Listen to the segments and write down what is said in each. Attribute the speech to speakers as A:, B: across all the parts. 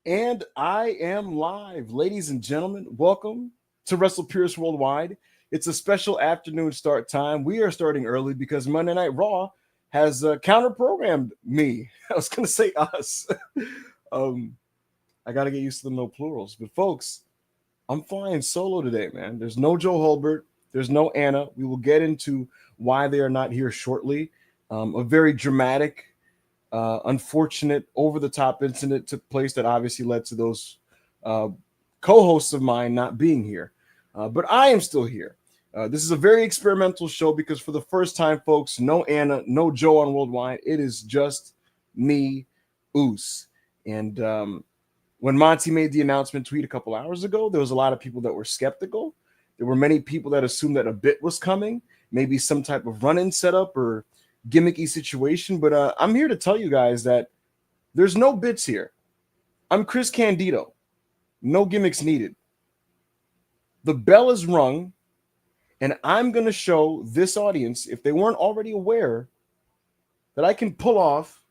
A: And I am live. Ladies and gentlemen, welcome to WrestlePurists Worldwide. It's a special afternoon start time. We are starting early because Monday Night Raw has counter-programmed me. I was going to say us. um, I got to get used to the no plurals. But folks, I'm flying solo today, man. There's no Joe Holbert. There's no Anna. We will get into why they are not here shortly. A very dramatic unfortunate over the top incident took place that obviously led to those uh, co-hosts of mine not being here. But I am still here. This is a very experimental show because for the first time, folks, no Anna, no Joe on Worldwide. It is just me, Oos. And when Monty made the announcement tweet a couple hours ago, there was a lot of people that were skeptical. There were many people that assumed that a bit was coming, maybe some type of run-in setup or gimmicky situation. But I'm here to tell you guys that there's no bits here. I'm Chris Candido. No gimmicks needed. The bell is rung, and I'm going to show this audience, if they weren't already aware, that I can pull off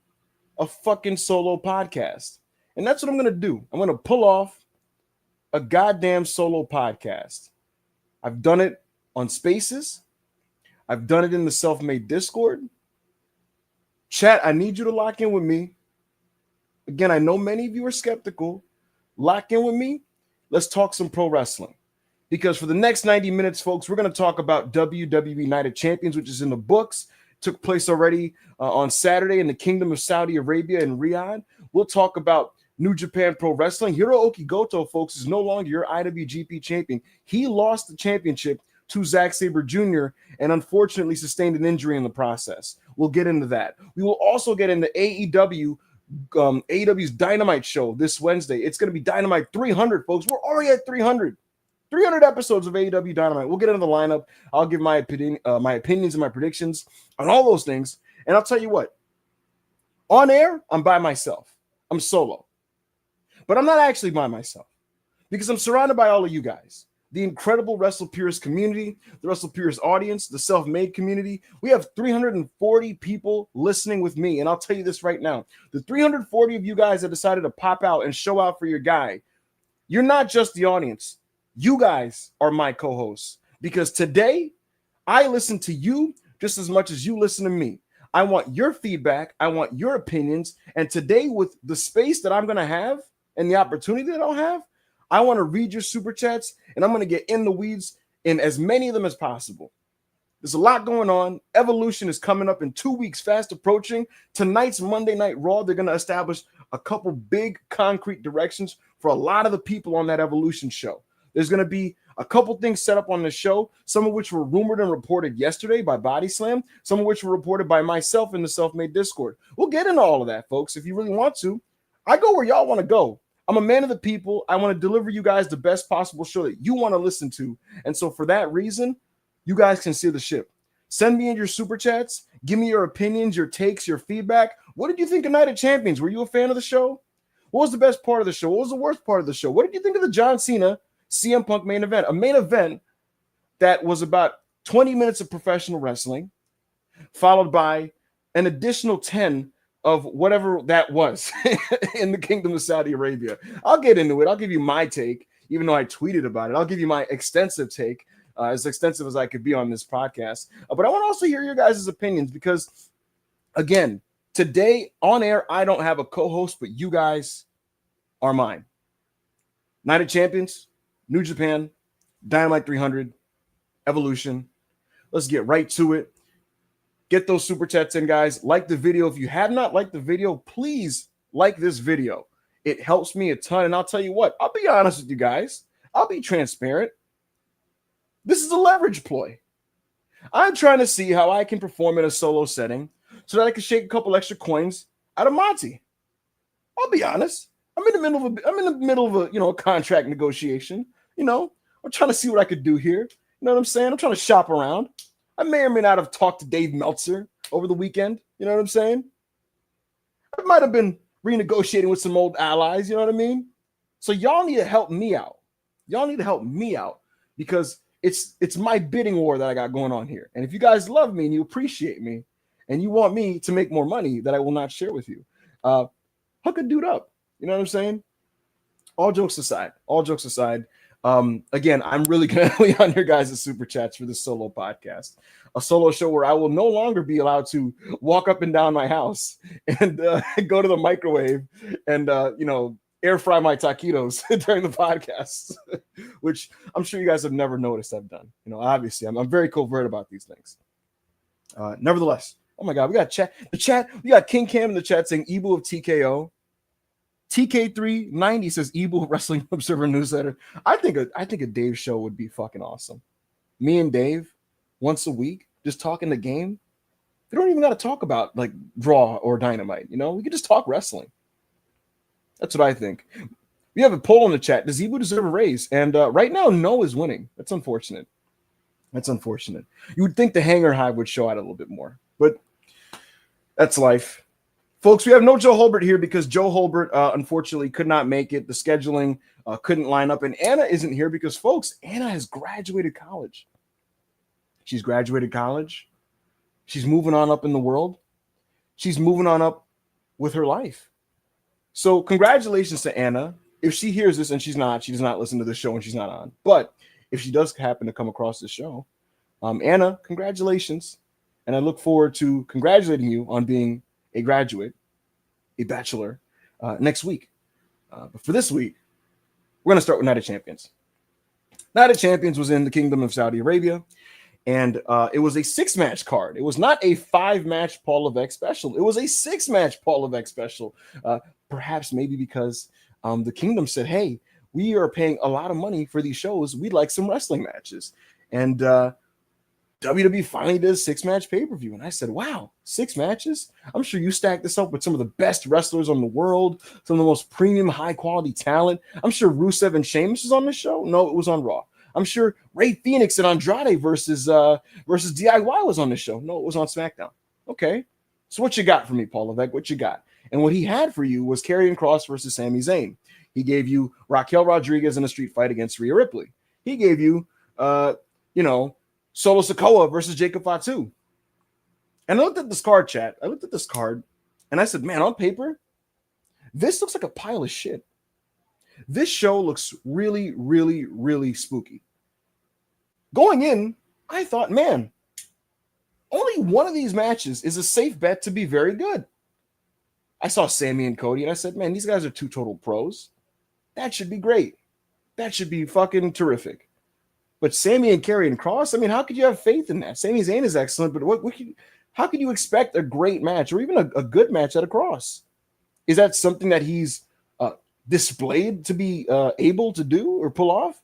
A: a fucking solo podcast. And that's what I'm going to do. I'm going to pull off a goddamn solo podcast. I've done it on Spaces. I've done it in the Self-Made Discord. Chat, I need you to lock in with me. Again, I know many of you are skeptical. Lock in with me. Let's talk some pro wrestling. Because for the next 90 minutes, folks, we're going to talk about WWE Night of Champions, which is in the books. Took place already on Saturday in the Kingdom of Saudi Arabia in Riyadh. We'll talk about New Japan Pro Wrestling. Hiroki Goto, folks, is no longer your IWGP champion. He lost the championship to Zack Sabre Jr. and unfortunately sustained an injury in the process. We'll get into that. We will also get into AEW's Dynamite show this Wednesday. It's going to be Dynamite 300, folks. We're already at 300. 300 episodes of AEW Dynamite. We'll get into the lineup. I'll give my opinions and my predictions on all those things. And I'll tell you what, on air, I'm by myself. I'm solo. But I'm not actually by myself because I'm surrounded by all of you guys. The incredible WrestlePurists community, the WrestlePurists audience, the self-made community. We have 340 people listening with me. And I'll tell you this right now. The 340 of you guys that decided to pop out and show out for your guy, you're not just the audience. You guys are my co-hosts because today I listen to you just as much as you listen to me. I want your feedback. I want your opinions. And today, with the space that I'm going to have and the opportunity that I'll have, I want to read your super chats and I'm going to get in the weeds in as many of them as possible. There's a lot going on. Evolution is coming up in 2 weeks, fast approaching. Tonight's Monday Night Raw, they're going to establish a couple big concrete directions for a lot of the people on that Evolution show. There's going to be a couple things set up on the show, some of which were rumored and reported yesterday by Body Slam, some of which were reported by myself in the Self-Made Discord. We'll get into all of that, folks, if you really want to. I go where y'all want to go. I'm a man of the people. I want to deliver you guys the best possible show that you want to listen to. And so for that reason, you guys can steer the ship. Send me in your super chats. Give me your opinions, your takes, your feedback. What did you think of Night of Champions? Were you a fan of the show? What was the best part of the show? What was the worst part of the show? What did you think of the John Cena CM Punk main event? A main event that was about 20 minutes of professional wrestling, followed by an additional 10 of whatever that was in the Kingdom of Saudi Arabia. I'll get into it. I'll give you my take, even though I tweeted about it. I'll give you my extensive take, as extensive as I could be on this podcast. But I want to also hear your guys' opinions because, again, today on air, I don't have a co-host, but you guys are mine. Night of Champions, New Japan, Dynamite 300, Evolution. Let's get right to it. Get those super chats in, guys. Like the video. If you have not liked the video, please like this video. It helps me a ton. And I'll tell you what, I'll be honest with you guys. I'll be transparent. This is a leverage ploy. I'm trying to see how I can perform in a solo setting so that I can shake a couple extra coins out of Monty. I'll be honest. I'm in the middle of a contract negotiation. I'm trying to see what I could do here. You know what I'm saying? I'm trying to shop around. I may or may not have talked to Dave Meltzer over the weekend. You know what I'm saying? I might have been renegotiating with some old allies. You know what I mean? So y'all need to help me out. Y'all need to help me out because it's my bidding war that I got going on here. And if you guys love me and you appreciate me and you want me to make more money that I will not share with you, hook a dude up. You know what I'm saying? all jokes aside, again, I'm really going to lean on your guys' super chats for this solo podcast, a solo show where I will no longer be allowed to walk up and down my house and go to the microwave and, air fry my taquitos during the podcast, which I'm sure you guys have never noticed I've done. Obviously, I'm very covert about these things. Nevertheless, oh my God, we got the chat. We got King Cam in the chat saying Ebu of TKO. TK390 says Ebu Wrestling Observer Newsletter. I think a Dave show would be fucking awesome. Me and Dave once a week just talking the game. They don't even got to talk about like Raw or Dynamite. We could just talk wrestling. That's what I think. We have a poll in the chat. Does Ebu deserve a raise? And right now, no is winning. That's unfortunate. You would think the Hanger Hive would show out a little bit more, but that's life. Folks, we have no Joe Holbert here because Joe Holbert, unfortunately, could not make it. The scheduling couldn't line up. And Anna isn't here because, folks, Anna has graduated college. She's graduated college. She's moving on up in the world. She's moving on up with her life. So congratulations to Anna. If she hears this, and she does not listen to this show and she's not on. But if she does happen to come across this show, Anna, congratulations. And I look forward to congratulating you on being a graduate, a bachelor, next week. But for this week, we're going to start with Night of Champions. Night of Champions was in the Kingdom of Saudi Arabia, and it was a 6-match card. It was not a 5-match Paul Levesque special. It was a 6-match Paul Levesque special. Perhaps maybe because the Kingdom said, hey, we are paying a lot of money for these shows. We'd like some wrestling matches. And WWE finally did a 6-match pay-per-view. And I said, wow, 6 matches? I'm sure you stacked this up with some of the best wrestlers on the world, some of the most premium, high-quality talent. I'm sure Rusev and Sheamus was on the show. No, it was on Raw. I'm sure Rey Fenix and Andrade versus DIY was on the show. No, it was on SmackDown. Okay. So what you got for me, Paul Levesque? What you got? And what he had for you was Karrion Kross versus Sami Zayn. He gave you Raquel Rodriguez in a street fight against Rhea Ripley. He gave you, Solo Sikoa versus Jacob Fatu. And I looked at this card, chat. I looked at this card, and I said, man, on paper, this looks like a pile of shit. This show looks really, really, really spooky. Going in, I thought, man, only one of these matches is a safe bet to be very good. I saw Sammy and Cody, and I said, man, these guys are 2 total pros. That should be great. That should be fucking terrific. But Sammy and Karrion Kross, I mean, how could you have faith in that? Sami Zayn is excellent, but how could you expect a great match or even a good match at a Kross? Is that something that he's displayed to be able to do or pull off?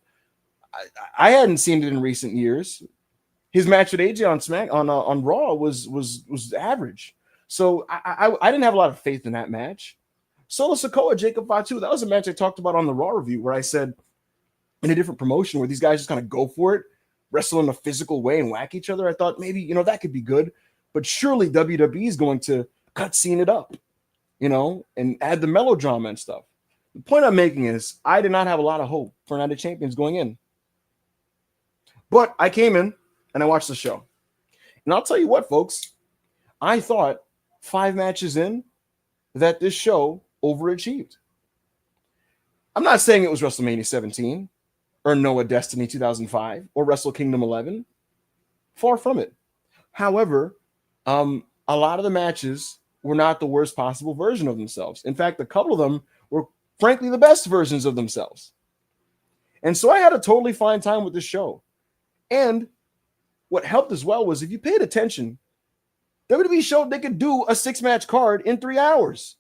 A: I hadn't seen it in recent years. His match with AJ on Raw was average. So I didn't have a lot of faith in that match. Solo Sikoa, Jacob Fatu, that was a match I talked about on the Raw review where I said, in a different promotion where these guys just kind of go for it, wrestle in a physical way and whack each other, I thought maybe, that could be good. But surely WWE is going to cut scene it up, and add the melodrama and stuff. The point I'm making is I did not have a lot of hope for Night of Champions going in. But I came in and I watched the show. And I'll tell you what, folks, I thought 5 matches in that this show overachieved. I'm not saying it was WrestleMania 17 or Noah Destiny 2005 or Wrestle Kingdom 11. Far from it. However, a lot of the matches were not the worst possible version of themselves. In fact, a couple of them were frankly the best versions of themselves. And so I had a totally fine time with this show. And what helped as well was if you paid attention, WWE showed they could do a 6-match card in 3 hours.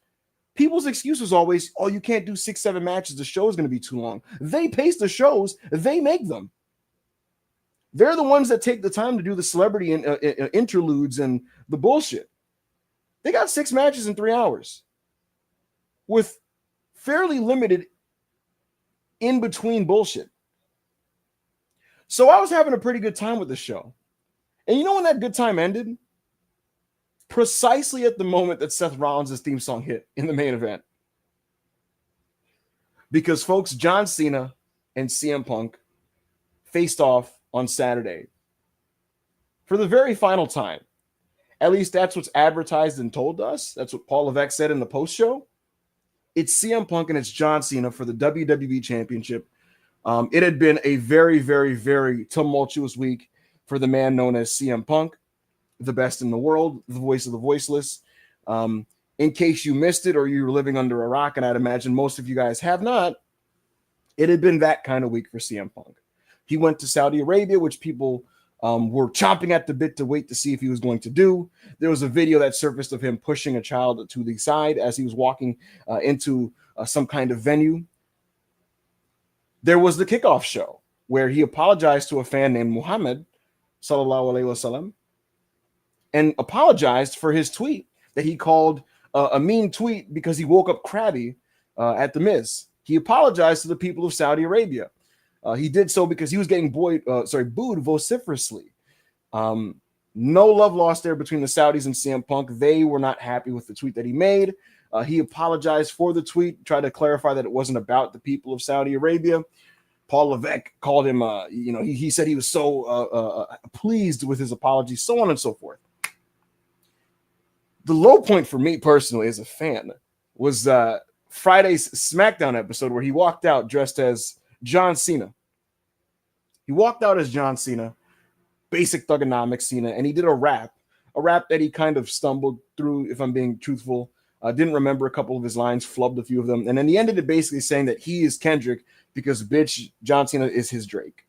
A: People's excuse was always, oh, you can't do 6-7 matches. The show is going to be too long. They pace the shows. They make them. They're the ones that take the time to do the celebrity interludes and the bullshit. They got 6 matches in 3 hours with fairly limited in-between bullshit. So I was having a pretty good time with the show. And you know when that good time ended? Precisely at the moment that Seth Rollins' theme song hit in the main event. Because, folks, John Cena and CM Punk faced off on Saturday for the very final time. At least that's what's advertised and told us. That's what Paul Levesque said in the post-show. It's CM Punk and it's John Cena for the WWE Championship. It had been a very, very, very tumultuous week for the man known as CM Punk, the best in the world, the voice of the voiceless. In case you missed it or you were living under a rock, and I'd imagine most of you guys have not, it had been that kind of week for CM Punk. He went to Saudi Arabia, which people were chomping at the bit to wait to see if he was going to do. There was a video that surfaced of him pushing a child to the side as he was walking into some kind of venue. There was the kickoff show where he apologized to a fan named Muhammad, sallallahu alaihi wasallam, and apologized for his tweet that he called a mean tweet because he woke up crabby at the Miz. He apologized to the people of Saudi Arabia. He did so because he was getting booed vociferously. No love lost there between the Saudis and CM Punk. They were not happy with the tweet that he made. He apologized for the tweet, tried to clarify that it wasn't about the people of Saudi Arabia. Paul Levesque called him, he said he was so pleased with his apology, so on and so forth. The low point for me personally as a fan was Friday's SmackDown episode where he walked out dressed as John Cena. He walked out as John Cena, basic thugonomics Cena, and he did a rap that he kind of stumbled through, if I'm being truthful. Didn't remember a couple of his lines, flubbed a few of them, and then he ended it basically saying that he is Kendrick because, bitch, John Cena is his Drake.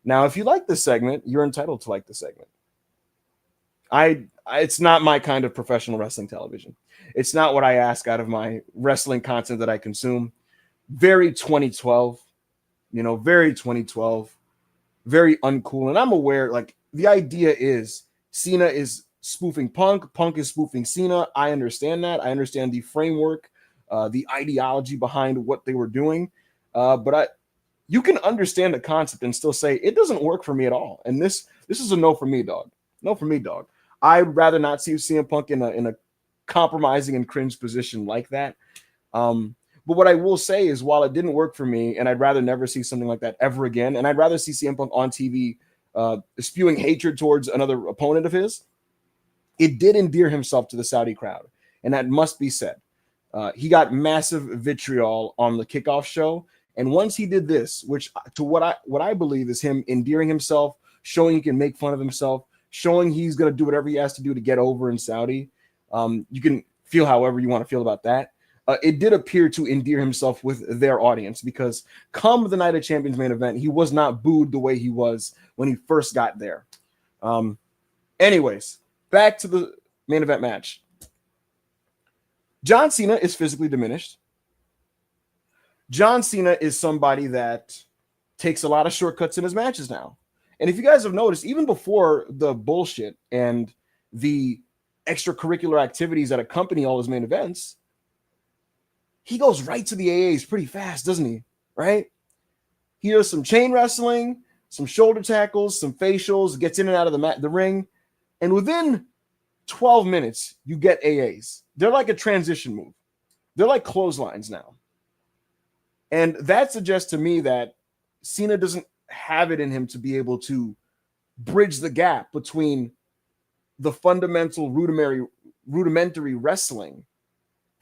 A: Now, if you like this segment, you're entitled to like the segment. It's not my kind of professional wrestling television. It's not what I ask out of my wrestling content that I consume. Very 2012, very 2012, very uncool. And I'm aware, like, the idea is Cena is spoofing Punk. Punk is spoofing Cena. I understand that. I understand the framework, the ideology behind what they were doing. But you can understand the concept and still say it doesn't work for me at all. And this is a no for me, dog. No for me, dog. I'd rather not see CM Punk in a compromising and cringe position like that. But what I will say is, while it didn't work for me, and I'd rather never see something like that ever again, and I'd rather see CM Punk on TV spewing hatred towards another opponent of his, it did endear himself to the Saudi crowd, and that must be said. He got massive vitriol on the kickoff show, and once he did this, which to what I believe is him endearing himself, showing he can make fun of himself, showing he's going to do whatever he has to do to get over in Saudi. You can feel however you want to feel about that. It did appear to endear himself with their audience because come the Night of Champions main event, he was not booed the way he was when he first got there. Anyways, back to the main event match. John Cena is physically diminished. John Cena is somebody that takes a lot of shortcuts in his matches now. And if you guys have noticed, even before the bullshit and the extracurricular activities that accompany all his main events, he goes right to the AAs pretty fast, doesn't he? Right? He does some chain wrestling, some shoulder tackles, some facials, gets in and out of the ring. And within 12 minutes, you get AAs. They're like a transition move. They're like clotheslines now. And that suggests to me that Cena doesn't have it in him to be able to bridge the gap between the fundamental rudimentary wrestling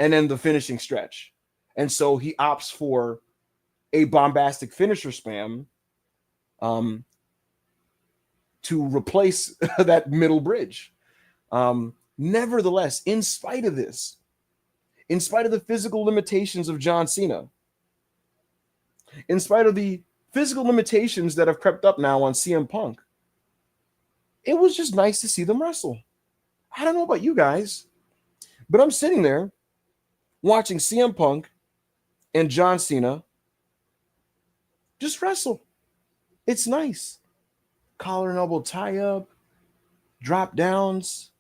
A: and then the finishing stretch. And so he opts for a bombastic finisher spam to replace that middle bridge. Nevertheless, in spite of this, in spite of the physical limitations of John Cena, in spite of the physical limitations that have crept up now on CM Punk, it was just nice to see them wrestle. I don't know about you guys, but I'm sitting there watching CM Punk and John Cena just wrestle. It's nice. Collar and elbow tie-up, drop downs,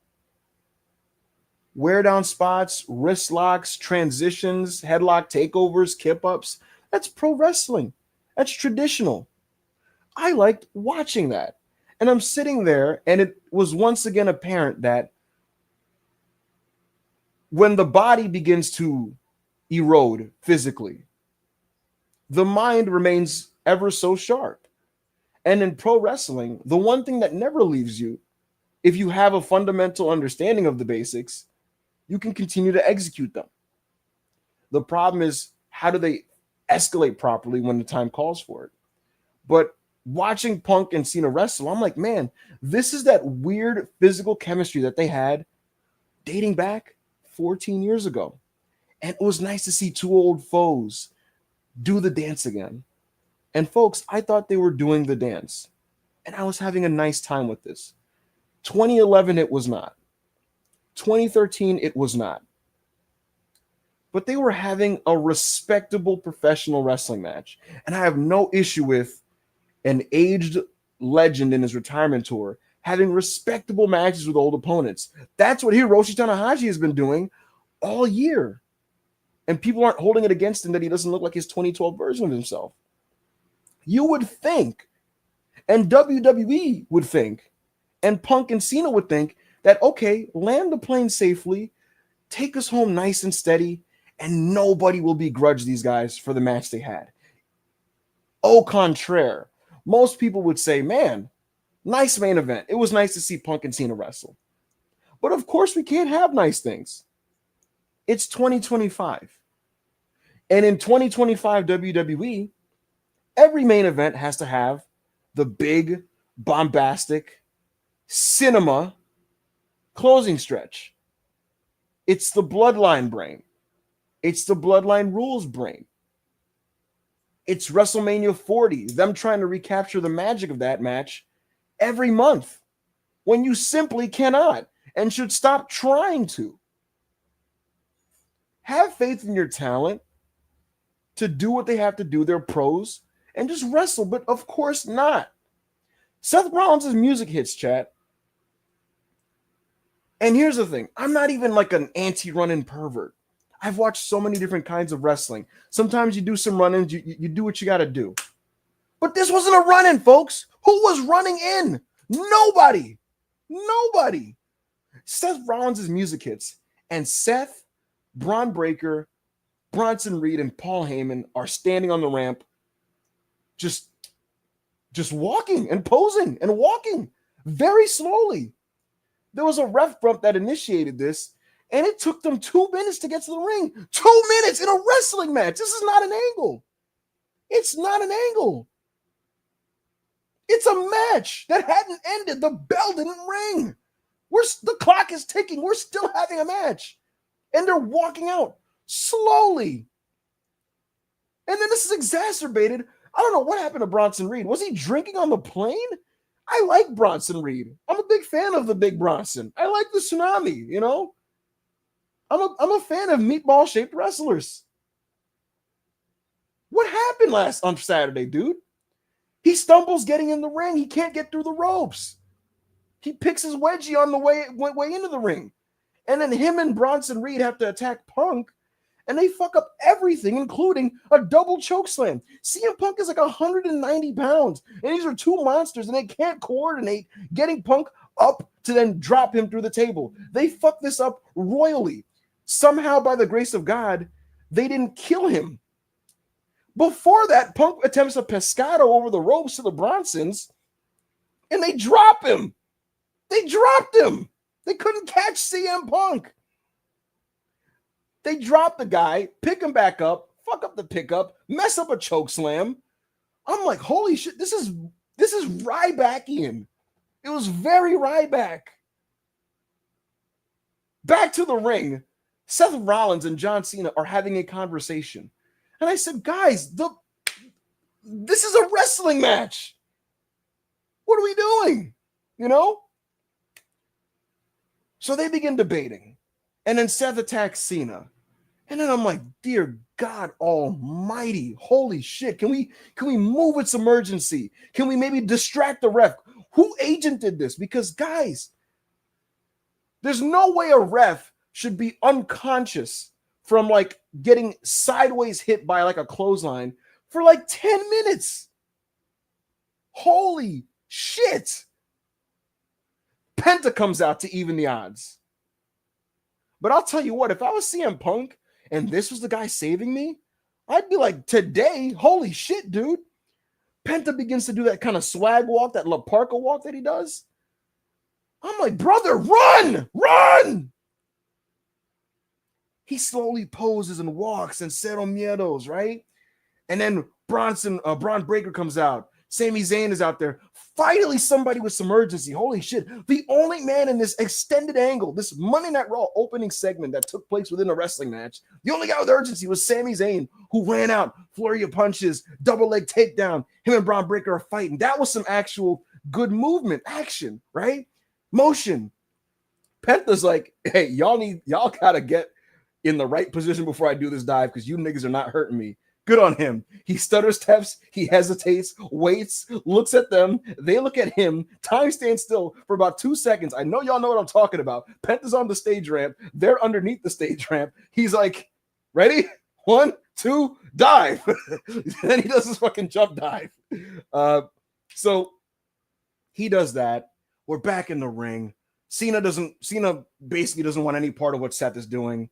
A: wear down spots, wrist locks, transitions, headlock takeovers, kip-ups. That's pro wrestling. That's traditional. I liked watching that. And I'm sitting there, and it was once again apparent that when the body begins to erode physically, the mind remains ever so sharp. And in pro wrestling, the one thing that never leaves you, if you have a fundamental understanding of the basics, you can continue to execute them. The problem is, how do they escalate properly when the time calls for it? But watching Punk and Cena wrestle, I'm like, man, this is that weird physical chemistry that they had dating back 14 years ago. And it was nice to see two old foes do the dance again. And folks, I thought they were doing the dance. And I was having a nice time with this. 2011, it was not. 2013, it was not. But they were having a respectable professional wrestling match. And I have no issue with an aged legend in his retirement tour having respectable matches with old opponents. That's what Hiroshi Tanahashi has been doing all year. And people aren't holding it against him that he doesn't look like his 2012 version of himself. You would think, and WWE would think, and Punk and Cena would think that, okay, land the plane safely, take us home nice and steady, and nobody will begrudge these guys for the match they had. Au contraire, most people would say, man, nice main event. It was nice to see Punk and Cena wrestle. But of course, we can't have nice things. It's 2025. And in 2025 WWE, every main event has to have the big, bombastic cinema closing stretch. It's the Bloodline brain. It's the Bloodline Rules brain. It's WrestleMania 40, them trying to recapture the magic of that match every month when you simply cannot and should stop trying to. Have faith in your talent to do what they have to do. They're pros and just wrestle, but of course not. Seth Rollins' music hits, chat. And here's the thing. I'm not even like an anti-run-in pervert. I've watched so many different kinds of wrestling. Sometimes you do some run-ins, you do what you got to do. But this wasn't a run-in, folks. Who was running in? Nobody. Nobody. Seth Rollins' music hits, and Seth, Braun Breaker, Bronson Reed, and Paul Heyman are standing on the ramp, just walking and posing and walking very slowly. There was a ref bump that initiated this, and it took them 2 minutes to get to the ring. 2 minutes in a wrestling match. This is not an angle. It's not an angle. It's a match that hadn't ended. The bell didn't ring. The clock is ticking. We're still having a match. And they're walking out slowly. And then this is exacerbated. I don't know what happened to Bronson Reed. Was he drinking on the plane? I like Bronson Reed. I'm a big fan of the Big Bronson. I like the Tsunami, you know? I'm a fan of meatball-shaped wrestlers. What happened on Saturday, dude? He stumbles getting in the ring. He can't get through the ropes. He picks his wedgie on the way into the ring. And then him and Bronson Reed have to attack Punk, and they fuck up everything, including a double chokeslam. CM Punk is like 190 pounds, and these are two monsters, and they can't coordinate getting Punk up to then drop him through the table. They fuck this up royally. Somehow, by the grace of God, they didn't kill him. Before that, Punk attempts a pescado over the ropes to the Bronsons, and they drop him. They dropped him. They couldn't catch CM Punk. They drop the guy, pick him back up, fuck up the pickup, mess up a choke slam. I'm like, holy shit, this is Rybackian. It was very Ryback. Back to the ring. Seth Rollins and John Cena are having a conversation. And I said, guys, this is a wrestling match. What are we doing? You know? So they begin debating. And then Seth attacks Cena. And then I'm like, dear God almighty, holy shit. Can we move with some urgency? Can we maybe distract the ref? Who agented this? Because guys, there's no way a ref should be unconscious from like getting sideways hit by like a clothesline for like 10 minutes. Holy shit. Penta comes out to even the odds. But I'll tell you what, if I was CM Punk and this was the guy saving me, I'd be like, today, holy shit, dude. Penta begins to do that kind of swag walk, that La Parka walk that he does. I'm like, brother, run! He slowly poses and walks and Cero Miedos, right? And then Braun Breaker comes out. Sami Zayn is out there. Finally, somebody with some urgency. Holy shit. The only man in this extended angle, this Monday Night Raw opening segment that took place within a wrestling match, the only guy with urgency was Sami Zayn, who ran out, flurry of punches, double leg takedown. Him and Braun Breaker are fighting. That was some actual good movement, action, right? Motion. Penta's like, hey, y'all gotta get in the right position before I do this dive because you niggas are not hurting me. Good on him. He stutter steps, he hesitates, waits, looks at them. They look at him. Time stands still for about 2 seconds. I know y'all know what I'm talking about. Penta's on the stage ramp. They're underneath the stage ramp. He's like, ready? 1, 2, dive. Then he does his fucking jump dive. So he does that. We're back in the ring. Cena basically doesn't want any part of what Seth is doing.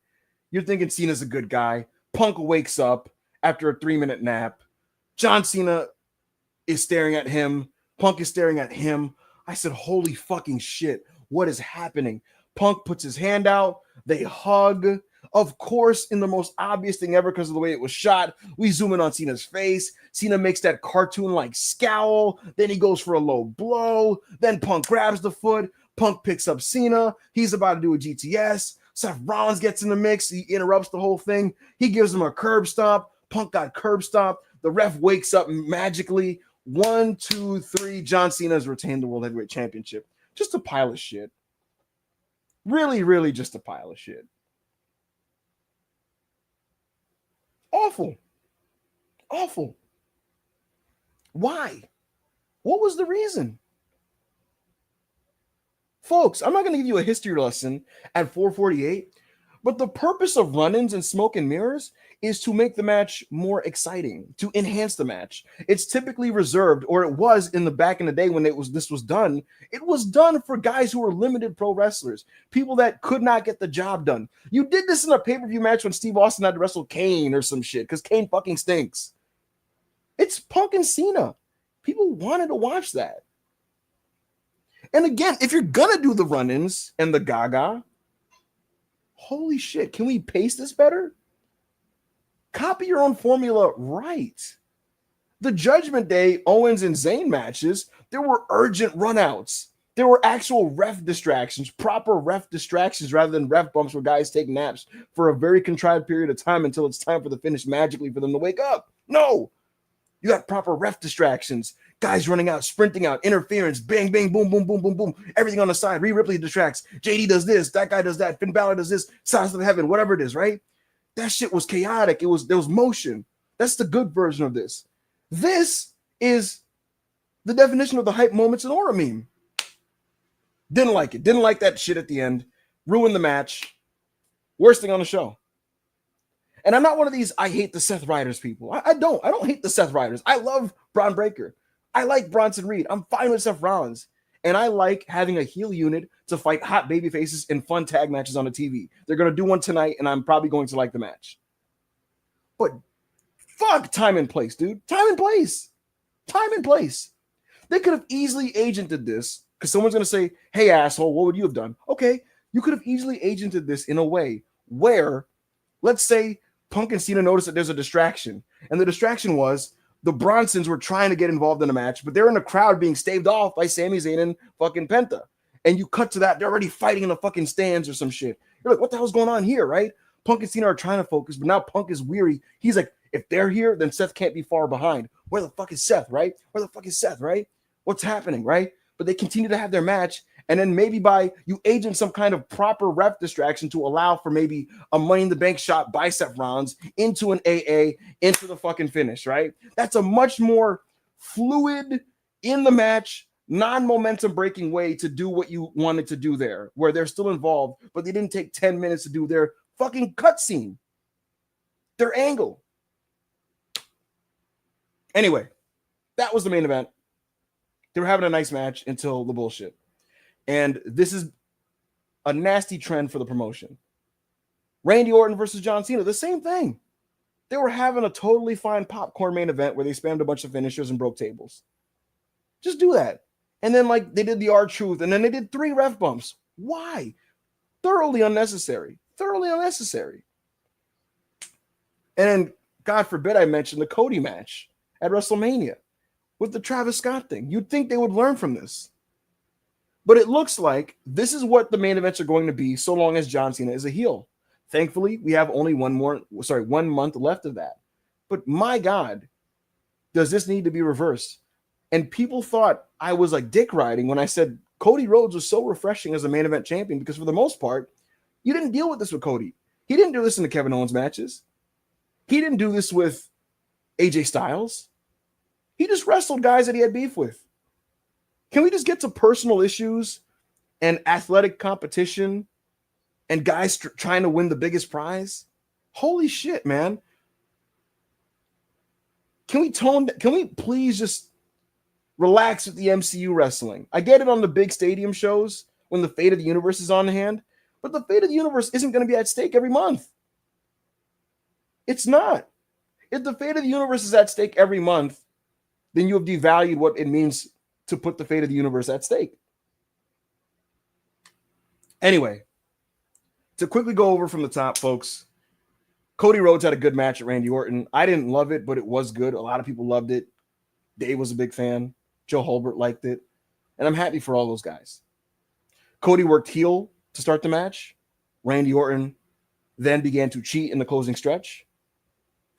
A: You're thinking Cena's a good guy. Punk wakes up after a 3-minute nap. John Cena is staring at him. Punk is staring at him. I said, holy fucking shit. What is happening? Punk puts his hand out. They hug. Of course, in the most obvious thing ever because of the way it was shot, we zoom in on Cena's face. Cena makes that cartoon-like scowl. Then he goes for a low blow. Then Punk grabs the foot. Punk picks up Cena. He's about to do a GTS. Seth Rollins gets in the mix. He interrupts the whole thing. He gives him a curb stomp. Punk got curb stomped. The ref wakes up magically. 1, 2, 3. John Cena has retained the World Heavyweight Championship. Just a pile of shit. Really, really just a pile of shit. Awful. Awful. Why? What was the reason? Folks, I'm not going to give you a history lesson at 448, but the purpose of run-ins and smoke and mirrors is to make the match more exciting, to enhance the match. It's typically reserved, or it was in the back in the day when this was done. It was done for guys who were limited pro wrestlers, people that could not get the job done. You did this in a pay-per-view match when Steve Austin had to wrestle Kane or some shit, because Kane fucking stinks. It's Punk and Cena. People wanted to watch that. And again, if you're gonna do the run-ins and the gaga, holy shit, can we pace this better? Copy your own formula right. The Judgment Day Owens and Zayn matches, there were urgent runouts. There were actual ref distractions, proper ref distractions rather than ref bumps where guys take naps for a very contrived period of time until it's time for the finish magically for them to wake up. No, you got proper ref distractions. Guys running out, sprinting out, interference, bang, bang, boom, boom, boom, boom, boom. Everything on the side. Rhea Ripley distracts. JD does this. That guy does that. Finn Balor does this. Sides of heaven, whatever it is, right? That shit was chaotic. There was motion. That's the good version of this. This is the definition of the hype moments and aura meme. Didn't like it. Didn't like that shit at the end. Ruined the match. Worst thing on the show. And I'm not one of these I hate the Seth Riders people. I don't hate the Seth Riders. I love Braun Breaker. I like Bronson Reed. I'm fine with Seth Rollins. And I like having a heel unit to fight hot baby faces in fun tag matches on the TV. They're going to do one tonight, and I'm probably going to like the match. But fuck time and place, dude. Time and place. Time and place. They could have easily agented this because someone's going to say, hey, asshole, what would you have done? Okay, you could have easily agented this in a way where, let's say, Punk and Cena notice that there's a distraction. And the distraction was the Bronsons were trying to get involved in a match, but they're in the crowd being staved off by Sami Zayn and fucking Penta. And you cut to that, they're already fighting in the fucking stands or some shit. You're like, what the hell's going on here, right? Punk and Cena are trying to focus, but now Punk is weary. He's like, if they're here, then Seth can't be far behind. Where the fuck is Seth, right? Where the fuck is Seth, right? What's happening, right? But they continue to have their match, and then maybe you agent some kind of proper ref distraction to allow for maybe a Money in the Bank shot by Seth Rollins into an AA, into the fucking finish, right? That's a much more fluid, in the match, non-momentum breaking way to do what you wanted to do there, where they're still involved, but they didn't take 10 minutes to do their fucking cutscene, their angle. Anyway, that was the main event. They were having a nice match until the bullshit. And this is a nasty trend for the promotion. Randy Orton versus John Cena, the same thing. They were having a totally fine popcorn main event where they spammed a bunch of finishers and broke tables. Just do that. And then they did the R-Truth, and then they did 3 ref bumps. Why? Thoroughly unnecessary. Thoroughly unnecessary. And then, God forbid, I mentioned the Cody match at WrestleMania with the Travis Scott thing. You'd think they would learn from this. But it looks like this is what the main events are going to be so long as John Cena is a heel. Thankfully, we have only 1 month left of that. But my God, does this need to be reversed? And people thought I was like dick riding when I said Cody Rhodes was so refreshing as a main event champion, because for the most part, you didn't deal with this with Cody. He didn't do this in the Kevin Owens matches. He didn't do this with AJ Styles. He just wrestled guys that he had beef with. Can we just get to personal issues and athletic competition and guys trying to win the biggest prize? Holy shit, man. Can we please just relax with the MCU wrestling? I get it on the big stadium shows when the fate of the universe is on hand, but the fate of the universe isn't going to be at stake every month. It's not. If the fate of the universe is at stake every month, then you have devalued what it means to put the fate of the universe at stake. Anyway, to quickly go over from the top, folks, Cody Rhodes had a good match at Randy Orton. I didn't love it, but it was good. A lot of people loved it. Dave was a big fan. Joe Holbert liked it. And I'm happy for all those guys. Cody worked heel to start the match. Randy Orton then began to cheat in the closing stretch.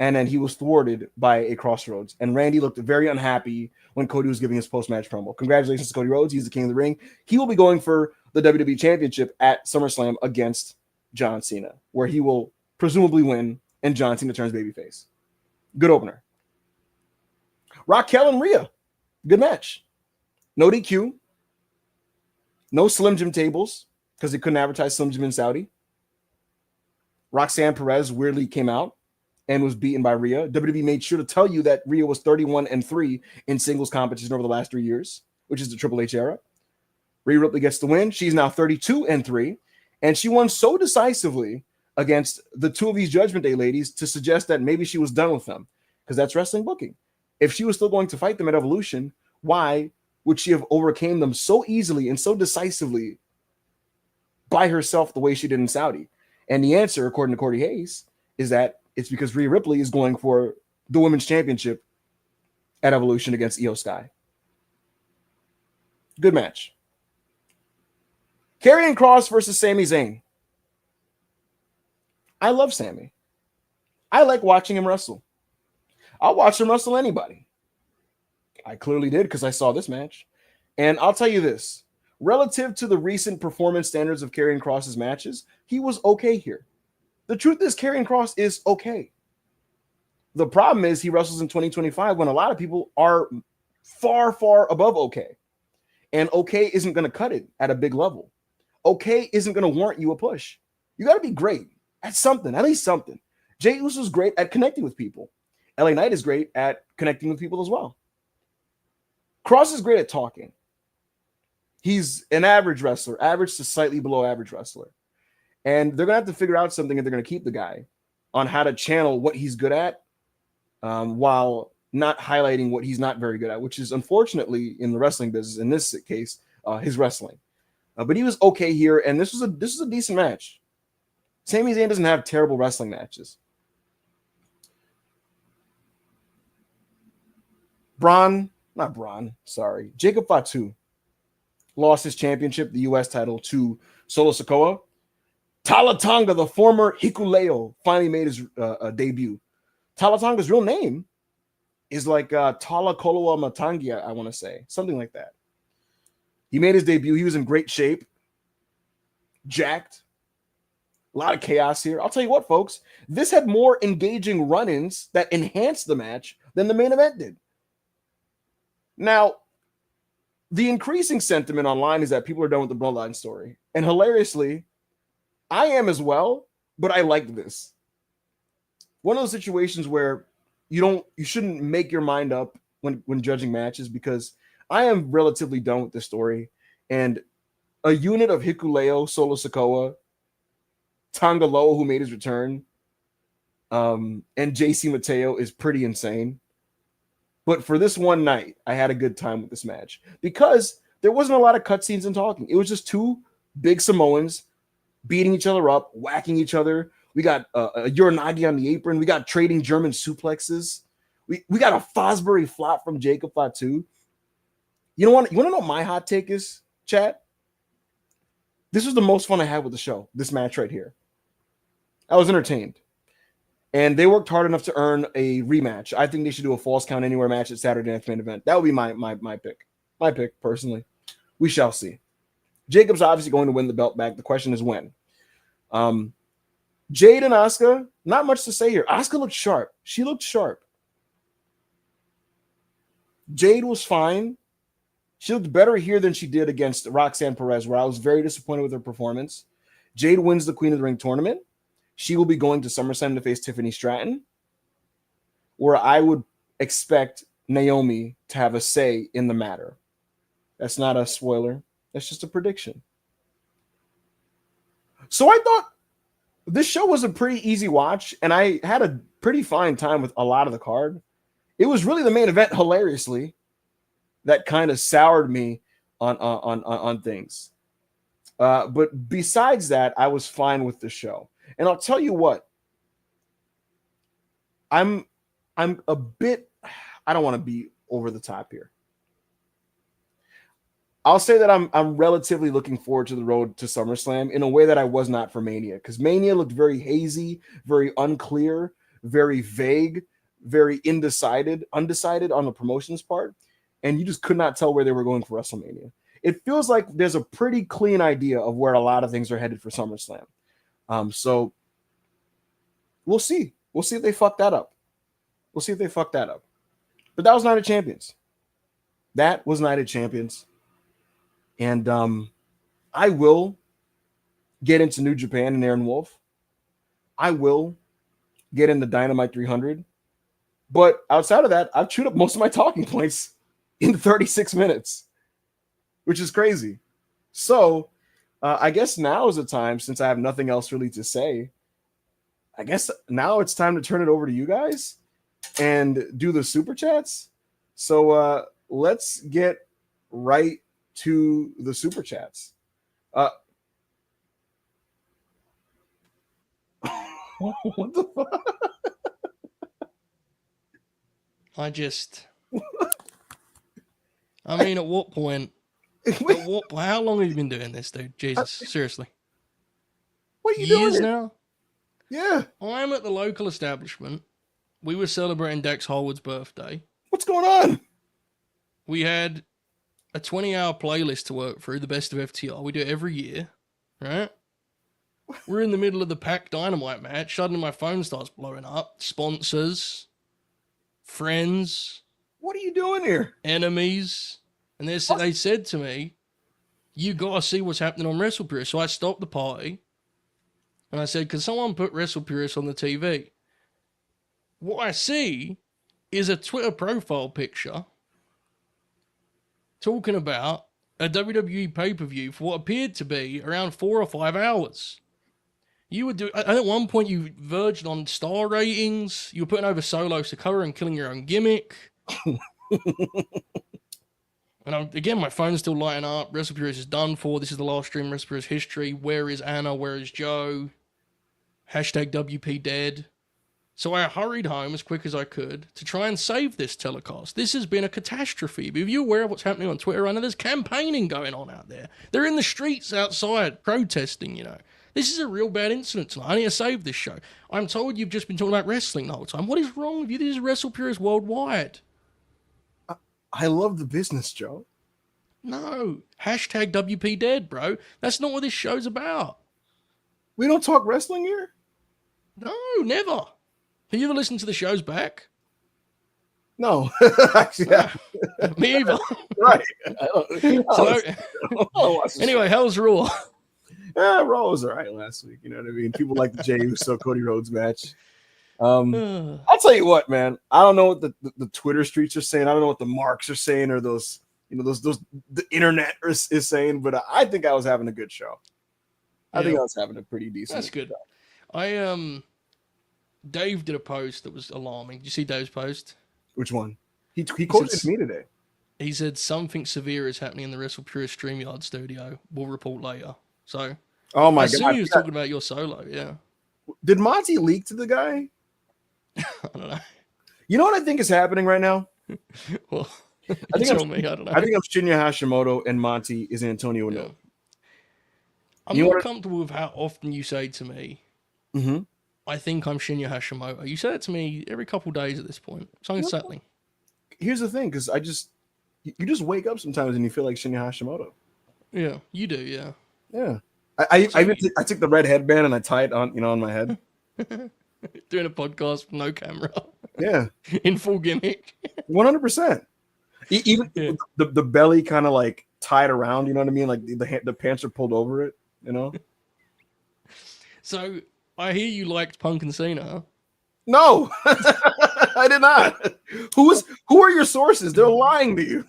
A: And then he was thwarted by a crossroads. And Randy looked very unhappy when Cody was giving his post-match promo. Congratulations to Cody Rhodes. He's the king of the ring. He will be going for the WWE Championship at SummerSlam against John Cena, where he will presumably win and John Cena turns babyface. Good opener. Raquel and Rhea. Good match. No DQ. No Slim Jim tables because they couldn't advertise Slim Jim in Saudi. Roxanne Perez weirdly came out and was beaten by Rhea. WWE made sure to tell you that Rhea was 31-3 in singles competition over the last 3 years, which is the Triple H era. Rhea Ripley gets the win. She's now 32-3, and she won so decisively against the two of these Judgment Day ladies to suggest that maybe she was done with them, because that's wrestling booking. If she was still going to fight them at Evolution, why would she have overcame them so easily and so decisively by herself the way she did in Saudi? And the answer, according to Corey Hayes, is that it's because Rhea Ripley is going for the Women's Championship at Evolution against Io Sky. Good match. Karrion Kross versus Sami Zayn. I love Sami. I like watching him wrestle. I'll watch him wrestle anybody. I clearly did because I saw this match. And I'll tell you this. Relative to the recent performance standards of Karrion Kross's matches, he was okay here. The truth is, Karrion Kross is okay. The problem is he wrestles in 2025 when a lot of people are far, far above okay. And okay isn't going to cut it at a big level. Okay isn't going to warrant you a push. You got to be great at something, at least something. Jey Uso's great at connecting with people. LA Knight is great at connecting with people as well. Kross is great at talking. He's an average wrestler, average to slightly below average wrestler. And they're going to have to figure out something if they're going to keep the guy on how to channel what he's good at while not highlighting what he's not very good at, which is unfortunately in the wrestling business, in this case, his wrestling. But he was okay here, and this was a decent match. Sami Zayn doesn't have terrible wrestling matches. Jacob Fatu lost his championship, the U.S. title, to Solo Sikoa. Tala Tonga, the former Hikuleo, finally made his debut. Tala Tonga's real name is like Tala Koloa Matangia, I want to say. Something like that. He made his debut. He was in great shape. Jacked. A lot of chaos here. I'll tell you what, folks. This had more engaging run-ins that enhanced the match than the main event did. Now, the increasing sentiment online is that people are done with the Bloodline story. And hilariously, I am as well, but I liked this. One of those situations where you shouldn't make your mind up when judging matches, because I am relatively done with this story. And a unit of Hikuleo, Solo Sikoa, Tangaloa, who made his return, and JC Mateo is pretty insane. But for this one night, I had a good time with this match because there wasn't a lot of cutscenes and talking. It was just two big Samoans beating each other up, whacking each other. We got a Uranagi on the apron. We got trading German suplexes. We got a Fosbury flop from Jacob Fatu. You want to know what my hot take is, chat? This was the most fun I had with the show, this match right here. I was entertained. And they worked hard enough to earn a rematch. I think they should do a Falls Count Anywhere match at Saturday Night's Main Event. That would be my pick. My pick, personally. We shall see. Jacob's obviously going to win the belt back. The question is when. Jade and Asuka, not much to say here. Asuka looked sharp. She looked sharp. Jade was fine. She looked better here than she did against Roxanne Perez, where I was very disappointed with her performance. Jade wins the Queen of the Ring tournament. She will be going to SummerSlam to face Tiffany Stratton, where I would expect Naomi to have a say in the matter. That's not a spoiler. That's just a prediction. So I thought this show was a pretty easy watch, and I had a pretty fine time with a lot of the card. It was really the main event, hilariously, that kind of soured me on things. But besides that, I was fine with the show. And I'll tell you what, I'm a bit, I don't want to be over the top here. I'll say that I'm relatively looking forward to the road to SummerSlam in a way that I was not for Mania, because Mania looked very hazy, very unclear, very vague, very undecided on the promotions part, and you just could not tell where they were going for WrestleMania. It feels like there's a pretty clean idea of where a lot of things are headed for SummerSlam. So we'll see. We'll see if they fuck that up. We'll see if they fuck that up. But that was Night of Champions. That was Night of Champions. And I will get into New Japan and Aaron Wolf. I will get into Dynamite 300. But outside of that, I've chewed up most of my talking points in 36 minutes, which is crazy. So I guess now is the time, since I have nothing else really to say, I guess now it's time to turn it over to you guys and do the super chats. So let's get right to the super chats. What the fuck?
B: I mean, at what point? How long have you been doing this, dude? Jesus, seriously.
A: What are you doing?
B: Years now?
A: Yeah.
B: I'm at the local establishment. We were celebrating Dex Harwood's birthday.
A: What's going on?
B: We had a 20-hour playlist to work through, the best of FTR. We do it every year, right? We're in the middle of the Pac Dynamite match. Suddenly my phone starts blowing up. Sponsors, friends.
A: What are you doing here?
B: Enemies. And they said to me, you got to see what's happening on WrestlePurists. So I stopped the party and I said, can someone put WrestlePurists on the TV? What I see is a Twitter profile picture talking about a WWE pay-per-view for what appeared to be around 4 or 5 hours. You would do, at one point you verged on star ratings. You were putting over Solo Sikoa and killing your own gimmick. And again, my phone's still lighting up. WrestlePurists is done for. This is the last stream of WrestlePurists history. Where is Anna? Where is Joe? Hashtag WP dead. So I hurried home as quick as I could to try and save this telecast. This has been a catastrophe. But if you're aware of what's happening on Twitter, I know there's campaigning going on out there. They're in the streets outside protesting, you know. This is a real bad incident tonight. I need to save this show. I'm told you've just been talking about wrestling the whole time. What is wrong with you? This is WrestlePurists worldwide.
A: I love the business, Joe.
B: No. Hashtag WP dead, bro. That's not what this show's about.
A: We don't talk wrestling here?
B: No, never. Have you ever listened to the shows back?
A: No. Actually, yeah.
B: Me either.
A: Right.
B: Anyway, how's Raw?
A: Yeah, Raw was all right last week. You know what I mean? People like the Jey Uso Cody Rhodes match. I'll tell you what, man. I don't know what the Twitter streets are saying. I don't know what the marks are saying, or those, you know, those the internet is saying. But I think I was having a good show. I think I was having a pretty decent.
B: That's good. Show. Dave did a post that was alarming. Did you see Dave's post?
A: Which one? He quoted me today.
B: He said something severe is happening in the WrestlePurist StreamYard studio. We'll report later. So,
A: oh my god,
B: I assume he was talking about your solo. Yeah.
A: Did Monty leak to the guy?
B: I don't know.
A: You know what I think is happening right now?
B: Well,
A: I think
B: tell me. I don't know.
A: I think I'm Shinya Hashimoto and Monty is Antonio
B: Yeah.
A: Inoue.
B: I'm not comfortable with how often you say to me,
A: Mm-hmm.
B: I think I'm Shinya Hashimoto. You say it to me every couple days at this point. It's unsettling.
A: Here's the thing, because you just wake up sometimes and you feel like Shinya Hashimoto.
B: Yeah, you do, yeah.
A: Yeah. I took the red headband and I tie it on my head.
B: Doing a podcast with no camera.
A: Yeah.
B: In full gimmick.
A: 100%. Even
B: Yeah.
A: the belly kind of like tied around, you know what I mean? Like the pants are pulled over it, you know?
B: So I hear you liked Punk and Cena.
A: No, I did not. Who are your sources? They're lying to you.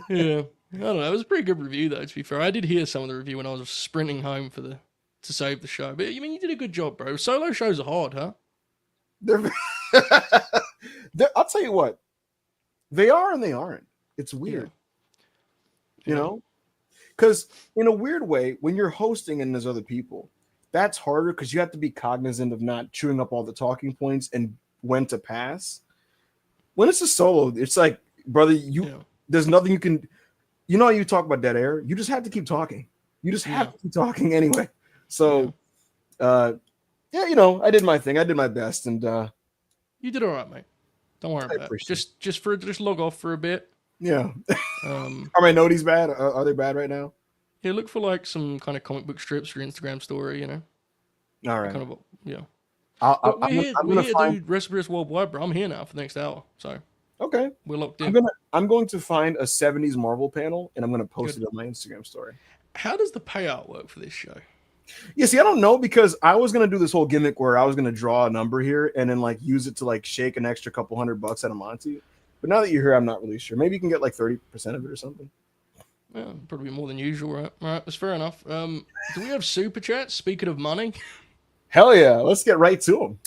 B: Yeah. I don't know. It was a pretty good review though, to be fair. I did hear some of the review when I was sprinting home to save the show. But you did a good job, bro. Solo shows are hard, huh?
A: I'll tell you what. They are and they aren't. It's weird.
B: Yeah.
A: You know? Because in a weird way, when you're hosting and there's other people, that's harder because you have to be cognizant of not chewing up all the talking points and when to pass. When it's a solo, it's like, brother, there's nothing you can. You know how you talk about dead air? You just have to keep talking. You just have to keep talking anyway. So, I did my thing. I did my best, and
B: you did all right, mate. Don't worry about it. Just log off for a bit.
A: Yeah. Are my noties bad? Are they bad right now?
B: Yeah, look for like some kind of comic book strips for your Instagram story, you know.
A: All right.
B: Kind of, yeah.
A: We're here,
B: dude. WrestlePurists Worldwide, bro. I'm here now for the next hour, so
A: okay,
B: we're locked in.
A: I'm going to find a '70s Marvel panel and I'm going to post it on my Instagram story.
B: How does the payout work for this show?
A: Yeah, see, I don't know because I was going to do this whole gimmick where I was going to draw a number here and then like use it to like shake an extra couple $100 out of Monty. But now that you're here, I'm not really sure. Maybe you can get like 30% of it or something.
B: Yeah, probably more than usual, right? All right, that's fair enough. Do we have super chats? Speaking of money,
A: hell yeah, let's get right to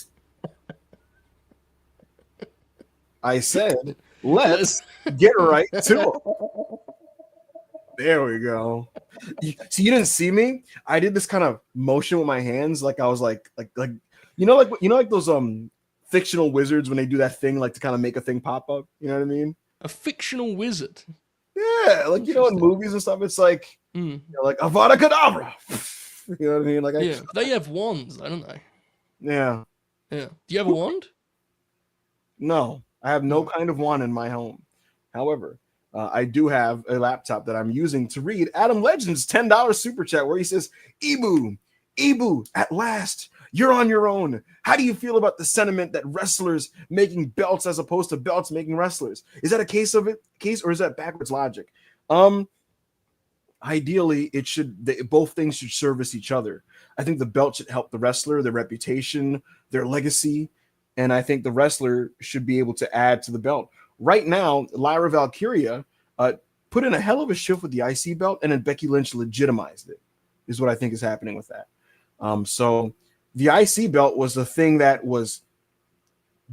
A: them. I said, let's get right to them. There we go. See, you didn't see me. I did this kind of motion with my hands, like I was like those fictional wizards when they do that thing, like to kind of make a thing pop up. You know what I mean?
B: A fictional wizard.
A: Yeah, like in movies and stuff, it's like like Avada Kedavra. You know what I mean? Like
B: they have wands, don't they?
A: Yeah.
B: Yeah. Do you have a wand?
A: No, I have no kind of wand in my home. However, I do have a laptop that I'm using to read Adam Legend's $10 super chat where he says, Ibu, at last, you're on your own. How do you feel about the sentiment that wrestlers making belts as opposed to belts making wrestlers? Is that a case or is that backwards logic? Ideally, both things should service each other. I think the belt should help the wrestler, their reputation, their legacy, and I think the wrestler should be able to add to the belt. Right now, Lyra Valkyria put in a hell of a shift with the IC belt, and then Becky Lynch legitimized it, is what I think is happening with that. So the IC belt was the thing that was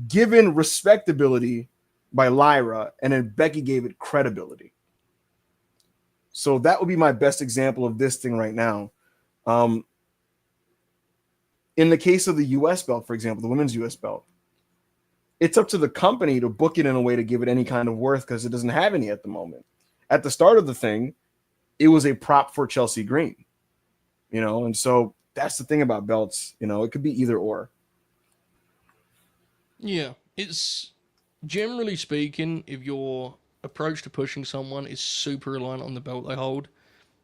A: given respectability by Lyra, and then Becky gave it credibility. So that would be my best example of this thing right now. In the case of the US belt, for example, the women's US belt, it's up to the company to book it in a way to give it any kind of worth because it doesn't have any at the moment. At the start of the thing, it was a prop for Chelsea Green, and so that's the thing about belts, it could be either or.
B: Yeah, it's generally speaking, if your approach to pushing someone is super reliant on the belt they hold,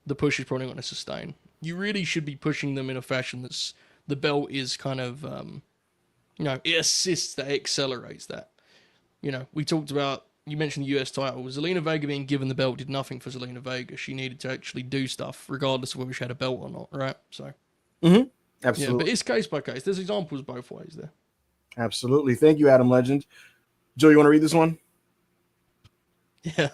B: the push is probably not going to sustain. You really should be pushing them in a fashion that's the belt is kind of, it assists that, it accelerates that. We talked about, you mentioned the US title. Zelina Vega being given the belt did nothing for Zelina Vega. She needed to actually do stuff, regardless of whether she had a belt or not, right? So,
A: absolutely.
B: Yeah, but it's case by case. There's examples both ways there.
A: Absolutely. Thank you, Adam Legend. Joe, you want to read this one?
B: Yeah,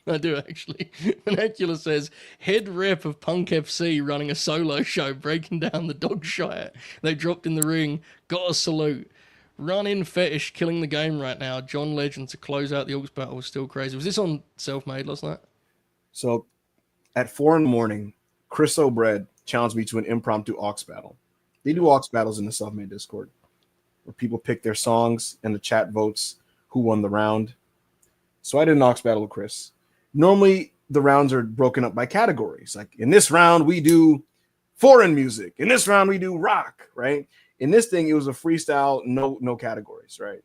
B: I do actually. Vernacular says, head rep of Punk FC running a solo show, breaking down the dog shit they dropped in the ring. Got a salute. Run-in fetish killing the game right now. John Legend to close out the Orcs battle was still crazy. Was this on Self-Made last night?
A: So at 4 a.m, Chris O'Bred challenged me to an impromptu Ox battle. They do aux battles in the self-made Discord where people pick their songs and the chat votes who won the round. So I did an aux battle with Chris. Normally, the rounds are broken up by categories. Like in this round, we do foreign music. In this round, we do rock, right? In this thing, it was a freestyle, no categories, right?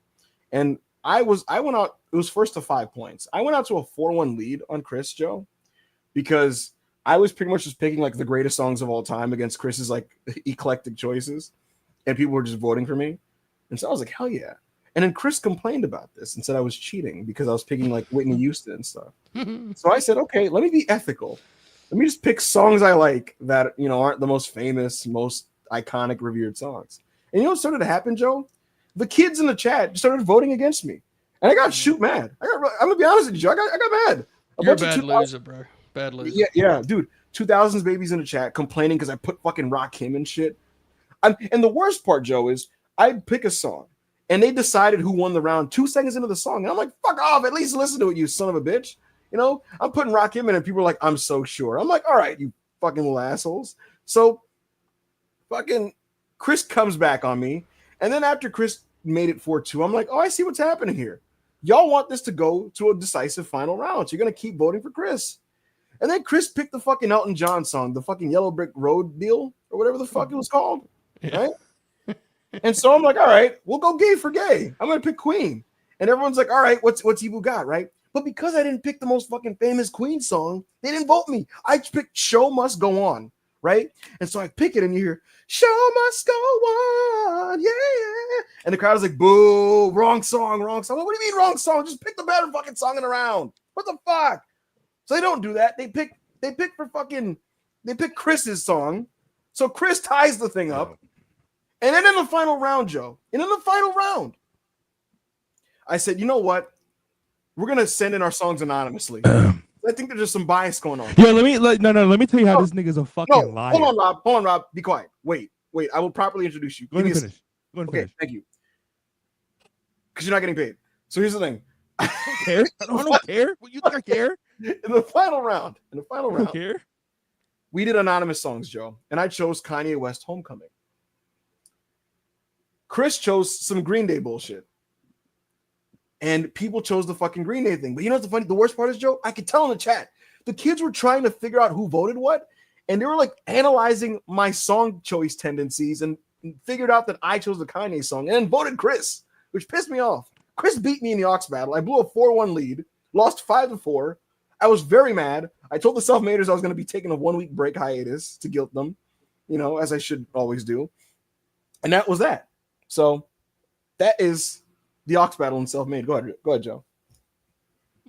A: And I went out, it was first to 5 points. I went out to a 4-1 lead on Chris, Joe, because I was pretty much just picking like the greatest songs of all time against Chris's like eclectic choices, and people were just voting for me. And so I was like, hell yeah. And then Chris complained about this and said I was cheating because I was picking like Whitney Houston and stuff. So I said, okay, let me be ethical. Let me just pick songs I like that, you know, aren't the most famous, most iconic, revered songs. And you know what started to happen, Joe? The kids in the chat started voting against me. And I got shoot mad. I'm going to be honest with you, Joe. I got mad.
B: You're a bad loser, bro. Bad loser.
A: Yeah, dude. 2000s babies in the chat complaining because I put fucking Rakim and shit. And the worst part, Joe, is I'd pick a song and they decided who won the round 2 seconds into the song. And I'm like, fuck off. At least listen to it, you son of a bitch. You know, I'm putting Rakim in and people are like, I'm so sure. I'm like, all right, you fucking little assholes. So fucking Chris comes back on me. And then after Chris made it 4-2, I'm like, oh, I see what's happening here. Y'all want this to go to a decisive final round. So you're going to keep voting for Chris. And then Chris picked the fucking Elton John song, the fucking Yellow Brick Road deal or whatever the fuck it was called. Right? And so I'm like, all right, we'll go gay for gay. I'm going to pick Queen. And everyone's like, all right, what's Ebu got, right? But because I didn't pick the most fucking famous Queen song, they didn't vote me. I picked Show Must Go On, right? And so I pick it and you hear, Show Must Go On, yeah. And the crowd is like, boo, wrong song, wrong song. I'm like, what do you mean wrong song? Just pick the better fucking song in the round. What the fuck? So they don't do that. They pick Chris's song. So Chris ties the thing up. And then in the final round, Joe, I said, you know what? We're going to send in our songs anonymously. I think there's just some bias going on.
C: Yeah, let me tell you how this nigga's a fucking liar.
A: Hold on, Rob. Be quiet. Wait. I will properly introduce you.
C: Go ahead and finish.
A: Okay, thank you. Because you're not getting paid. So here's the thing.
C: I don't care. What, you think I care?
A: In the final round,
C: I don't care.
A: We did anonymous songs, Joe, and I chose Kanye West Homecoming. Chris chose some Green Day bullshit. And people chose the fucking Green Day thing. But you know what's the worst part is, Joe? I could tell in the chat. The kids were trying to figure out who voted what. And they were like analyzing my song choice tendencies and figured out that I chose the Kanye song and then voted Chris, which pissed me off. Chris beat me in the aux battle. I blew a 4-1 lead, lost 5-4. I was very mad. I told the self-maders I was going to be taking a 1-week break hiatus to guilt them, you know, as I should always do. And that was that. So that is the aux battle in self-made. Go ahead, Joe.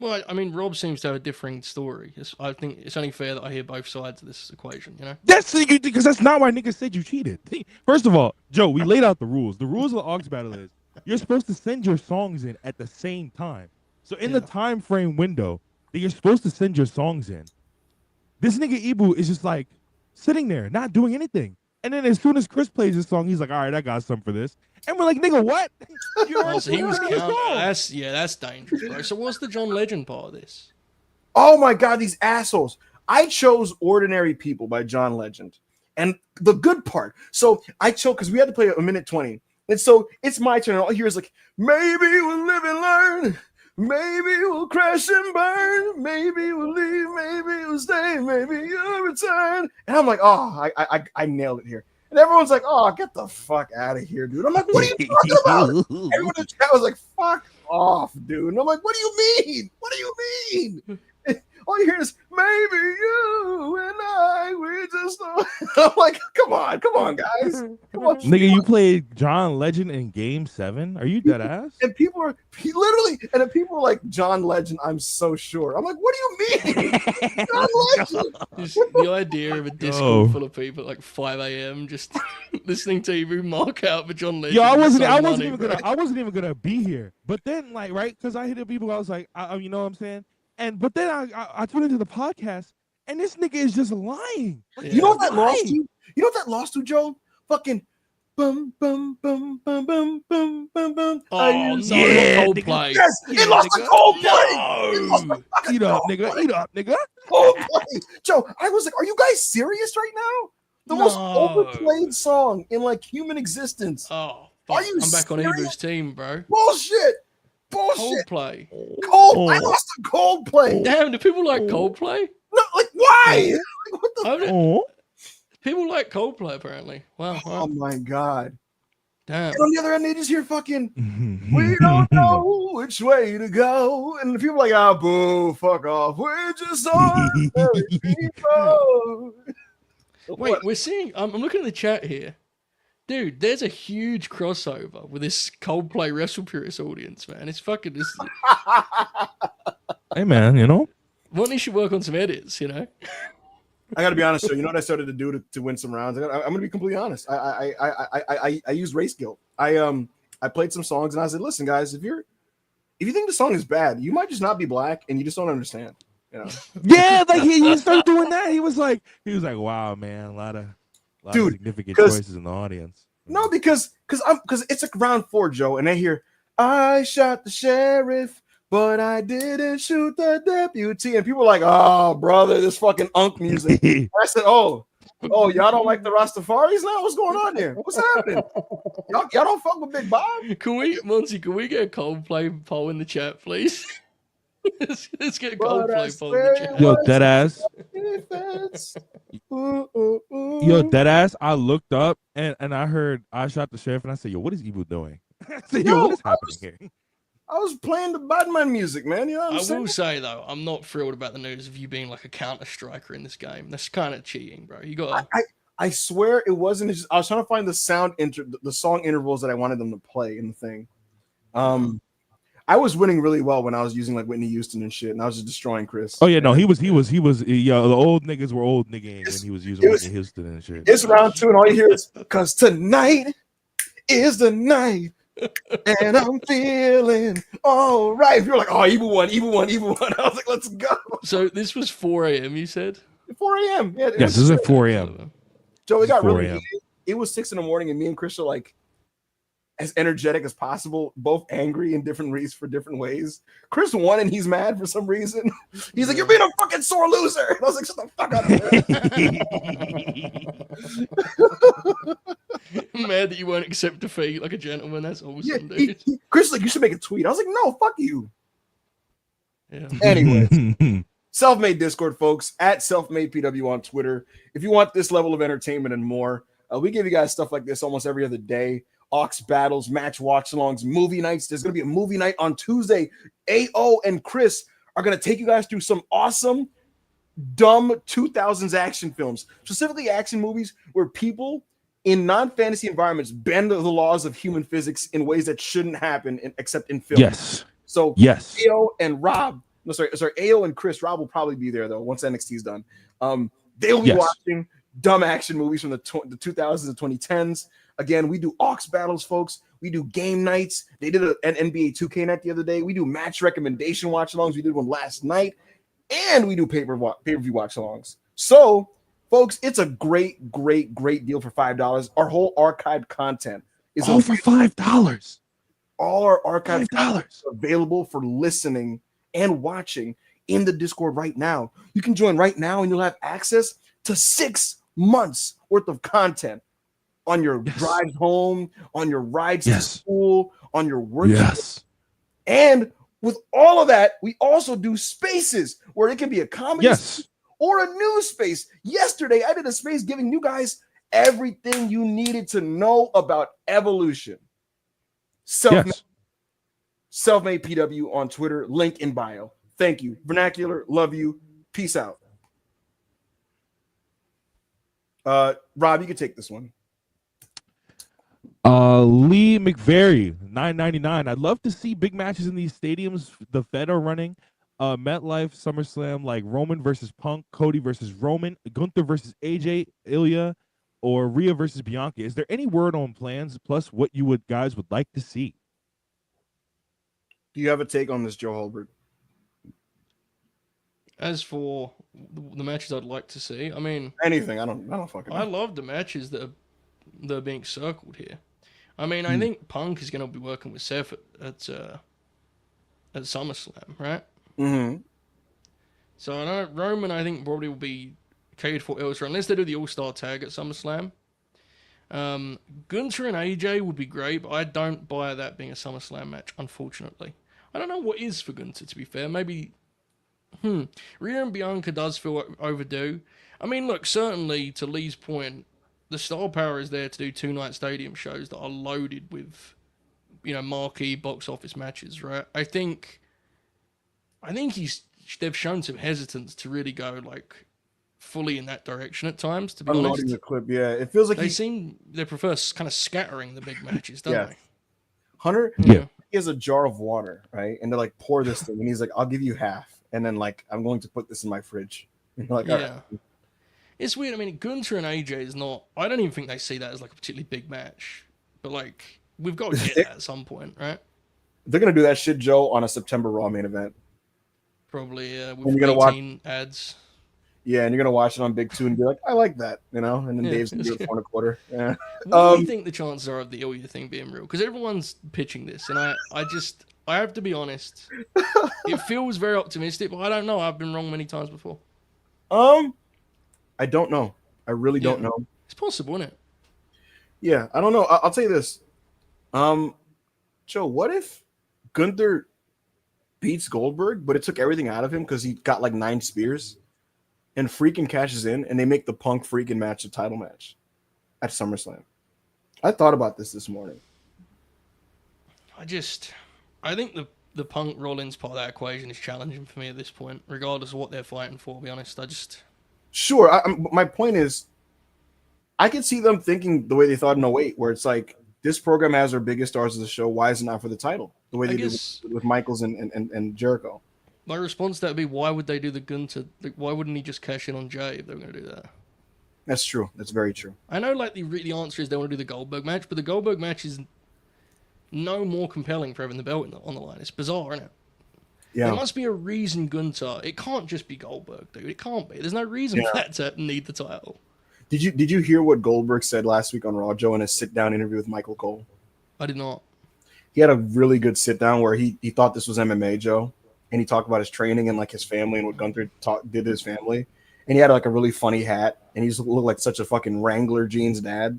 B: Well, I mean, Rob seems to have a differing story. I think it's only fair that I hear both sides of this equation, you know?
C: That's because that's not why niggas said you cheated. First of all, Joe, we laid out the rules. The rules of the aux battle is you're supposed to send your songs in at the same time. So in the time frame window that you're supposed to send your songs in, this nigga Ibu is just like sitting there, not doing anything. And then as soon as Chris plays his song, he's like, all right, I got something for this. And we're like, nigga, what?
B: So he was counting. That's dangerous, bro. So what's the John Legend part of this?
A: Oh my God, these assholes. I chose Ordinary People by John Legend. And the good part, so I chose, because we had to play a minute 20. And so it's my turn. And all I hear is like, maybe we'll live and learn. Maybe we'll crash and burn. Maybe we'll leave. Maybe we'll stay. Maybe you'll return. And I'm like, oh, I nailed it here. And everyone's like, oh, get the fuck out of here, dude. I'm like, what are you talking about? Everyone in the chat was like, fuck off, dude. And I'm like, what do you mean? What do you mean? All you hear is, maybe you and I, we just I'm like, come on, guys. Come on,
C: nigga, you played John Legend in Game 7? Are you dead ass?
A: And people are like, John Legend, I'm so sure. I'm like, what do you mean? John Legend.
B: Just the idea of a Discord full of people at like 5 a.m. just listening to you mark out for John Legend.
C: Yo, I wasn't even gonna be here. But then, like, right, because I hit the people, I was like, you know what I'm saying? But then I tuned into the podcast, and this nigga is just lying.
A: Yeah. You know what that lost to? You know what that lost to, Joe? Fucking bum bum bum bum bum bum bum bum.
B: Oh yeah, Coldplay.
A: Yes, it lost to Coldplay.
C: No. Eat up, nigga. Coldplay.
A: Joe, I was like, are you guys serious right now? The most
B: No.
A: overplayed song in like human existence.
B: Oh,
A: Are
B: fuck.
A: you
B: I'm back on
A: serious?
B: Ebu's team, bro.
A: Bullshit. Bullshit.
B: Coldplay.
A: I lost to Coldplay.
B: Damn, do people like Coldplay?
A: No, like why? Like, what the?
C: Oh.
B: People like Coldplay, apparently. Wow.
A: Oh my god.
B: Damn.
A: And on the other end, they just hear fucking, we don't know which way to go. And the people are like, ah, boo, fuck off. We're just ordinary people.
B: Wait, we're seeing. I'm looking at the chat here. Dude, there's a huge crossover with this Coldplay WrestlePurists audience, man. It's fucking.
C: Hey, man, you know?
B: One should work on some edits, you know?
A: I got to be honest, though. You know what I started to do to win some rounds? I'm going to be completely honest. I used race guilt. I played some songs and I said, listen, guys, if you think the song is bad, you might just not be black and you just don't understand. You know?
C: Yeah, like he started doing that. He was like, wow, man, a lot of significant choices in the audience.
A: No, because it's like round 4, Joe, and I hear, I shot the sheriff, but I didn't shoot the deputy. And people are like, oh, brother, this fucking unk music. I said, oh, y'all don't like the Rastafaris now? What's going on here? What's happening? Y'all don't fuck with Big Bob?
B: Can we get a Coldplay poll in the chat, please? let's get a Coldplay poll in the chat.
C: Yo, deadass. Yo,
A: Yo,
C: deadass. I looked up and I heard I shot the sheriff and I said, yo, what is Ebu doing? I said, yo, what is happening here?
A: I was playing the Batman music, man. You know what I'm saying?
B: I will say though, I'm not thrilled about the news of you being like a counter striker in this game. That's kind of cheating, bro. You got.
A: I swear it wasn't. I was trying to find the song intervals that I wanted them to play in the thing. I was winning really well when I was using like Whitney Houston and shit, and I was just destroying Chris.
C: Oh yeah, no, he was. Yeah, the old niggas were old niggas when he was using Whitney Houston and shit.
A: It's round 2, and all you hear is "Cause tonight is the night." And I'm feeling all right. You're like, oh, evil one. I was like, let's go.
B: So this was 4 a.m. You said
A: 4 a.m. Yeah,
C: yes, this is at 4 a.m.
A: Joe, it got really. It was 6 in the morning, and me and Chris are like as energetic as possible, both angry in different reasons for different ways. Chris won, and he's mad for some reason. He's like, "You're being a fucking sore loser." And I was like, "Shut the fuck up."
B: I'm mad that you won't accept defeat like a gentleman. That's awesome, dude.
A: Chris like, you should make a tweet. I was like, no, fuck you.
B: Yeah.
A: Anyways, Self-Made Discord, folks, at SelfMadePW on Twitter. If you want this level of entertainment and more, we give you guys stuff like this almost every other day. Aux battles, match watch-alongs, movie nights. There's going to be a movie night on Tuesday. AO and Chris are going to take you guys through some awesome, dumb 2000s action films, specifically action movies where people in non-fantasy environments bend the laws of human physics in ways that shouldn't happen except in film.
C: Yes.
A: So
C: yes.
A: AO and Rob, no, sorry, AO and Chris. Rob will probably be there though once NXT is done. They'll be watching dumb action movies from the 2000s and 2010s. Again, we do aux battles, folks. We do game nights. They did an NBA 2K night the other day. We do match recommendation watch-alongs. We did one last night, and we do pay-per-view watch-alongs. So, folks, it's a great deal for $5. Our whole archived content is
C: all for $5.
A: All our archived content is available for listening and watching in the Discord right now. You can join right now, and you'll have access to 6 months worth of content on your drives home, on your rides to school, on your work.
C: Yes.
A: And with all of that, we also do spaces where it can be a comedy or a news space. Yesterday, I did a space giving you guys everything you needed to know about evolution. Self-made PW on Twitter, link in bio. Thank you. Vernacular, love you. Peace out. Rob, you can take this one.
C: Lee McVary, $9.99. I'd love to see big matches in these stadiums the Fed are running. MetLife, SummerSlam, like Roman versus Punk, Cody versus Roman, Gunther versus AJ, Ilya, or Rhea versus Bianca. Is there any word on plans plus what you guys would like to see?
A: Do you have a take on this, Joe Holbert?
B: As for the matches I'd like to see, I mean
A: anything. I don't fucking know.
B: I love the matches that are being circled here. I mean, I think Punk is going to be working with Seth at SummerSlam, right?
A: Mm-hmm.
B: So I know Roman, I think, probably will be catered for elsewhere, unless they do the All-Star tag at SummerSlam. Gunther and AJ would be great, but I don't buy that being a SummerSlam match, unfortunately. I don't know what is for Gunther, to be fair. Maybe, Rhea and Bianca does feel overdue. I mean, look, certainly, to Lee's point, the star power is there to do 2-night stadium shows that are loaded with, marquee box office matches, right? I think they've shown some hesitance to really go, like, fully in that direction at times, to be
A: Unloading
B: honest.
A: the clip, yeah. It feels like
B: they prefer kind of scattering the big matches, don't they?
A: Hunter,
C: Yeah.
A: he has a jar of water, right? And they're like, pour this thing. And he's like, I'll give you half. And then, like, I'm going to put this in my fridge. And you're like, all right.
B: It's weird. I mean, Gunther and AJ is not... I don't even think they see that as, like, a particularly big match. But, like, we've got to get that at some point, right?
A: They're going to do that shit, Joe, on a September Raw main event.
B: Probably,
A: And
B: with
A: you're gonna
B: 18 ads.
A: Yeah, and you're going to watch it on Big 2 and be like, I like that, And then Dave's going to do it 4.25. Yeah.
B: What do you think the chances are of the Ilya thing being real? Because everyone's pitching this, and I have to be honest. It feels very optimistic, but I don't know. I've been wrong many times before.
A: I don't know. I really don't know.
B: It's possible, isn't it?
A: Yeah, I don't know. I'll tell you this. Joe, what if Gunther beats Goldberg, but it took everything out of him because he got like 9 spears, and freaking cashes in, and they make the Punk freaking match a title match at SummerSlam? I thought about this morning.
B: I think the Punk Rollins part of that equation is challenging for me at this point, regardless of what they're fighting for. To be honest,
A: Sure. My point is, I can see them thinking the way they thought in 08, where it's like, this program has our biggest stars of the show. Why is it not for the title? The way they did with Michaels and Jericho.
B: My response to that would be, why would they do the Gunther? Like, why wouldn't he just cash in on Jay if they were going to do that?
A: That's true. That's very true.
B: I know, like, the answer is they want to do the Goldberg match, but the Goldberg match is no more compelling for having the belt on the line. It's bizarre, isn't it?
A: Yeah.
B: There must be a reason Gunther. It can't just be Goldberg, dude. It can't be. There's no reason for that to need the title.
A: Did you hear what Goldberg said last week on Raw, Joe, in a sit-down interview with Michael Cole?
B: I did not.
A: He had a really good sit-down where he thought this was MMA, Joe, and he talked about his training and like his family and what Gunther did to his family. And he had like a really funny hat, and he just looked like such a fucking Wrangler jeans dad.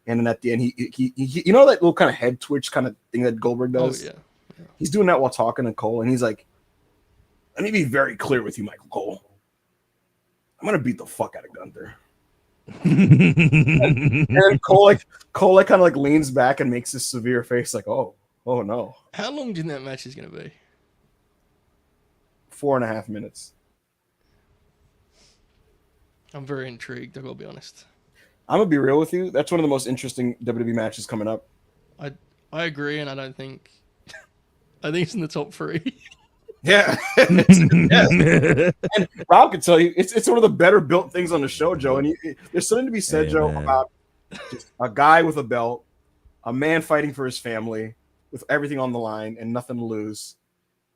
A: And then at the end, he you know that little kind of head twitch kind of thing that Goldberg does?
B: Oh, yeah.
A: He's doing that while talking to Cole, and he's like, let me be very clear with you, Michael Cole. I'm going to beat the fuck out of Gunther. and Cole kind of like leans back and makes this severe face like, oh no.
B: How long do you think that match is going to be?
A: 4.5 minutes.
B: I'm very intrigued, I gotta be honest.
A: I'm gonna be real with you. That's one of the most interesting WWE matches coming up.
B: I agree, and I think it's in the top 3.
A: Yeah. Yes. And Rob can tell you it's one of the better built things on the show, Joe. And there's something to be said, Joe, about just a guy with a belt, a man fighting for his family with everything on the line and nothing to lose.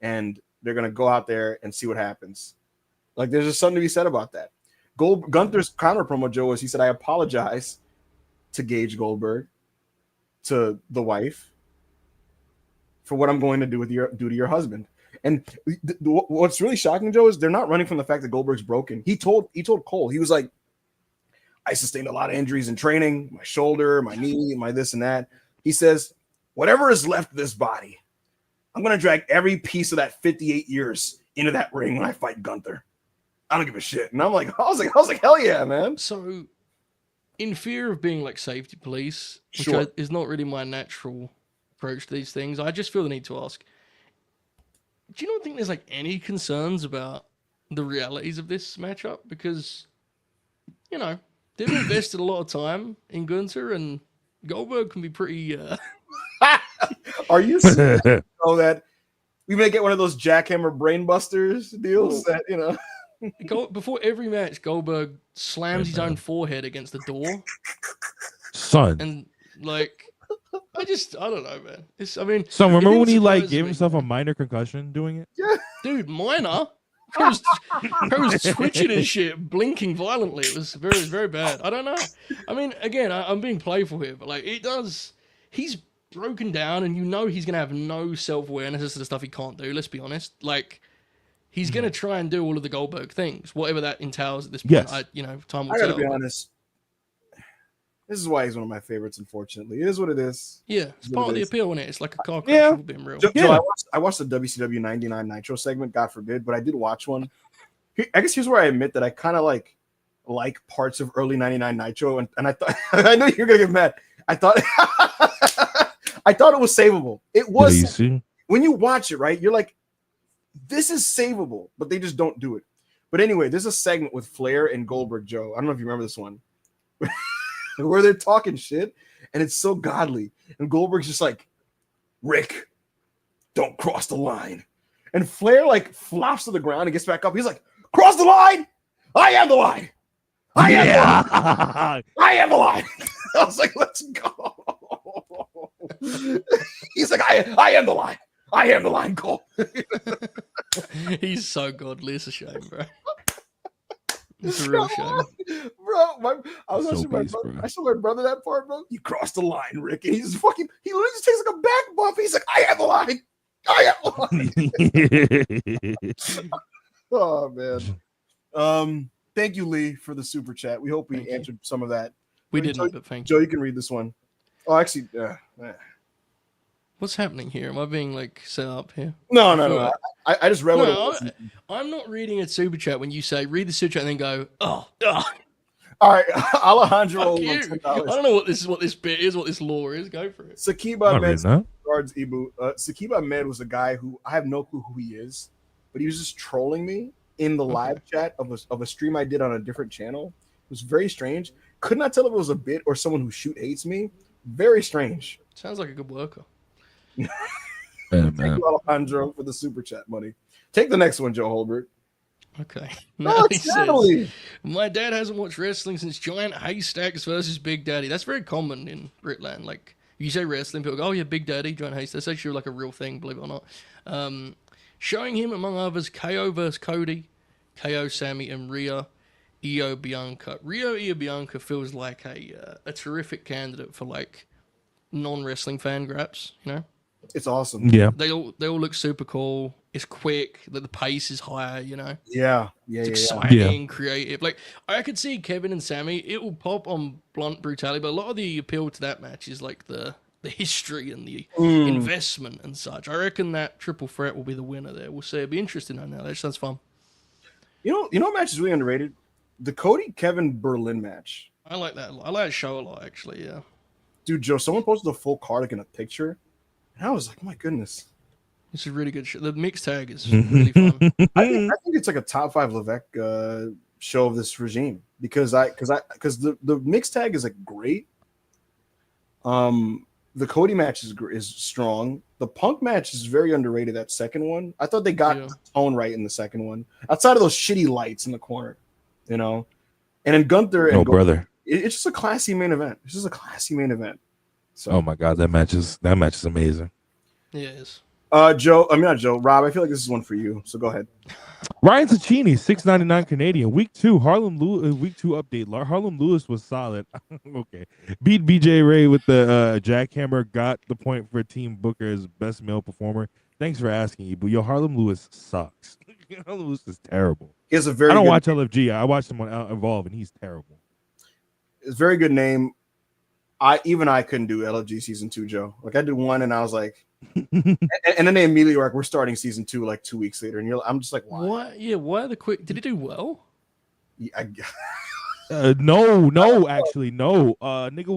A: And they're gonna go out there and see what happens. Like, there's just something to be said about that. Gunther's counter promo, Joe, was he said, I apologize to Gage Goldberg, to the wife, for what I'm going to do to your husband. And what's really shocking, Joe, is they're not running from the fact that Goldberg's broken. He told Cole, he was like, I sustained a lot of injuries in training, my shoulder, my knee, my this and that. He says, whatever is left of this body, I'm going to drag every piece of that 58 years into that ring when I fight Gunther. I don't give a shit. And I was like, hell yeah, man.
B: So, in fear of being like safety police, which is not really my natural approach to these things, I just feel the need to ask, do you not think there's like any concerns about the realities of this matchup? Because, they've invested a lot of time in Gunther, and Goldberg can be pretty...
A: Are you serious? That we may get one of those jackhammer brainbusters deals that,
B: Before every match, Goldberg slams his own forehead against the door.
C: Son.
B: And, like, I don't know, man.
C: So remember when he, like, gave himself a minor concussion doing it?
A: Yeah.
B: Dude, minor? He was twitching and shit, blinking violently. It was very, very bad. I don't know. I mean, again, I'm being playful here, but, like, he's broken down, and he's going to have no self-awareness as to the stuff he can't do, let's be honest. Like, he's going to try and do all of the Goldberg things, whatever that entails at this point.
C: Yes.
B: Time will
A: I gotta
B: tell.
A: be honest. This is why he's one of my favorites. Unfortunately, it is what it is.
B: Yeah, it's part of the appeal, isn't it? It's like a car crash.
C: Yeah.
B: Being real.
A: Joe, I watched the WCW '99 Nitro segment. God forbid, but I did watch one. I guess here's where I admit that I kind of like parts of early '99 Nitro, and I thought I know you're gonna get mad. I thought I thought it was savable. It was. When you watch it, right? You're like, this is savable, but they just don't do it. But anyway, there's a segment with Flair and Goldberg, Joe. I don't know if you remember this one, where they're talking shit, and it's so godly. And Goldberg's just like, Rick, don't cross the line. And Flair like flops to the ground and gets back up. He's like, cross the line? I am the line. I am the line. I am the line. I was like, let's go. He's like, I am the line. I am the line, Cole.
B: He's so godly. It's a shame, bro. It's a real shame.
A: Bro, I was watching my brother. I showed my brother that part, bro. You crossed the line, Rick. And he literally just takes like a back bump. He's like, I am the line. I am the line. Oh, man. Thank you, Lee, for the super chat. We hope we answered some of that.
B: We didn't, but thank you.
A: Joe, you can read this one. Oh, actually,
B: what's happening here? Am I being like set up here?
A: No. I just read what
B: I'm not reading a super chat when you say read the super chat and then go, oh.
A: All right, Alejandro.
B: I don't know what this bit is, what this lore is. Go for it.
A: Sakiba Ahmed guards Ibu. Sakiba Ahmed was a guy who I have no clue who he is, but he was just trolling me in the live chat of a stream I did on a different channel. It was very strange. Could not tell if it was a bit or someone who hates me. Very strange.
B: Sounds like a good worker.
A: Thank you, Alejandro, for the super chat money. Take the next one, Joe Holbert.
B: Okay.
A: No,
B: he says, my dad hasn't watched wrestling since Giant Haystacks versus Big Daddy. That's very common in Britland. Like, you say wrestling, people go, oh, yeah, Big Daddy, Giant Haystacks. That's actually like a real thing, believe it or not. Showing him, among others, KO versus Cody, KO, Sammy, and Rhea, Io Bianca. Io Bianca feels like a terrific candidate for, like, non-wrestling fan graps, you know?
A: It's awesome.
C: Yeah.
B: They all look super cool. It's quick. The pace is higher, you know?
A: Yeah.
B: It's exciting, creative. Like, I could see Kevin and Sammy, it will pop on Blunt Brutality, but a lot of the appeal to that match is like the history and the investment and such. I reckon that triple threat will be the winner there. We'll see. It'll be interesting on now. That sounds fun.
A: You know what match is really underrated? The Cody Kevin Berlin match.
B: I like that. I like that show a lot, actually, yeah.
A: Dude, Joe, someone posted a full card like in a picture. And I was like, oh my goodness.
B: It's a really good show. The mixed tag is really fun.
A: I think it's like a top 5 Levesque show of this regime because the mixed tag is like great. The Cody match is strong. The Punk match is very underrated. That second one, I thought they got the tone right in the second one. Outside of those shitty lights in the corner, you know, and then Gunther and
C: brother,
A: it's just a classy main event. It's just a classy main event. So,
C: oh my god, that match is amazing.
B: Yeah, it is.
A: Joe, I mean not Joe, Rob. I feel like this is one for you. So go ahead.
C: Ryan Cicchini, $6.99 Canadian. Week 2 update. Harlem Lewis was solid. Okay, beat BJ Ray with the jackhammer. Got the point for Team Booker as best male performer. Thanks for asking, but yo, Harlem Lewis sucks. Harlem Lewis is terrible.
A: He has a very.
C: I don't watch LFG. I watched him on Evolve, and he's terrible.
A: It's a very good name. I couldn't do LFG season 2, Joe. Like I did 1, and I was like, and then they immediately were like, we're starting season 2 like 2 weeks later, and I'm just like, why?
B: What? Yeah, why the quick? Did he do well?
A: Yeah,
C: no, actually, no. Nigga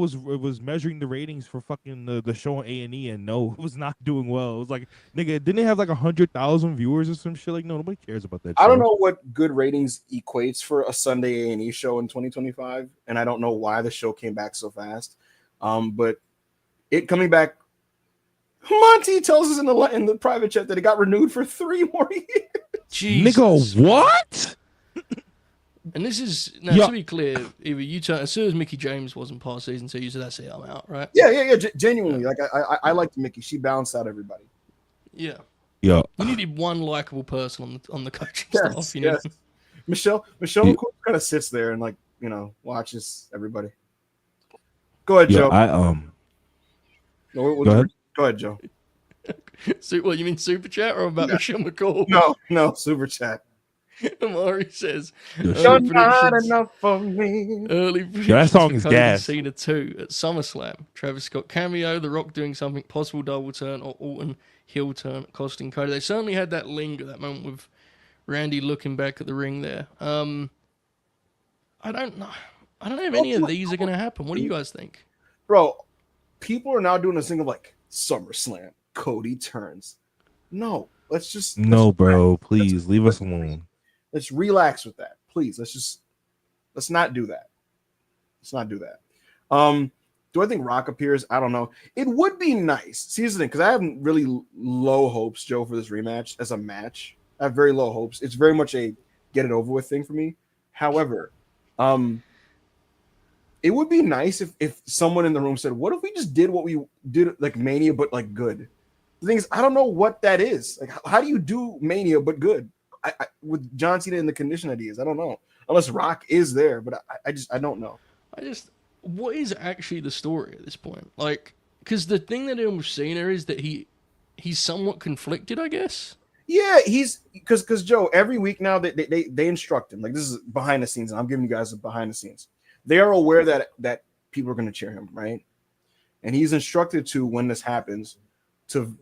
C: was measuring the ratings for fucking the show on A&E, and no, it was not doing well. It was like, nigga, didn't it have like 100,000 viewers or some shit? Like, no, nobody cares about that show.
A: I don't know what good ratings equates for a Sunday A&E show in 2025, and I don't know why the show came back so fast. But it coming back, Monty tells us in the private chat that it got renewed for 3 more years.
B: Jesus.
C: Nigga, what?
B: And this is to be clear, either you turn as soon as Mickey James wasn't past season 2, you said that's it, I'm out, right?
A: Yeah. Genuinely, like I liked Mickey. She balanced out everybody.
B: Yeah.
C: Yeah.
B: You needed one likable person on the coaching staff. You know?
A: Michelle kind of sits there and like watches everybody. Go ahead, Joe.
C: Go ahead.
A: Go ahead, Joe.
B: So, what, you mean super chat or about Michelle McCall?
A: No, super chat.
B: Amari says,
C: Yo,
A: You're
B: early
A: not
B: predictions,
A: enough for me.
B: early
C: that
B: predictions
C: song
B: for
C: is
B: Cody
C: gas.
B: Cena 2 at SummerSlam. Travis Scott cameo, The Rock doing something, possible double turn, or Orton heel turn, costing Cody. They certainly had that linger, that moment with Randy looking back at the ring there. I don't know. I don't know if any of these are going to happen. What do you guys think?
A: Bro, people are now doing this thing of like SummerSlam, Cody turns. No,
C: No, bro, please leave us alone.
A: Let's relax with that. Please, let's not do that. Let's not do that. Do I think Rock appears? I don't know. It would be nice. See, here's the thing, because I have really low hopes, Joe, for this rematch as a match. I have very low hopes. It's very much a get it over with thing for me. However, it would be nice if someone in the room said, what if we just did what we did like Mania, but like good? The thing is, I don't know what that is. Like, how do you do Mania, but good? I with John Cena in the condition that he is, I don't know. Unless Rock is there, but I don't know.
B: What is actually the story at this point? Like, because the thing that with Cena is that he's somewhat conflicted, I guess.
A: Yeah, he's because Joe, every week now they instruct him. Like, this is behind the scenes, and I'm giving you guys the behind the scenes. They are aware that people are going to cheer him, right? And he's instructed to, when this happens, to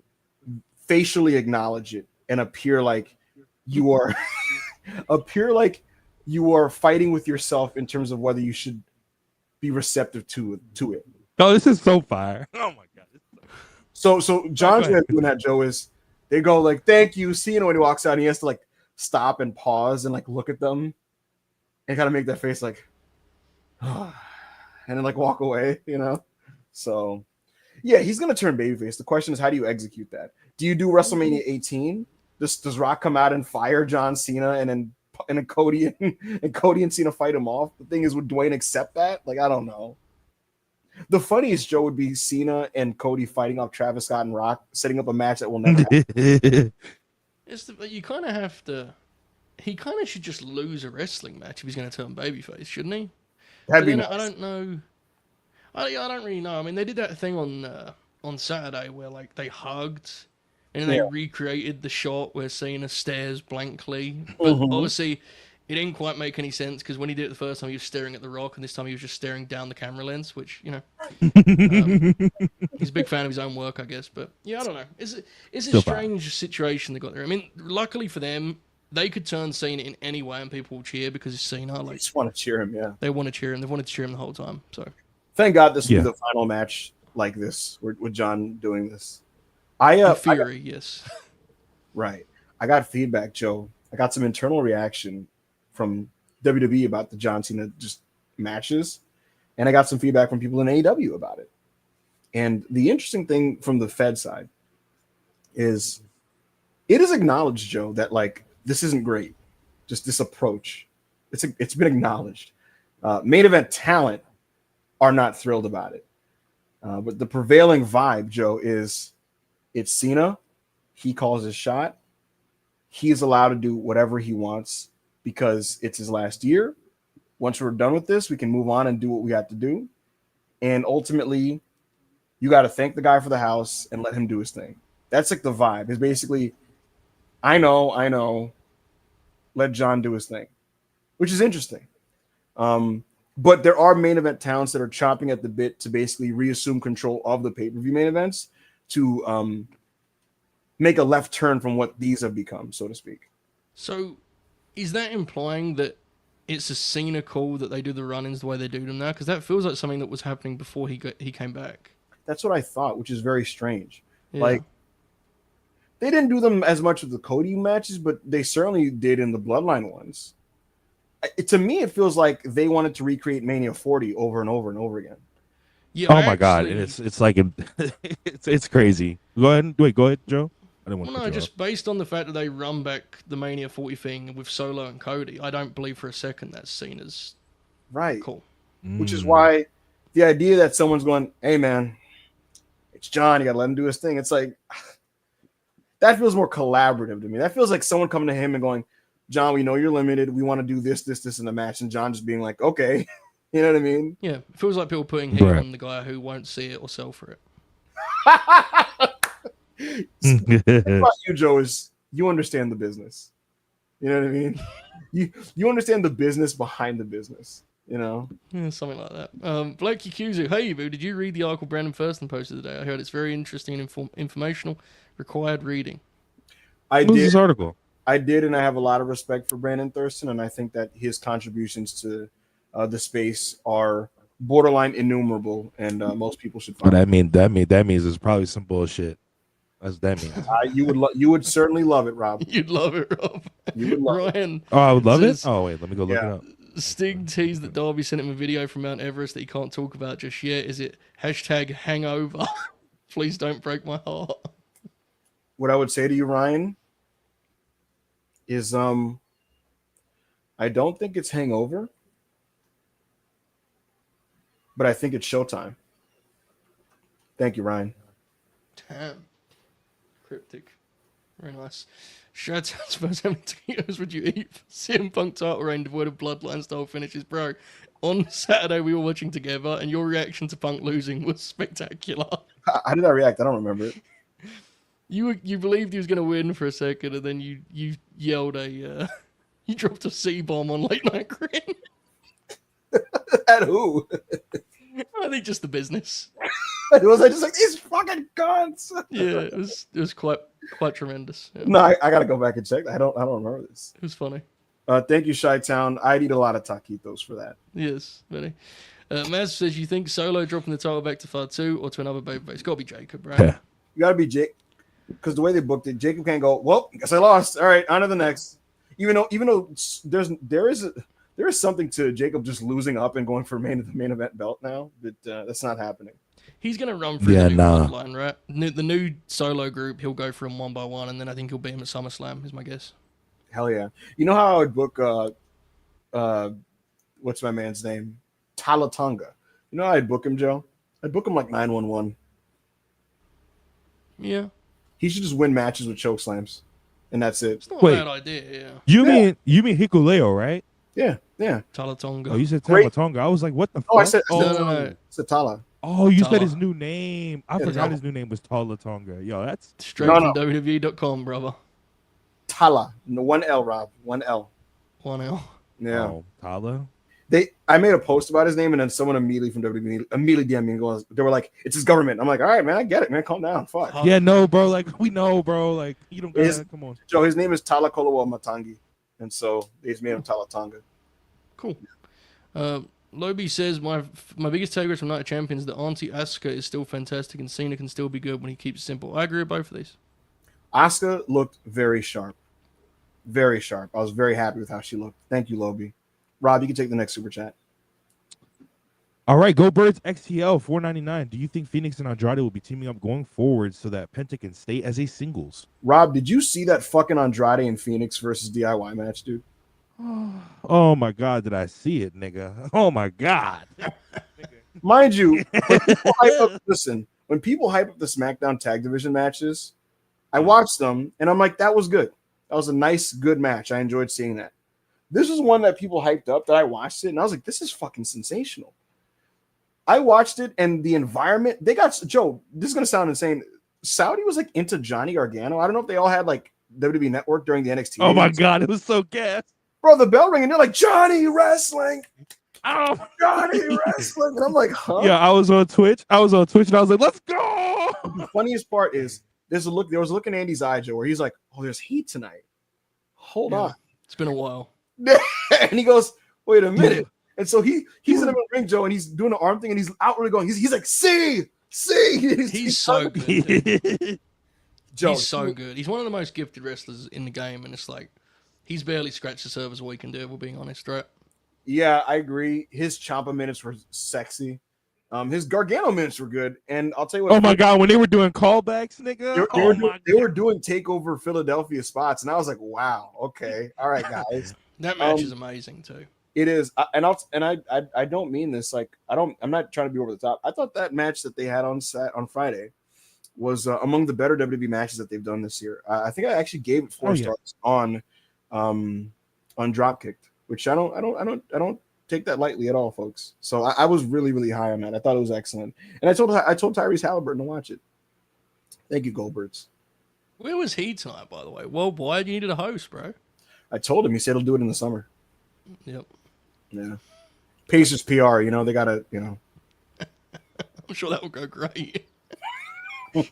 A: facially acknowledge it and appear like you are fighting with yourself in terms of whether you should be receptive to it.
C: Oh, this is so fire. Oh my god.
A: So John's way of doing that, Joe, is they go like, thank you. Cena, when he walks out, he has to like stop and pause and like look at them and kind of make that face like, and then like walk away, you know? So yeah, he's gonna turn babyface. The question is, how do you execute that? Do you do WrestleMania 18? Does Rock come out and fire John Cena and then Cody and Cena fight him off? The thing is, would Dwayne accept that? Like, I don't know. The funniest, Joe, would be Cena and Cody fighting off Travis Scott and Rock, setting up a match that will never happen.
B: You kind of have to. He kind of should just lose a wrestling match if he's going to turn babyface, shouldn't he?
A: That'd be
B: nice.
A: nice.
B: I don't know. I don't really know. I mean, they did that thing on Saturday where like they hugged, and they recreated the shot where Cena stares blankly. But obviously, it didn't quite make any sense because when he did it the first time, he was staring at the Rock, and this time he was just staring down the camera lens, which, you know, he's a big fan of his own work, I guess. But yeah, I don't know. It's a strange situation they got there. I mean, luckily for them, they could turn Cena in any way, and people will cheer because it's Cena. Like,
A: They just want to cheer him, yeah.
B: They want to cheer him. They've wanted to cheer him the whole time. So
A: thank God this will be the final match like this with John doing this. Yes. Right. I got feedback, Joe. I got some internal reaction from WWE about the John Cena just matches, and I got some feedback from people in AEW about it. And the interesting thing from the Fed side is it is acknowledged, Joe, that like this isn't great. Just this approach. It's been acknowledged. Main event talent are not thrilled about it. But the prevailing vibe, Joe, is it's Cena. He calls his shot. He's allowed to do whatever he wants because it's his last year. Once we're done with this, we can move on and do what we have to do. And ultimately, you got to thank the guy for the house and let him do his thing. That's like the vibe. It's basically, I know. Let John do his thing, which is interesting. But there are main event talents that are chomping at the bit to basically reassume control of the pay-per-view main events to make a left turn from what these have become, so to speak.
B: So is that implying that it's a Cena call that they do the run-ins the way they do them now? Because that feels like something that was happening before he came back. That's
A: what I thought, which is very strange.
B: Yeah.
A: Like, they didn't do them as much with the Cody matches, but they certainly did in the Bloodline ones. To me, it feels like they wanted to recreate Mania 40 over and over and over again.
B: Yeah.
C: Oh my god, it's like it's crazy. Go ahead, Joe. I didn't want to
B: just based on the fact that they run back the Mania 40 thing with Solo and Cody, I don't believe for a second that's Cena's call.
A: Which is why the idea that someone's going, hey man, it's John, you gotta let him do his thing. It's like, that feels more collaborative to me. That feels like someone coming to him and going, John, we know you're limited. We want to do this in the match. And John just being like, okay. You know what I mean?
B: Yeah. It feels like people putting heat on the guy who won't see it or sell for it.
A: The thing about you, Joe, is you understand the business. You know what I mean? You understand the business behind the business. You know?
B: Yeah, something like that. Blake Yakuzu, hey, boo, did you read the article Brandon Thurston posted today? I heard it's very interesting and informational, required reading.
A: I
C: What was
A: did.
C: this article?
A: I did, and I have a lot of respect for Brandon Thurston, and I think that his contributions to the space are borderline innumerable, and most people should
C: But
A: find.
C: that means it's probably some bullshit. That's what that means.
A: You would certainly love it, Rob.
B: You'd love it, Rob.
A: You would love it.
B: Ryan.
C: Oh, I would love it.
B: says,
C: Oh wait, let me go look it
A: Yeah.
C: up.
B: Stig teased that Darby sent him a video from Mount Everest that he can't talk about just yet. Is it #hangover? Please don't break my heart.
A: What I would say to you, Ryan, is I don't think it's hangover, but I think it's showtime. Thank you, Ryan.
B: Damn. Cryptic. Very nice. Shout out suppose how many taquitos would you eat for CM Punk title reign devoid of bloodline style finishes, bro? On Saturday we were watching together and your reaction to Punk losing was spectacular.
A: How did I react? I don't remember it.
B: You believed he was gonna win for a second and then you yelled you dropped a C-bomb on Late Night Grin.
A: At who?
B: I think just the business.
A: Was I just like these fucking cunts?
B: Yeah, it was quite tremendous. Yeah.
A: No, I gotta go back and check. I don't remember this.
B: It was funny.
A: Thank you, Chi-Town. I'd eat a lot of taquitos for that.
B: Yes, very. Maz says, you think Solo dropping the title back to Fatu or to another babyface? It's got to be Jacob, right?
C: Yeah.
A: You gotta be Jake, because the way they booked it, Jacob can't go. Well, guess I lost. All right, on to the next. Even though there is something to Jacob just losing up and going for the main event belt now, but that's not happening.
B: He's going to run through the new bloodline, right? The new Solo group, he'll go for him one by one, and then I think he'll beat him at SummerSlam, is my guess.
A: Hell yeah. You know how I would book, what's my man's name? Talatonga. You know how I'd book him, Joe? I'd book him like 911.
B: Yeah.
A: He should just win matches with choke slams, and that's it.
B: It's not a bad idea, yeah.
C: You mean Hikuleo, right?
A: Yeah.
B: Talatonga.
C: Oh, you said
A: Great.
C: Talatonga. I was like, what the fuck?
A: Oh, I said
B: No.
A: It's a Tala.
C: Oh, you
B: Tala.
C: said his new name. I
A: Yeah,
C: forgot
A: Tala.
C: his new name was Talatonga. Yo, that's
B: Straight
A: No,
B: from WWE.com, brother.
A: Tala. No, 1L, Rob. 1L.
B: 1L.
A: Yeah.
C: oh, Tala.
A: I made a post about his name, and then someone immediately from WWE immediately DM'd me and goes, they were like, it's his government. I'm like, all right, man, I get it, man. Calm down. Fuck.
C: Yeah, no, bro. Like, we know, bro. Like, you don't gotta, come on.
A: Joe, his name is Tala Kolowa Matangi. And so they just made him Talatonga.
B: Cool. Lobi says, my biggest takeaway from Night of Champions is that Auntie Asuka is still fantastic and Cena can still be good when he keeps it simple. I agree with both of these.
A: Asuka looked very sharp. Very sharp. I was very happy with how she looked. Thank you, Lobi. Rob, you can take the next super chat.
C: All right, Go Birds XTL $4.99. Do you think Phoenix and Andrade will be teaming up going forward so that Penta can stay as a singles?
A: Rob, did you see that fucking Andrade and Phoenix versus DIY match, dude?
C: Oh my god, did I see it, nigga? Oh my god.
A: Mind you, when people hype up the SmackDown Tag Division matches, I watched them and I'm like, that was good. That was a nice, good match. I enjoyed seeing that. This is one that people hyped up that I watched it and I was like, this is fucking sensational. I watched it and the environment, they got, Joe, this is going to sound insane. Saudi was like into Johnny Gargano. I don't know if they all had like WWE Network during the NXT.
C: Oh my god, it was so gas.
A: Bro, the bell ring and they're like, Johnny Wrestling.
C: Oh,
A: Johnny Wrestling. And I'm like, huh?
C: yeah, I was on Twitch and I was like, let's go.
A: The funniest part is there was a look in Andy's eye, Joe, where he's like, oh, there's heat tonight. Hold on.
B: It's been a while.
A: And he goes, wait a minute. And so he's in the ring, Joe, and he's doing the arm thing, and he's outwardly going. He's like, see.
B: He's so good. Dude.
A: Joe,
B: he's so good. He's one of the most gifted wrestlers in the game, and it's like he's barely scratched the surface of what he can do. If we're being honest, right?
A: Yeah, I agree. His Ciampa minutes were sexy. His Gargano minutes were good, and I'll tell you what.
C: Oh my god, when they were doing callbacks, nigga.
A: They were doing takeover Philadelphia spots, and I was like, wow, okay, all right, guys.
B: That match is amazing too.
A: It is, I don't mean this like I'm not trying to be over the top. I thought that match that they had on Friday was among the better WWE matches that they've done this year. I think I actually gave it 4 stars on Dropkicked, which I don't take that lightly at all, folks. So I was really, really high on that. I thought it was excellent, and I told Tyrese Halliburton to watch it. Thank you, Goldbergs.
B: Where was he tonight, by the way? Worldwide, you needed a host, bro.
A: I told him. He said he'll do it in the summer.
B: Yep.
A: Yeah. Pacers PR, they gotta,
B: I'm sure that will go great.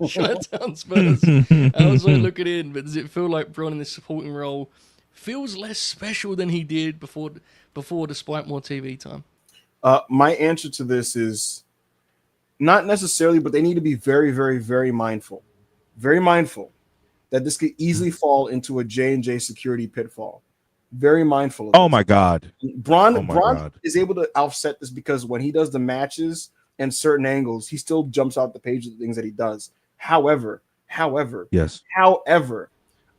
B: Shutdown Spurs. I was like looking in, but does it feel like Braun in this supporting role feels less special than he did before despite more TV time?
A: My answer to this is not necessarily, but they need to be very, very, very mindful that this could easily fall into a J&J security pitfall. Very mindful of
C: Oh
A: this.
C: my God.
A: Braun is able to offset this because when he does the matches and certain angles, he still jumps out the page of the things that he does. However,
C: Yes.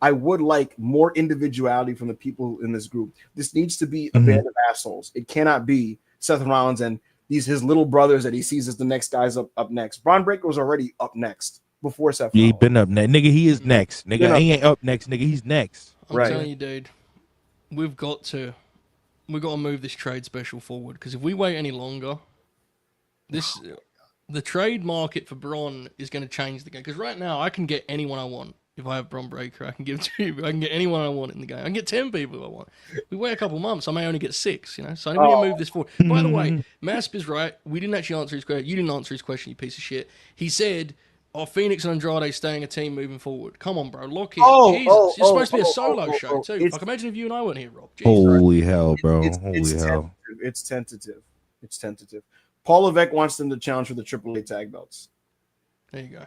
A: I would like more individuality from the people in this group. This needs to be a band of assholes. It cannot be Seth Rollins and his little brothers that he sees as the next guys up next. Braun Breaker was already up next before Seth Rollins.
C: He been up next. Nigga, he is next. Nigga, he ain't up next. Nigga, he's next.
B: I'm telling you, dude, we've got to move this trade special forward, because if we wait any longer, the trade market for Braun is going to change the game. Because right now, I can get anyone I want. If I have Braun Breaker, I can give to you. I can get anyone I want in the game. I can get 10 people if I want. We wait a couple months, I may only get 6. So I need to move this forward. By the way, Masp is right. We didn't actually answer his question. You didn't answer his question, you piece of shit. He said, "Are Phoenix and Andrade staying a team moving forward?" Come on, bro. Lock in. Jesus. It's supposed to be a solo show, too. Like, imagine if you and I weren't here, Rob. Jesus.
C: Holy hell, bro. Holy hell.
A: It's tentative. Paul Levesque wants them to challenge for the AAA tag belts.
B: There you go.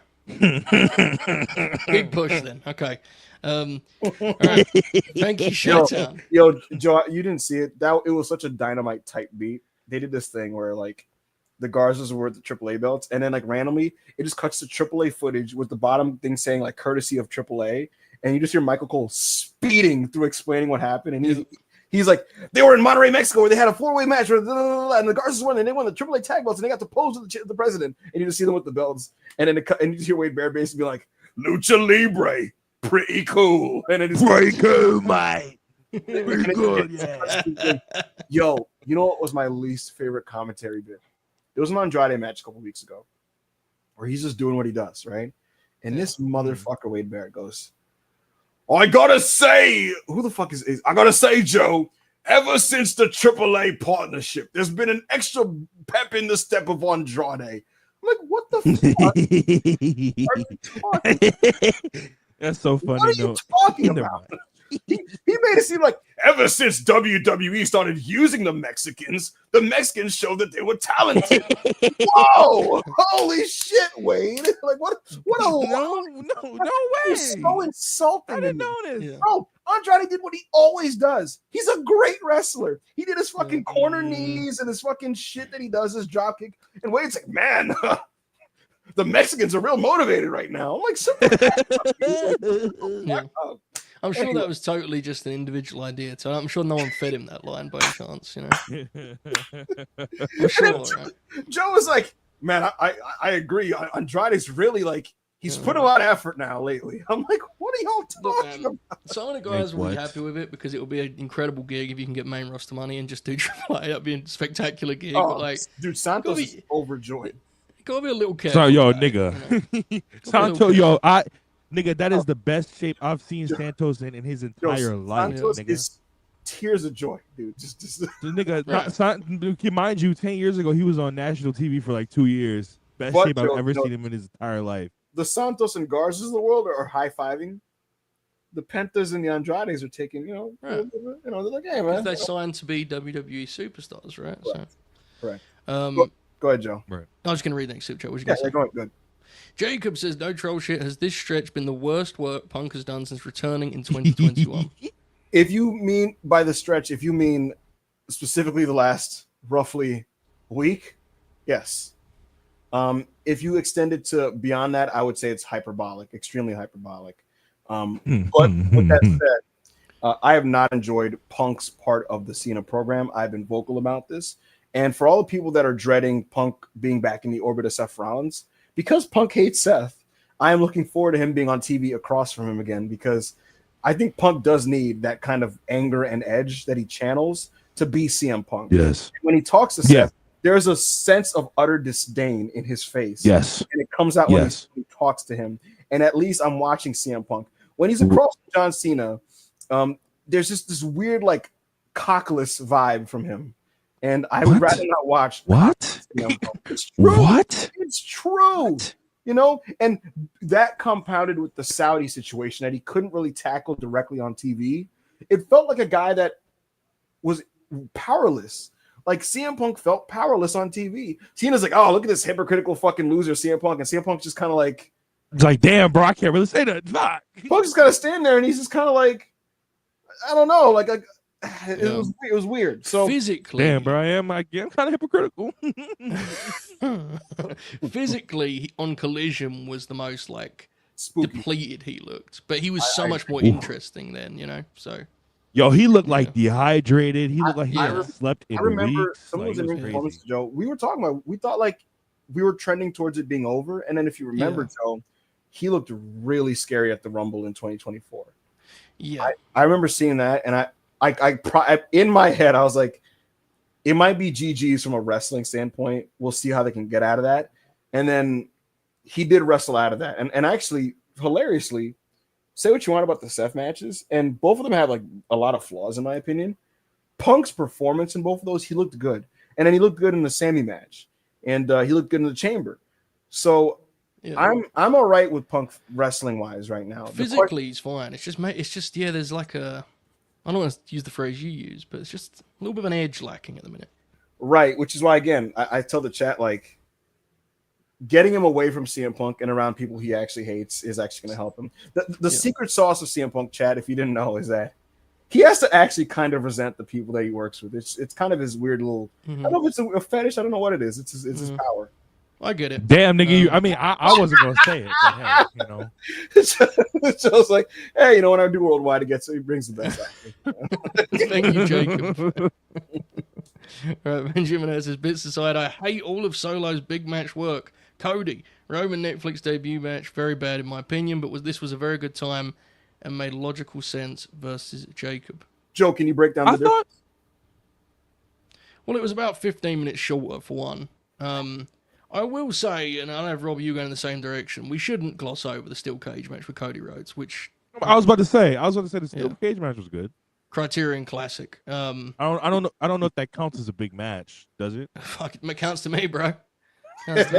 B: Big push then. Okay. All right. Thank you, Showtime.
A: Yo, Joe, you didn't see it. It was such a Dynamite type beat. They did this thing where like the Garzas were at the AAA belts, and then like randomly it just cuts to AAA footage with the bottom thing saying like courtesy of AAA, and you just hear Michael Cole speeding through explaining what happened, and he's like, they were in Monterrey, Mexico, where they had a 4-way match, and the Garzas won, and they won the AAA tag belts, and they got to pose with the president, and you just see them with the belts, and then and you just hear Wade Bear basically be like, Lucha Libre, pretty cool, and it is
C: pretty cool, mate. Pretty good, yeah.
A: Yo, you know what was my least favorite commentary bit? It was an Andrade match a couple weeks ago, where he's just doing what he does, right? And this motherfucker Wade Barrett goes, I gotta say, who the fuck is I gotta say, Joe, ever since the AAA partnership, there's been an extra pep in the step of Andrade. I'm like, what the fuck are you talking?
C: That's so funny.
A: What are you talking about? He made it seem like ever since WWE started using the Mexicans showed that they were talented. Whoa! Holy shit, Wade! Like what a
C: no way!
A: You're so insulting.
C: I didn't know this.
B: Yeah.
A: Bro, Andrade did what he always does. He's a great wrestler. He did his fucking corner knees and his fucking shit that he does, his drop kick. And Wade's like, man, the Mexicans are real motivated right now. I'm like,
B: I'm sure that was totally just an individual idea. So I'm sure no one fed him that line by chance, I'm sure, right?
A: Joe was like, man, I agree. Andrade's really like, he's put a lot of effort now lately. I'm like, what are y'all talking about?
B: Some of the guys will be happy with it because it will be an incredible gig if you can get main roster money and just do AAA. That'd be a spectacular gig. But like,
A: dude, Santos is overjoyed.
B: Gotta be a little careful.
C: Sorry, yo, nigga. Santos, yo, nigga, that is the best shape I've seen Santos in his entire life.
A: Santos
C: nigga.
A: is tears of joy, dude. Just
C: the nigga, mind you, 10 years ago, he was on national TV for like 2 years. Best shape I've ever seen him in his entire life.
A: The Santos and Garzas of the world are high-fiving. The Pentas and the Andrades are taking, they're like, hey, man.
B: They signed to be WWE superstars, right?
A: Correct.
B: So,
A: go ahead, Joe.
C: Right.
B: I was going to read the next super chat. What you going to say?
A: Go ahead.
B: Jacob says, no troll shit. Has this stretch been the worst work Punk has done since returning in 2021?
A: If you mean by the stretch, if you mean specifically the last roughly week, yes. If you extend it to beyond that, I would say it's hyperbolic, extremely hyperbolic. But with that said, I have not enjoyed Punk's part of the Cena program. I've been vocal about this. And for all the people that are dreading Punk being back in the orbit of Seth Rollins, because Punk hates Seth, I am looking forward to him being on TV across from him again, because I think Punk does need that kind of anger and edge that he channels to be CM Punk.
C: Yes.
A: When he talks to Seth, there's a sense of utter disdain in his face.
C: Yes.
A: And it comes out when he talks to him. and at least I'm watching CM Punk. When he's across from John Cena, there's just this weird like cockless vibe from him, and I would rather not watch.
C: What?
A: It's true.
C: What?
A: It's true.
C: What?
A: You know, and that compounded with the Saudi situation that he couldn't really tackle directly on TV. It felt like a guy that was powerless. Like CM Punk felt powerless on TV. Cena's like, oh, look at this hypocritical fucking loser, CM Punk. And CM Punk's just kind of like,
C: It's like, damn, bro, I can't really say that. Fuck.
A: Punk's just kind of standing there and he's just kind of like, I don't know, like it was weird. So
B: physically,
C: damn, bro, I'm kind of hypocritical.
B: physically on Collision was the most like
A: spooky.
B: depleted he looked, but he was so much more interesting then, you know. So
C: yo, he looked like dehydrated. He looked like he hadn't slept in
A: I remember
C: weeks.
A: someone was
C: Like,
A: in Ring Performance, Joe. We were talking about, we thought like we were trending towards it being over, and then if you remember, Joe, he looked really scary at the Rumble in 2024.
B: Yeah,
A: I remember seeing that, and I in my head I was like, it might be GG's from a wrestling standpoint. We'll see how they can get out of that. And then he did wrestle out of that, and actually hilariously, say what you want about the Seth matches, and both of them had like a lot of flaws in my opinion. Punk's performance in both of those, he looked good, and then he looked good in the Sammy match, and he looked good in the Chamber. So I'm all right with Punk wrestling wise right now.
B: Physically, he's fine. It's just there's like a, I don't want to use the phrase you use, but it's just a little bit of an edge lacking at the minute.
A: Right, which is why again I tell the chat like getting him away from CM Punk and around people he actually hates is actually going to help him. The secret sauce of CM Punk, chat, if you didn't know, is that he has to actually kind of resent the people that he works with. It's kind of his weird little. I don't know if it's a fetish. I don't know what it is. It's his power.
B: I get it.
C: Damn, nigga. I wasn't gonna say it, but hey, you know.
A: So it's like, hey, you know, when I do worldwide, he brings the best out.
B: Thank you, Jacob. All right, Benjamin has his bits aside. I hate all of Solo's big match work. Cody, Roman Netflix debut match, very bad in my opinion, but this was a very good time and made logical sense versus Jacob.
A: Joe, can you break down the difference?
B: Well, it was about 15 minutes shorter for one. I will say, and I'll have Rob, you going in the same direction, we shouldn't gloss over the steel cage match with Cody Rhodes, which
C: I was about to say the steel cage match was good.
B: Criterion Classic.
C: I don't know if that counts as a big match, does it?
B: Fuck, it counts to me, bro. Got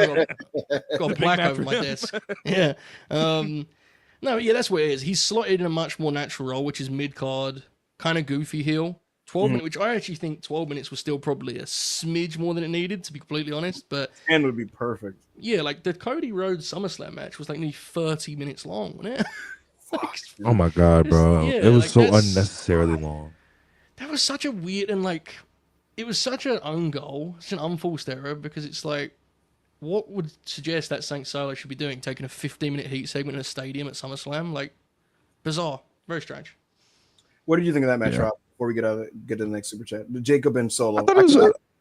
B: a plaque over my desk. Yeah. No, yeah, that's what it is. He's slotted in a much more natural role, which is mid-card, kind of goofy heel. 12 minutes, which I actually think 12 minutes was still probably a smidge more than it needed, to be completely honest. But
A: 10 would be perfect.
B: Yeah, like the Cody Rhodes SummerSlam match was like nearly 30 minutes long, wasn't it?
A: Fuck.
C: Oh my god, bro. It was so unnecessarily long.
B: That was such a weird and like it was such an own goal, such an unforced error, because it's like what would suggest that Saint Solo should be doing, taking a 15-minute heat segment in a stadium at SummerSlam? Like bizarre. Very strange.
A: What did you think of that match, Rob? Before we get to the next super chat, Jacob and Solo.
C: I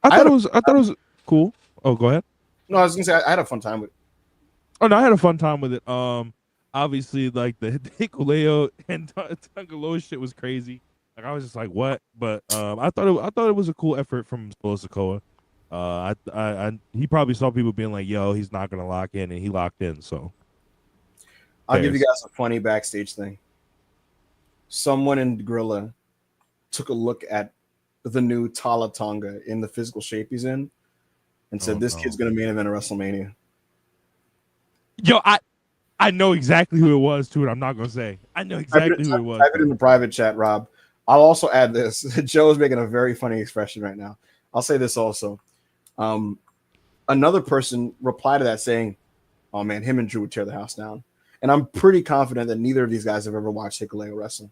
C: thought it was cool. Oh, go ahead.
A: No, I was gonna say I had a fun time with it.
C: Oh no, I had a fun time with it. Obviously, like the Hikuleo and Tungaloa shit was crazy. Like I was just like, what? But I thought it was a cool effort from Solo Sikoa. He probably saw people being like, yo, he's not gonna lock in, and he locked in. So
A: I'll give you guys a funny backstage thing. Someone in Gorilla took a look at the new Tala Tonga in the physical shape he's in and said, this kid's going to main event a WrestleMania.
C: Yo, I know exactly who it was, too, and I'm not going to say. I know exactly who it was.
A: Type it in the private chat, Rob. I'll also add this. Joe is making a very funny expression right now. I'll say this also. Another person replied to that saying, oh, man, him and Drew would tear the house down. And I'm pretty confident that neither of these guys have ever watched Hikuleo wrestle.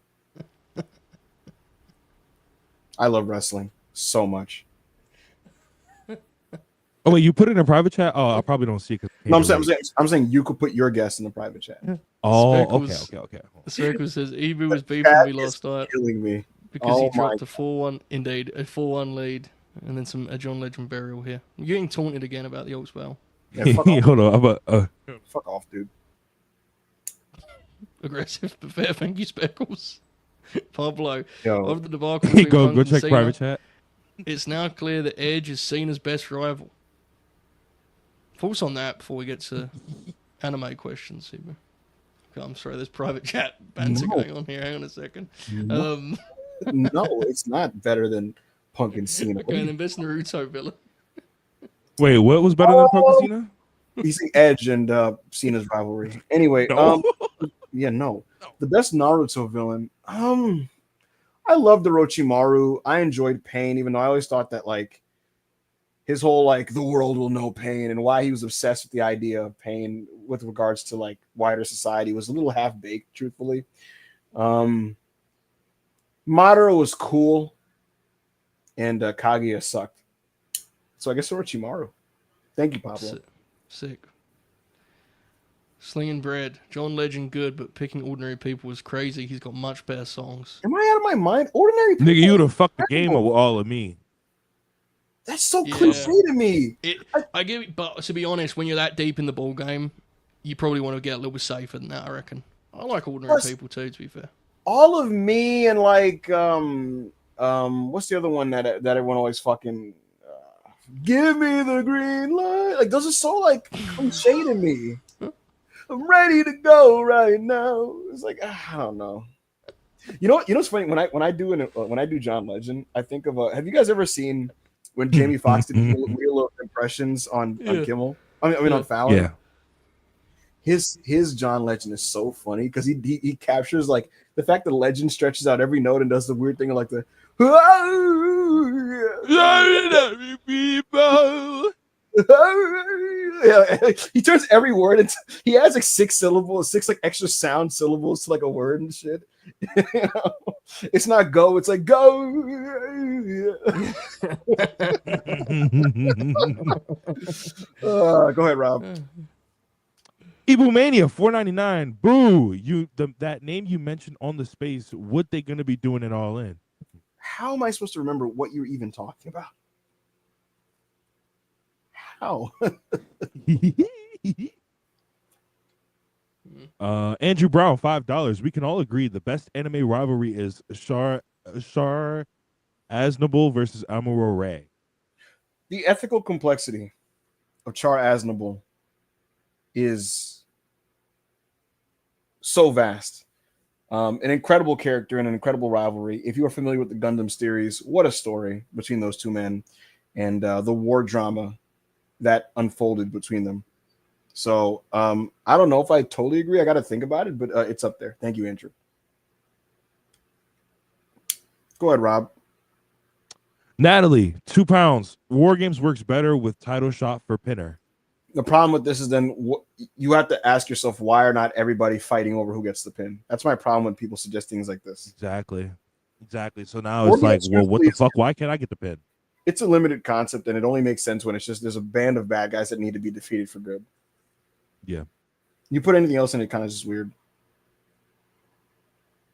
A: I love wrestling so much.
C: Oh wait, you put it in a private chat? Oh, I probably don't see it.
A: No, I'm saying you could put your guest in the private chat.
C: Oh, okay.
B: Circle says Ebu was beefing me last night.
A: Killing me
B: because he dropped a 4-1, indeed, a 4-1 lead, and then a John Legend burial here. You're getting taunted again about the Oaks Bell.
A: Yeah,
C: hold on,
A: fuck off, dude.
B: Aggressive but fair. Thank you, Speckles. Pablo.
A: Yo.
B: Of the debacle.
C: Go check private chat.
B: It's now clear that Edge is Cena's best rival. Thoughts on that before we get to anime questions, Ebu? I'm sorry, there's private chat banter going on here. Hang on a second. No,
A: it's not better than Punk and Cena.
B: Okay, then best Naruto villain.
C: Wait, what was better than Punk and Cena?
A: He's the Edge and Cena's rivalry. Anyway,
C: No.
A: The best Naruto villain. I loved Orochimaru. I enjoyed Pain, even though I always thought that like his whole like the world will know pain and why he was obsessed with the idea of pain with regards to like wider society was a little half baked, truthfully. Madara was cool, and Kaguya sucked. So I guess Orochimaru. Thank you, Pablo.
B: Sick. Slinging bread. John Legend good, but picking ordinary people was crazy. He's got much better songs.
A: Am I out of my mind? Ordinary people.
C: Nigga, you would have fucked the game of all of me.
A: That's so cliche to me.
B: I give it, but to be honest, when you're that deep in the ball game, you probably want to get a little bit safer than that, I reckon. I like ordinary people too, to be fair.
A: All of me and like what's the other one that everyone always fucking give me the green light? Like those are so like cliche to me. I'm ready to go right now. It's like I don't know. You know what's funny when I do John Legend, I think of have you guys ever seen when Jamie Foxx did real impressions on Kimmel? I mean on Fallon.
C: Yeah.
A: His John Legend is so funny because he captures like the fact that Legend stretches out every note and does the weird thing of like the people. Yeah, he turns every word into he adds like 6 syllables, 6 like extra sound syllables to like a word and shit. You know? It's not go, it's like go. Go ahead, Rob.
C: Ebu Mania 499. Boo! That name you mentioned on the space. What they gonna be doing it all in?
A: How am I supposed to remember what you're even talking about? How?
C: Andrew Brown, $5. We can all agree the best anime rivalry is Char Aznable versus Amuro Ray.
A: The ethical complexity of Char Aznable is so vast. An incredible character and an incredible rivalry. If you are familiar with the Gundam series, what a story between those two men and the war drama that unfolded between them. So I don't know if I totally agree. I got to think about it, but it's up there. Thank you, Andrew. Go ahead, Rob.
C: Natalie, £2. War Games works better with title shot for pinner.
A: The problem with this is then you have to ask yourself, why are not everybody fighting over who gets the pin? That's my problem when people suggest things like this.
C: Exactly. So now it's like, well, what the fuck? Why can't I get the pin?
A: It's a limited concept, and it only makes sense when it's just there's a band of bad guys that need to be defeated for good.
C: Yeah.
A: You put anything else in it, kind of just weird.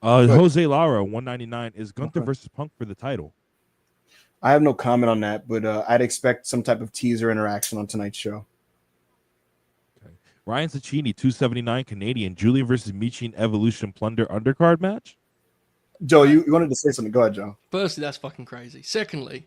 C: Jose Lara, $199. Is Gunther versus Punk for the title?
A: I have no comment on that, but I'd expect some type of teaser interaction on tonight's show.
C: Okay. Ryan Sacchini, $279 Canadian. Julian versus Michin Evolution Plunder undercard match?
A: Joe, you wanted to say something. Go ahead, Joe.
B: Firstly, that's fucking crazy. Secondly,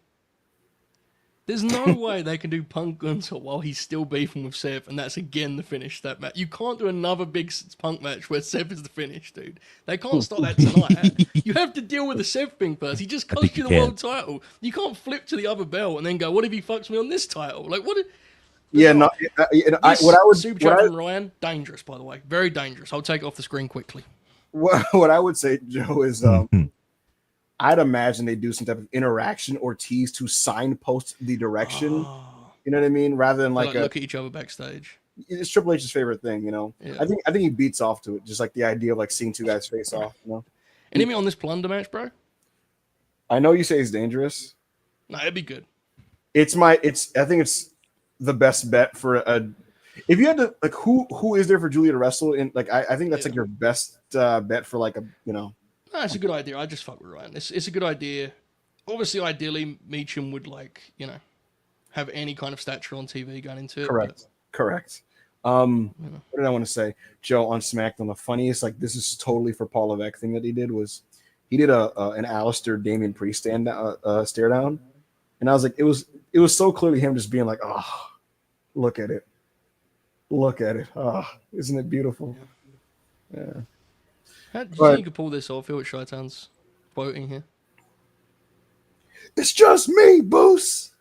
B: there's no way they can do Punk Gunther while he's still beefing with Seth, and that's again the finish that match. You can't do another big Punk match where Seth is the finish, dude. They can't start that tonight. You have to deal with the Seth thing first. He just cost you the world title. You can't flip to the other belt and then go, "What if he fucks me on this title?" Like what? Ryan, dangerous, by the way, very dangerous. I'll take it off the screen quickly.
A: What I would say, Joe, is I'd imagine they do some type of interaction or tease to signpost the direction. You know what I mean? Rather than like
B: look at each other backstage.
A: It's Triple H's favorite thing, you know. Yeah. I think he beats off to it, just like the idea of like seeing two guys face off. You know.
B: Anything on this plunder match, bro?
A: I know you say it's dangerous.
B: No, it'd be good.
A: I think it's the best bet for a. If you had to like, who is there for Julia to wrestle in? Like, I think that's like your best bet for like a No,
B: it's a good idea. I just fuck with Ryan. It's a good idea. Obviously, ideally, Meacham would have any kind of stature on TV going into it.
A: Correct. What did I want to say? Joe on SmackDown, the funniest, like this is totally for Paul Levesque thing that he did was he did an Alistair Damian Priest stare down, and I was like, it was so clearly him just being like, oh, look at it. Oh, isn't it beautiful? Yeah.
B: How do you
A: But-
B: think you could pull this off? Feel what Shaitan's quoting here.
A: It's just me, Boos.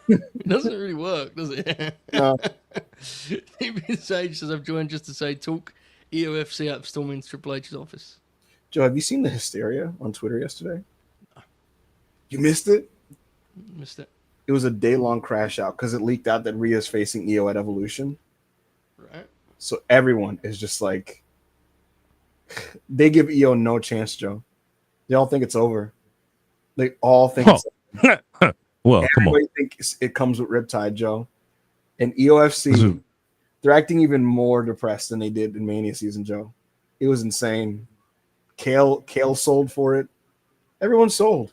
B: It doesn't really work, does it?
A: No.
B: Sage says, I've joined just to say, talk EOFC out of storming Triple H's office.
A: Joe, have you seen the hysteria on Twitter yesterday? You missed it?
B: Missed it.
A: It was a day-long crash out because it leaked out that Rhea's facing EO at Evolution.
B: Right.
A: So everyone is just like, they give EO no chance, Joe. They all think it's over. They all think it's over.
C: Well, come on.
A: Everybody thinks it comes with Riptide, Joe. And EOFC, they're acting even more depressed than they did in Mania season, Joe. It was insane. Kale sold for it. Everyone sold.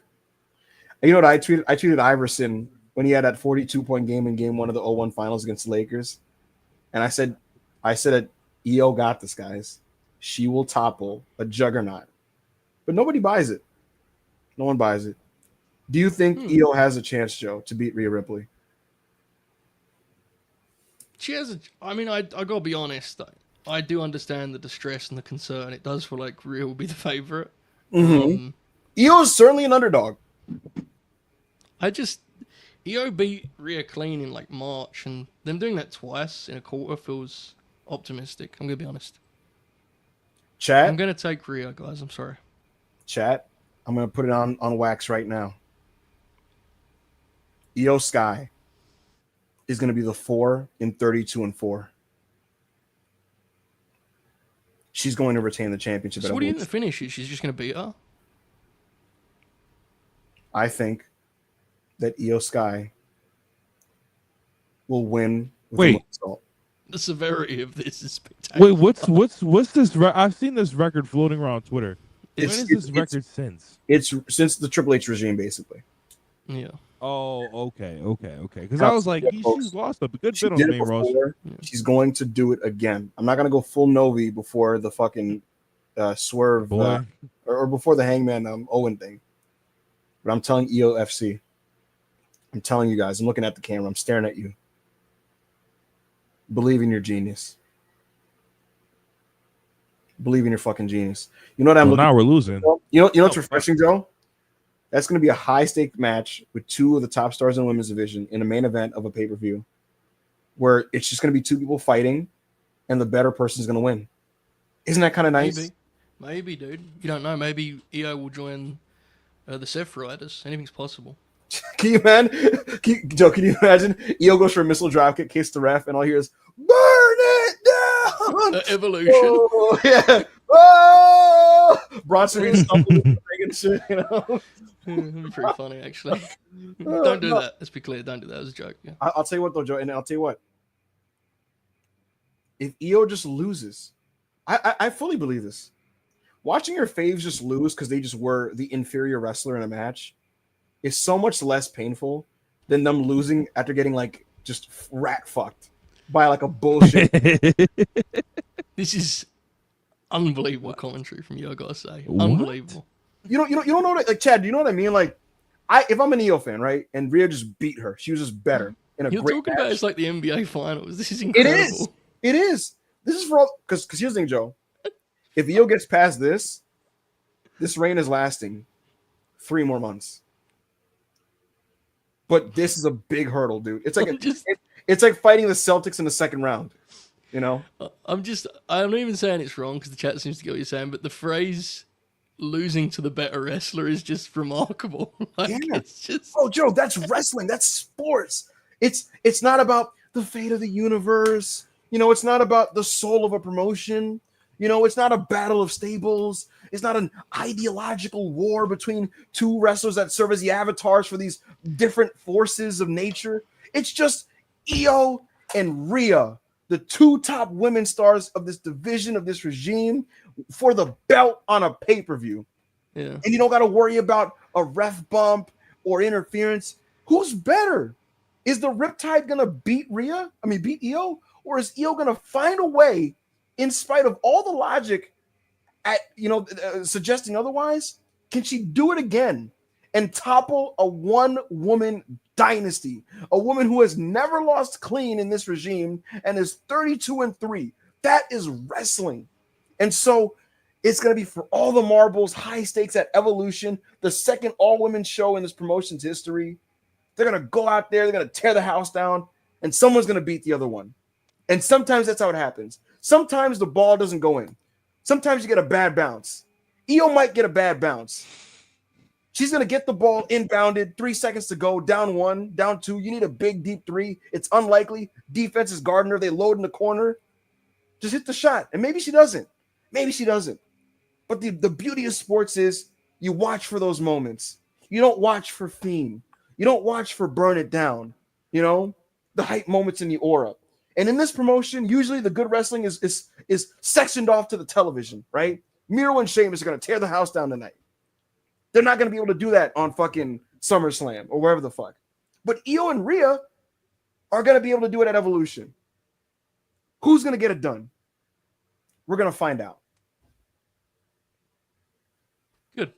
A: And you know what I tweeted? I tweeted Iverson when he had that 42-point game in game 1 of the 0-1 finals against the Lakers. And I said that EO got this, guys. She will topple a juggernaut. But nobody buys it. No one buys it. Do you think EO has a chance, Joe, to beat Rhea Ripley?
B: She has I gotta be honest, I do understand the distress and the concern. It does feel like Rhea will be the favorite.
A: Mm-hmm. EO is certainly an underdog.
B: EO beat Rhea clean in like March, and them doing that twice in a quarter feels optimistic. I'm gonna be honest.
A: Chat.
B: I'm gonna take Rhea, guys. I'm sorry.
A: Chat. I'm gonna put it on wax right now. EO Sky is gonna be the 4 in 32-4. She's going to retain the championship.
B: So what do you think the finish is? She's just gonna beat her?
A: I think that EO Sky will win.
C: Wait.
B: The severity of this is spectacular.
C: Wait, what's this? I've seen this record floating around Twitter. When is this record since?
A: It's since the Triple H regime, basically.
B: Yeah.
C: Oh, okay. Because I was like, she's lost a good bit on the main roster.
A: She's going to do it again. I'm not going to go full Novi before the fucking swerve or before the Hangman Owen thing. But I'm telling EOFC. I'm telling you guys. I'm looking at the camera. I'm staring at you. Believe in your genius. Believe in your fucking genius. You know what I'm looking
C: now we're losing.
A: You know what's refreshing, Joe? That's going to be a high-stake match with 2 of the top stars in the women's division in a main event of a pay-per-view where it's just going to be 2 people fighting and the better person is going to win. Isn't that kind of nice?
B: Maybe, dude. You don't know. Maybe EO will join the Seth Riders. Anything's possible.
A: Can you imagine? EO goes for a missile drop kick, kiss the ref, and all he hears, burn it down!
B: Evolution.
A: Oh, yeah. Oh! Bronson Reed stumbling and shit, you know?
B: That'd be pretty funny, actually. Don't do that. Let's be clear. Don't do that. It was a joke. Yeah.
A: I'll tell you what, though, Joe, and I'll tell you what. If EO just loses, I fully believe this. Watching your faves just lose because they just were the inferior wrestler in a match is so much less painful than them losing after getting like just rat fucked by like a bullshit.
B: This is unbelievable commentary from you, I gotta say.
C: What?
B: Unbelievable.
A: You don't know what, like, Chad, do you know what I mean? Like, if I'm an EO fan, right, and Rhea just beat her, she was just better in a
B: You're
A: great
B: talking
A: match.
B: about it's like the NBA finals. This is incredible.
A: It is. This is for all because here's the thing, Joe. If EO gets past this reign is lasting 3 more months. But this is a big hurdle, dude. It's like it's like fighting the Celtics in the second round. You know?
B: I'm not even saying it's wrong because the chat seems to get what you're saying, but the phrase losing to the better wrestler is just remarkable. It's just
A: Joe, that's wrestling. That's sports. It's not about the fate of the universe. You know, it's not about the soul of a promotion. You know, it's not a battle of stables. It's not an ideological war between 2 wrestlers that serve as the avatars for these different forces of nature. It's just EO and Rhea, the 2 top women stars of this division, of this regime, for the belt on a pay-per-view.
B: Yeah.
A: And you don't got to worry about a ref bump or interference. Who's better? Is the Riptide going to beat EO? Or is EO going to find a way, in spite of all the logic suggesting otherwise, can she do it again and topple a 1-woman dynasty, a woman who has never lost clean in this regime and is 32-3? That is wrestling. And so it's going to be for all the marbles, high stakes at Evolution, the second all-women show in this promotion's history. They're going to go out there, they're going to tear the house down, and someone's going to beat the other one. And sometimes that's how it happens. Sometimes the ball doesn't go in. Sometimes you get a bad bounce. Io might get a bad bounce. She's going to get the ball inbounded, 3 seconds to go, down 1, down 2. You need a big, deep 3. It's unlikely. Defense is guarding her. They load in the corner. Just hit the shot. And maybe she doesn't. Maybe she doesn't. But the beauty of sports is you watch for those moments. You don't watch for theme. You don't watch for burn it down. You know, the hype moments in the aura. And in this promotion, usually the good wrestling is sectioned off to the television, right? Miro and Sheamus are going to tear the house down tonight. They're not going to be able to do that on fucking SummerSlam or wherever the fuck. But Io and Rhea are going to be able to do it at Evolution. Who's going to get it done? We're going to find out.
B: Good.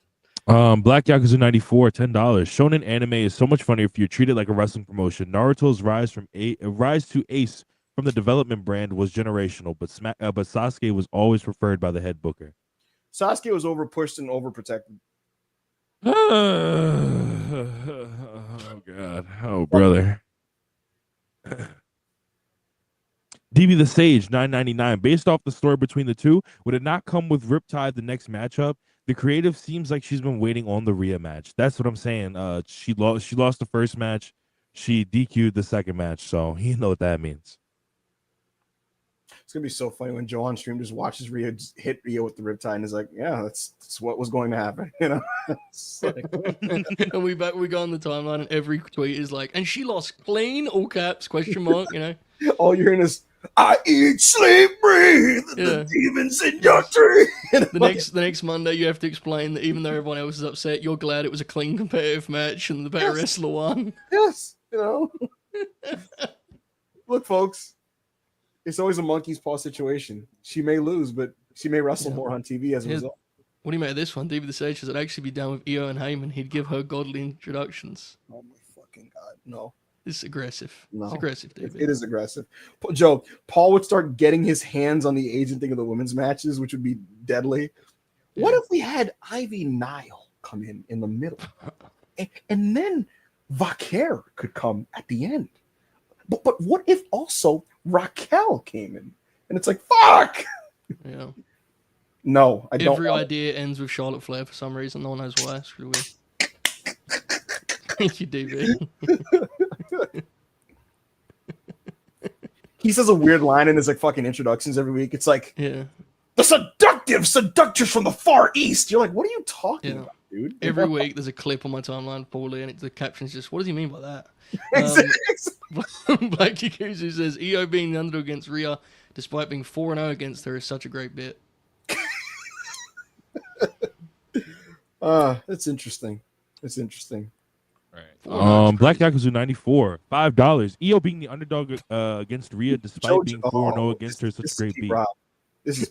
C: Black Yakuza 94, $10. Shonen anime is so much funnier if you're treated like a wrestling promotion. Naruto's rise to ace from the development brand was generational, but Sasuke was always preferred by the head booker.
A: Sasuke was overpushed and overprotected.
C: Oh God. Oh brother. DB the Sage, $9.99. Based off the story between the two, would it not come with Riptide the next matchup? The creative seems like she's been waiting on the Rhea match. That's what I'm saying. She lost the first match. She DQ'd the second match, so you know what that means.
A: It's gonna be so funny when Joe on stream just watches Rhea just hit Rhea with the Riptide and is like, "Yeah, that's what was going to happen," you know.
B: And we go on the timeline, and every tweet is like, "And she lost clean," all caps, question mark. You know,
A: all you're hearing is, "I eat, sleep, breathe, the demons in your tree."
B: The next Monday, you have to explain that even though everyone else is upset, you're glad it was a clean competitive match and the better wrestler won.
A: Yes, you know. Look, folks. It's always a monkey's paw situation. She may lose, but she may wrestle more on TV as a result.
B: What do you make of this one? DB the Sage says I'd actually be down with Io and Heyman. He'd give her godly introductions.
A: Oh my fucking God, no.
B: It's aggressive.
A: No.
B: It's aggressive, DB.
A: It is aggressive. Joe, Paul would start getting his hands on the agent thing of the women's matches, which would be deadly. Yeah. What if we had Ivy Nile come in the middle? and then Vaquer could come at the end. But what if also Raquel came in? And it's like, fuck!
B: Yeah.
A: No, I don't.
B: Every idea ends with Charlotte Flair for some reason. No one knows why. It's really weird. Thank you, DB.
A: He says a weird line in his like fucking introductions every week. It's like, the seductive seductress from the Far East. You're like, what are you talking about, dude?
B: Every week there's a clip on my timeline, Paulie, and the caption's just, what does he mean by that? Black Yakuza says Io being the underdog against Rhea, despite being 4-0 against her, is such a great bit.
A: That's interesting. It's interesting.
C: Right. Black Yakuza 94, $5. Io being the underdog against Rhea, despite being 4-0 against her, is such a great beat.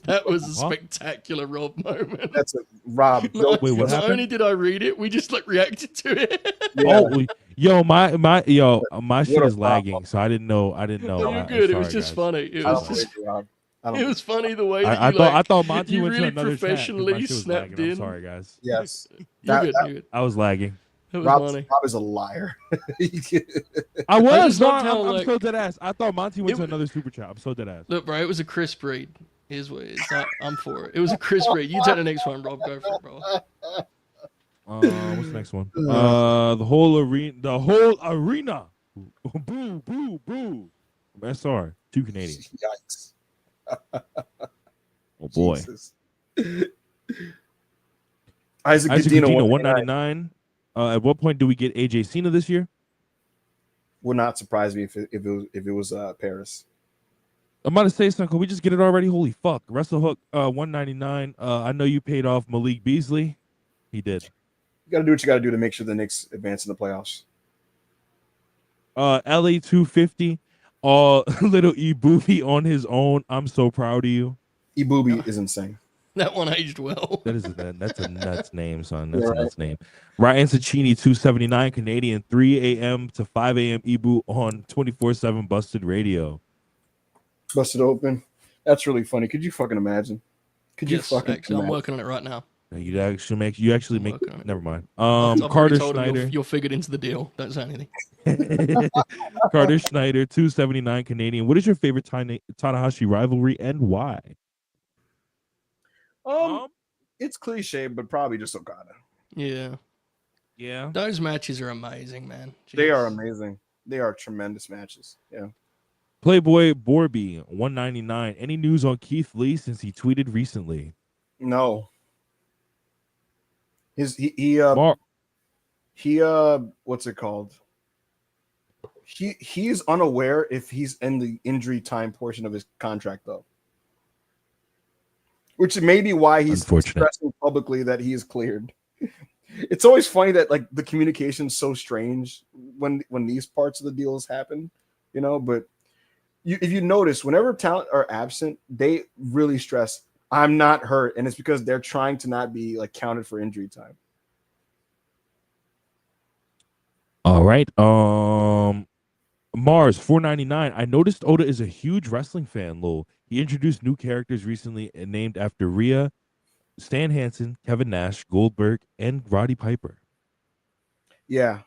B: That was a spectacular Rob moment.
A: That's a Rob.
B: Wait, what happened? Not only did I read it, we just like reacted to it.
C: Yeah. Oh, my shit is lagging, so I didn't know.
B: Oh, you're good. It was just funny. It was funny the way that
C: I thought Monty went
B: really
C: to another
B: professionally snapped in.
C: I'm sorry, guys.
A: Yes,
B: you're good.
C: I was lagging.
A: Rob is a liar.
C: I was. I'm so dead ass. I thought Monty went to another super chat. I'm so dead ass.
B: Look, bro, it was a crisp read. Here's what it is. I'm for it. It was a crisp read. You take the next one, Rob. Go for it, bro.
C: What's the next one? The whole arena. Boo, boo, boo. SR, 2 Canadian.
A: Yikes.
C: Oh boy.
A: Isaac
C: Gudino, $199. At what point do we get AJ Cena this year?
A: Would not surprise me if it was Paris.
C: I'm about to say something. Can we just get it already? Holy fuck. WrestleHook, $199. I know you paid off Malik Beasley. He did.
A: You got to do what you got to do to make sure the Knicks advance in the playoffs.
C: LA 250. Little E-Booby on his own. I'm so proud of you.
A: E-Booby is insane.
B: That one aged well.
C: That's a nuts name, son. That's a nuts name. Ryan Sacchini, $279 Canadian, 3 a.m. to 5 a.m. E-Boo on 24/7 Busted Radio.
A: Busted open. That's really funny. Could you fucking imagine? Could you
B: Yes,
A: fucking
B: actually, I'm
A: imagine?
B: working on it right now.
C: You actually
B: I'm
C: make.
B: working on it.
C: Never mind.
B: I've already
C: Carter
B: told him
C: Schneider.
B: you're figured into the deal. Don't say anything.
C: Carter Schneider, 279 Canadian. What is your favorite Tanahashi rivalry and why?
A: It's cliche, but probably just Okada.
B: Yeah.
C: Yeah.
B: Those matches are amazing, man.
A: They are
B: Jeez.
A: amazing. They are tremendous matches. Yeah.
C: Playboy Borby, 199. Any news on Keith Lee since he tweeted recently?
A: No.
C: Mar-
A: What's it called? He's unaware if he's in the injury time portion of his contract though. Which may be why he's expressing publicly that he is cleared. It's always funny that like the communication's so strange when these parts of the deals happen, you know, but if you notice, whenever talent are absent, they really stress, I'm not hurt, and it's because they're trying to not be like counted for injury time.
C: All right. Mars 499. I noticed Oda is a huge wrestling fan, lol. He introduced new characters recently and named after Rhea, Stan Hansen, Kevin Nash, Goldberg, and Roddy Piper. Yeah.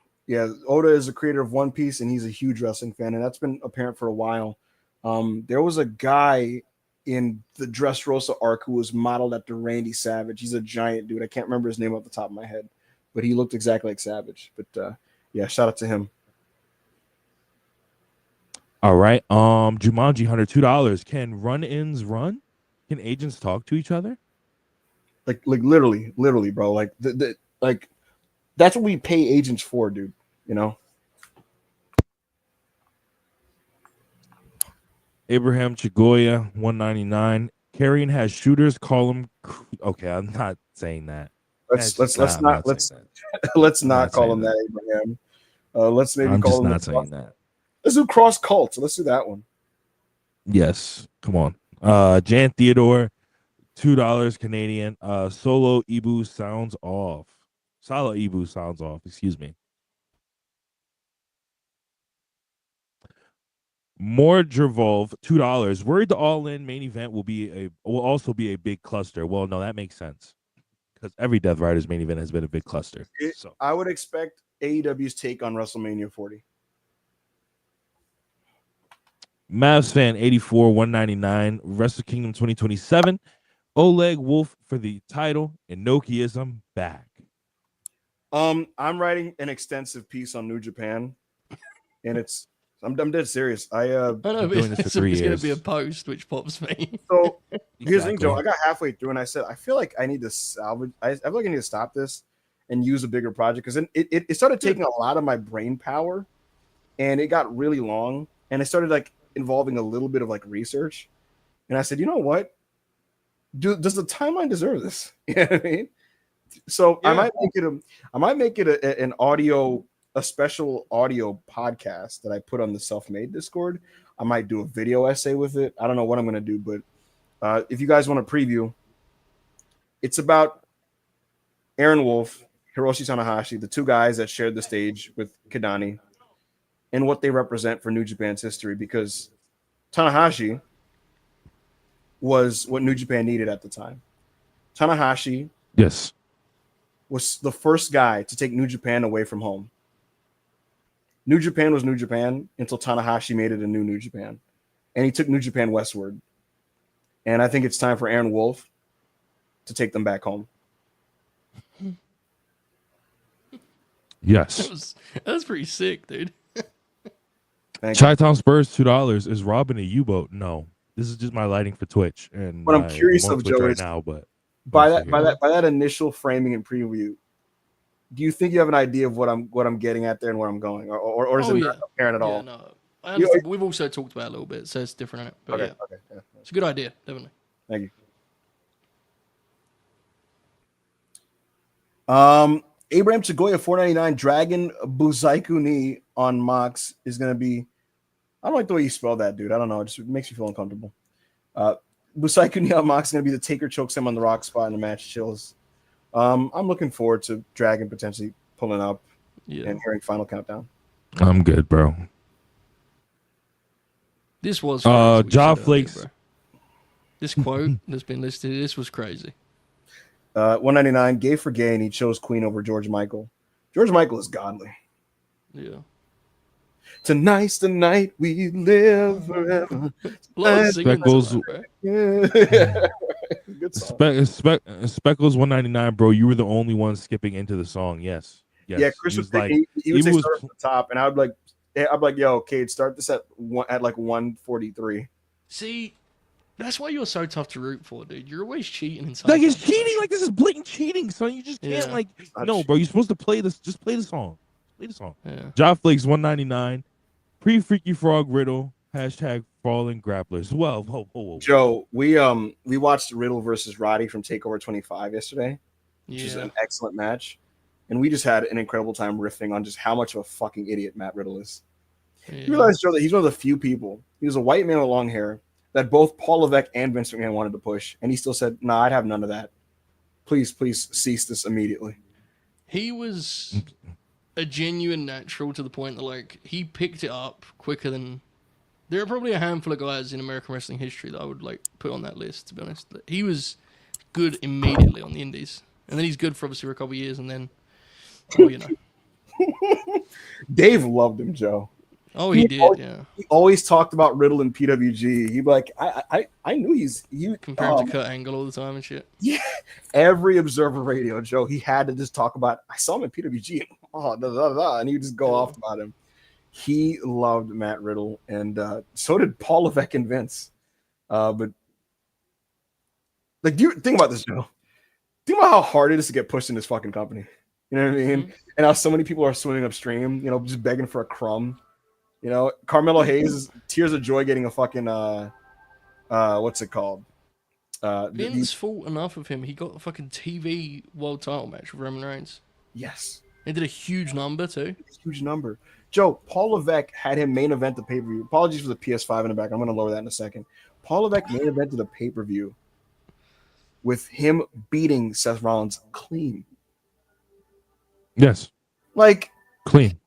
C: Oda is the creator of One Piece, and he's a huge wrestling fan, and that's been apparent for a while. There was a guy in the Dressrosa arc who was modeled after Randy Savage. He's a giant dude. I can't remember his name off the top of my head, but he looked exactly like Savage. But yeah, shout out to him. All right. Jumanji, $102. Can run-ins run? Can agents talk to each other? Like literally, bro. Like like that's what we pay agents for, dude. You know. Abraham Chigoya, 199. Carrion has shooters. Call him. Okay, I'm not saying that. Let's not call him that, Abraham. Let's maybe call him. I'm just not saying that. Let's do cross cult. Let's do that one. Yes, come on. Jan Theodore, $2 Canadian. Solo Ibu sounds off. Solo Ibu sounds off. Excuse me. More Jervolve, $2. Worried the all-in main event will also be a big cluster. Well, no, that makes sense because every Death Riders main event has been a big cluster. So I would expect AEW's take on WrestleMania 40. Mavs fan 84, 199. Wrestle Kingdom 2027. Oleg Wolf for the title and Nokiism back. I'm writing an extensive piece on New Japan, and I'm dead serious. I know
B: doing this for 3 years. It's going to be a post, which pops me.
A: So here's the thing, Joe. I got halfway through, and I said, I feel like I need to salvage. I feel like I need to stop this and use a bigger project because then it started taking a lot of my brain power, and it got really long, and I started like involving a little bit of like research, and I said, you know what? Does the timeline deserve this? You know what I mean? So yeah. I might make it a special audio podcast that I put on the Self-Made Discord. I might do a video essay with it. I don't know what I'm going to do, but if you guys want to preview, it's about Aaron Wolf, Hiroshi Tanahashi, the two guys that shared the stage with Kidani, and what they represent for New Japan's history, because Tanahashi was what New Japan needed at the time. Tanahashi was the first guy to take New Japan away from home. New Japan was New Japan until Tanahashi made it a New Japan. And he took New Japan westward. And I think it's time for Aaron Wolf to take them back home. Yes.
B: That was pretty sick, dude.
C: Chi-Town Spurs, $2. Is Robin a U-boat? No. This is just my lighting for Twitch. And
A: what I'm curious of, Joe,
C: right now, but
A: by that initial framing and preview, do you think you have an idea of what I'm getting at there and where I'm going, or is it not apparent at all?
B: No, I understand. We've also talked about it a little bit, so it's different in it. But yeah, it's a good idea, definitely.
A: Thank you. Abraham Chigoya, $4.99. Dragon Buzaiku ni on Mox is going to be. I don't like the way you spell that, dude. I don't know. It just makes me feel uncomfortable. Buzaiku ni on Mox is going to be the Taker chokes him on the rock spot in the match. Chills. I'm looking forward to Dragon potentially pulling up and hearing Final Countdown. I'm good, bro.
B: This was
C: Jaw Flakes.
B: This quote that's been listed, this was crazy.
A: 199, gay for gay, and he chose Queen over George Michael. George Michael is godly.
B: Yeah.
A: Tonight's the night we live forever.
B: A lot of singing to
C: Speckles.
B: that, bro.
A: Yeah. Good song.
C: Speckles 199, bro. You were the only one skipping into the song. Yes.
A: Yeah, Chris
C: He
A: was like, he would say start at the top, and I'd be like, yo, Cade, start this at like 143.
B: See, that's why you're so tough to root for, dude. You're always cheating in
C: like it's cheating. Like this is blatant cheating, son. You just can't bro. You're supposed to play this. Just play the song. Play the song.
B: Yeah.
C: Job Flakes 199. Pre Freaky Frog Riddle. Hashtag Fallen Grapplers. Whoa.
A: Joe, we watched Riddle versus Roddy from Takeover 25 yesterday, which is an excellent match, and we just had an incredible time riffing on just how much of a fucking idiot Matt Riddle is.
B: Yeah.
A: You realize, Joe, that he's one of the few people. He was a white man with long hair that both Paul Levesque and Vince McMahon wanted to push, and he still said, "Nah, I'd have none of that. Please cease this immediately."
B: He was a genuine natural to the point that like he picked it up quicker than. There are probably a handful of guys in American wrestling history that I would like put on that list. To be honest, he was good immediately on the Indies, and then he's good for obviously for a couple of years, and then,
A: Dave loved him, Joe.
B: Oh, he did.
A: He always talked about Riddle and PWG. He'd be like, I knew you
B: compare him to Kurt Angle all the time and shit.
A: Yeah, every Observer Radio, Joe, he had to just talk about. I saw him in PWG, and he would just go off about him. He loved Matt Riddle, and so did Paul Levesque and Vince. But like, do you think about this, Joe? Think about how hard it is to get pushed in this fucking company. You know what I mean? Mm-hmm. And how so many people are swimming upstream, just begging for a crumb. Carmelo Hayes is tears of joy getting a fucking what's it called?
B: Vince fought enough of him. He got a fucking TV world title match with Roman Reigns.
A: Yes.
B: He did a huge number too.
A: Huge number. Joe, Paul Levesque had him main event the pay-per-view. Apologies for the PS5 in the back. I'm going to lower that in a second. Paul Levesque main evented the pay-per-view with him beating Seth Rollins clean.
C: Yes.
A: Like
C: clean.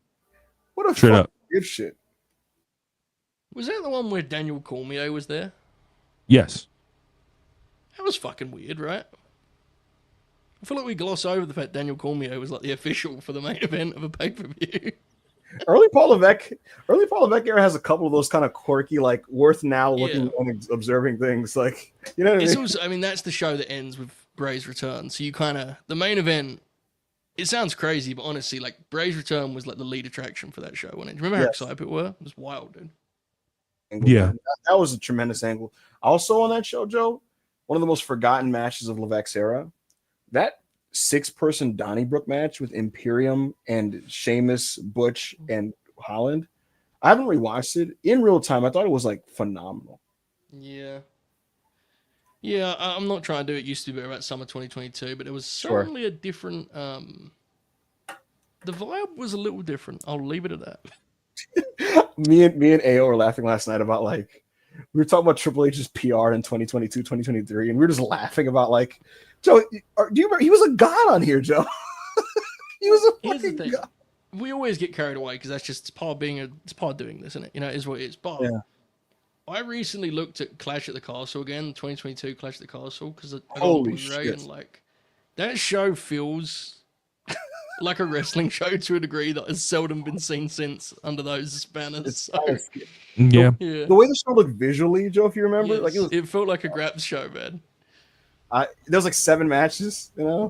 A: What a
C: straight up
A: good shit.
B: Was that the one where Daniel Cormier was there?
C: Yes.
B: That was fucking weird, right? I feel like we gloss over the fact Daniel Cormier was like the official for the main event of a pay-per-view.
A: Early Paul Levesque era has a couple of those kind of quirky, like worth now looking and observing things. Like, what I mean?
B: Also, that's the show that ends with Bray's return. So you the main event, it sounds crazy, but honestly, like Bray's return was like the lead attraction for that show. When it, remember how excited people were? It was wild, dude.
C: Yeah.
A: That was a tremendous angle. Also on that show, Joe, one of the most forgotten matches of Levesque's era, that 6-person Donnybrook match with Imperium and Sheamus, Butch, and Holland. I haven't rewatched it in real time. I thought it was like phenomenal.
B: Yeah. Yeah, I'm not trying to do it. Used to be about summer 2022, but it was certainly a different. The vibe was a little different. I'll leave it at that.
A: me and AO were laughing last night about like we were talking about Triple H's PR in 2022, 2023, and we were just laughing about like, Joe, do you remember he was a god on here, Joe? He was a fucking god.
B: We always get carried away because that's just it's part of doing this, isn't it? It is what it is. But I recently looked at Clash at the Castle again, 2022 Clash at the Castle, because I got
A: Holy shit.
B: And like that show feels like a wrestling show to a degree that has seldom been seen since under those banners.
C: Yeah.
A: The way the show looked visually, Joe, if you remember,
B: yes,
A: like
B: it felt like a Graps show, man.
A: There was like 7 matches,
B: Yeah.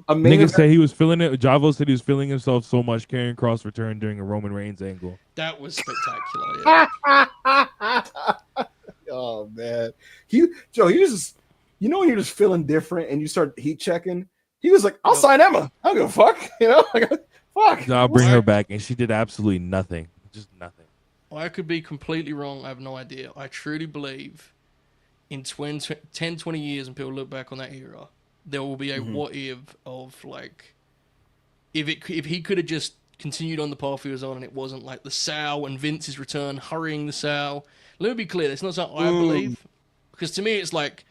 C: Nigga said he was feeling it. Javo said he was feeling himself so much carrying Cross return during a Roman Reigns angle.
B: That was spectacular. Yeah.
A: Oh man, Joe, he was just, when you're just feeling different and you start heat checking. He was like, "I'll sign Emma. I don't give a fuck." Like, fuck.
C: I'll bring her back, and she did absolutely nothing. Just nothing.
B: I could be completely wrong. I have no idea. I truly believe in 10, 20 years, and people look back on that era, there will be a what if of like, if he could have just continued on the path he was on, and it wasn't like the Sal and Vince's return, hurrying the Sal. Let me be clear. It's not something I believe, because to me it's like,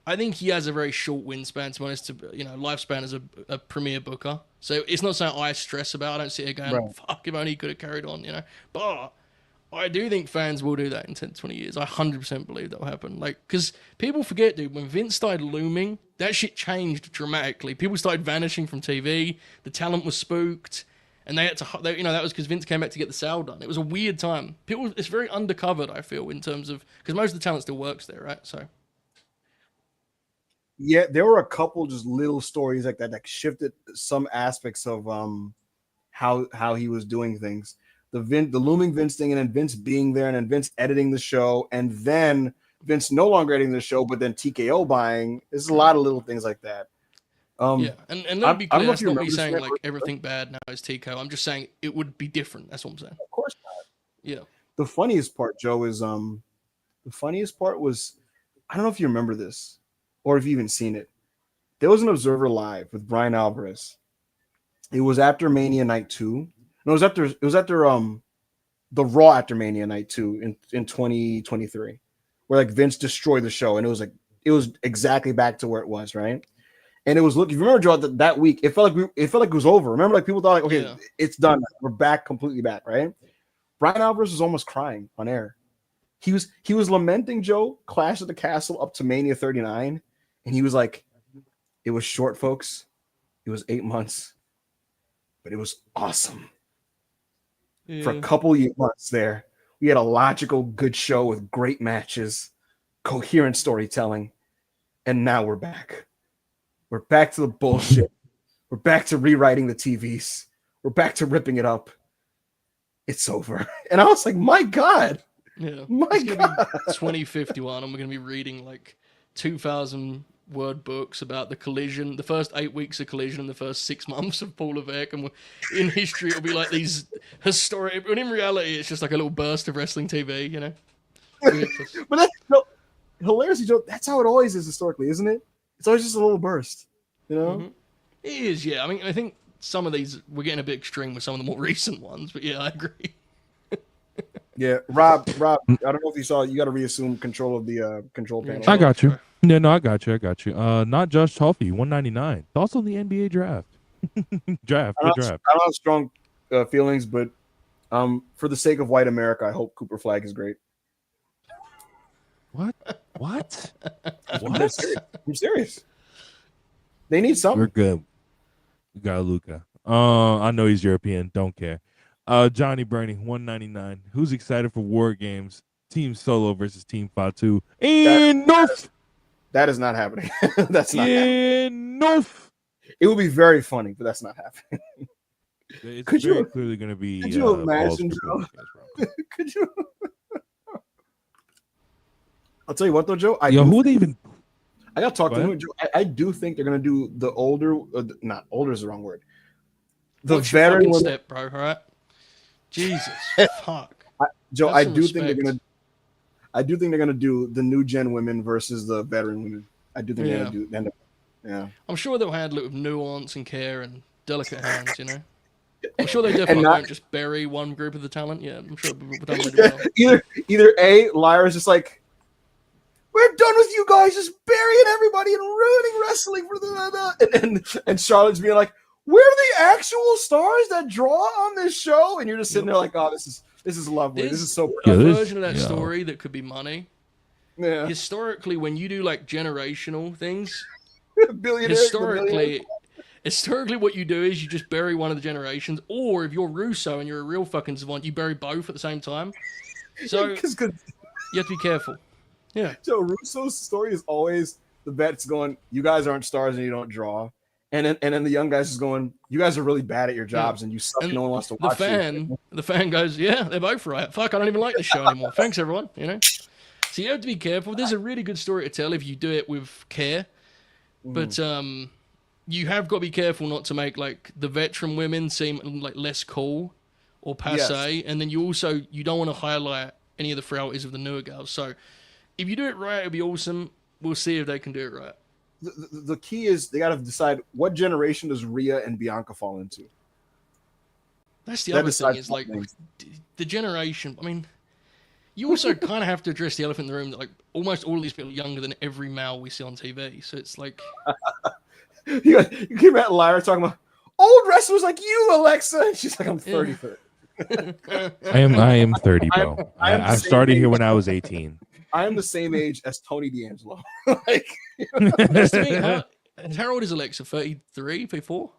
B: I think he has a very short wingspan, to be honest, lifespan as a premier booker. So it's not something I stress about. I don't sit here going, fuck, if only he could have carried on, But I do think fans will do that in 10 to 20 years. I 100% believe that will happen. Like, because people forget, dude, when Vince started looming, that shit changed dramatically. People started vanishing from TV. The talent was spooked. And they had to, that was because Vince came back to get the sale done. It was a weird time. It's very undercovered, I feel, in terms of, because most of the talent still works there, right? So.
A: Yeah, there were a couple just little stories like that shifted some aspects of how he was doing things. The looming Vince thing, and then Vince being there, and then Vince editing the show, and then Vince no longer editing the show, but then TKO buying. There's a lot of little things like that.
B: Yeah, and let me be clear, that's not me saying like everything bad now is TKO. I'm just saying it would be different. That's what I'm saying.
A: Of course not.
B: Yeah.
A: The funniest part, Joe, is the funniest part was, I don't know if you remember this or if you even seen it. There was an Observer Live with Brian Alvarez. It was after Mania Night 2. No, it was after the Raw after Mania Night 2 in 2023, where like Vince destroyed the show, and it was exactly back to where it was, right? And it was, look, if you remember, Joe, that week, it felt like it was over. Remember, like people thought, like, okay, it's done. We're back, completely back, right? Brian Alvarez was almost crying on air. He was lamenting, Joe, Clash of the Castle up to Mania 39, and he was like, it was short, folks. It was 8 months, but it was awesome. Yeah. For a couple of months there, we had a logical, good show with great matches, coherent storytelling, and now we're back. We're back to the bullshit. We're back to rewriting the TVs. We're back to ripping it up. It's over. And I was like, my God.
B: Yeah.
A: My God.
B: 2051, and we're going to be reading like 2,000 word books about the Collision, the first 8 weeks of Collision and the first 6 months of Paul Levesque. And in history, it'll be like these historic, but in reality, it's just like a little burst of wrestling TV, you know?
A: But that's hilarious, Joe. That's how it always is historically, isn't it? It's always just a little burst, you know?
B: Mm-hmm. It is, yeah. I mean, I think some of these, we're getting a bit extreme with some of the more recent ones, but yeah, I agree.
A: Yeah, Rob, I don't know if you saw it. You got to reassume control of the control panel.
C: I got you. Yeah, no, I got you. Not Josh Tuffy, 199. Thoughts on the NBA draft? Draft.
A: I don't have strong feelings, but for the sake of white America, I hope Cooper Flag is great.
C: What?
A: I'm serious. They need something.
C: We're good. We got Luca. I know he's European. Don't care. Johnny Burney, 199. Who's excited for War Games? Team Solo versus Team Fatu. Enough.
A: That is not happening. That's not happening.
C: Enough.
A: It will be very funny, but that's not happening.
C: It's very clearly going to be.
A: Could you imagine, Joe? Could you? I'll tell you what, though, Joe.
C: Who they even?
A: I got to talk to him, Joe. I do think they're going to do the older. Not older is the wrong word. The
B: What's
A: veteran
B: your step, bro. All right. Jesus, fuck.
A: Joe, I do think they're gonna do the new gen women versus the veteran women. I do think they're gonna do. Yeah.
B: I'm sure they'll handle it with nuance and care and delicate hands. You know. I'm sure they definitely won't just bury one group of the talent. Yeah, I'm sure it'll be done really well.
A: Either Lyra's just like, we're done with you guys just burying everybody and ruining wrestling for the and Charlotte's being like, where are the actual stars that draw on this show? And you're just sitting there like, oh, this is lovely. This is so
B: pretty. A version of that story that could be money.
A: Yeah.
B: Historically, when you do like generational things, historically what you do is you just bury one of the generations, or if you're Russo and you're a real fucking savant, you bury both at the same time. So you have to be careful. Yeah.
A: So Russo's story is always the vets going, you guys aren't stars and you don't draw. And then the young guys is going, you guys are really bad at your jobs and you suck and no one wants to watch you.
B: The fan goes, yeah, they're both right. Fuck, I don't even like this show anymore. Thanks, everyone. You know? So you have to be careful. There's a really good story to tell if you do it with care. But you have got to be careful not to make like the veteran women seem like less cool or passe. Yes. And then you don't want to highlight any of the frailties of the newer girls. So if you do it right, it'll be awesome. We'll see if they can do it right.
A: The key is they got to decide what generation does Rhea and Bianca fall into.
B: That's the other thing is like the generation. I mean, you also kind of have to address the elephant in the room that like almost all of these people are younger than every male we see on TV. So it's like
A: you hear Matt Lyra talking about old wrestlers like you, Alexa. And she's like, I'm 33.
C: I am 30, bro. I started here when I was 18.
A: I am the same age as Tony D'Angelo.
B: That's to me. How old is Alexa? 33, 34?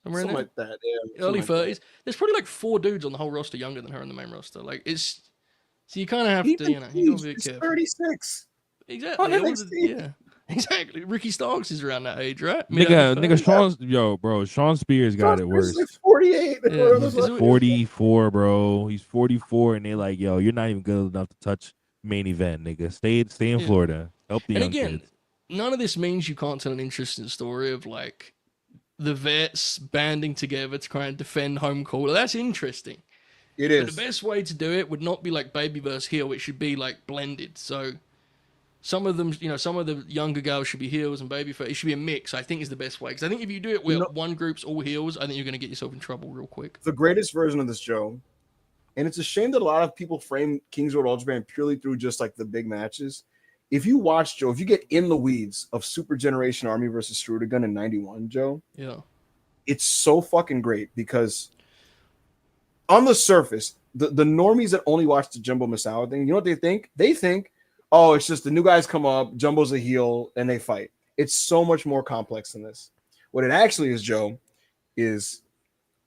B: Somewhere in
A: Something
B: there?
A: like that. Yeah,
B: Early
A: something like
B: 30s. There's probably like 4 dudes on the whole roster younger than her in the main roster. Like, it's. So you kind of have to, you gotta be a bit
A: he's
B: careful.
A: 36.
B: Exactly.
A: On NXT.
B: Yeah. Exactly. Ricky Starks is around that age, right?
C: Nigga, Sean Spears got it worse.
A: Like 48.
B: Yeah.
C: He's 44, bro. He's 44, and they're like, yo, you're not even good enough to touch main event, nigga. Stay in Florida. Help the young kids.
B: None of this means you can't tell an interesting story of like the vets banding together to try and defend home court. That's interesting.
A: It is.
B: But the best way to do it would not be like baby versus heel. It should be like blended. So some of them, some of the younger girls should be heels and baby face. It should be a mix, I think, is the best way. Because I think if you do it where one group's all heels, I think you're going to get yourself in trouble real quick.
A: The greatest version of this, Joe, and it's a shame that a lot of people frame Kings Road Ultra Band purely through just like the big matches. If you watch, Joe, if you get in the weeds of Super Generation Army versus Strudigan in 91, Joe,
B: yeah,
A: it's so fucking great because on the surface, the normies that only watch the Jumbo Misawa thing, you know what they think? They think, oh, it's just the new guys come up, Jumbo's a heel, and they fight. It's so much more complex than this. What it actually is, Joe, is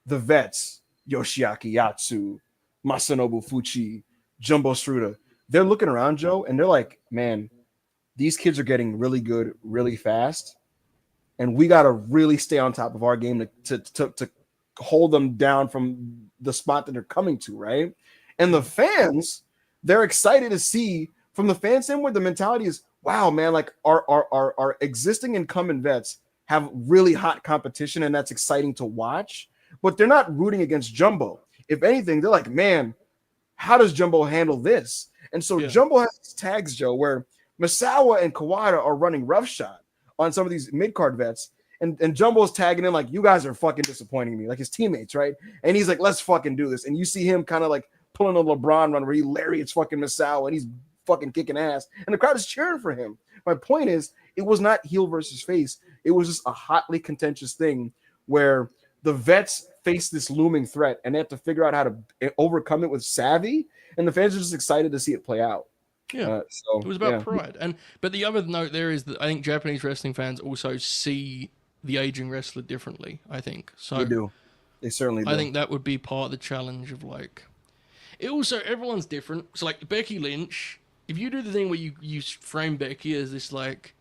A: the vets, Yoshiaki Yatsu, Masanobu Fuchi, Jumbo Struda. They're looking around, Joe, and they're like, man, these kids are getting really good really fast, and we got to really stay on top of our game to hold them down from the spot that they're coming to, right? And the fans, they're excited to see from the fan standpoint, the mentality is, wow, man, like our existing incumbent vets have really hot competition, and that's exciting to watch, but they're not rooting against Jumbo. If anything, they're like, man, how does Jumbo handle this? And so Jumbo has tags, Joe, where Misawa and Kawada are running roughshod on some of these mid-card vets, and Jumbo's tagging in like, you guys are fucking disappointing me, like his teammates, right? And he's like, let's fucking do this. And you see him kind of like pulling a LeBron run where he lariats fucking Misawa, and he's fucking kicking ass, and the crowd is cheering for him. My point is, it was not heel versus face. It was just a hotly contentious thing where the vets face this looming threat, and they have to figure out how to overcome it with savvy, and the fans are just excited to see it play out.
B: Yeah, so it was about pride. But the other note there is that I think Japanese wrestling fans also see the aging wrestler differently. I think so.
A: They do. They certainly do.
B: I think that would be part of the challenge of like. It also, everyone's different. So like Becky Lynch, if you do the thing where you frame Becky as this like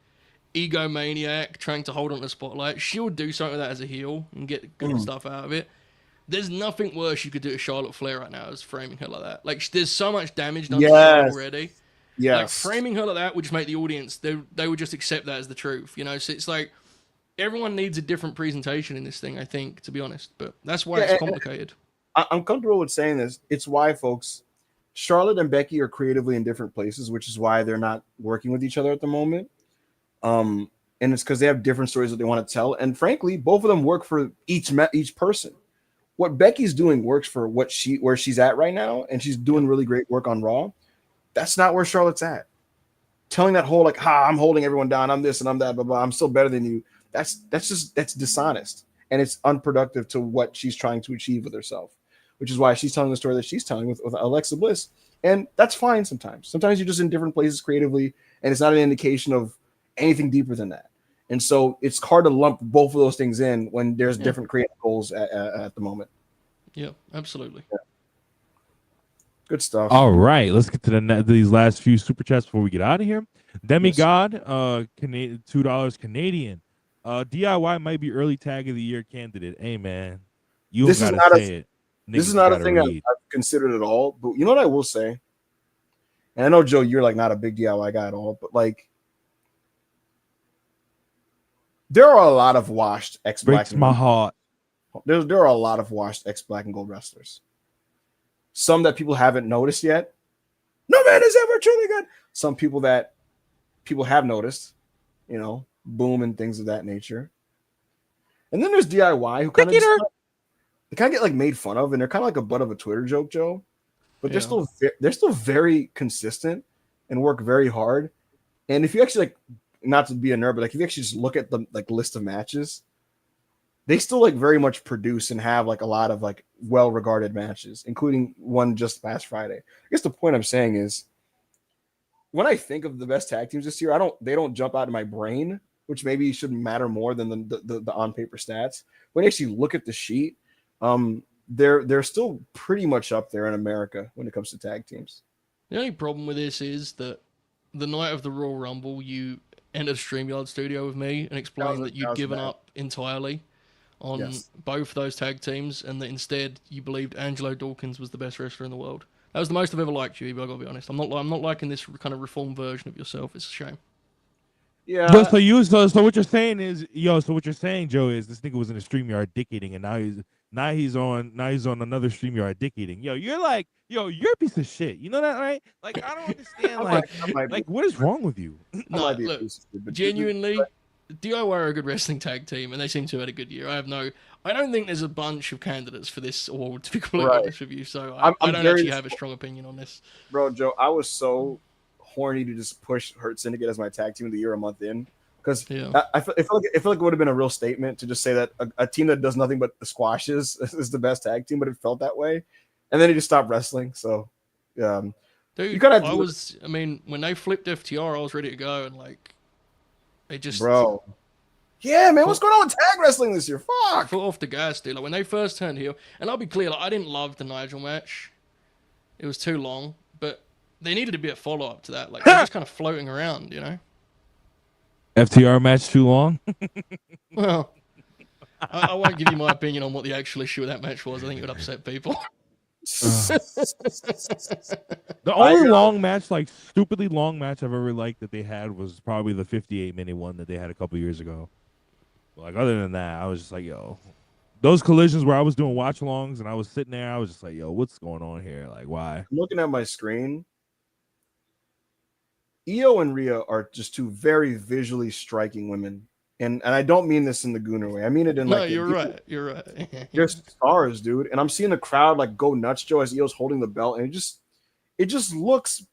B: egomaniac trying to hold on to the spotlight, she'll do something like that as a heel and get good stuff out of it. There's nothing worse you could do to Charlotte Flair right now as framing her like that. Like there's so much damage done to her already.
A: Yes.
B: Like framing her like that would just make the audience, they would just accept that as the truth, you know? So it's like everyone needs a different presentation in this thing, I think, to be honest. But that's why it's complicated.
A: I'm comfortable with saying this. It's why, folks, Charlotte and Becky are creatively in different places, which is why they're not working with each other at the moment. And it's because they have different stories that they want to tell. And frankly, both of them work for each person. What Becky's doing works for where she's at right now, and she's doing really great work on Raw. That's not where Charlotte's at. Telling that whole like, I'm holding everyone down, I'm this and I'm that, blah, blah, I'm still better than you. That's dishonest, and it's unproductive to what she's trying to achieve with herself, which is why she's telling the story that she's telling with Alexa Bliss. And that's fine sometimes. Sometimes you're just in different places creatively, and it's not an indication of anything deeper than that. And so it's hard to lump both of those things in when there's different creative goals at the moment.
B: Yeah, absolutely.
A: Yeah. Good stuff.
C: All right, let's get to these last few super chats before we get out of here. Demigod, $2 Canadian. DIY might be early tag of the year candidate. Hey man,
A: this is not a thing I've considered at all. But you know what I will say, and I know Joe, you're like not a big DIY guy at all, but like there are a lot of washed ex-black.
C: Breaks my heart.
A: There are a lot of washed ex-black and gold wrestlers. Some that people haven't noticed yet. No man is ever truly good. Some people that people have noticed, Boom and things of that nature. And then there's DIY who kind of get like made fun of, and they're kind of like a butt of a Twitter joke, Joe. But they're still very consistent and work very hard. And if you actually like, not to be a nerd, but like if you actually just look at the like list of matches, they still like very much produce and have like a lot of like well-regarded matches, including one just last Friday. I guess the point I'm saying is when I think of the best tag teams this year, they don't jump out of my brain, which maybe shouldn't matter more than the on paper stats. When you actually look at the sheet, they're still pretty much up there in America when it comes to tag teams.
B: The only problem with this is that the night of the Royal Rumble, you entered a StreamYard studio with me and explained that you'd given up entirely on both those tag teams, and that instead you believed Angelo Dawkins was the best wrestler in the world. That was the most I've ever liked you, but I gotta be honest. I'm not liking this kind of reformed version of yourself. It's a shame.
C: Yeah. So what you're saying is, so what you're saying, Joe, is this nigga was in a StreamYard dick eating, and now he's on another StreamYard dick eating. You're a piece of shit. You know that, right? Like, I don't understand. like what is wrong with you?
B: No, look, genuinely, DIY are a good wrestling tag team, and they seem to have had a good year. I don't think there's a bunch of candidates for this award, to be completely honest with you. So I don't actually have a strong opinion on this.
A: Bro, Joe, I was so horny to just push Hurt Syndicate as my tag team of the year a month in, because I feel like it would have been a real statement to just say that a team that does nothing but squashes is the best tag team, but it felt that way, and then he just stopped wrestling. So,
B: dude,
A: you gotta
B: when they flipped FTR, I was ready to go, and like, they just
A: yeah, man, what's going on with tag wrestling this year? Fuck,
B: foot off the gas, dude. Like when they first turned heel, and I'll be clear, like I didn't love the Nigel match. It was too long, but they needed to be a follow-up to that. Like, they're just kind of floating around, you know?
C: FTR match too long?
B: Well, I won't give you my opinion on what the actual issue with that match was. I think it would upset people.
C: The only long match, like stupidly long match I've ever liked that they had was probably the 58-minute one that they had a couple years ago. Like, other than that, I was just like, those collisions where I was doing watch-alongs and I was sitting there, I was just like, what's going on here? Like, why?
A: I'm looking at my screen. Io and Rhea are just two very visually striking women. And I don't mean this in the Gooner way. I mean it in like...
B: You're right. You're right.
A: They're stars, dude. And I'm seeing the crowd like go nuts, Joe, as Io's holding the belt. And it just looks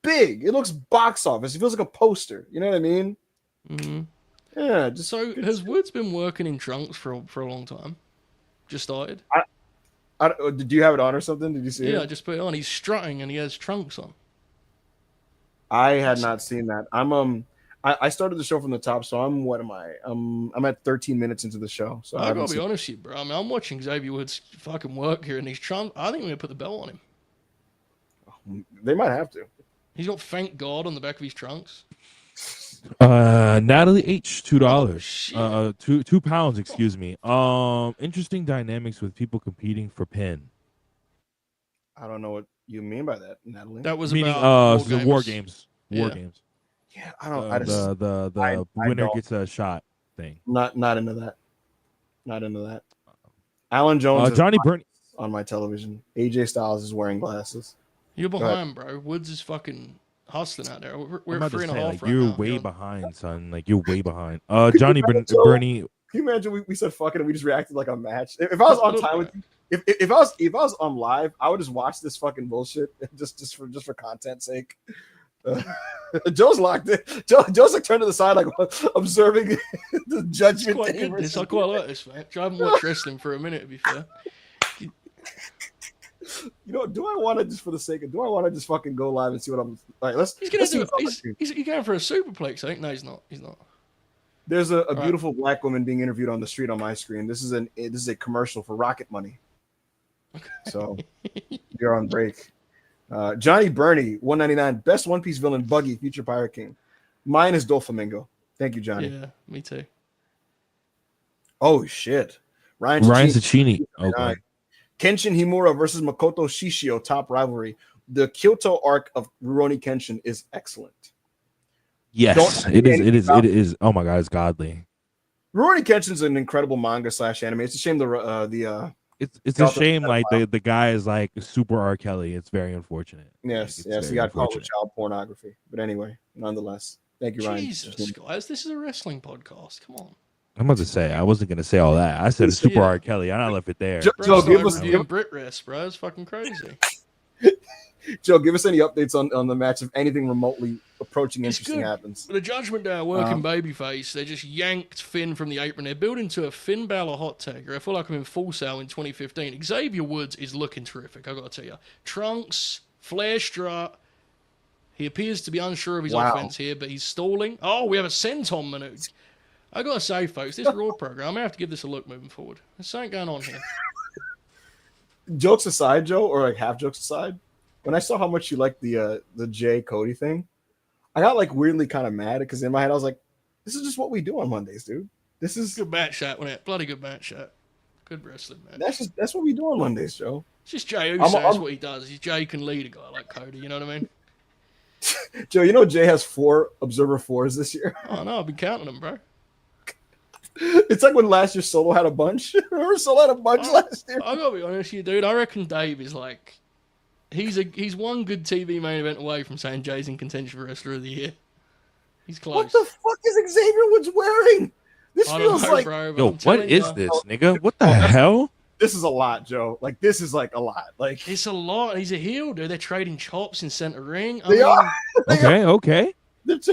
A: big. It looks box office. It feels like a poster. You know what I mean?
B: Mm-hmm.
A: Yeah.
B: So has Woods been working in trunks for a long time? Just started?
A: Did you have it on or something? Did you see it?
B: Yeah, I just put it on. He's strutting and he has trunks on.
A: I had not seen that. I started the show from the top, so I'm at 13 minutes into the show. So
B: I gotta be honest with you, bro. I mean, I'm watching Xavier Woods fucking work here in these trunks. I think we're gonna put the belt on him.
A: They might have to.
B: He's got "Thank God" on the back of his trunks.
C: Natalie H, $2.
B: Oh,
C: 2 pounds, excuse me. Interesting dynamics with people competing for pin.
A: I don't know what you mean by that, Natalie.
B: That was
C: meaning
B: about
C: War Games.
B: Yeah.
C: War Games.
A: Yeah, I don't.
C: The winner gets a shot thing.
A: Not into that. Not into that. Alan Jones.
C: Johnny Burney
A: on my television. AJ Styles is wearing glasses.
B: You're behind, bro. Woods is fucking hustling out there. We're at 3.5 right
C: you're
B: now.
C: way behind, son. Like, you're way behind. Johnny Burney.
A: Can you imagine we said fucking and we just reacted like a match? If I was on time with you, if I was on live, I would just watch this fucking bullshit just for content's sake. Joe's locked in. Joe's like turned to the side, like observing the judgment.
B: I quite like this, man. I haven't watched wrestling for a minute, to be fair.
A: You know, do I want to just for the sake of? Do I want to just fucking go live and see what I'm? All right, let's.
B: He's gonna do. He's going for a superplex. I think. No, he's not. He's not.
A: There's a beautiful black woman being interviewed on the street on my screen. This is a commercial for Rocket Money. So you're on break. Johnny Burney, $1.99, best One Piece villain, Buggy, future Pirate King. Mine is Doflamingo. Thank you, Johnny.
B: Yeah, me too.
A: Oh shit, Ryan
C: Cicchini. Okay.
A: Kenshin Himura versus Makoto Shishio, top rivalry. The Kyoto arc of Rurouni Kenshin is excellent.
C: Yes, it is. Oh my god, it's godly.
A: Rurouni Kenshin is an incredible manga / anime. It's a shame
C: It's a shame like the guy is like super R. Kelly. It's very unfortunate.
A: Yes, he got caught with child pornography. But anyway, nonetheless, thank you, Ryan.
B: Jesus, guys, this is a wrestling podcast. Come on.
C: I'm about to say I wasn't gonna say all that. I said super R. Kelly. I left it there.
A: Joe, give us
B: Brit rest, bro. It's fucking crazy.
A: Joe, give us any updates on the match if anything remotely approaching
B: It's
A: interesting
B: good.
A: happens.
B: But the Judgment Day are working babyface. They just yanked Finn from the apron. They're building to a Finn Balor hot tagger. I feel like I'm in Full Sail in 2015. Xavier Woods is looking terrific, I got to tell you. Trunks, flare strut. He appears to be unsure of his offense here, but he's stalling. Oh, we have a senton maneuver. I got to say, folks, this Raw program, I'm going to have to give this a look moving forward. There's something going on here.
A: Jokes aside, Joe, or like half jokes aside, when I saw how much you liked the Jay Cody thing, I got like weirdly kind of mad because in my head I was like, this is just what we do on Mondays, dude. This is
B: good match shot, wasn't it? Bloody good match shot. Good wrestling match.
A: That's what we do on Mondays, Joe.
B: It's just Jay Uso. That's what he does. Jay can lead a guy like Cody. You know what I mean?
A: Joe, you know Jay has 4 Observer 4s this year.
B: Oh no, I've been counting them, bro.
A: It's like when last year Solo had a bunch. Remember Solo had a bunch last year?
B: I gotta be honest with you, dude. I reckon Dave is like, he's one good TV main event away from saying Jay's in contention for Wrestler of the Year. He's close.
A: What the fuck is Xavier Woods wearing? This feels like,
B: bro,
C: yo, what is this, nigga? What the hell?
A: This is a lot, Joe. Like, this is like a lot. Like,
B: it's a lot. He's a heel, dude. They're trading chops in center ring.
A: They are.
C: Okay.
A: Dude,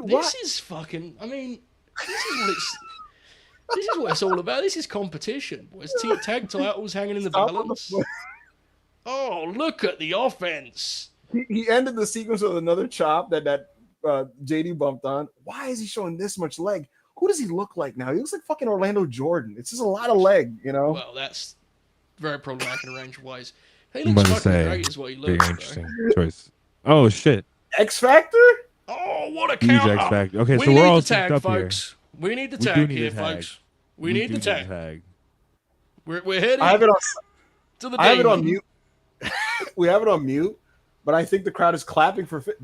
B: this is fucking. I mean, this is what it's all about. This is competition, boys. Tag titles hanging in the balance. Oh, look at the offense.
A: He ended the sequence with another chop that JD bumped on. Why is he showing this much leg? Who does he look like now? He looks like fucking Orlando Jordan. It's just a lot of leg, you know?
B: Well, that's very problematic in a range of ways. He looks fucking great is what he looks.
C: Interesting choice. Oh, shit.
A: X Factor?
B: Oh, what a
C: Huge
B: counter.
C: X Factor. Okay,
B: we
C: so we're all
B: the tag,
C: synced up
B: folks.
C: here.
B: We need the tag here, folks. We need the tag. We're heading
A: I have it on,
B: to the
A: I have it on mute. We have it on mute, but I think the crowd is clapping for Finn.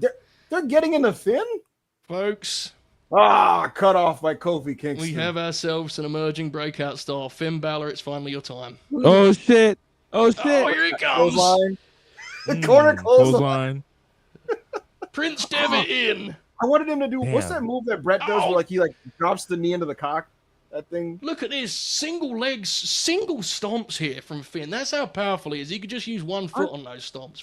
A: They're getting into Finn?
B: Folks.
A: Cut off by Kofi Kingston.
B: We have ourselves an emerging breakout star. Finn Balor, it's finally your time.
C: Oh, shit. Oh, shit.
B: Oh, here it comes.
A: The corner clothesline.
B: Prince Devitt in.
A: I wanted him to do, what's that move that Brett does where like he like drops the knee into the cock? That thing.
B: Look at this. Single legs, single stomps here from Finn. That's how powerful he is. He could just use one foot on those stomps.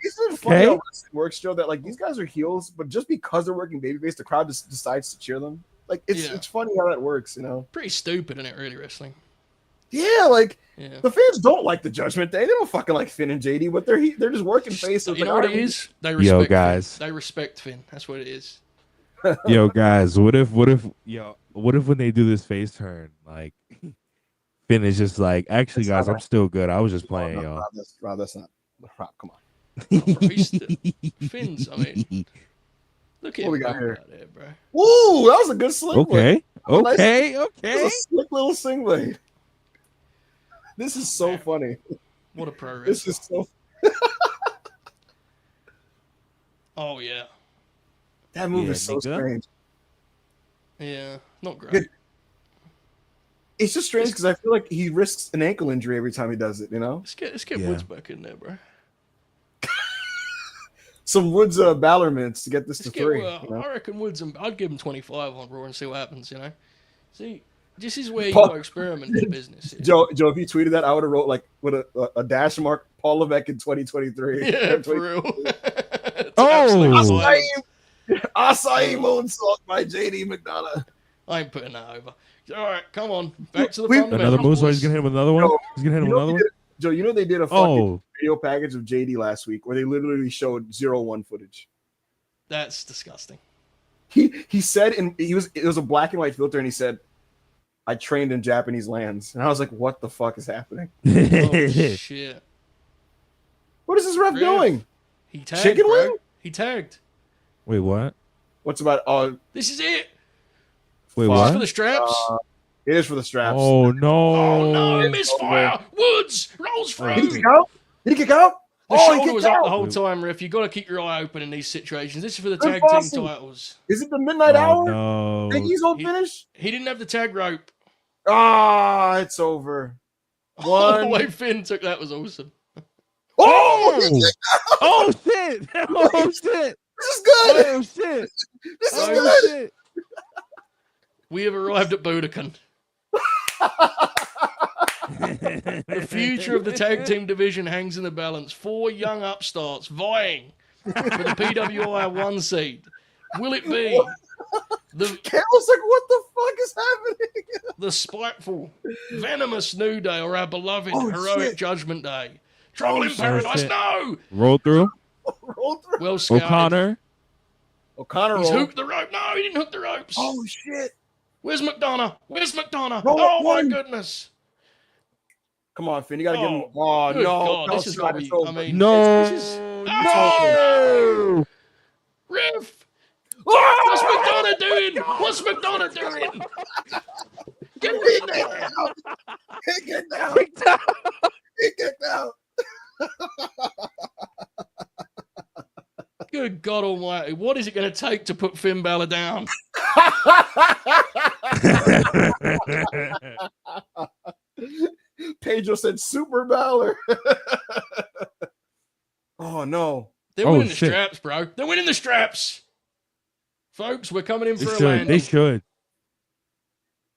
A: Isn't it funny how wrestling works, Joe? That like these guys are heels, but just because they're working babyface, the crowd just decides to cheer them. Like it's funny how that works, you know.
B: Pretty stupid, isn't it? Really, wrestling.
A: Yeah, like the fans don't like the Judgment Day. They don't fucking like Finn and JD, but they're just working faces.
B: You know what it is? They respect
C: guys.
B: Finn. They respect Finn. That's what it is.
C: Yo, guys, what if when they do this face turn, like Finn is just like, actually, guys, I'm still good. I was just playing, y'all.
A: Rob, that's not. Rob, come on.
B: Finn's, I mean, look at what we got here, bro.
A: Ooh, that was a good sling blade.
C: Okay.
A: That's a slick little sling blade. This is so funny.
B: What a pro wrestler.
A: This is so.
B: Oh yeah.
A: That move is so strange.
B: Yeah, not great.
A: It's just strange because I feel like he risks an ankle injury every time he does it, you know?
B: Let's get Woods back in there, bro.
A: Some Woods Balor mints to get this to 3.
B: You know? I reckon Woods, I'd give him 25 on Raw and see what happens, you know? See, this is where you go experiment in business. Here.
A: Joe, if you tweeted that, I would have wrote like with a dash mark, Paul Levesque in 2023.
B: Yeah, for real.
A: Acai moonsault by JD McDonough.
B: I ain't putting that over. All right, come on. Back to the fundamentals.
C: Another moonsault. He's going to hit him with another one? He's going to hit him with another one?
A: Joe, you know they did a fucking video package of JD last week where they literally showed 0-1 footage.
B: That's disgusting.
A: He said it was a black and white filter and he said, I trained in Japanese lands. And I was like, what the fuck is happening?
B: Oh, shit.
A: What is this ref doing?
B: He tagged,
A: Chicken wing?
B: He tagged.
C: Wait, what?
A: What's about?
B: This is it.
C: Wait, what?
B: For the straps.
A: It is for the straps.
C: Oh no!
B: Oh no! Misfire. Woods rolls through.
A: Did he kick out? Did he kick out?
B: The shoulder was up the whole time, Riff. You got to keep your eye open in these situations. This is for the tag team titles.
A: Is it the Midnight Hour?
C: No.
A: Biggie's old finish.
B: He didn't have the tag rope.
A: It's over.
B: The way Finn took that was awesome.
A: Oh
C: shit! Oh shit!
A: This is good.
C: Oh shit!
A: This is good.
B: We have arrived at Budokan. The future of the tag team division hangs in the balance. 4 young upstarts vying for the PWI 1 seed. Will it be
A: Carol's like, what the fuck is happening?
B: the spiteful, venomous New Day or our beloved heroic Judgment Day? Trouble in Paradise, no!
C: Roll through.
A: Roll through.
B: Well scouted.
A: O'Connor
B: He's
A: roll.
B: hooked the rope. No, he didn't hook the ropes.
A: Oh shit!
B: Where's McDonough? Where's McDonough?
A: Roll
B: Oh
A: one.
B: my goodness!
A: Come on, Finn. You gotta give him. Oh
B: Good
A: no!
B: God, this is
A: Scott,
B: what
A: it's
B: we.
A: over.
B: I mean,
C: No.
B: this is
C: No.
B: Riff.
A: Ah!
B: What's McDonough doing? What's McDonough doing? Get in there!
A: Get down! Get down!
B: Good God Almighty! What is it going to take to put Finn Balor down?
A: Pedro said Super Balor. Oh no.
B: They're
C: Oh,
B: winning the
C: shit.
B: straps, bro. They're winning the straps. Folks, we're coming in
C: They
B: for a
C: should.
B: landing.
C: They should.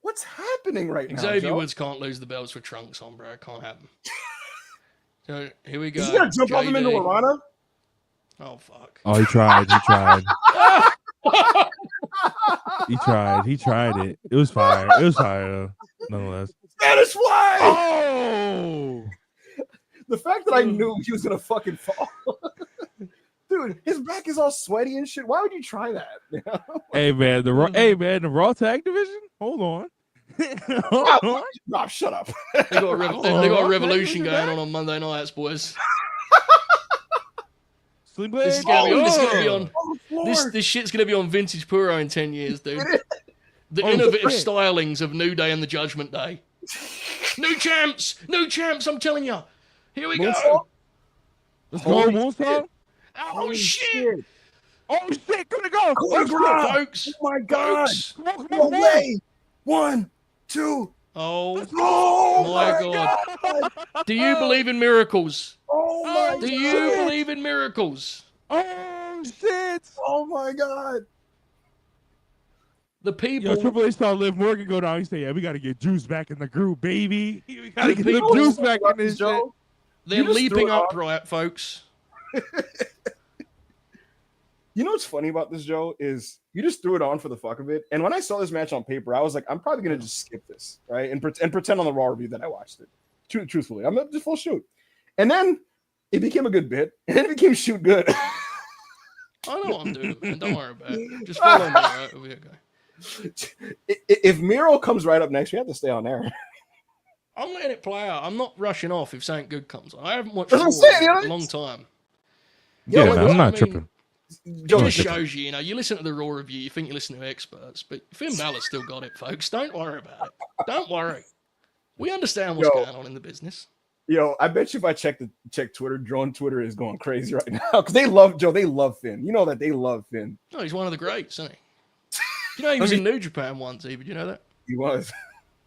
A: What's happening right now?
B: Xavier
A: Joe?
B: Woods can't lose the belts with trunks on, bro. It can't happen. So here we go.
A: Is he gonna jump off him into
B: JD.
A: Lana?
B: Oh fuck.
C: Oh, he tried. He tried. He tried it. It was fire. It was fire though. Nonetheless.
A: Spanish fly!
C: Oh.
A: The fact that I knew he was gonna fucking fall. Dude, his back is all sweaty and shit. Why would you try that?
C: Hey man, the Raw tag division. Hold on. Hold on.
A: No, shut up.
B: They got a revolution going on Monday nights, boys.
C: Sling
B: This is
C: Blade.
B: gonna be on.
A: On the floor.
B: This shit's gonna be on Vintage Puro in 10 years, dude. The
C: Oh,
B: innovative
C: shit.
B: stylings of New Day and the Judgment Day. New champs, I'm telling you. Here we go.
A: Moonsault?
C: Let's go,
A: Holy
C: Moonsault.
B: Oh
A: Holy
B: shit,
C: Oh shit, gonna go.
A: Coup de
C: Let's go.
A: grace.
B: folks.
A: Oh my god.
B: Folks.
C: Come on,
A: No
C: come on.
A: way. 1, 2.
B: Oh
A: Oh
B: my
A: my
B: god.
A: god.
B: Do you believe in miracles?
A: Oh my
B: Do
A: god.
B: you believe in miracles?
C: Oh shit.
A: Oh my god.
B: The
C: Yo,
B: people.
C: Triple H saw Liv Morgan go down. He said, "Yeah, we gotta get Juice back in the group, baby. We gotta get the
B: people-
C: Juice back in this shit."
A: Joe.
B: They're
A: You just threw
B: leaping
A: it off.
B: upright, folks.
A: You know what's funny about this, Joe, is you just threw it on for the fuck of it. And when I saw this match on paper, I was like, I'm probably gonna just skip this, right? And pretend on the Raw review that I watched it. Truthfully, I'm just full shoot. And then it became a good bit, and then it became shoot good.
B: I know what I'm doing, man. Don't worry about it. Just follow me, right? We'll be okay.
A: If Miro comes right up next, we have to stay on there.
B: I'm letting it play out. I'm not rushing off if something good comes on. I haven't watched
A: That's
B: Raw
A: what I'm saying, you know,
B: in a long time.
C: Yeah,
A: Yo,
C: man, I'm not tripping.
A: Joe,
B: It just shows you, you listen to the Raw review, you think you listen to experts, but Finn Balor's still got it, folks. Don't worry about it. Don't worry. We understand what's going on in the business.
A: Yo, I bet you if I check Twitter, Drone Twitter is going crazy right now because they love Joe. They love Finn. You know that they love Finn.
B: No, he's one of the greats, isn't he? You know he was in New Japan once, Eve. Did you know that?
A: He was.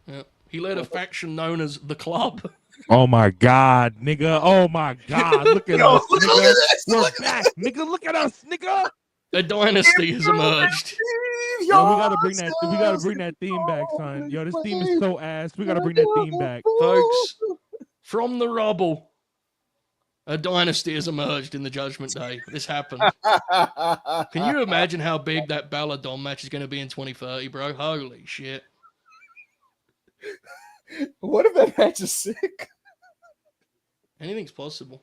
B: Yeah. He led a faction known as the Club.
C: Oh my god, nigga. Oh my god. Look at
A: Yo,
C: us,
A: look at
C: nigga.
A: this.
C: We're
A: Look at
C: back, nigga. Look at us, nigga.
B: A dynasty has emerged.
C: Yo, we gotta bring that theme back, son. Yo, this theme is so ass. We gotta bring that theme back.
B: Folks, from the rubble, a dynasty has emerged in the Judgment Day. This happened. Can you imagine how big that Balor Dom match is going to be in 2030, bro? Holy shit.
A: What if that match is sick?
B: Anything's possible.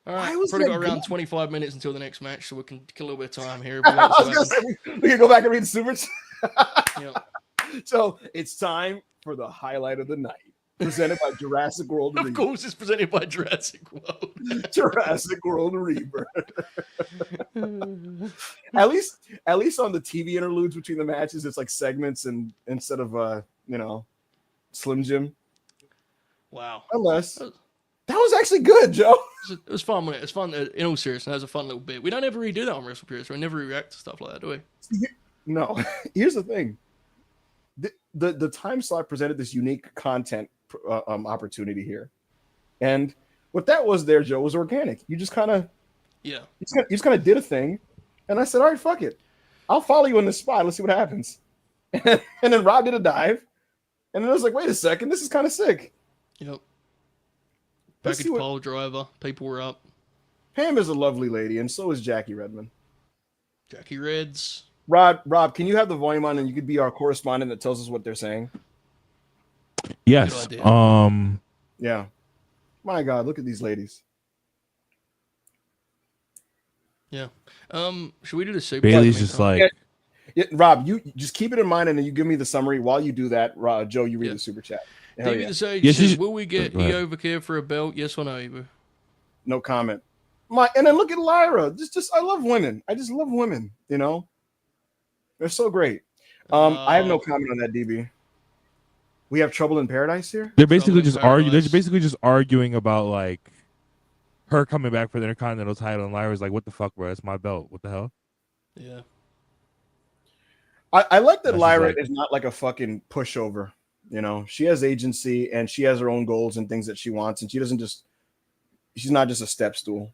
B: All
A: Why
B: right,
A: was
B: probably
A: that
B: got around
A: good?
B: 25 minutes until the next match, so we can kill a little bit of time here.
A: I was gonna say we can go back and read the supers.
B: Yeah.
A: So it's time for the highlight of the night, presented by Jurassic World.
B: Of course, it's presented by Jurassic World.
A: Jurassic World Rebirth. at least on the TV interludes between the matches, it's like segments and instead of Slim Jim.
B: Wow.
A: Unless that was actually good, Joe.
B: It was fun, wasn't it? It's fun. In all seriousness, that was a fun little bit. We don't ever redo that on WrestlePurists. We never react to stuff like that, do we?
A: No. Here's the thing. The time slot presented this unique content opportunity here. And what that was there, Joe, was organic. You just kind of
B: Yeah.
A: you just kind of did a thing. And I said, all right, fuck it. I'll follow you in this spot. Let's see what happens. And then Rob did a dive. And then I was like, wait a second, this is kind of sick.
B: Yep.
A: Let's see
B: Package
A: what-
B: pile driver. People were up.
A: Pam is a lovely lady, and so is Jackie Redmond.
B: Jackie Reds.
A: Rob, can you have the volume on and you could be our correspondent that tells us what they're saying?
C: Yes.
B: Good idea.
A: Yeah. My God, look at these ladies.
B: Yeah. Should we do the super?
C: Bailey's
B: chat in the
C: just
B: meantime?
C: like,
A: Yeah, Rob, you just keep it in mind and then you give me the summary. While you do that, Joe, you read
B: Yeah.
A: the super chat. Hell
B: DB
A: yeah.
B: the Sage
C: Yeah,
B: says,
C: she's-
B: will we get
C: Go ahead.
B: EO Overcare for a belt? Yes or no, Evo?
A: No comment. And then look at Lyra. Just I love women. I just love women, you know? They're so great. I have no comment on that, DB. We have trouble in paradise here?
C: they're basically
B: Trouble in
C: just arguing. They're
B: Paradise.
C: basically just arguing about like her coming back for the Intercontinental title, and Lyra's like, "What the fuck, bro? It's my belt. What the hell?"
B: Yeah.
A: I like that
C: That's
A: Lyra
C: like-
A: is not like a fucking pushover. You know, she has agency and she has her own goals and things that she wants, and she's not just a step stool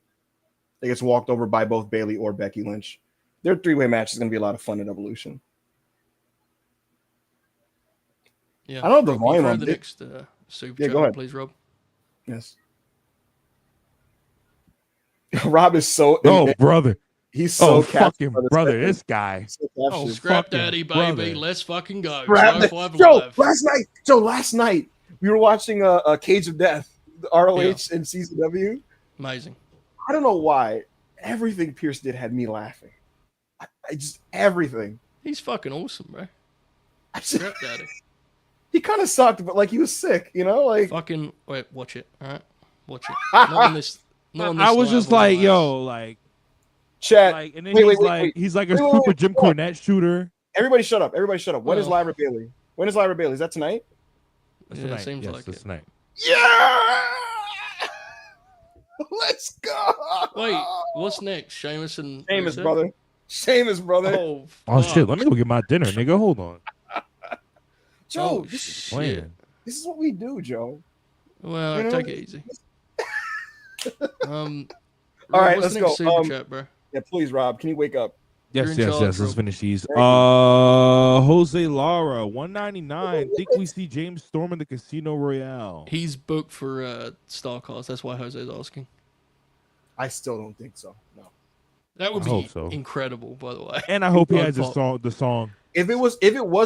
A: that gets walked over by both Bailey or Becky Lynch. Their three-way match is going to be a lot of fun at Evolution.
B: Yeah.
A: I don't know the
B: Rob, can you
A: volume
B: throw
A: on
B: the
A: it.
B: next super
A: Yeah,
B: chat,
A: go ahead.
B: please, Rob.
A: Yes. Rob is so
C: Oh, brother.
A: he's so
C: Oh,
A: captured
C: fucking
A: by this
C: brother.
A: record.
C: This guy.
A: So
B: Oh,
A: captured.
B: scrap
C: fucking
B: daddy, baby.
C: brother.
B: Let's fucking go.
A: Scrap
B: Joe
A: that-
B: 5
A: Joe,
B: Live.
A: last night we were watching a Cage of Death, the ROH and CZW.
B: Amazing.
A: I don't know why. Everything Pierce did had me laughing. I just everything.
B: He's fucking awesome, bro.
A: I just,
B: Scrap daddy.
A: he kind of sucked, but like he was sick, you know. Like
B: Fucking wait, watch it. All right, watch it. Not on this. Not on this
C: I was just
B: level,
C: like,
B: guys.
C: yo, like,
A: chat.
C: and then
A: Wait,
C: he's like a
A: Wait,
C: super
A: wait,
C: Jim
A: hold on.
C: Cornette shooter.
A: Everybody shut up. Everybody shut up. When is
B: Well.
A: Lyra Bailey? When is Lyra Bailey? Is that tonight?
C: That's
B: Yeah,
C: tonight.
B: seems
C: Yes,
B: like
C: that's
B: it.
C: tonight.
A: Yeah. Let's go.
B: Wait, what's next? Sheamus and
A: Sheamus,
B: Rusev?
A: brother. Sheamus, brother.
B: Oh,
C: Oh
B: fuck.
C: shit! Let me go get my dinner, nigga. Hold on.
A: Joe,
B: Oh,
A: this is
B: shit.
C: Playing.
A: this is what we do, Joe.
B: Well,
A: You know?
B: take it easy.
A: All
B: Rob,
A: right,
B: what's
A: let's
B: the next
A: go.
B: Super chat, bro.
A: Yeah, please, Rob. Can you wake up?
B: You're
C: Yes,
B: in
C: yes,
B: charge,
C: yes. Let's
B: bro.
C: finish these.
A: Thank you.
C: Jose Lara, 199. Think we see James Storm in the Casino Royale.
B: He's booked for StarCast. That's why Jose's asking.
A: I still don't think so. No.
B: That would
C: I
B: be
C: hope so.
B: incredible, by the way.
C: And I hope he
B: Road
C: has
B: pop.
C: the song.
A: If it was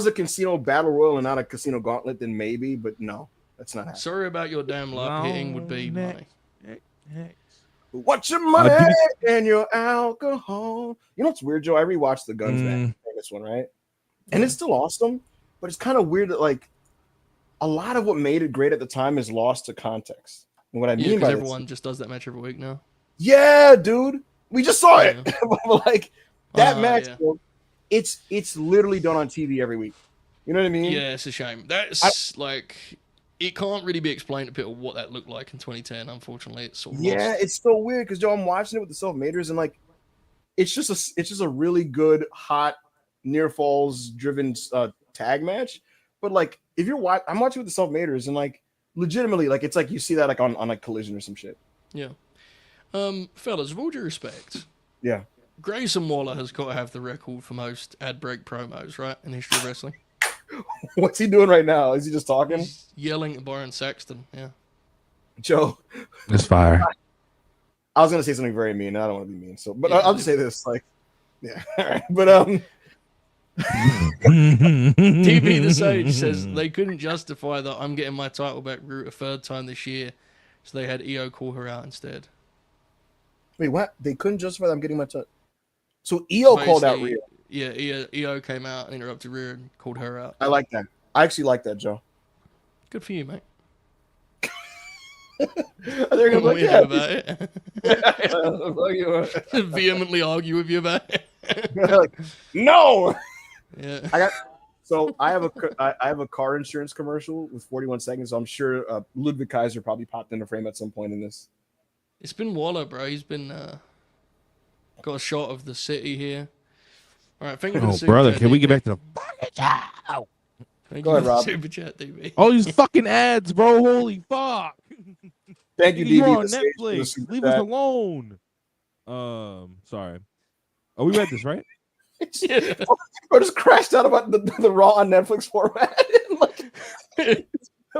A: a casino battle royal and not a casino gauntlet, then maybe. But no, that's not happening.
B: Sorry about your damn luck. Hitting would be
C: Long
B: money.
A: What's your money
C: do
A: and your alcohol? You know what's weird, Joe? I rewatched the Guns match, this one, right? And it's still awesome, but it's kind of weird that like a lot of what made it great at the time is lost to context. And what I
B: Yeah,
A: mean by
B: because
A: this,
B: everyone just does that match every week now.
A: yeah, dude, we just saw it. But, like that match,
B: yeah.
A: bro, it's literally done on TV every week. You know what I mean?
B: Yeah, it's a shame. That's like it can't really be explained to people what that looked like in 2010. Unfortunately, it's sort of
A: Yeah,
B: lost.
A: it's so weird because Joe, I'm watching it with the self-maters and like it's just a really good hot near falls driven tag match. But like if you're I'm watching with the self-maters and like legitimately like it's like you see that like on like Collision or some shit.
B: Yeah. Fellas, with all due respect,
A: Yeah.
B: Grayson Waller has got to have the record for most ad break promos, right, in the history of wrestling.
A: What's he doing right now? Is he just talking?
B: He's yelling at Byron Saxton. Yeah.
A: Joe,
C: It's fire.
A: I was gonna say something very mean. I don't want to be mean, so but
B: Yeah,
A: I'll just say this, like, yeah, all right. But
B: TV the Sage says they couldn't justify that I'm getting my title back route a third time this year, so they had EO call her out instead.
A: wait, what? They couldn't justify that I'm getting my touch. So EO called out
B: Basically,
A: Rhea.
B: Yeah, EO came out and interrupted Rhea and called her out.
A: I like that. I actually like that, Joe.
B: Good for you, mate.
A: They're gonna be like,
B: Yeah,
A: yeah,
B: about it.
A: fuck you.
B: Vehemently argue with you about it.
A: Like, no.
B: Yeah.
A: I have a car insurance commercial with 41 seconds. So I'm sure Ludwig Kaiser probably popped in the frame at some point in this.
B: It's been Waller, bro. He's been got a shot of the city here. All right, thank you for the
C: Oh,
B: super
C: brother,
B: chat,
C: can we
B: DB.
C: get back to the fucking show?
B: Thank
A: Go
B: you
A: ahead,
B: for the
A: Rob.
B: super chat, DB.
C: All these fucking ads, bro. Holy fuck.
A: Thank you,
C: You're
A: DB.
C: on
A: the stage for the
C: Netflix.
A: super
C: Leave us
A: chat.
C: alone. Sorry. Oh, we read this, right?
B: Yeah.
A: Bro just crashed out about the Raw on Netflix format. Like,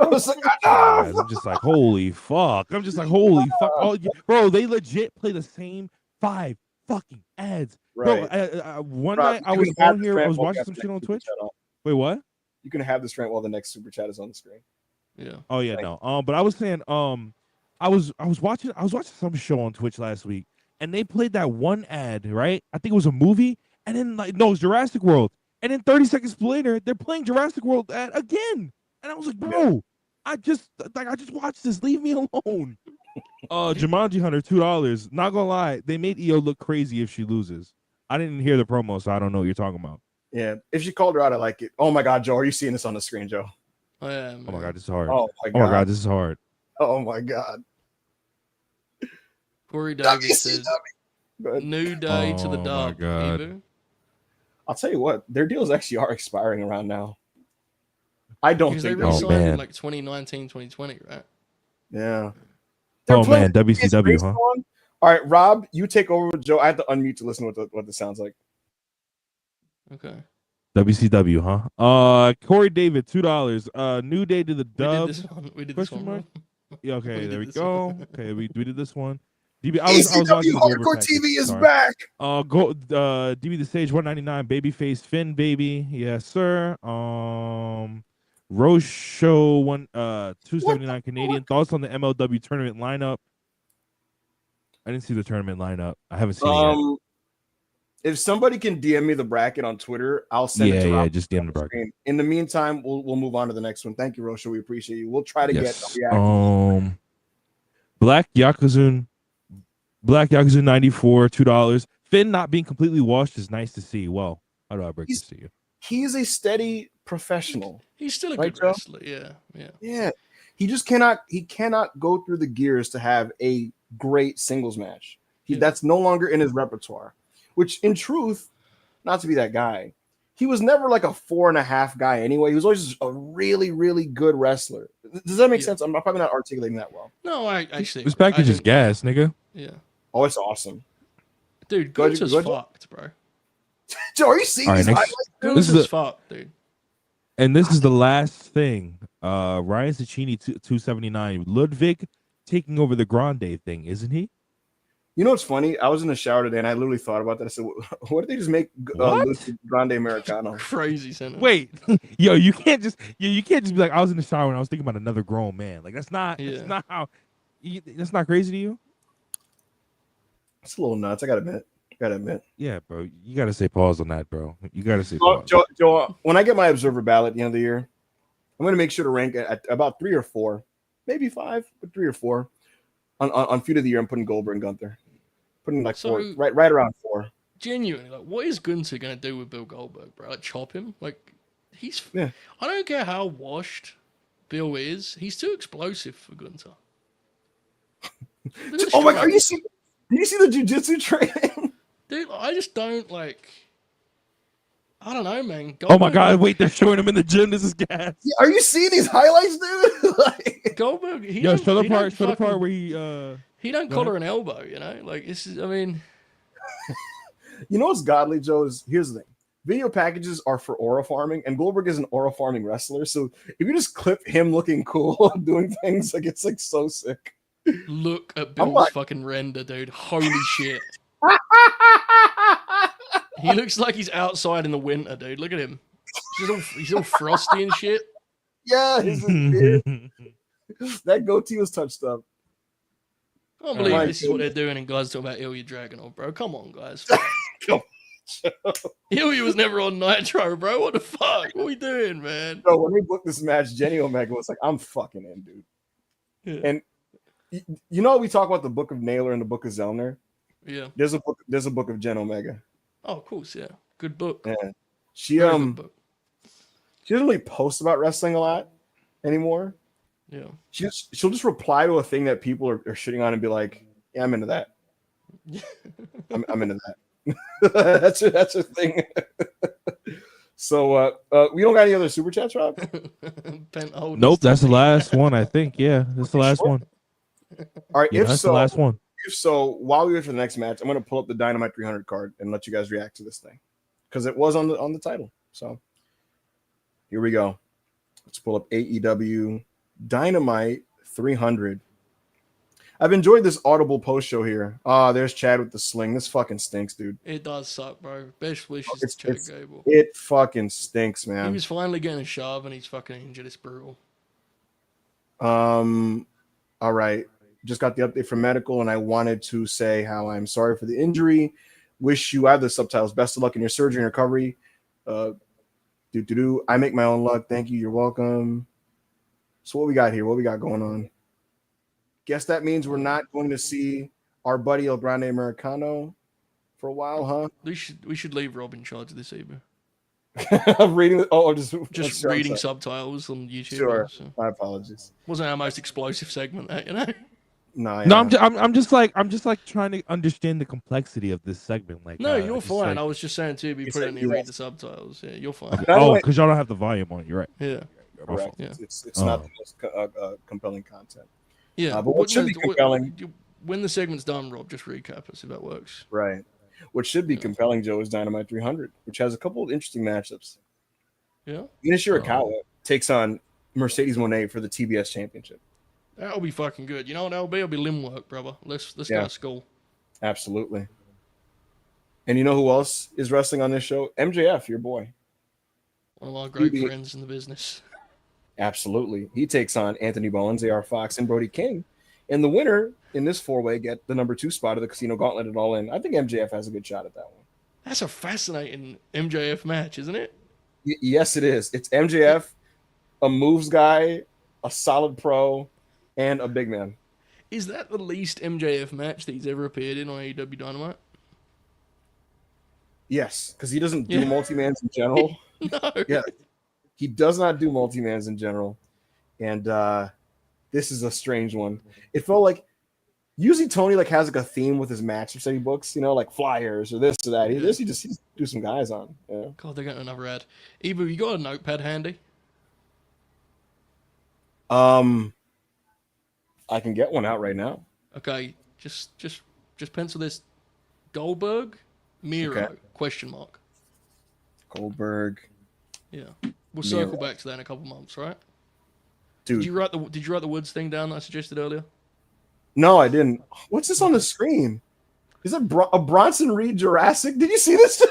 A: I was like,
C: I'm just like, holy fuck. I'm just like, holy fuck. Oh, bro, they legit play the same 5 fucking ads.
A: right.
C: Bro, one
A: Rob,
C: night I
A: you
C: was
A: can have
C: on
A: this
C: here, I
A: rant
C: was
A: while we
C: watching
A: have
C: some
A: the
C: shit on
A: next super
C: Twitch.
A: chat on.
C: Wait, what?
A: You can have this rant while the next super chat is on the screen.
B: Yeah.
C: Oh yeah,
A: Thank
C: no. But I was saying, I was watching some show on Twitch last week, and they played that one ad, right? I think it was a movie, and then like no, it was Jurassic World, and then 30 seconds later, they're playing Jurassic World ad again, and I was like, bro, I just watched this. Leave me alone. Jumanji Hunter, $2. Not gonna lie, they made EO look crazy if she loses. I didn't hear the promo, so I don't know what you're talking about.
A: Yeah, if she called her out, I like it. Oh my God, Joe, are you seeing this on the screen, Joe?
B: Oh, yeah, man.
C: Oh my god, this is hard.
A: Oh my
C: Oh my god,
A: God.
C: this is hard.
A: Oh my God.
B: Corey Davis says,
A: But
B: new day to the
C: Oh my
B: dub.
C: God.
B: Ebu.
A: I'll tell you what, their deals actually are expiring around now. I don't
B: Because they
A: think
C: Oh,
B: re-signed
C: man.
B: in like 2019, 2020, right?
A: Yeah.
C: Oh
A: playing
C: man, WCW,
A: based
C: huh?
A: on- All right, Rob, you take over with Joe. I have to unmute to listen to what this sounds like.
B: Okay.
C: WCW, huh? Corey David, $2. New day to the
B: We did
C: dub.
B: this one. We did
C: Question
B: this one.
C: mark?
B: Rob.
C: Yeah, okay,
B: We
C: there
B: did
C: we
B: this
C: go.
B: one.
C: Okay, we did this one. DB, I was
A: ECW
C: watching the Goldberg
A: Hardcore
C: package.
A: TV is
C: Sorry.
A: back.
C: DB the Stage 199, Babyface Finn, baby, yes sir. Rose Show 279 Canadian. Thoughts on the MLW tournament lineup? I didn't see the tournament lineup. I haven't seen it yet.
A: If somebody can DM me the bracket on Twitter, I'll send it to Rob.
C: Just DM the bracket.
A: In the meantime, we'll move on to the next one. Thank you, Rosha. We appreciate you. We'll try to get a reaction.
C: Black Yakuza 94, $2. Finn not being completely washed is nice to see. Well, how do I break this to you?
A: He's a steady professional.
B: He's still a
A: Right,
B: good
A: Joe?
B: wrestler. Yeah. Yeah.
A: Yeah. He just cannot go through the gears to have a great singles match. That's no longer in his repertoire. Which in truth, not to be that guy, he was never like a 4.5 guy anyway. He was always just a really, really good wrestler. Does that make sense? I'm probably not articulating that well.
B: No, I actually.
C: This package is gas, nigga.
B: Yeah.
A: Oh, it's awesome.
B: Dude,
A: Go
B: Gunther's
A: ahead.
B: fucked, bro.
A: Joe, are you seeing these highlights?
B: Gunther's fucked, dude.
C: And this is the last thing. Ryan Cicchini 279. Ludwig taking over the Grande thing, isn't he?
A: You know what's funny? I was in the shower today and I literally thought about that. I said, what did they just make Ludwig Grande Americano?
B: Crazy sentence.
C: Wait, yo, you can't just be like, I was in the shower and I was thinking about another grown man. Like that's not how. That's not crazy to you.
A: It's a little nuts. I gotta admit.
C: Yeah, bro. You gotta say pause on that, bro. You gotta say pause.
A: Joe, when I get my observer ballot at the end of the year, I'm gonna make sure to rank it at about 3 or 4, maybe 5, but 3 or 4 on feud of the year. I'm putting Goldberg and Gunther. Putting like 4, right around 4.
B: Genuinely, like, what is Gunther gonna do with Bill Goldberg, bro? Like, chop him? Like, I don't care how washed Bill is. He's too explosive for Gunther.
A: Oh my God! Did you see the jiu-jitsu training?
B: Dude, I just don't like. I don't know, man.
C: Oh my God! Wait, they're showing him in the gym. This is gas.
A: Yeah, are you seeing these highlights, dude? Like,
B: Goldberg.
C: Show the part where he
B: don't collar an elbow. You know, like this is. I mean,
A: you know what's godly, Joe? Here's the thing: video packages are for aura farming, and Goldberg is an aura farming wrestler. So if you just clip him looking cool doing things, like it's like so sick.
B: Look at Bill's fucking render, dude. Holy shit. He looks like he's outside in the winter, dude. Look at him. He's all frosty and shit.
A: Yeah, his beard. That goatee was touched up.
B: I don't believe this is what they're doing, and guys talking about Ilya Dragunov, bro. Come on, guys. Ilya was never on Nitro, bro. What the fuck? What are we doing, man?
A: Bro, when we booked this match, Jenny Omega was like, I'm fucking in, dude. Yeah. And you know, we talk about the book of Naylor and the book of Zellner.
B: Yeah.
A: There's a book of Jen Omega.
B: Oh, of course, yeah. Good book.
A: Yeah. She doesn't really post about wrestling a lot anymore.
B: Yeah.
A: She'll just reply to a thing that people are shitting on and be like, yeah, I'm into that. I'm into that. that's a thing. So we don't got any other super chats, Rob?
C: Nope, that's the last one, I think. Yeah, that's the last one.
A: All right,
C: that's the last one.
A: If so, while we wait for the next match, I'm going to pull up the Dynamite 300 card and let you guys react to this thing because it was on the title. So here we go. Let's pull up AEW Dynamite 300. I've enjoyed this audible post show here. There's Chad with the sling. This fucking stinks, dude.
B: It does suck, bro. Best wishes to Chad Gable.
A: It fucking stinks, man.
B: He was finally getting a shove and he's fucking injured. It's brutal.
A: All right. Just got the update from medical, and I wanted to say how I'm sorry for the injury. Wish you, I have the subtitles. Best of luck in your surgery and recovery. I make my own luck. Thank you. You're welcome. So what we got here? What we got going on? Guess that means we're not going to see our buddy El Grande Americano for a while, huh?
B: We should leave Rob in charge of this evening.
A: Reading
B: just reading subtitles on YouTube.
A: Sure.
B: So.
A: My apologies.
B: Wasn't our most explosive segment, that, you know?
A: No,
C: I'm just like trying to understand the complexity of this segment. Like,
B: no, you're fine.
C: Like,
B: I was just saying too, be prudent and read the subtitles. Yeah, you're fine.
C: Okay. Oh, because y'all don't have the volume on. You're right.
B: Yeah,
A: correct.
B: Yeah.
A: It's not the most compelling content.
B: Yeah,
A: but what should be compelling
B: when the segment's done, Rob, just recap us if that works.
A: Right. What should be compelling, Joe, is Dynamite 300, which has a couple of interesting matchups.
B: Yeah.
A: Ina Shirakawa takes on Mercedes Moné for the TBS Championship.
B: That'll be fucking good. You know what that'll be? It'll be limb work, brother. Let's go to school.
A: Absolutely. And you know who else is wrestling on this show? MJF, your boy.
B: One of our great friends in the business.
A: Absolutely. He takes on Anthony Bowens, AR Fox, and Brody King. And the winner in this four-way get the number 2 spot of the Casino Gauntlet at All In. I think MJF has a good shot at that one.
B: That's a fascinating MJF match, isn't it?
A: Yes, it is. It's MJF, a moves guy, a solid pro, and a big man.
B: Is that the least MJF match that he's ever appeared in on AEW Dynamite?
A: Yes, because he doesn't do multi-mans in general.
B: No.
A: Yeah, he does not do multi-mans in general. And this is a strange one. It felt like usually Tony has a theme with his matchups that he books, like flyers or this or that. He just do some guys on. Yeah.
B: God, they're getting another ad. Ibu, you got a notepad handy?
A: I can get one out right now.
B: Okay, just pencil this. Goldberg, Miro, ?
A: Goldberg.
B: Yeah, we'll circle back to that in a couple months, right?
A: Dude,
B: did you write the Woods thing down that I suggested earlier?
A: No, I didn't. What's this on the screen? Is it a Bronson Reed Jurassic? Did you see this?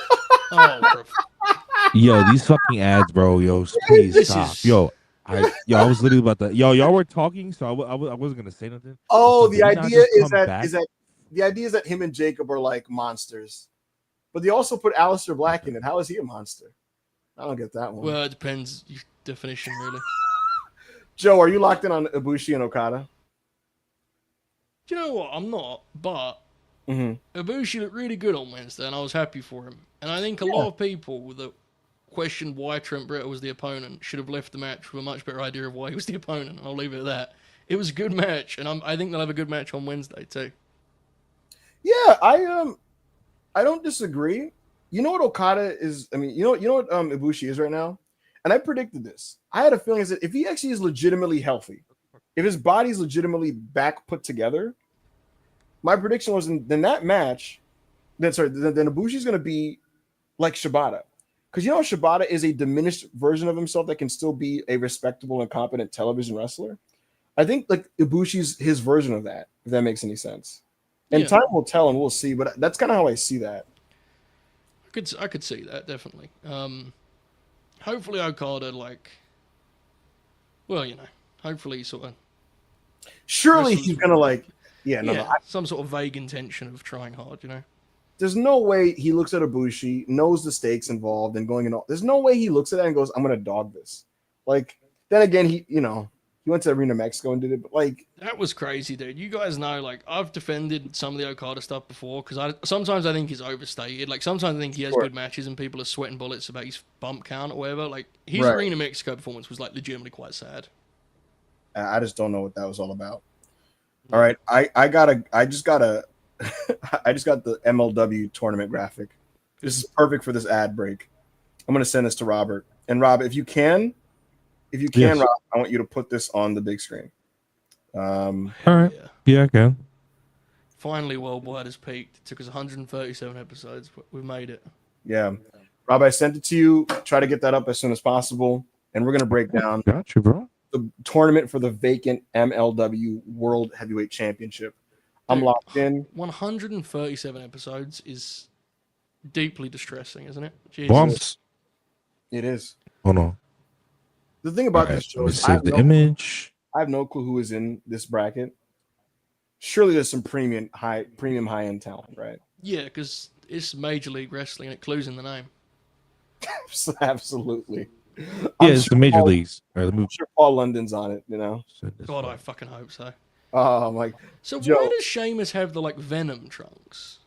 C: Yo, these fucking ads, bro. Yo, please stop. I was literally about to. Y'all were talking, so I wasn't gonna say nothing.
A: Oh, the idea is that him and Jacob are like monsters, but they also put Aleister Black in it. How is he a monster? I don't get that one.
B: Well, it depends your definition, really.
A: Joe, are you locked in on Ibushi and Okada?
B: Do you know what? I'm not, but Ibushi looked really good on Wednesday, and I was happy for him. And I think a lot of people that questioned why Trent Brittle was the opponent should have left the match with a much better idea of why he was the opponent. And I'll leave it at that. It was a good match, and I think they'll have a good match on Wednesday too. Yeah,
A: I don't disagree. You know what Okada is? I mean, you know what Ibushi is right now? And I predicted this. I had a feeling that if he actually is legitimately healthy, if his body's legitimately back put together, my prediction was then that match, then Ibushi's going to be like Shibata. Because Shibata is a diminished version of himself that can still be a respectable and competent television wrestler. I think Ibushi's his version of that, if that makes any sense. And time will tell and we'll see, but that's kind of how I see that.
B: I could see that, definitely. Hopefully Okada, hopefully sort of...
A: Surely he's going to
B: some sort of vague intention of trying hard,
A: There's no way he looks at Ibushi, knows the stakes involved, and going in all. There's no way he looks at that and goes, "I'm going to dog this." Then again, he went to Arena Mexico and did it, but
B: that was crazy, dude. You guys know, I've defended some of the Okada stuff before because sometimes I think he's overstated. Sometimes I think he has good matches and people are sweating bullets about his bump count or whatever. His Arena Mexico performance was legitimately quite sad.
A: I just don't know what that was all about. All right, I just got the MLW tournament graphic. This is perfect for this ad break. I'm going to send this to Robert. And Rob, if you can, Rob, I want you to put this on the big screen.
C: All right. Yeah, I can.
B: Finally, Worldwide has peaked. It took us 137 episodes, but we've made it.
A: Yeah. Rob, I sent it to you. Try to get that up as soon as possible. And we're going to break down
C: Got you, bro.
A: the tournament for the vacant MLW World Heavyweight Championship. I'm
B: Dude,
A: locked in.
B: 137 episodes is deeply distressing, isn't it? Jesus.
C: Bumps.
A: It is.
C: Hold on.
A: The thing
C: All
A: about
C: right,
A: this show
C: let me
A: is
C: save the image.
A: I have no clue who is in this bracket. Surely there's some premium high end talent, right?
B: Yeah, because it's Major League Wrestling and it clues in the name.
A: Absolutely.
C: Yeah,
A: I'm
C: it's the major leagues. All right, let me
A: I'm sure Paul London's on it, you know.
C: send this
B: God,
C: one.
B: I fucking hope so.
A: Oh, I'm like,
B: So
A: Joe.
B: why does Sheamus have the like Venom trunks?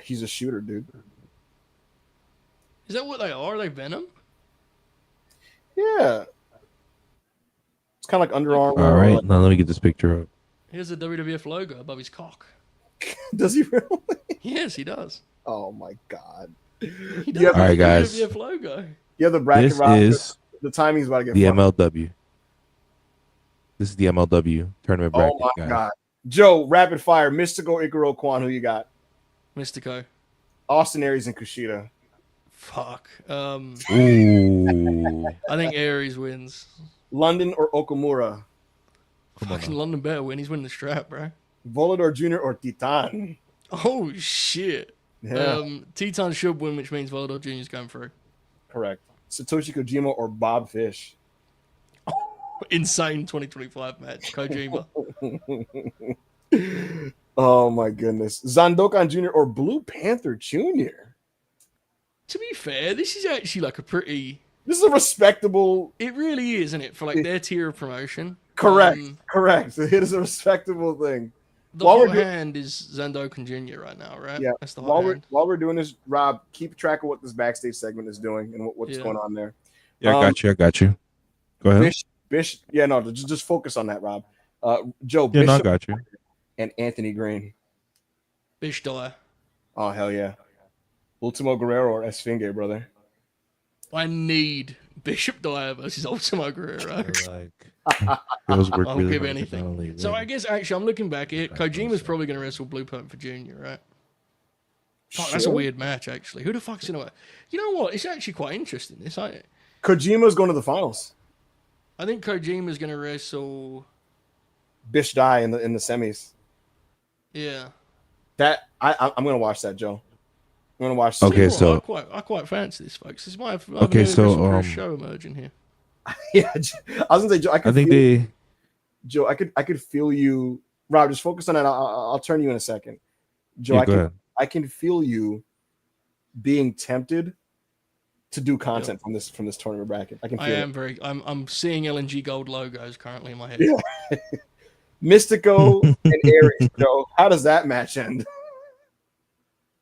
A: he's a shooter, dude.
B: Is that what they are? Are they Venom?
A: Yeah. It's kind of like Under Armour.
C: All right,
A: Like,
C: now let me get this picture up.
B: Here's the WWF logo above his cock.
A: does he really?
B: Yes, he does.
A: Oh my god.
B: He does.
A: Yeah,
C: All right,
B: The
C: guys.
B: WWF logo.
A: Yeah, the bracket
C: This
A: roster,
C: is
A: the timing's about to get
C: the
A: fucked.
C: MLW. This is the MLW tournament bracket,
A: Oh my
C: guys.
A: god. Joe, rapid fire, Mystico, Icaro, Kwan, who you got?
B: Mystico.
A: Austin Aries and Kushida.
B: Fuck.
C: Ooh.
B: I think Aries wins.
A: London or Okamura?
C: Come on
B: Fucking
C: now.
B: London better win. He's winning the strap, bro.
A: Volador Jr. or Titan?
B: Oh shit.
A: Yeah,
B: Teton should win, which means Volador Jr. is going through.
A: correct. Satoshi Kojima or Bob Fish?
B: Insane 2025 match. Kojima.
A: Oh my goodness. Zandokan Jr. or Blue Panther Jr.?
B: To be fair, this is actually like a pretty.
A: This is a respectable.
B: It really is, isn't it? For like their tier of promotion.
A: Correct. Correct. It is a respectable thing.
B: The
A: While we're
B: hot
A: do-
B: hand is Zandokan Jr. right now, right?
A: Yeah.
B: That's the hot hand.
A: While we're doing this, Rob, keep track of what this backstage segment is doing and what's
B: Yeah.
A: going on there.
C: Yeah, I got you. Go ahead.
A: Bish. Yeah, no, just focus on that, Rob. Joe
C: Yeah, no, I
A: Bishop
C: got you.
A: and Anthony Green.
B: Bish die.
A: Oh hell yeah. Ultimo Guerrero or Esfinge, brother.
B: I need Bishop Dyer versus Ultimo Guerrero.
C: Girls work
B: I'll
C: really
B: give
C: hard to
B: anything.
C: not only
B: So
C: win.
B: I guess actually I'm looking back at it.
C: Right,
B: Kojima's
C: so-
B: probably going to wrestle Blue Panther Jr., right? Fuck, that's a
A: Sure.
B: weird match, actually. Who the fuck's in it? You know what? It's actually quite interesting.
A: Kojima's going to the finals.
B: I think Kojima's going to wrestle.
A: Bish die in the semis.
B: Yeah.
A: That I'm gonna watch that, Joe. I'm gonna watch.
C: Okay,
B: Tell you
C: so-
B: what, I quite fancy this, folks. This might have
C: Okay, so,
B: show emerging here.
A: Yeah, I was gonna say, Joe. Joe, I could feel you. Rob, just focus on that. I'll turn you in a second. Joe,
C: Yeah, go ahead.
A: I can feel you being tempted to do content from this tournament bracket. I can feel
B: I
A: it.
B: am very. I'm seeing LNG Gold logos currently in my head.
A: Yeah. Mystico and Aries, Joe. How does that match end?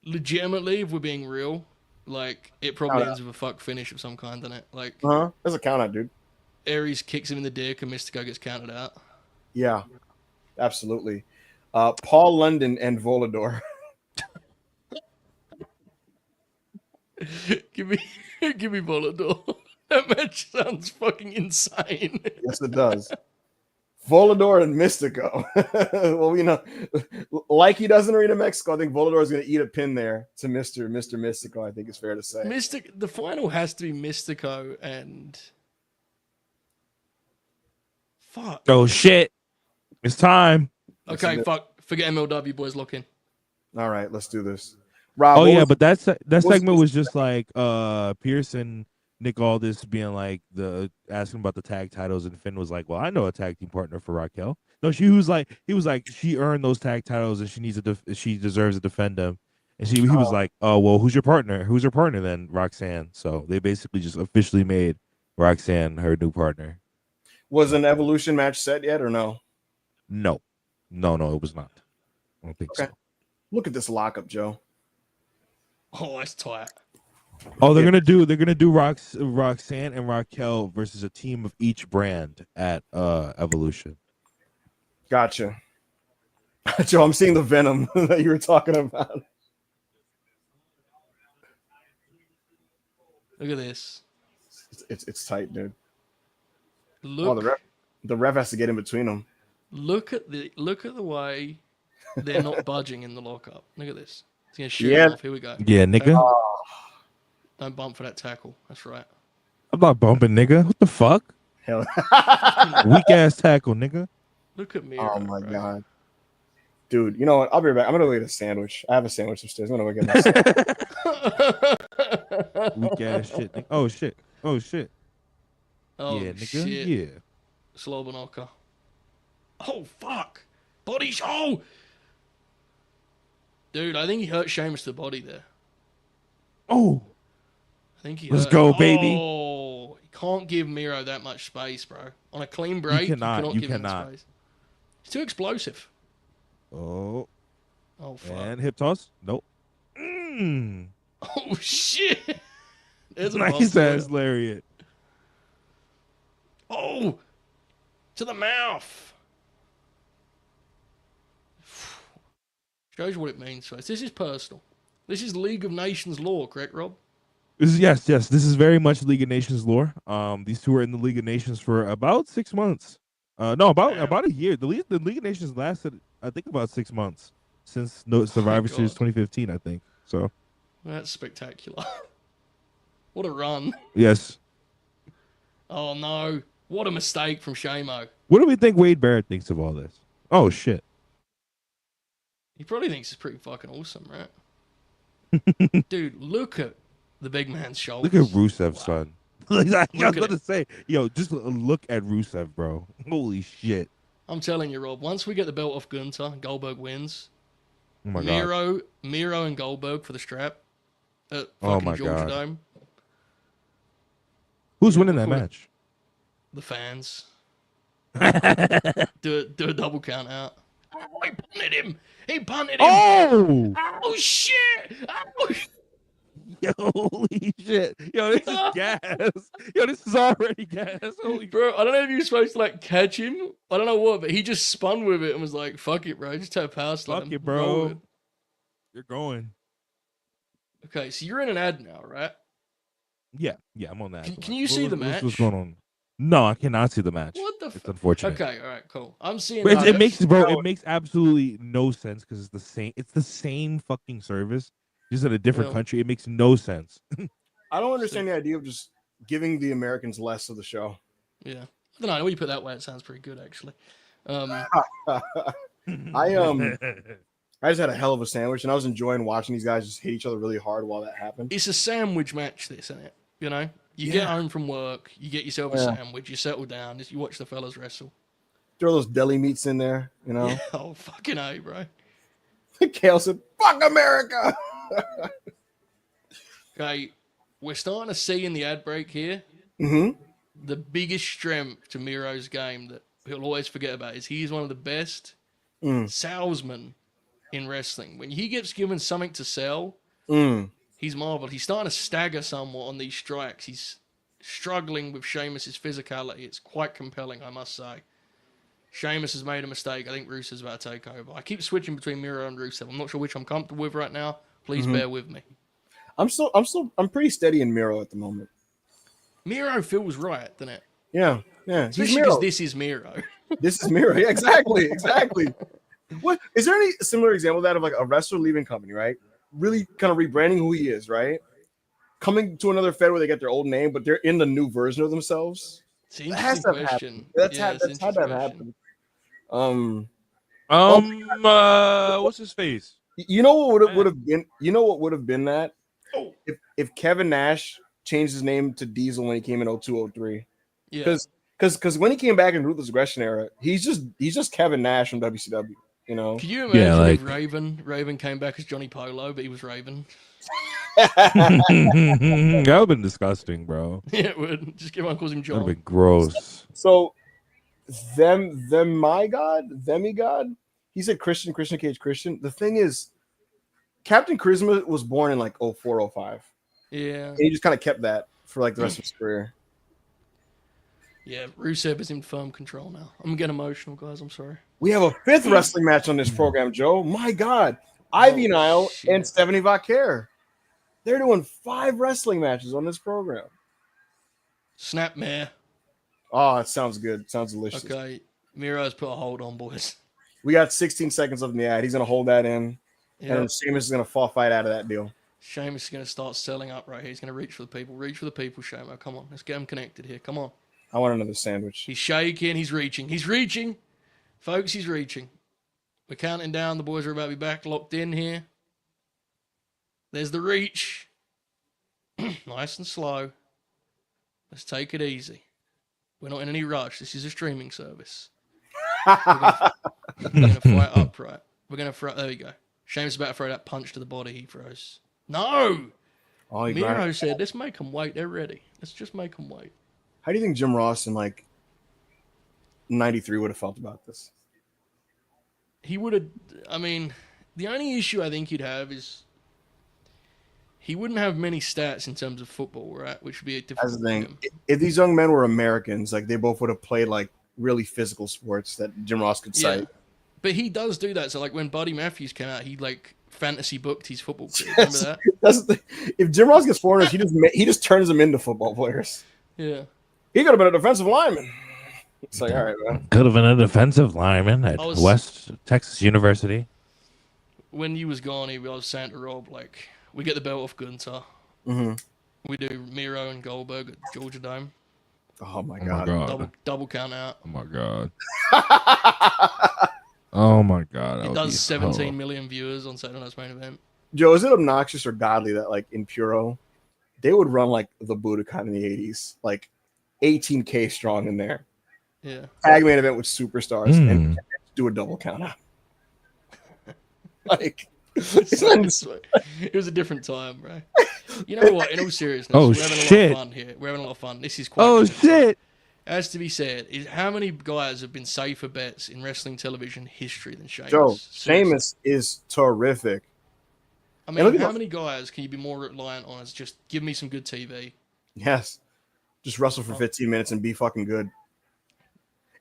B: Legitimately, if we're being real, like it probably
A: Count
B: ends with a fuck finish of some kind, doesn't it? Like
A: There's a count out, dude.
B: Aries kicks him in the dick and Mystico gets counted out.
A: Yeah, absolutely. Paul London and Volador.
B: give me Volador. That match sounds fucking insane.
A: Yes, it does. Volador and Mystico. Well, you know, like he does in Arena Mexico, I think Volador is going to eat a pin there to Mr. Mystico. I think it's fair to say.
B: The final has to be Mystico and fuck.
C: Oh shit! It's time.
B: Okay,
A: Listen,
B: fuck. Forget MLW, boys. Lock in.
A: All right, let's do this. Rob,
C: Oh
A: what
C: yeah,
A: was-
C: but that
A: was
C: segment
A: this-
C: was just like Pierce and Nick Aldis being like asking about the tag titles, and Finn was like, "Well, I know a tag team partner for Raquel." No, he was like she earned those tag titles and she deserves to defend them. And he was like, "Oh well, who's your partner? Who's her partner then?" Roxanne. So they basically just officially made Roxanne her new partner.
A: was an Evolution match set yet or no?
C: No, it was not. I don't think
A: Okay.
C: so.
A: Look at this lockup, Joe.
B: Oh, that's tight.
C: Oh, they're gonna do Roxanne and Raquel versus a team of each brand at Evolution.
A: Gotcha. Joe, I'm seeing the Venom that you were talking about.
B: Look at this.
A: It's tight, dude.
B: Look.
A: Oh, the ref has to get in between them.
B: Look at the way they're not budging in the lockup. Look at this. It's gonna shoot
A: Yeah.
B: him off. Here we go.
C: Yeah, nigga.
B: Don't bump for that tackle. That's right.
C: I'm not bumping, nigga. What the fuck?
A: Hell.
C: Weak ass tackle, nigga.
B: Look at Miro.
A: Oh my
B: bro.
A: god. Dude, you know what? I'll be right back. I'm gonna go get a sandwich. I have a sandwich upstairs. I'm gonna go get my sandwich.
C: Weak ass shit. Nigga. Oh shit. Oh shit.
B: Oh
C: Yeah, nigga.
B: shit.
C: Yeah.
B: Slobberknocker. Oh fuck. Body oh. Dude, I think he hurt Sheamus to the body there.
C: Oh.
B: I think he
C: Let's
B: hurt.
C: go, baby.
B: Oh, you can't give Miro that much space, bro. On a clean break, you cannot give him that space. He's too explosive.
C: Oh.
B: Oh fuck.
C: And hip toss. Nope. Mm.
B: Oh shit. There's a
C: Nice ass lariat.
B: Oh, to the mouth. Shows you what it means, folks. This is personal. This is League of Nations lore, correct, Rob?
C: Yes. This is very much League of Nations lore. These two were in the League of Nations for about 6 months. No, about a year. The League of Nations lasted, I think, about 6 months since Survivor Series 2015. I think so.
B: That's spectacular. What a run!
C: Yes.
B: Oh no! What a mistake from Shamo.
C: What do we think Wade Barrett thinks of all this? Oh shit.
B: He probably thinks it's pretty fucking awesome, right? Dude, look at the big man's shoulders.
C: Look at Rusev's son. I was
B: Look
C: about to say, yo, just look at Rusev, bro. Holy shit.
B: I'm telling you, Rob, once we get the belt off Gunther, Goldberg wins.
C: Oh my god.
B: Miro and Goldberg for the strap at
C: Oh
B: fucking
C: my
B: Georgia
C: god.
B: Dome.
C: Who's winning that match?
B: The fans. do a double count out. Oh, he punted him. He punted him.
C: Oh!
B: Oh shit! Oh,
C: Yo, holy shit. Yo, this is gas. Yo, this is already gas. Holy
B: bro, I don't know if you were supposed to like catch him. I don't know what, but he just spun with it and was like, "Fuck it, bro. Just take a power slam."
C: fuck it, bro. You're going.
B: Okay, so you're in an ad now, right?
C: Yeah, I'm on that.
B: Can you see the match?
C: What's going on? No, I cannot see the match.
B: What the
C: It's unfortunate.
B: Okay, all right, cool. I'm seeing.
C: But it makes absolutely no sense because it's the same. It's the same fucking service, just in a different country. It makes no sense.
A: I don't understand the idea of just giving the Americans less of the show.
B: Yeah, I don't know. When you put it that way, it sounds pretty good, actually.
A: I just had a hell of a sandwich, and I was enjoying watching these guys just hit each other really hard while that happened.
B: It's a sandwich match, this, isn't it? You know, you get home from work, you get yourself a sandwich, you settle down, you watch the fellas wrestle.
A: Throw those deli meats in there, you know.
B: Yeah, oh fucking A, bro.
A: Kale said, "Fuck America."
B: Okay, we're starting to see in the ad break here the biggest strength to Miro's game that he'll always forget about is he's one of the best salesmen in wrestling. When he gets given something to sell, he's marvelous. He's starting to stagger somewhat on these strikes. He's struggling with Sheamus's physicality. It's quite compelling, I must say. Sheamus has made a mistake. I think Rusev's about to take over. I keep switching between Miro and Rusev. I'm not sure which I'm comfortable with right now. Please bear with me.
A: I'm pretty steady in Miro at the moment.
B: Miro feels right, doesn't it?
A: Yeah.
B: Especially because this is Miro.
A: This is Miro. Yeah, exactly. What is there any similar example of that of like a wrestler leaving company, right? Really kind of rebranding who he is, right? Coming to another fed where they get their old name, but they're in the new version of themselves.
B: It's an interesting question.
A: That's had that happen.
C: What's his face?
A: You know what would have been? You know what would have been that?
B: Oh.
A: If Kevin Nash changed his name to Diesel when he came in 0203.
B: Yeah.
A: Because when he came back in Ruthless Aggression era, he's just Kevin Nash from WCW. You know?
B: Can you imagine if Raven came back as Johnny Polo, but he was Raven?
C: That would have been disgusting, bro.
B: Yeah, it would. Just give calls him John.
C: That would have been gross.
A: So, Demigod, he said Christian Cage Christian. The thing is, Captain Charisma was born in like 04, 05.
B: Yeah.
A: And he just kind of kept that for like the rest of his career.
B: Yeah, Rusev is in firm control now. I'm getting emotional, guys. I'm sorry.
A: We have a fifth wrestling match on this program, Joe. My God. Ivy Nile and Stephanie Vaquer. They're doing 5 wrestling matches on this program.
B: Snapmare.
A: Oh, it sounds good. Sounds delicious.
B: Okay. Miro's put a hold on, boys.
A: We got 16 seconds left in the ad. He's going to hold that in. Yep. And Sheamus is going to fight out of that deal.
B: Sheamus is going to start selling up right here. He's going to reach for the people. Reach for the people, Shamo. Come on. Let's get him connected here. Come on.
A: I want another sandwich.
B: He's shaking. He's reaching. He's reaching. Folks, he's reaching. We're counting down. The boys are about to be back locked in here. There's the reach. Nice and slow. Let's take it easy. We're not in any rush. This is a streaming service. We're going to fight upright. We're going to throw... There we go. Sheamus about to throw that punch to the body. He throws. No! Miro said, let's make them wait. They're ready. Let's just make them wait.
A: How do you think Jim Ross in like 93 would have felt about this?
B: He would have... I mean, the only issue I think he'd have is he wouldn't have many stats in terms of football, right? Which would be a difficult
A: That's the thing. If these young men were Americans, like they both would have played like really physical sports that Jim Ross could cite.
B: But he does do that. So like when Buddy Matthews came out, he like fantasy booked his football career. Remember that?
A: That's the, if Jim Ross gets foreigners, he just turns them into football players.
B: Yeah.
A: He could have been a defensive lineman. It's like, all right, man.
C: Could have been a defensive lineman at West Texas University.
B: When you was gone, I was saying to Rob, like, we get the belt off Gunther.
A: Mm-hmm.
B: We do Miro and Goldberg at Georgia Dome.
A: Oh my god.
B: Double count out.
C: Oh my god. Oh my god.
B: It does 17 million viewers on Saturday Night's Main Event.
A: Joe, is it obnoxious or godly that like in Puro, they would run like the Budokan in the 80s, like 18K strong in there.
B: Yeah.
A: Tag main event with superstars and do a double count out. Like
B: it was a different time, bro. You know what? In all seriousness, we're having a lot of fun here. We're having a lot of fun. This is quite.
C: Oh shit!
B: As to be said, is how many guys have been safer bets in wrestling television history than Sheamus?
A: Joe, Sheamus is terrific.
B: I mean, how many guys can you be more reliant on as just give me some good TV?
A: Yes, just wrestle for 15 minutes and be fucking good.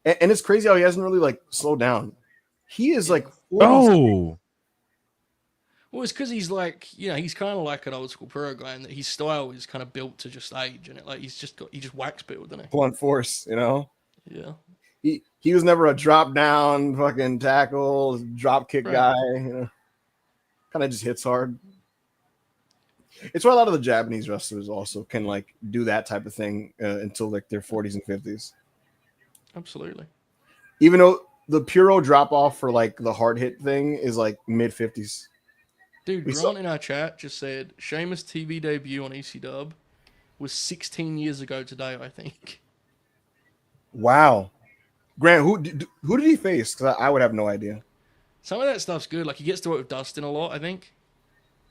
A: And it's crazy how he hasn't really like slowed down. He is like,
C: oh.
B: Well, it's because he's like, you know, he's kind of like an old school pro guy, and that his style is kind of built to just age, and it like he just wax build, doesn't he?
A: Blunt force, you know.
B: Yeah.
A: He was never a drop down fucking tackle, drop kick guy. You know, kind of just hits hard. It's why a lot of the Japanese wrestlers also can like do that type of thing until like their 40s and 50s.
B: Absolutely.
A: Even though the Puro drop off for like the hard hit thing is like mid 50s.
B: Dude, Grant in our chat just said Sheamus' TV debut on ECW was 16 years ago today, I think.
A: Wow. Grant, who did he face? Because I would have no idea.
B: Some of that stuff's good. Like, he gets to work with Dustin a lot, I think.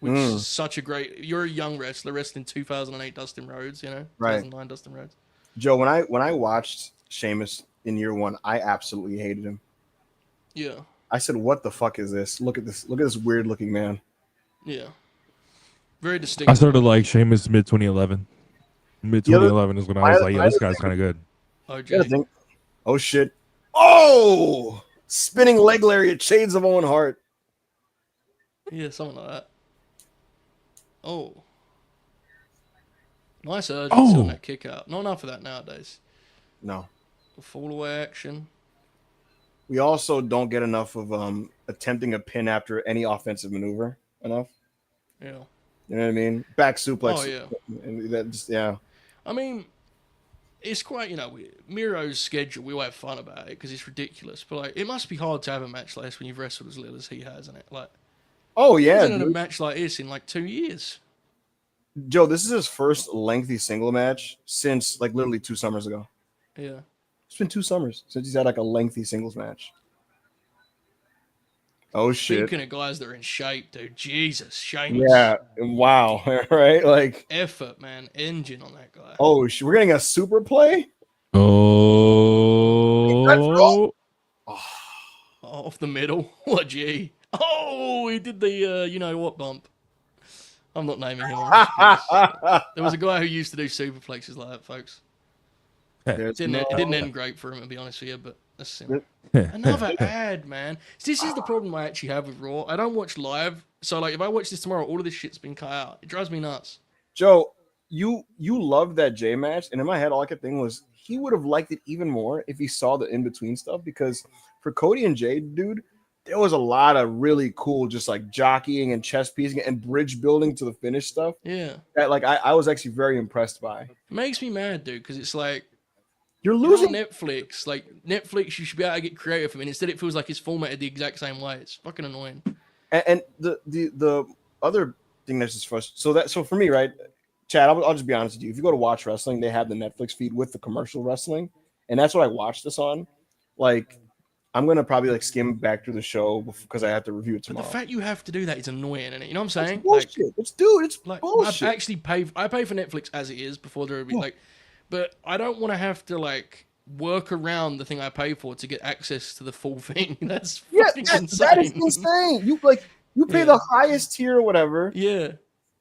B: Which is such a great... You're a young wrestler, wrestling 2008 Dustin Rhodes, you know?
A: Right.
B: 2009 Dustin Rhodes.
A: Joe, when I watched Sheamus in year one, I absolutely hated him.
B: Yeah.
A: I said, what the fuck is this? Look at this. Look at this weird looking man.
B: Yeah. Very distinct.
C: I started like Sheamus mid 2011. Mid 2011 is when I was like, yeah, this guy's kind of good.
A: Oh, shit. Oh! Spinning leg lariat, shades of Owen Hart.
B: Yeah, something like that. Oh. Nice urgency on that kick out. Not enough of that nowadays.
A: No.
B: Fall away action.
A: We also don't get enough of attempting a pin after any offensive maneuver enough.
B: Yeah.
A: You know what I mean? Back suplex.
B: Oh, yeah.
A: And that just, yeah.
B: I mean, it's quite, you know, Miro's schedule, we all have fun about it because it's ridiculous. But, like, it must be hard to have a match like this when you've wrestled as little as he has, isn't it? Like,
A: oh, yeah.
B: He hasn't had a match like this in, like, 2 years.
A: Joe, this is his first lengthy single match since, like, literally 2 summers ago.
B: Yeah.
A: It's been 2 summers since he's had, like, a lengthy singles match. Oh, shit.
B: Speaking of guys that are in shape, dude. Jesus, Sheamus.
A: Yeah. Wow. Right? Like.
B: Effort, man. Engine on that guy.
A: Oh, we're getting a super play?
C: Oh.
B: Off the middle. What, gee. Oh, he did the you-know-what bump. I'm not naming him. There was a guy who used to do superplexes like that, folks. It didn't end great for him, to be honest with you, but that's him. Another ad, man. This is the problem I actually have with Raw. I don't watch live, so like if I watch this tomorrow, all of this shit's been cut out. It drives me nuts.
A: Joe, you loved that J match, and in my head, all I could think was he would have liked it even more if he saw the in-between stuff, because for Cody and Jay, dude, there was a lot of really cool just like jockeying and chest piecing and bridge building to the finish stuff.
B: Yeah.
A: That like I was actually very impressed by.
B: It makes me mad, dude, because it's like
A: You're
B: You're
A: losing.
B: on Netflix. Like Netflix, you should be able to get creative. And instead, it feels like it's formatted the exact same way. It's fucking annoying.
A: And the other thing that's just frustrating. So for me, right, Chad, I'll just be honest with you. If you go to watch wrestling, they have the Netflix feed with the commercial wrestling, and that's what I watch this on. Like, I'm gonna probably like skim back through the show because I have to review it
B: But the
A: tomorrow.
B: fact you have to do that is annoying, isn't it? You know what I'm saying?
A: It's bullshit. It's
B: Like
A: bullshit.
B: I pay for Netflix as it is before there would be
A: Yeah.
B: like, but I don't want to have to like work around the thing I pay for to get access to the full thing. That's fucking insane.
A: That is insane. You pay the highest tier or whatever,
B: Yeah,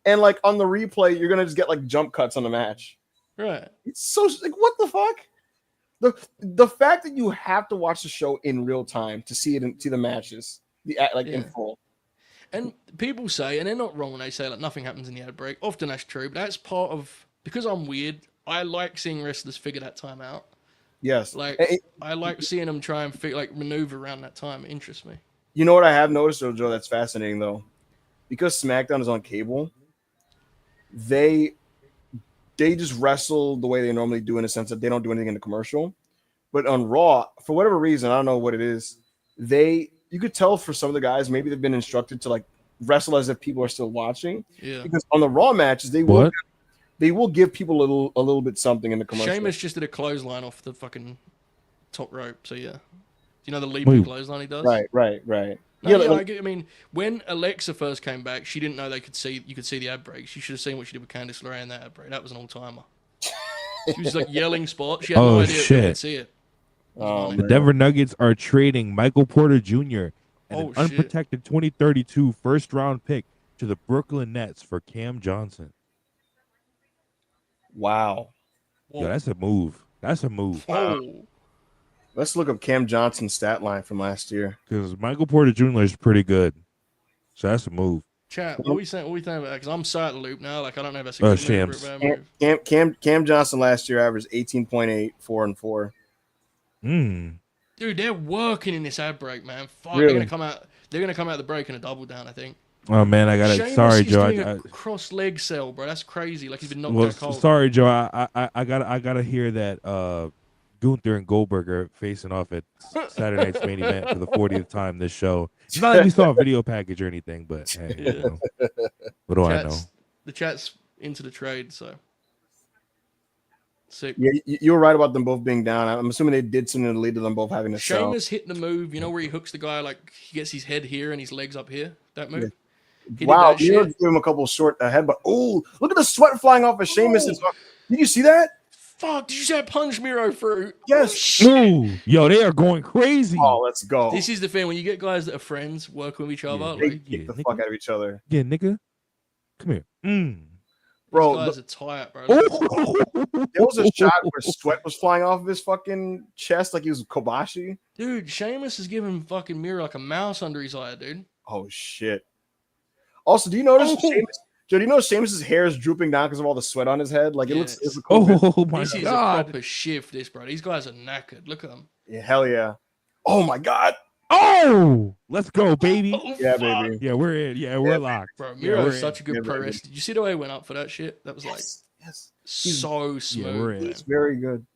A: and like on the replay, you're gonna just get like jump cuts on the match.
B: right.
A: It's so like what the fuck? The fact that you have to watch the show in real time to see it and see the matches, in full.
B: And people say, and they're not wrong when they say like nothing happens in the ad break. Often that's true, but that's part of because I'm weird. I like seeing wrestlers figure that time out.
A: Yes,
B: Like I like seeing them try and maneuver around that time. It interests me.
A: you know what I have noticed, Joe? That's fascinating though, because SmackDown is on cable. They just wrestle the way they normally do in the sense that they don't do anything in the commercial. But on Raw, for whatever reason, I don't know what it is, you could tell for some of the guys, maybe they've been instructed to like wrestle as if people are still watching.
B: Yeah.
A: Because on the Raw matches, they will give people a little bit something in the commercial.
B: Sheamus just did a clothesline off the fucking top rope. So yeah. Do you know the leaping clothesline he does?
A: Right.
B: No, yeah, I mean, when Alexa first came back, she didn't know you could see the ad breaks. You should have seen what she did with Candice LeRae in that ad break. That was an all-timer. She was like yelling spots. She had no idea if they would see it.
C: The Denver Nuggets are trading Michael Porter Jr. and an unprotected 2032 first-round pick to the Brooklyn Nets for Cam Johnson.
A: Wow.
C: Yo, that's a move.
A: Wow. Let's look up Cam Johnson's stat line from last year.
C: Because Michael Porter Jr. is pretty good. So that's a move.
B: Chat, what are we saying about that? Because I'm so out of the loop now. Like, I don't know if that's a good move or a bad
A: move. Cam Johnson last year averaged 18.8, 4-4.
B: Dude, they're working in this ad break, man. Fuck,
A: really?
B: They're gonna come out the break in a double down, I think.
C: Oh man, I got it. Sorry, Joe.
B: Doing a cross leg sell, bro. That's crazy. Like he's been knocked out cold.
C: Sorry, Joe. I gotta hear that Gunther and Goldberg are facing off at Saturday night's main event for the 40th time this show. It's not like we saw a video package or anything, but hey, you know, what do I know?
B: The chat's into the trade, so sick.
A: Yeah, you were right about them both being down. I'm assuming they did something to lead to them both having to sell.
B: Sheamus hit the move, you know, where he hooks the guy, like he gets his head here and his legs up here. That move.
A: Yeah. Wow, you give him a couple short ahead, but oh, look at the sweat flying off of Sheamus. Did you see that?
B: Fuck, did you see that punch Miro through?
A: Yes.
C: Ooh, yo, they are going crazy.
A: Oh, let's go.
B: This is the thing when you get guys that are friends working with each other.
A: They kick the fuck out of each other.
C: Yeah, nigga. Come here.
B: Bro, these guys are tight, bro.
A: There was a shot where sweat was flying off of his fucking chest like he was Kobashi.
B: Dude, Sheamus is giving fucking Miro like a mouse under his eye, dude.
A: Oh, shit. Also, do you notice Sheamus? Joe, do you know Sheamus's hair is drooping down because of all the sweat on his head? Like it looks.
C: Oh my god!
B: This is a proper shift, bro. These guys are knackered. Look at them.
A: Yeah, hell yeah. Oh my god.
C: Oh, let's go, baby.
A: Yeah, baby.
C: Yeah, we're in. Yeah, we're locked.
B: Bro, Miro is such a good pro wrestler. Did you see the way he went up for that shit? That was like so smooth.
C: Yeah, we're in.
A: He's very good.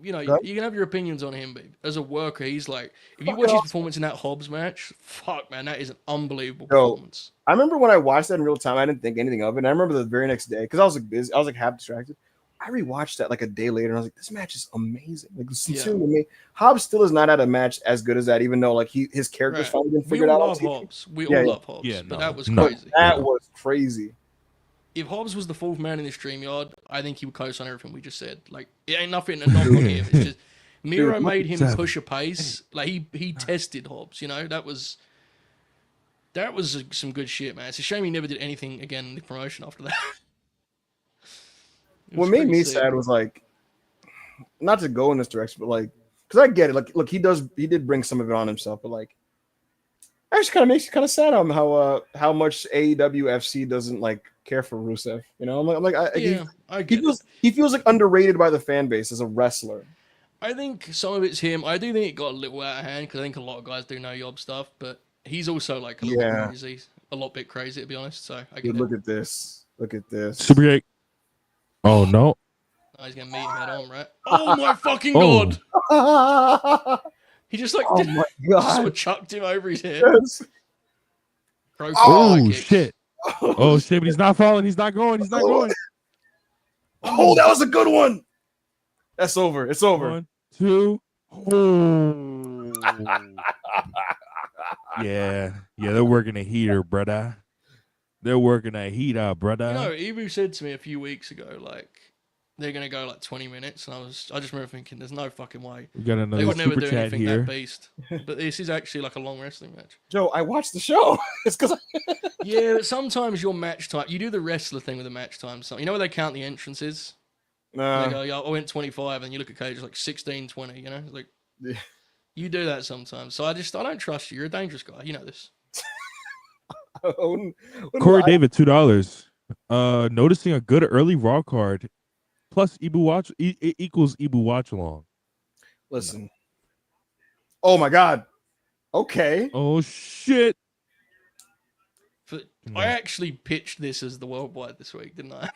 B: You know, you can have your opinions on him, but as a worker, he's like, if you watch his performance in that Hobbs match, fuck, man, that is an unbelievable performance.
A: I remember when I watched that in real time, I didn't think anything of it. And I remember the very next day, because I was like busy, I was like half distracted. I rewatched that like a day later, and I was like, this match is amazing. Like, sincerely, to me, Hobbs still has not had a match as good as that, even though like his character's finally been figured out.
B: We all love Hobbs.
C: Yeah,
B: but that was crazy.
A: That was crazy.
B: If Hobbs was the fourth man in the StreamYard, I think he would coast on everything we just said. Like, it ain't nothing to knock on him. It's just Miro made him push a pace. Like he tested Hobbs. You know, that was some good shit, man. It's a shame he never did anything again in the promotion after that.
A: What made me sad was like, not to go in this direction, but like, because I get it. Like, look, he did bring some of it on himself, but like, actually kind of makes you kind of sad on how much AEW FC doesn't like care for Rusev. You know, he feels like underrated by the fan base as a wrestler.
B: I think some of it's him. I do think it got a little out of hand because I think a lot of guys do know Yob stuff, but he's also like a little bit crazy, a lot bit crazy to be honest. So I get
A: Look at this.
C: Super 8. Oh no.
B: Oh, he's gonna meet him head on, right? Oh my fucking
C: Oh.
B: god!
A: Oh
B: He just like
A: my
B: just sort
A: god.
B: of chucked him over his head.
A: Yes.
B: Pro
C: Oh
B: kick.
C: shit! Oh shit! But he's not falling. He's not going. He's not going.
A: Oh, that was a good one. That's over. It's over.
C: 1, 2. Oh. Yeah. They're working a heater, brother. They're working a heater, brother.
B: You know, Ibu said to me a few weeks ago, like, they're gonna go like 20 minutes, and I just remember thinking, there's no fucking way.
C: We got
B: They
C: another
B: would never
C: super
B: do
C: chat
B: anything
C: here.
B: that beast. But this is actually like a long wrestling match.
A: Joe, I watched the show. It's because
B: Yeah, but sometimes your match time, you do the wrestler thing with the match time. So, you know where they count the entrances? They go, yeah, I went 25, and you look at Cage, like 16, 20, you know? It's like,
A: Yeah.
B: you do that sometimes. So I don't trust you. You're a dangerous guy. You know this.
C: Corey David, $2. Noticing a good early Raw card plus equals Ibu watch along.
A: Listen. Oh my god. Okay.
C: Oh shit.
B: I actually pitched this as the worldwide this week, didn't I?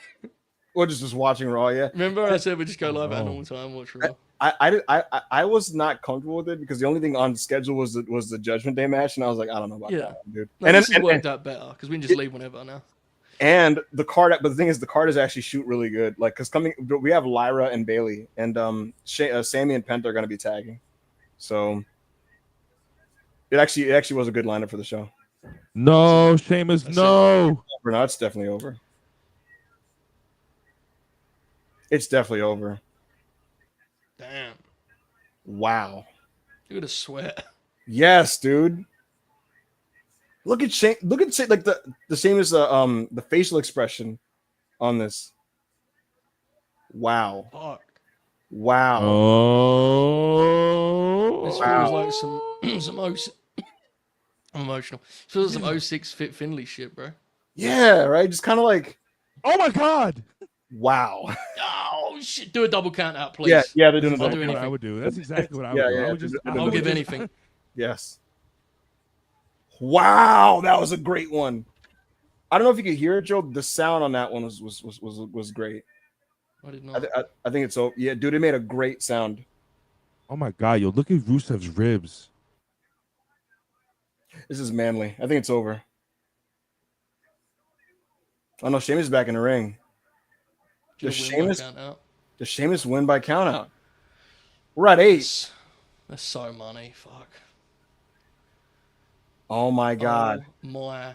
A: We're just watching Raw, yeah.
B: Remember I said we just go live at normal time, watch Raw.
A: I was not comfortable with it because the only thing on the schedule was the Judgment Day match, and I was like, I don't know about that one, dude.
B: No,
A: and
B: this
A: then,
B: has worked out better because we can just leave whenever now.
A: And the card, but the thing is, the card is actually shoot really good. Like, because we have Lyra and Bailey, and Sammy and Penta are going to be tagging, so it actually was a good lineup for the show.
C: No, Sheamus, no.
A: No, it's definitely over. It's definitely over.
B: Damn.
A: Wow.
B: Look at the sweat.
A: Yes, dude. Look at Shane. Look at like the same as the facial expression on this. Wow.
B: Fuck.
A: Wow.
C: Oh.
B: This feels like some I'm emotional. This feels like some 06 Fit Finley shit, bro.
A: Yeah, right. Just kind of like.
C: Oh my god.
A: Wow.
B: Oh shit! Do a double count out, please.
A: Yeah, they're doing a
B: I'll
A: double
B: do
C: What
B: anything.
C: I would do. That's exactly what I would
A: Yeah,
C: do.
A: yeah,
C: I would just,
B: I'll give anything.
A: Yes. Wow, that was a great one. I don't know if you could hear it, Joe. The sound on that one was great.
B: I did not.
A: I think it's so. Yeah, dude, it made a great sound.
C: Oh my god, yo, look at Rusev's ribs.
A: This is manly. I think it's over. Oh no, Sheamus is back in the ring. Does Sheamus win by count out? We're at 8.
B: That's so money. Fuck.
A: Oh my god.
B: Oh my.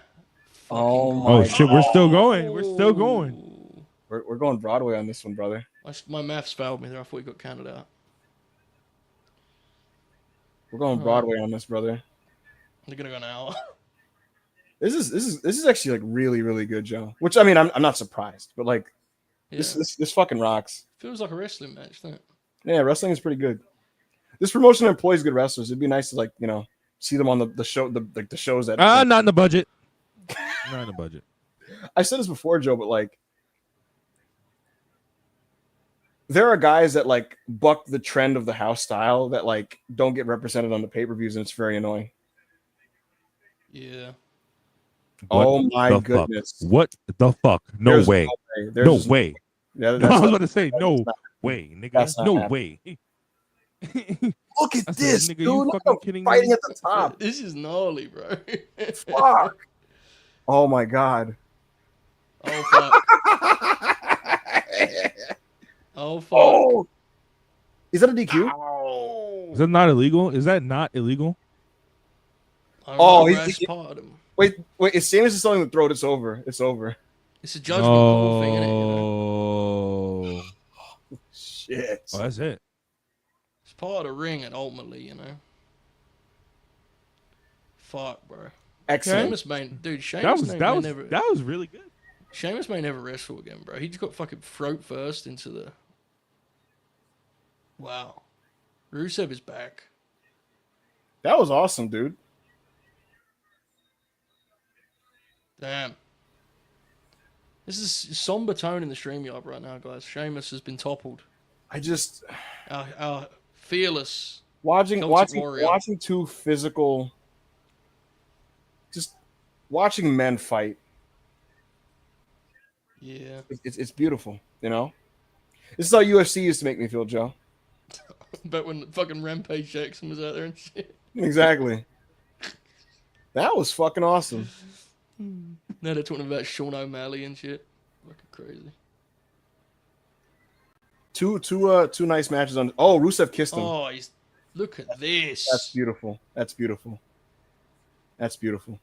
C: Oh shit, we're still going. We're still going.
A: We're going Broadway on this one, brother.
B: My maths failed me there. I thought we got counted out.
A: We're going Broadway on this, brother.
B: They're gonna go now.
A: This is actually like really, really good, Joe. Which I mean, I'm not surprised, but like this fucking rocks.
B: Feels like a wrestling match, doesn't it?
A: Yeah, wrestling is pretty good. This promotion employs good wrestlers. It'd be nice to like, see them on the show, the shows that
C: not in the budget. Not in the budget.
A: I said this before, Joe, but like there are guys that like buck the trend of the house style that like don't get represented on the pay-per-views, and it's very annoying.
B: Yeah.
A: Oh my goodness.
C: What the fuck? No way. No way.
A: Yeah,
C: I was about to say no way, nigga. No way.
A: Look at this,
C: nigga,
A: dude.
C: you
A: Look
C: fucking
A: how
C: kidding
A: fighting
C: me?
A: at the top.
B: This is gnarly, bro.
A: Fuck. Oh my god.
B: Oh fuck. Oh fuck.
A: Oh. Is that a DQ?
B: Oh.
C: Is that not illegal? Is that not illegal?
A: He's part of him. Wait. If Sheamus is telling the throat, it's over. It's over.
B: It's a judgment call thing, isn't it?
C: Oh.
A: Shit.
C: Oh, that's it.
B: It's part of the ring, and ultimately, Fuck, bro.
A: Excellent.
B: Sheamus
C: That was really good.
B: Sheamus may never wrestle again, bro. He just got fucking throat first into the. Wow. Rusev is back.
A: That was awesome, dude.
B: Damn. This is somber tone in the StreamYard right now, guys. Sheamus has been toppled. Our fearless
A: watching
B: warrior.
A: two physical, just watching men fight.
B: Yeah,
A: it's beautiful, This is how UFC used to make me feel, Joe.
B: But when fucking Rampage Jackson was out there and shit.
A: Exactly. That was fucking awesome.
B: Now they're talking about Sean O'Malley and shit. Fucking crazy.
A: Two nice matches on. Oh, Rusev kissed him.
B: Oh, look at this.
A: That's beautiful. That's beautiful. That's beautiful.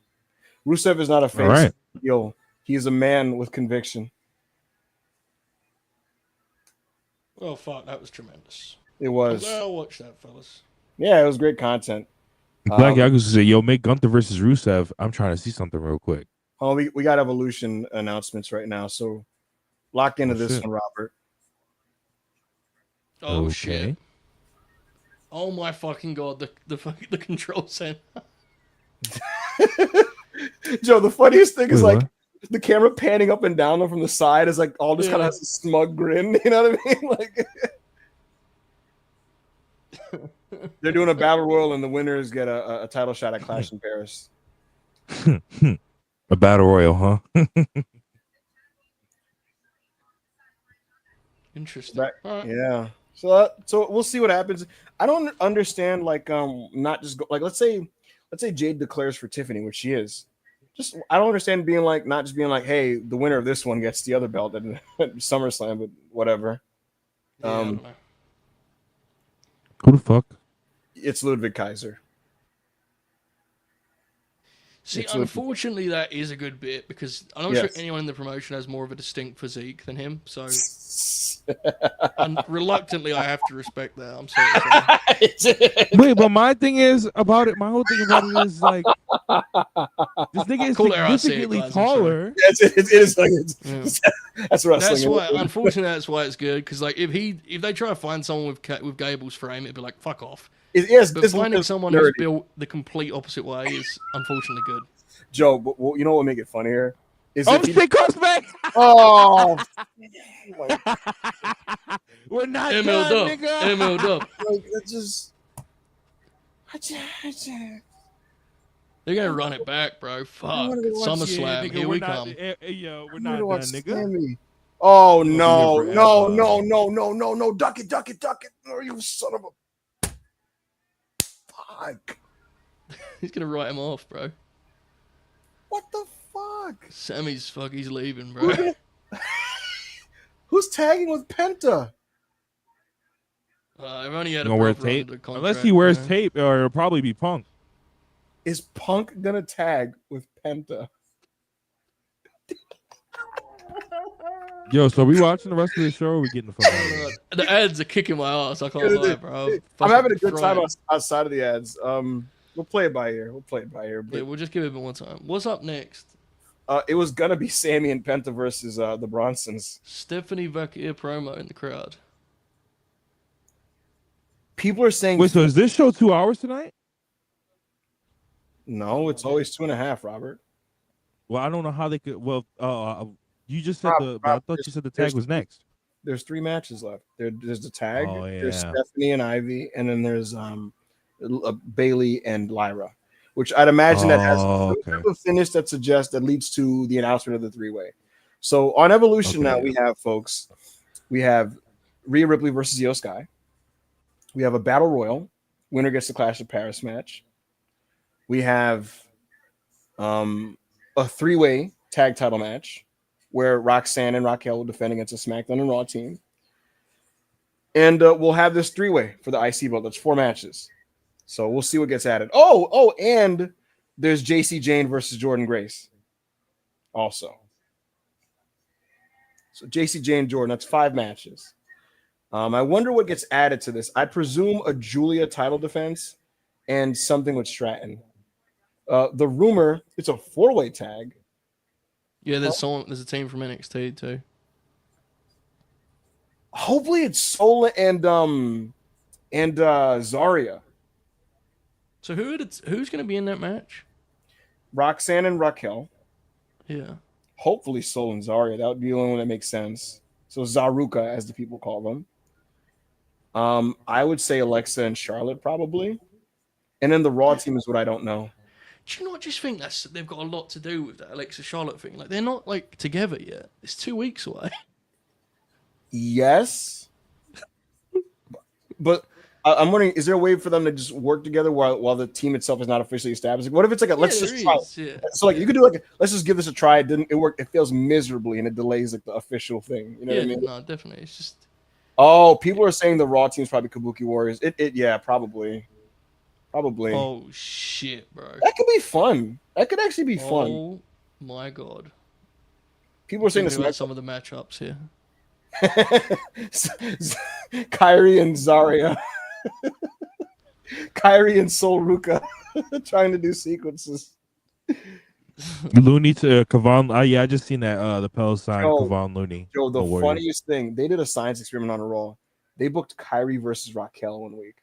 A: Rusev is not a face.
C: All right.
A: Yo, he is a man with conviction.
B: Oh fuck, that was tremendous.
A: It was.
B: I'll watch that, fellas.
A: Yeah, it was great content.
C: Black Yakuza said, "Yo, make Gunther versus Rusev. I'm trying to see something real quick."
A: Oh, we got Evolution announcements right now, so lock into this one, Robert.
B: Oh
C: Okay.
B: shit! Oh my fucking god! The control center.
A: Joe, the funniest thing is
C: Wait,
A: like
C: what?
A: the camera panning up and down from the side is like all just kind of has a smug grin. You know what I mean? Like they're doing a battle royal and the winners get a title shot at Clash in Paris.
C: A battle royal, huh?
B: Interesting. All right.
A: Yeah. So we'll see what happens. I don't understand not just like let's say Jade declares for Tiffany, which she is. Just I don't understand being like not just being like, hey, the winner of this one gets the other belt at SummerSlam, but whatever.
B: Yeah, I don't know.
C: Who the fuck?
A: It's Ludwig Kaiser.
B: See, unfortunately, that is a good bit because I'm not sure anyone in the promotion has more of a distinct physique than him. So, and reluctantly, I have to respect that. I'm sorry.
C: Wait, but my thing is about it. My whole thing about it is like this nigga is significantly taller.
A: Yes, it is. Like that's wrestling.
B: That's why. Unfortunately, that's why it's good because like if they try to find someone with Gable's frame, it'd be like fuck off. But finding someone who's built the complete opposite way is unfortunately good.
A: Joe, but you know what would make it funnier? Is
C: shit comes back.
A: Oh,
C: we're not
B: ML
C: done,
B: Dub.
C: nigga.
B: ML Dub.
A: like it's just.
B: They're gonna run it back, bro. Fuck. SummerSlam. Here we come.
C: Yo, we're not done, nigga.
A: Sammy. Oh no! Duck it! Oh, you son of a. Fuck.
B: He's gonna write him off, bro.
A: What the fuck?
B: He's leaving, bro.
A: Who's tagging with Penta?
B: I've only had a
C: wear
B: brother
C: tape.
B: under contract,
C: Unless he wears tape, or it'll probably be Punk.
A: Is Punk gonna tag with Penta?
C: Yo, so we watching the rest of the show, or we getting the fuck out of here?
B: The ads are kicking my ass. I can't lie, bro.
A: I'm having a good time outside of the ads. We'll play it by ear.
B: Yeah, we'll just give it one time. What's up next?
A: It was gonna be Sammy and Penta versus the Bronsons.
B: Stephanie Vacquier promo in the crowd.
A: People are saying.
C: Wait, so is this show 2 hours tonight?
A: No, it's always 2.5, Robert.
C: Well, I don't know how they could. Well, you just said but I thought you said the tag was next.
A: There's 3 matches left. There's the tag.
C: Oh, yeah.
A: There's Stephanie and Ivy, and then there's Bailey and Lyra, which I'd imagine that has a finish that leads to the announcement of the 3-way. So on Evolution now we have folks. We have Rhea Ripley versus Io Sky. We have a battle royal. Winner gets the Clash of Paris match. We have a 3-way tag title match where Roxanne and Raquel will defend against a SmackDown and Raw team. And we'll have this 3-way for the IC belt. That's 4 matches. So we'll see what gets added. And there's JC Jane versus Jordan Grace. Also. So JC Jane, Jordan, that's 5 matches. I wonder what gets added to this. I presume a Julia title defense and something with Stratton. The rumor, it's a 4-way tag.
B: Yeah, there's a team from NXT too.
A: Hopefully it's Sola and Zarya.
B: So who's going to be in that match?
A: Roxanne and Raquel.
B: Yeah.
A: Hopefully Sola and Zarya. That would be the only one that makes sense. So Zaruka, as the people call them. I would say Alexa and Charlotte probably. And then the Raw team is what I don't know.
B: Do you not just think they've got a lot to do with that Alexa Charlotte thing? Like they're not like together yet. It's 2 weeks away.
A: Yes, but I'm wondering, is there a way for them to just work together while the team itself is not officially established? Like, what if it's like a
B: Yeah,
A: let's
B: there
A: just try it?
B: is. Yeah.
A: So like
B: Yeah.
A: you could do like let's just give this a try. It didn't it work? It fails miserably and it delays like the official thing. You know what I
B: Yeah,
A: mean?
B: no, definitely. It's just
A: Oh, people are saying the Raw team is probably Kabuki Warriors. It yeah, probably.
B: oh shit, bro.
A: That could be fun. That could actually be fun.
B: Oh my god.
A: People are saying
B: Thinking about
A: this
B: some of the matchups here.
A: Kyrie and Zarya. Kyrie and Sol Ruka trying to do sequences.
C: Looney to Kevon. Yeah, I just seen that. The Pels signed
A: Yo,
C: Kevon Looney.
A: Yo, the
C: Warriors.
A: funniest thing, they did a science experiment on a Raw. They booked Kyrie versus Raquel 1 week.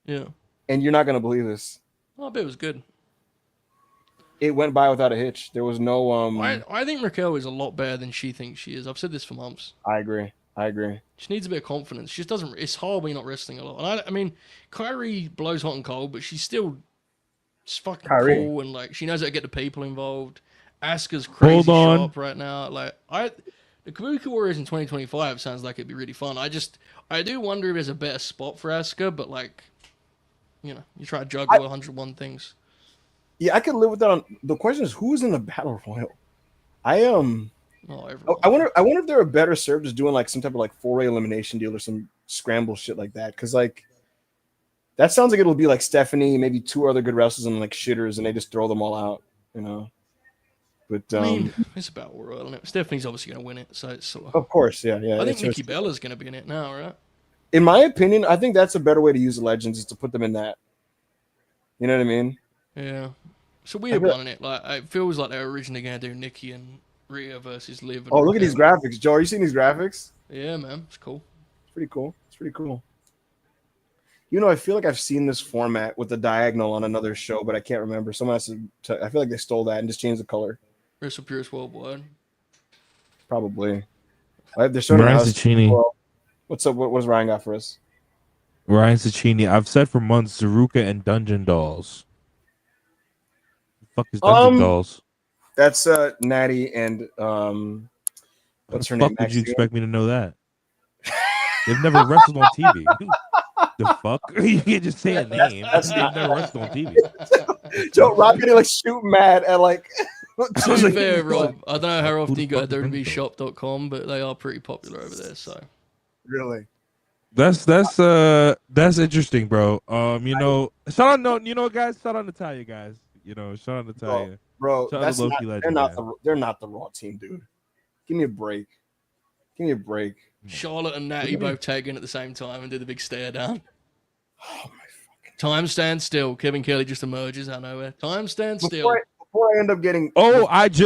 B: Yeah.
A: And you're not gonna believe this.
B: Oh, I bet it was good.
A: It went by without a hitch. There was no
B: I think Raquel is a lot better than she thinks she is. I've said this for months.
A: I agree.
B: She needs a bit of confidence. She just doesn't. It's hard when you're not wrestling a lot. And I mean, Kyrie blows hot and cold, but she's still just fucking
A: Kyrie.
B: cool and like she knows how to get the people involved. Asuka's crazy
C: Hold on.
B: sharp right now. Like the Kabuki Warriors in 2025 sounds like it'd be really fun. I do wonder if there's a better spot for Asuka, but like, you know, you try to juggle 101 things.
A: Yeah, I could live with that. The question is, who's in the battle royal?
B: Oh, everyone.
A: I wonder if they're a better served just doing like some type of like 4-way elimination deal or some scramble shit like that. Because like that sounds like it'll be like Stephanie, maybe 2 other good wrestlers and like shitters, and they just throw them all out, you know. But
B: I mean, it's a battle royal, isn't it? Stephanie's obviously going to win it, so it's sort of.
A: Of course, yeah.
B: I think
A: it's
B: Nikki Bella's going to be in it now, right?
A: In my opinion, I think that's a better way to use the legends is to put them in that. You know what I mean?
B: Yeah. It's a weird one, isn't it? Like it feels like they're originally going to do Nikki and Rhea versus Liv. And
A: Look at these graphics, Joe. Are you seeing these graphics?
B: Yeah, man, it's cool.
A: It's pretty cool. You know, I feel like I've seen this format with the diagonal on another show, but I can't remember. Someone has to. I feel like they stole that and just changed the color.
B: WrestlePurists Worldwide.
A: Probably. They're showing
C: Ryan
A: us.
C: Cicchini.
A: What's up? What's Ryan got for us?
C: Ryan Cicchini. I've said for months, Zaruka and Dungeon Dolls. The fuck is Dungeon Dolls?
A: That's Natty and what's her name?
C: Fuck would you expect me to know that? They've never wrestled on TV. The fuck? You can't just say a name. They've never wrestled on TV.
A: Joe Rock getting like shoot mad at like.
B: To be fair, Rob, I don't know how often you go to WWEshop.com, but they are pretty popular over there. So
A: really,
C: that's interesting, bro. You know, shout out, you know, guys, shout out Natalia, guys. You know, shout out Natalia,
A: bro.
C: Shout out to Loki Legend,
A: they're not the Raw team, dude. Give me a break.
B: Charlotte and Natty both tag in at the same time and do the big stare down. Oh my fucking! Time stands still. Kevin Kelly just emerges out of nowhere. Time stands still.
A: Before I end up getting.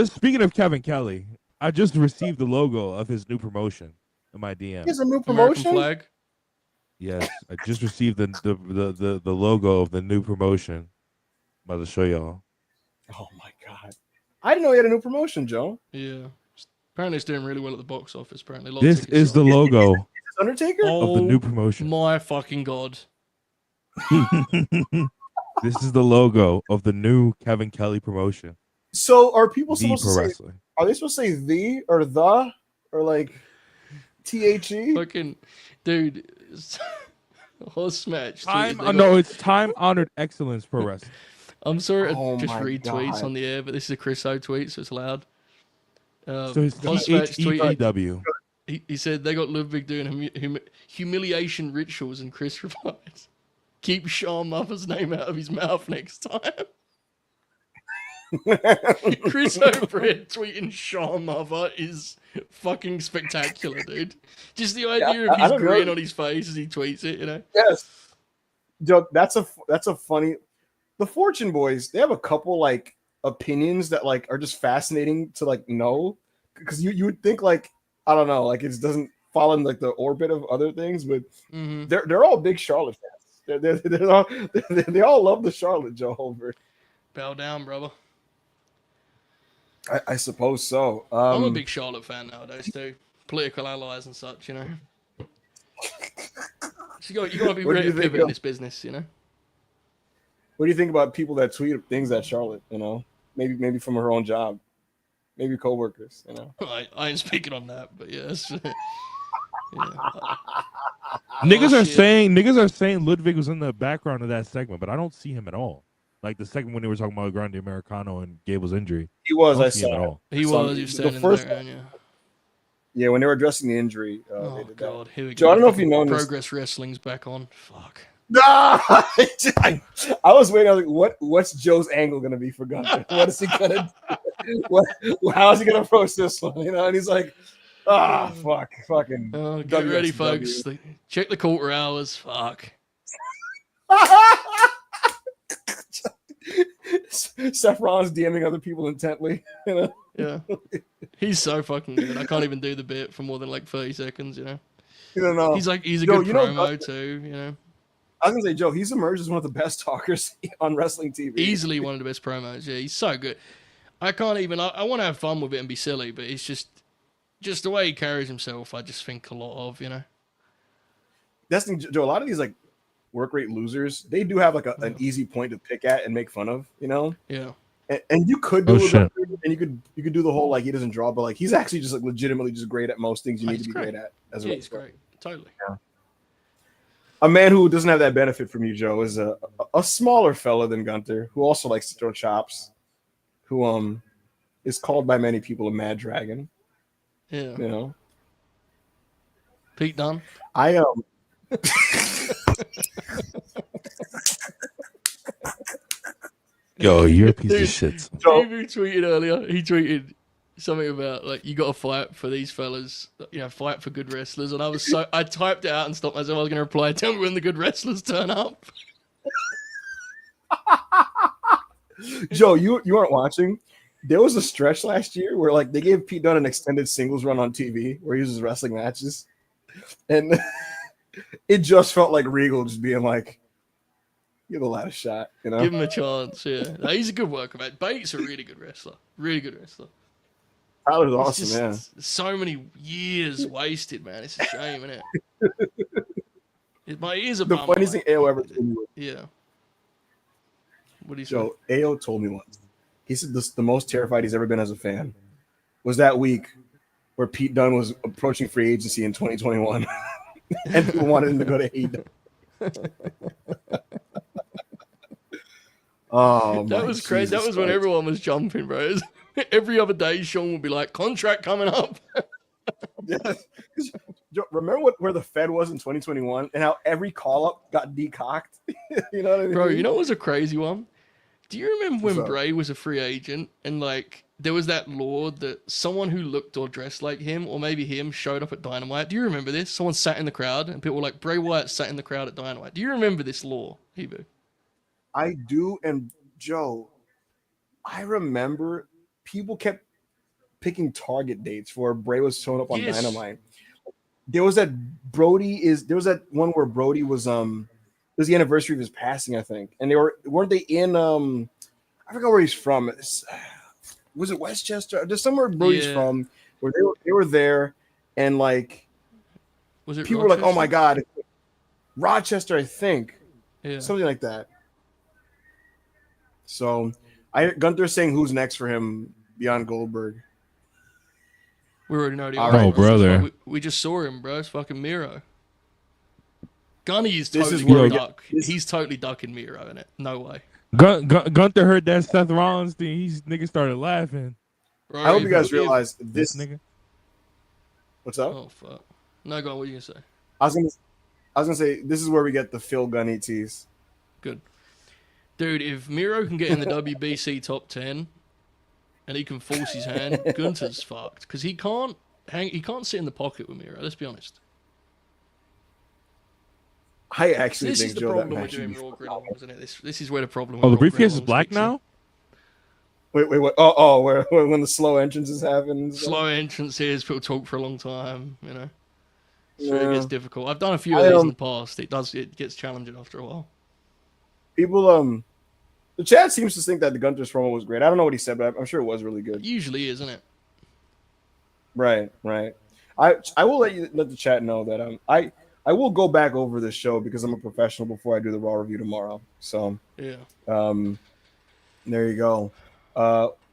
C: Speaking of Kevin Kelly, I just received the logo of his new promotion in my DM.
A: He's a new promotion.
B: American flag.
C: Yes, I just received the logo of the new promotion. I'm about to show y'all.
A: Oh my god! I didn't know he had a new promotion, Joe.
B: Yeah. Apparently, it's doing really well at the box office. Apparently,
C: This is the logo
A: Is Undertaker
C: of the new promotion.
B: My fucking god!
C: This is the logo of the new Kevin Kelly promotion.
A: So, are people supposed to say?
C: Wrestling.
A: Are they supposed to say the or like THE?
B: Fucking dude, horse match.
C: It's time honored excellence pro wrestling.
B: I'm sorry to just
A: my
B: read
A: God.
B: tweets on the air, but this is a Chris O tweet, so it's loud.
C: So it's
B: Horsematch tweeted-
C: THEW.
B: He said they got Ludwig doing humiliation rituals, and Chris replied, "Keep Sean Mother's name out of his mouth next time." Chris O'Brien tweeting Sean Mother is fucking spectacular, dude. Just the idea of his grin on his face as he tweets it, you know.
A: Yes, Joe. That's a funny. The Fortune Boys, they have a couple like opinions that like are just fascinating to like know, because you would think like, I don't know, like it doesn't fall in like the orbit of other things, but they're all big Charlotte fans. They all love the Charlotte, Joe Holbert.
B: Bow down, brother.
A: I suppose so.
B: I'm a big Charlotte fan nowadays too. Political allies and such, you know. So you got to be ready to pivot in this business, you know.
A: What do you think about people that tweet things at Charlotte? You know, maybe from her own job. maybe coworkers. You know,
B: I ain't speaking on that, but yes. Yeah.
C: Niggas
B: Oh,
C: are
B: shit.
C: saying Ludwig was in the background of that segment, but I don't see him at all. Like the segment when they were talking about Grande Americano and Gable's injury.
A: he was.
C: I
A: I
C: don't see him
A: saw
C: at
A: it.
C: all.
B: He
A: So,
B: was. He was
A: the
B: standing
A: first
B: there, yeah.
A: Yeah, when they were addressing the injury, they
B: Oh
A: did that.
B: god, here we
A: Joe,
B: go.
A: I don't know if you
B: Fucking
A: know this.
B: Progress Wrestling's back on. Fuck.
A: Nah, I was waiting. I was like, what's Joe's angle gonna be for Gunther? What is he gonna do? How is he gonna approach this one? You know, and he's like, fucking
B: Oh, get ready,
A: WXW.
B: folks. Check the quarter hours. Fuck.
A: Seth Rollins DMing other people intently. You know?
B: Yeah. He's so fucking good. I can't even do the bit for more than like 30 seconds, you know.
A: You don't know.
B: He's a
A: Joe,
B: good promo too, you know.
A: I was gonna say, Joe, he's emerged as one of the best talkers on wrestling TV.
B: Easily one of the best promos. Yeah, he's so good. I can't even. I want to have fun with it and be silly, but it's just the way he carries himself. I just think a lot of, you know.
A: That's the thing, Joe. A lot of these like work rate losers, they do have like an easy point to pick at and make fun of, you know.
B: Yeah.
A: And you could do
C: shit.
A: and you could do the whole like he doesn't draw, but like he's actually just like legitimately just great at most things you need to be great at. As
B: he's great. Totally.
A: Yeah. A man who doesn't have that benefit from you, Joe, is a smaller fella than Gunther, who also likes to throw chops, who is called by many people a mad dragon.
B: Yeah.
A: You know,
B: Pete Dunne.
C: Yo, you're a piece of shit.
B: Steve tweeted earlier. He tweeted something about like you got to fight for these fellas. You know, fight for good wrestlers. And I typed it out and stopped myself. I was going to reply. Tell me when the good wrestlers turn up.
A: Joe, you aren't watching. There was a stretch last year where like they gave Pete Dunne an extended singles run on TV where he was wrestling matches, and it just felt like Regal just being like, "Give the lad a shot," you know.
B: Give him a chance. Yeah, no, he's a good worker, mate. Bates a really good wrestler. Really good wrestler.
A: Tyler's awesome, man.
B: So many years wasted, man. It's a shame, isn't it? My ears are
A: the
B: bumming,
A: funniest thing AO ever told me was,
B: yeah. What do you say?
A: Joe, AO told me once. He said the most terrified he's ever been as a fan was that week where Pete Dunne was approaching free agency in 2021 and people wanted him to go to AEW. Oh,
B: that was crazy. That was when everyone was jumping, bro. Every other day, Sean would be like, contract coming up.
A: Yeah. Remember where the Fed was in 2021 and how every call up got decocked? You know what I mean?
B: Bro, you know what was a crazy one? Do you remember when
A: What's up?
B: Bray was a free agent and like there was that law that someone who looked or dressed like him or maybe him showed up at Dynamite? Do you remember this? Someone sat in the crowd and people were like, Bray Wyatt sat in the crowd at Dynamite. Do you remember this law, Hebu?
A: I do. And Joe, I remember people kept picking target dates for Bray was showing up on Dynamite. There was that one where Brody was it was the anniversary of his passing, I think. And weren't they in I forgot where he's from. Was it Westchester? Just somewhere Brody's from where they were there and like
B: was it
A: people were like, "Oh my god, Rochester, I think."
B: Yeah.
A: Something like that. So, Gunther's saying who's next for him beyond Goldberg.
B: We already know the
C: Oh, brother.
B: We just saw him, bro. It's fucking Miro. Gunny is
A: This is
B: totally
A: where
B: duck. He's totally ducking Miro in it. No way.
C: Gunther heard that Seth Rollins thing. These niggas started laughing.
B: Bro,
A: I hope you guys realize this
C: nigga.
A: What's up?
B: Oh fuck. No, go on. What are you gonna say?
A: I was gonna say this is where we get the Phil Gunny tease.
B: Good, dude. If Miro can get in the WBC top 10, and he can force his hand, Gunther's fucked because he can't sit in the pocket with Miro. Let's be honest.
A: I actually
B: This
A: think
B: is the
A: Joe,
B: problem
A: that
B: we're
A: match should
B: doing
A: be
B: Raw Gridiron, isn't it? This is where the problem.
C: Oh, the
B: with Raw
C: briefcase is
B: Gridiron
C: black
B: kicks in.
C: now?
A: Wait, what? Oh, where when the slow entrances happen.
B: Slow entrances, people talk for a long time, you know. So
A: Yeah.
B: it gets difficult. I've done a few of these in the past. It gets challenging after a while.
A: People, the chat seems to think that the Gunther's promo was great. I don't know what he said, but I'm sure it was really good.
B: It usually is, isn't it?
A: Right. I will let the chat know that I will go back over this show because I'm a professional before I do the Raw review tomorrow. So
B: yeah.
A: There you go.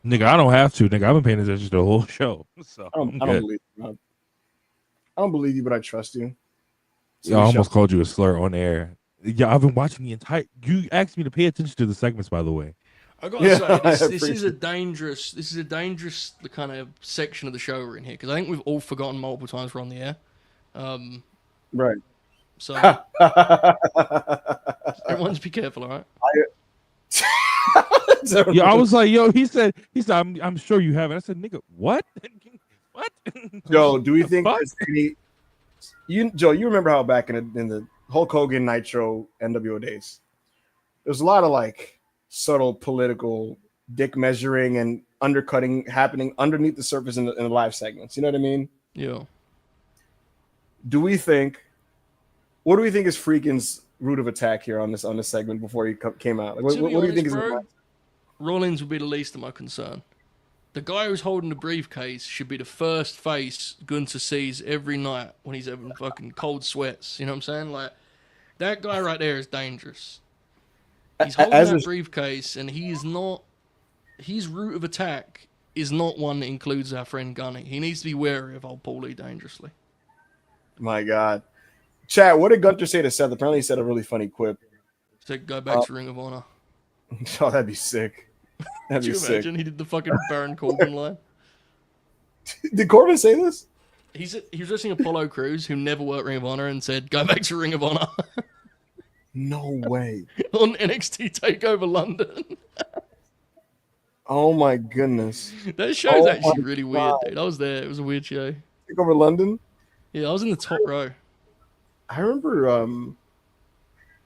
C: Nigga, I don't have to. Nigga, I've been paying attention to the whole show. So
A: I don't
C: good.
A: believe you. I don't believe you, but I trust you.
C: Yeah, I almost called you a slur on air. Yeah, I've been watching the entire. You asked me to pay attention to the segments, by the way.
B: I gotta say, this is a dangerous the kind of section of the show we're in here, because I think we've all forgotten multiple times we're on the air.
A: Right.
B: So everyone's be careful, all right?
C: Yeah, I was like, yo, he said, I'm sure you have it. I said, nigga, what? What?
A: Joe, do we think there's any? Joe, you remember how back in the Hulk Hogan Nitro NWO days, there's a lot of like subtle political dick measuring and undercutting happening underneath the surface in the live segments. You know what I mean?
B: Yeah.
A: What do we think is Freakin's route of attack here on this segment before he came out? Like, what do you think is?
B: Rollins would be the least of my concern. The guy who's holding the briefcase should be the first face Gunther sees every night when he's having fucking cold sweats. You know what I'm saying? Like, that guy right there is dangerous. He's holding that briefcase, and his route of attack is not one that includes our friend Gunny. He needs to be wary of old Paulie dangerously.
A: My God. Chat, what did Gunther say to Seth? Apparently he said a really funny quip.
B: He said, go back to Ring of Honor.
A: Oh, that'd be sick.
B: Could you imagine? He did the fucking Baron Corbin line.
A: Did Corbin say this?
B: He was listening to Apollo Crews, who never worked Ring of Honor, and said, go back to Ring of Honor.
A: No way.
B: On NXT TakeOver London.
A: Oh my goodness.
B: That show's actually really weird, dude. I was there. It was a weird show.
A: TakeOver London?
B: Yeah, I was in the top row.
A: I remember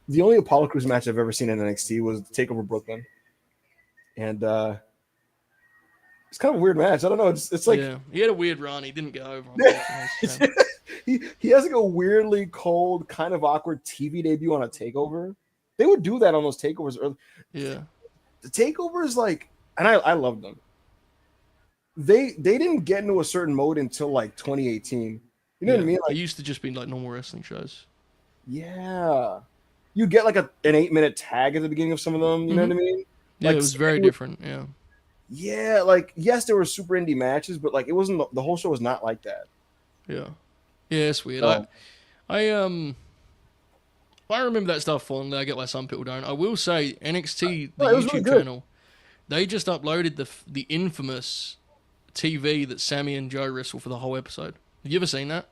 A: the only Apollo Crews match I've ever seen in NXT was TakeOver Brooklyn. And it's kind of a weird match. I don't know. It's like
B: he had a weird run. He didn't get over.
A: he has like a weirdly cold, kind of awkward TV debut on a takeover. They would do that on those takeovers early.
B: Yeah,
A: the takeovers, like, and I loved them. They didn't get into a certain mode until like 2018. You know what I mean?
B: Like, it used to just be like normal wrestling shows.
A: Yeah, you get like an 8-minute tag at the beginning of some of them. You know what I mean?
B: Yeah,
A: like,
B: it was very different. Yeah.
A: Yeah, like, yes, there were super indie matches, but like it wasn't the whole show was not like that.
B: Yeah. Yeah, it's weird.
A: So,
B: I remember that stuff fondly. I get why some people don't. I will say NXT, the YouTube channel, they just uploaded the infamous TV that Sammy and Joe wrestled for the whole episode. Have you ever seen that?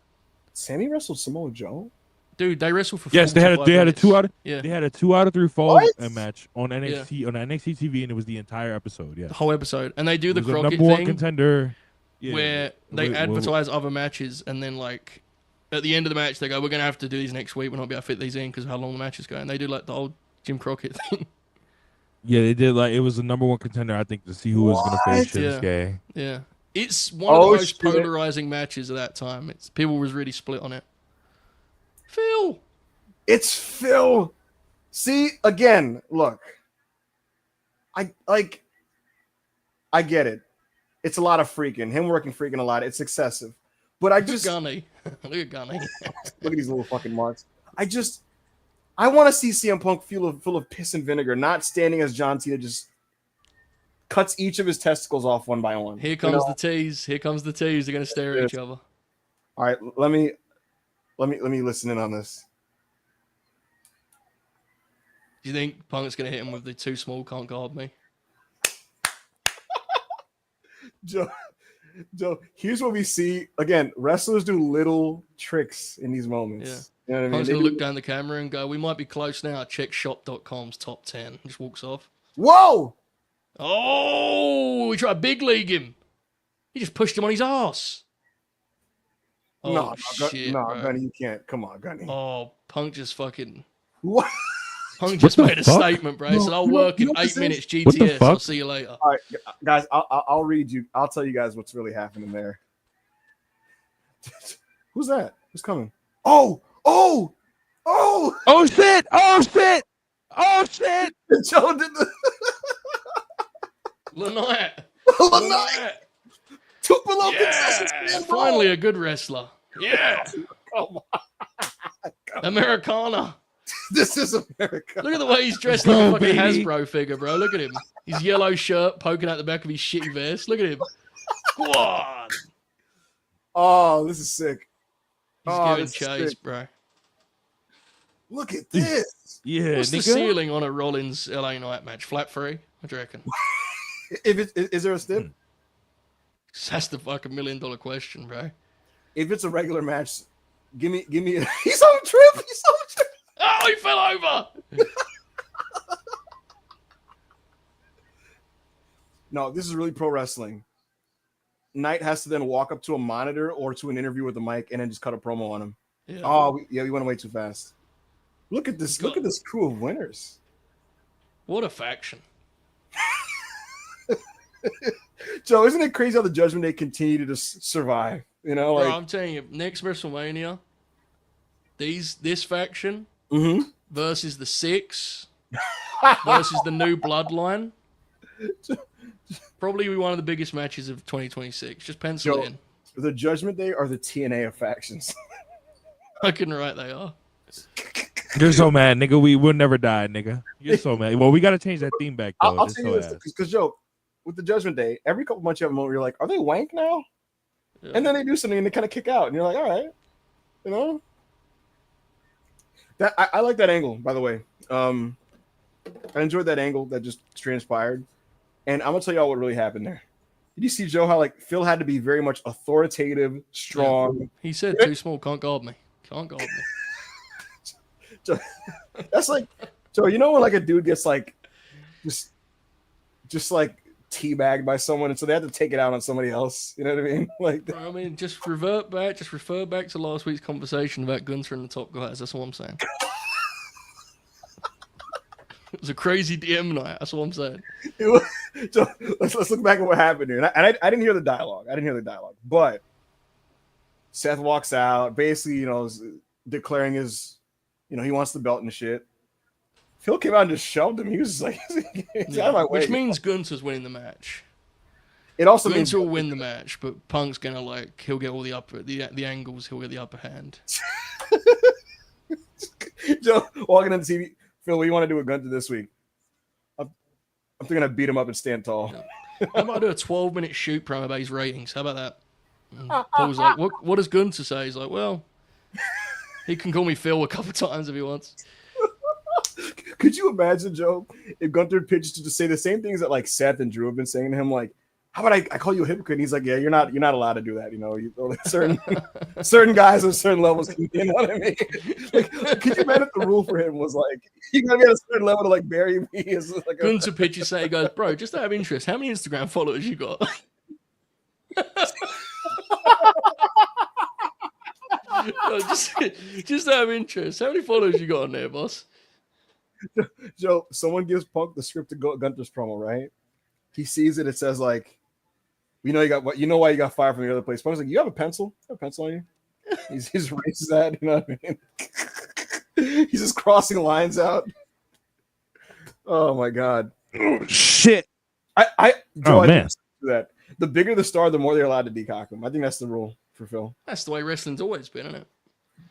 A: Sammy wrestled Samoa Joe?
B: Dude, they wrestled for
C: they had a 2 out of
B: they
C: had a 2 out of 3 fall match on NXT on NXT TV, and it was the entire episode. Yeah,
B: the whole episode, and they do the Crockett
C: number 1
B: thing
C: contender,
B: where they advertise other matches, and then like at the end of the match they go, "We're gonna have to do these next week. We're not be able to fit these in because of how long the matches go." And they do like the old Jim Crockett thing.
C: Yeah, they did. Like, it was the number 1 contender, I think, to see who was gonna face Shinsuke.
B: Yeah, it's one of the most polarizing matches of that time. People was really split on it. Phil.
A: It's Phil. See, again, look. I get it. It's a lot of freaking. Him working freaking a lot. It's excessive. But I just
B: Gunny. Look at Gunny.
A: Look at these little fucking marks. I want to see CM Punk full of piss and vinegar, not standing as John Cena just cuts each of his testicles off one by one.
B: Here comes the tease. Here comes the tease. They're gonna stare at each other.
A: All right, let me listen in on this.
B: Do you think Punk's going to hit him with the too small, can't guard me?
A: Joe, here's what we see. Again, wrestlers do little tricks in these moments.
B: Yeah.
A: You know what I mean?
B: Punk's going to look down the camera and go, we might be close now. Check shop.com's top 10. Just walks off.
A: Whoa!
B: Oh, we tried big league him. He just pushed him on his ass. Oh, shit,
A: no, Gunny, you can't. Come on, Gunny.
B: Oh, Punk just fucking...
A: What?
B: Punk just made a statement, bro. He said, I'll work in 8 minutes GTS. I'll see you later.
A: All right, guys, I'll read you. I'll tell you guys what's really happening there. Who's that? Who's coming? Oh
C: shit!
A: Joe did the
B: Lanite.
A: Tupelo
B: finally a good wrestler. Yeah.
A: Come on.
B: Americana.
A: This is America.
B: Look at the way he's dressed
C: Go,
B: like a fucking
C: baby.
B: Hasbro figure, bro. Look at him. His yellow shirt poking out the back of his shitty vest. Look at him. Squad.
A: Oh, this is sick.
B: He's
A: Oh,
B: giving
A: this is
B: chase,
A: sick.
B: bro.
A: Look at this.
C: Yeah,
B: What's the
C: nigga.
B: ceiling on a Rollins LA Knight match? Flat free? What do you reckon?
A: Is there a stip?
B: That's the fucking $1 million question, bro.
A: If it's a regular match, give me. He's on a trip. He's on a trip.
B: Oh, he fell over.
A: No, this is really pro wrestling. Knight has to then walk up to a monitor or to an interview with the mic and then just cut a promo on him.
B: Yeah.
A: Oh, we went way too fast. Look at this. Look at this crew of winners.
B: What a faction.
A: Joe, isn't it crazy how the Judgment Day continue to just survive? You know,
B: Bro,
A: like
B: I'm telling you, next WrestleMania, this faction versus the Six versus the New Bloodline. Probably be one of the biggest matches of 2026. Just pencil it in.
A: The Judgment Day are the TNA of factions.
B: Fucking right they are.
C: You're so mad, nigga. We will never die, nigga. You're so mad. Well, we got to change that theme back, though.
A: I'll tell you this, because Joe, with the Judgment Day, every couple months you have a moment where you're like, are they wank now?
B: Yeah.
A: And then they do something and they kind of kick out, and you're like, all right, you know. That I like that angle, by the way. I enjoyed that angle that just transpired, and I'm gonna tell y'all what really happened there. Did you see, Joe, how like Phil had to be very much authoritative, strong?
B: Yeah. He said, "Too small, can't guard me. Can't guard me."
A: Joe, that's like, Joe. You know when like a dude gets like, just like teabagged by someone, and so they have to take it out on somebody else. You know what I mean? Like,
B: Bro, I mean, just refer back to last week's conversation about Gunther and the top guys. That's all I'm saying. It was a crazy DM night. That's all I'm saying.
A: Joe, let's look back at what happened here. And I didn't hear the dialogue. But Seth walks out, basically, you know, declaring his, you know, he wants the belt and shit. Phil came out and just shoved him. He was like, out of my way.
B: Which means Gunther's winning the match.
A: It also means
B: Gunther will win the match, but Punk's gonna he'll get all the angles. He'll get the upper hand.
A: Joe walking on the TV. Phil, what do you want to do with Gunther this week? I'm thinking I beat him up and stand tall.
B: Yeah. How about I do a 12-minute shoot promo about his ratings? How about that? And Paul's like, what does Gunther say? He's like, well, he can call me Phil a couple times if he wants.
A: Could you imagine, Joe, if Gunther pitched to just say the same things that like Seth and Drew have been saying to him, like, how about I call you a hypocrite? And he's like, yeah, you're not allowed to do that. You know, certain guys at certain levels, you know what I mean? Like, could you imagine if the rule for him was like, you gotta be at a certain level to like bury me? As like
B: Gunther pitches say, he goes, bro, just out of interest, how many Instagram followers you got? No, just out of interest, how many followers you got on there, boss?
A: Joe, someone gives Punk the script to Gunther's promo, right? He sees it. It says like, you know why you got fired from the other place. Punk's like, you have a pencil? You have a pencil on you? He's erases that. You know what I mean? He's just crossing lines out. Oh my god.
C: Oh, shit.
A: Joe, I
C: man.
A: do that. The bigger the star, the more they're allowed to decock him. I think that's the rule for Phil.
B: That's the way wrestling's always been, isn't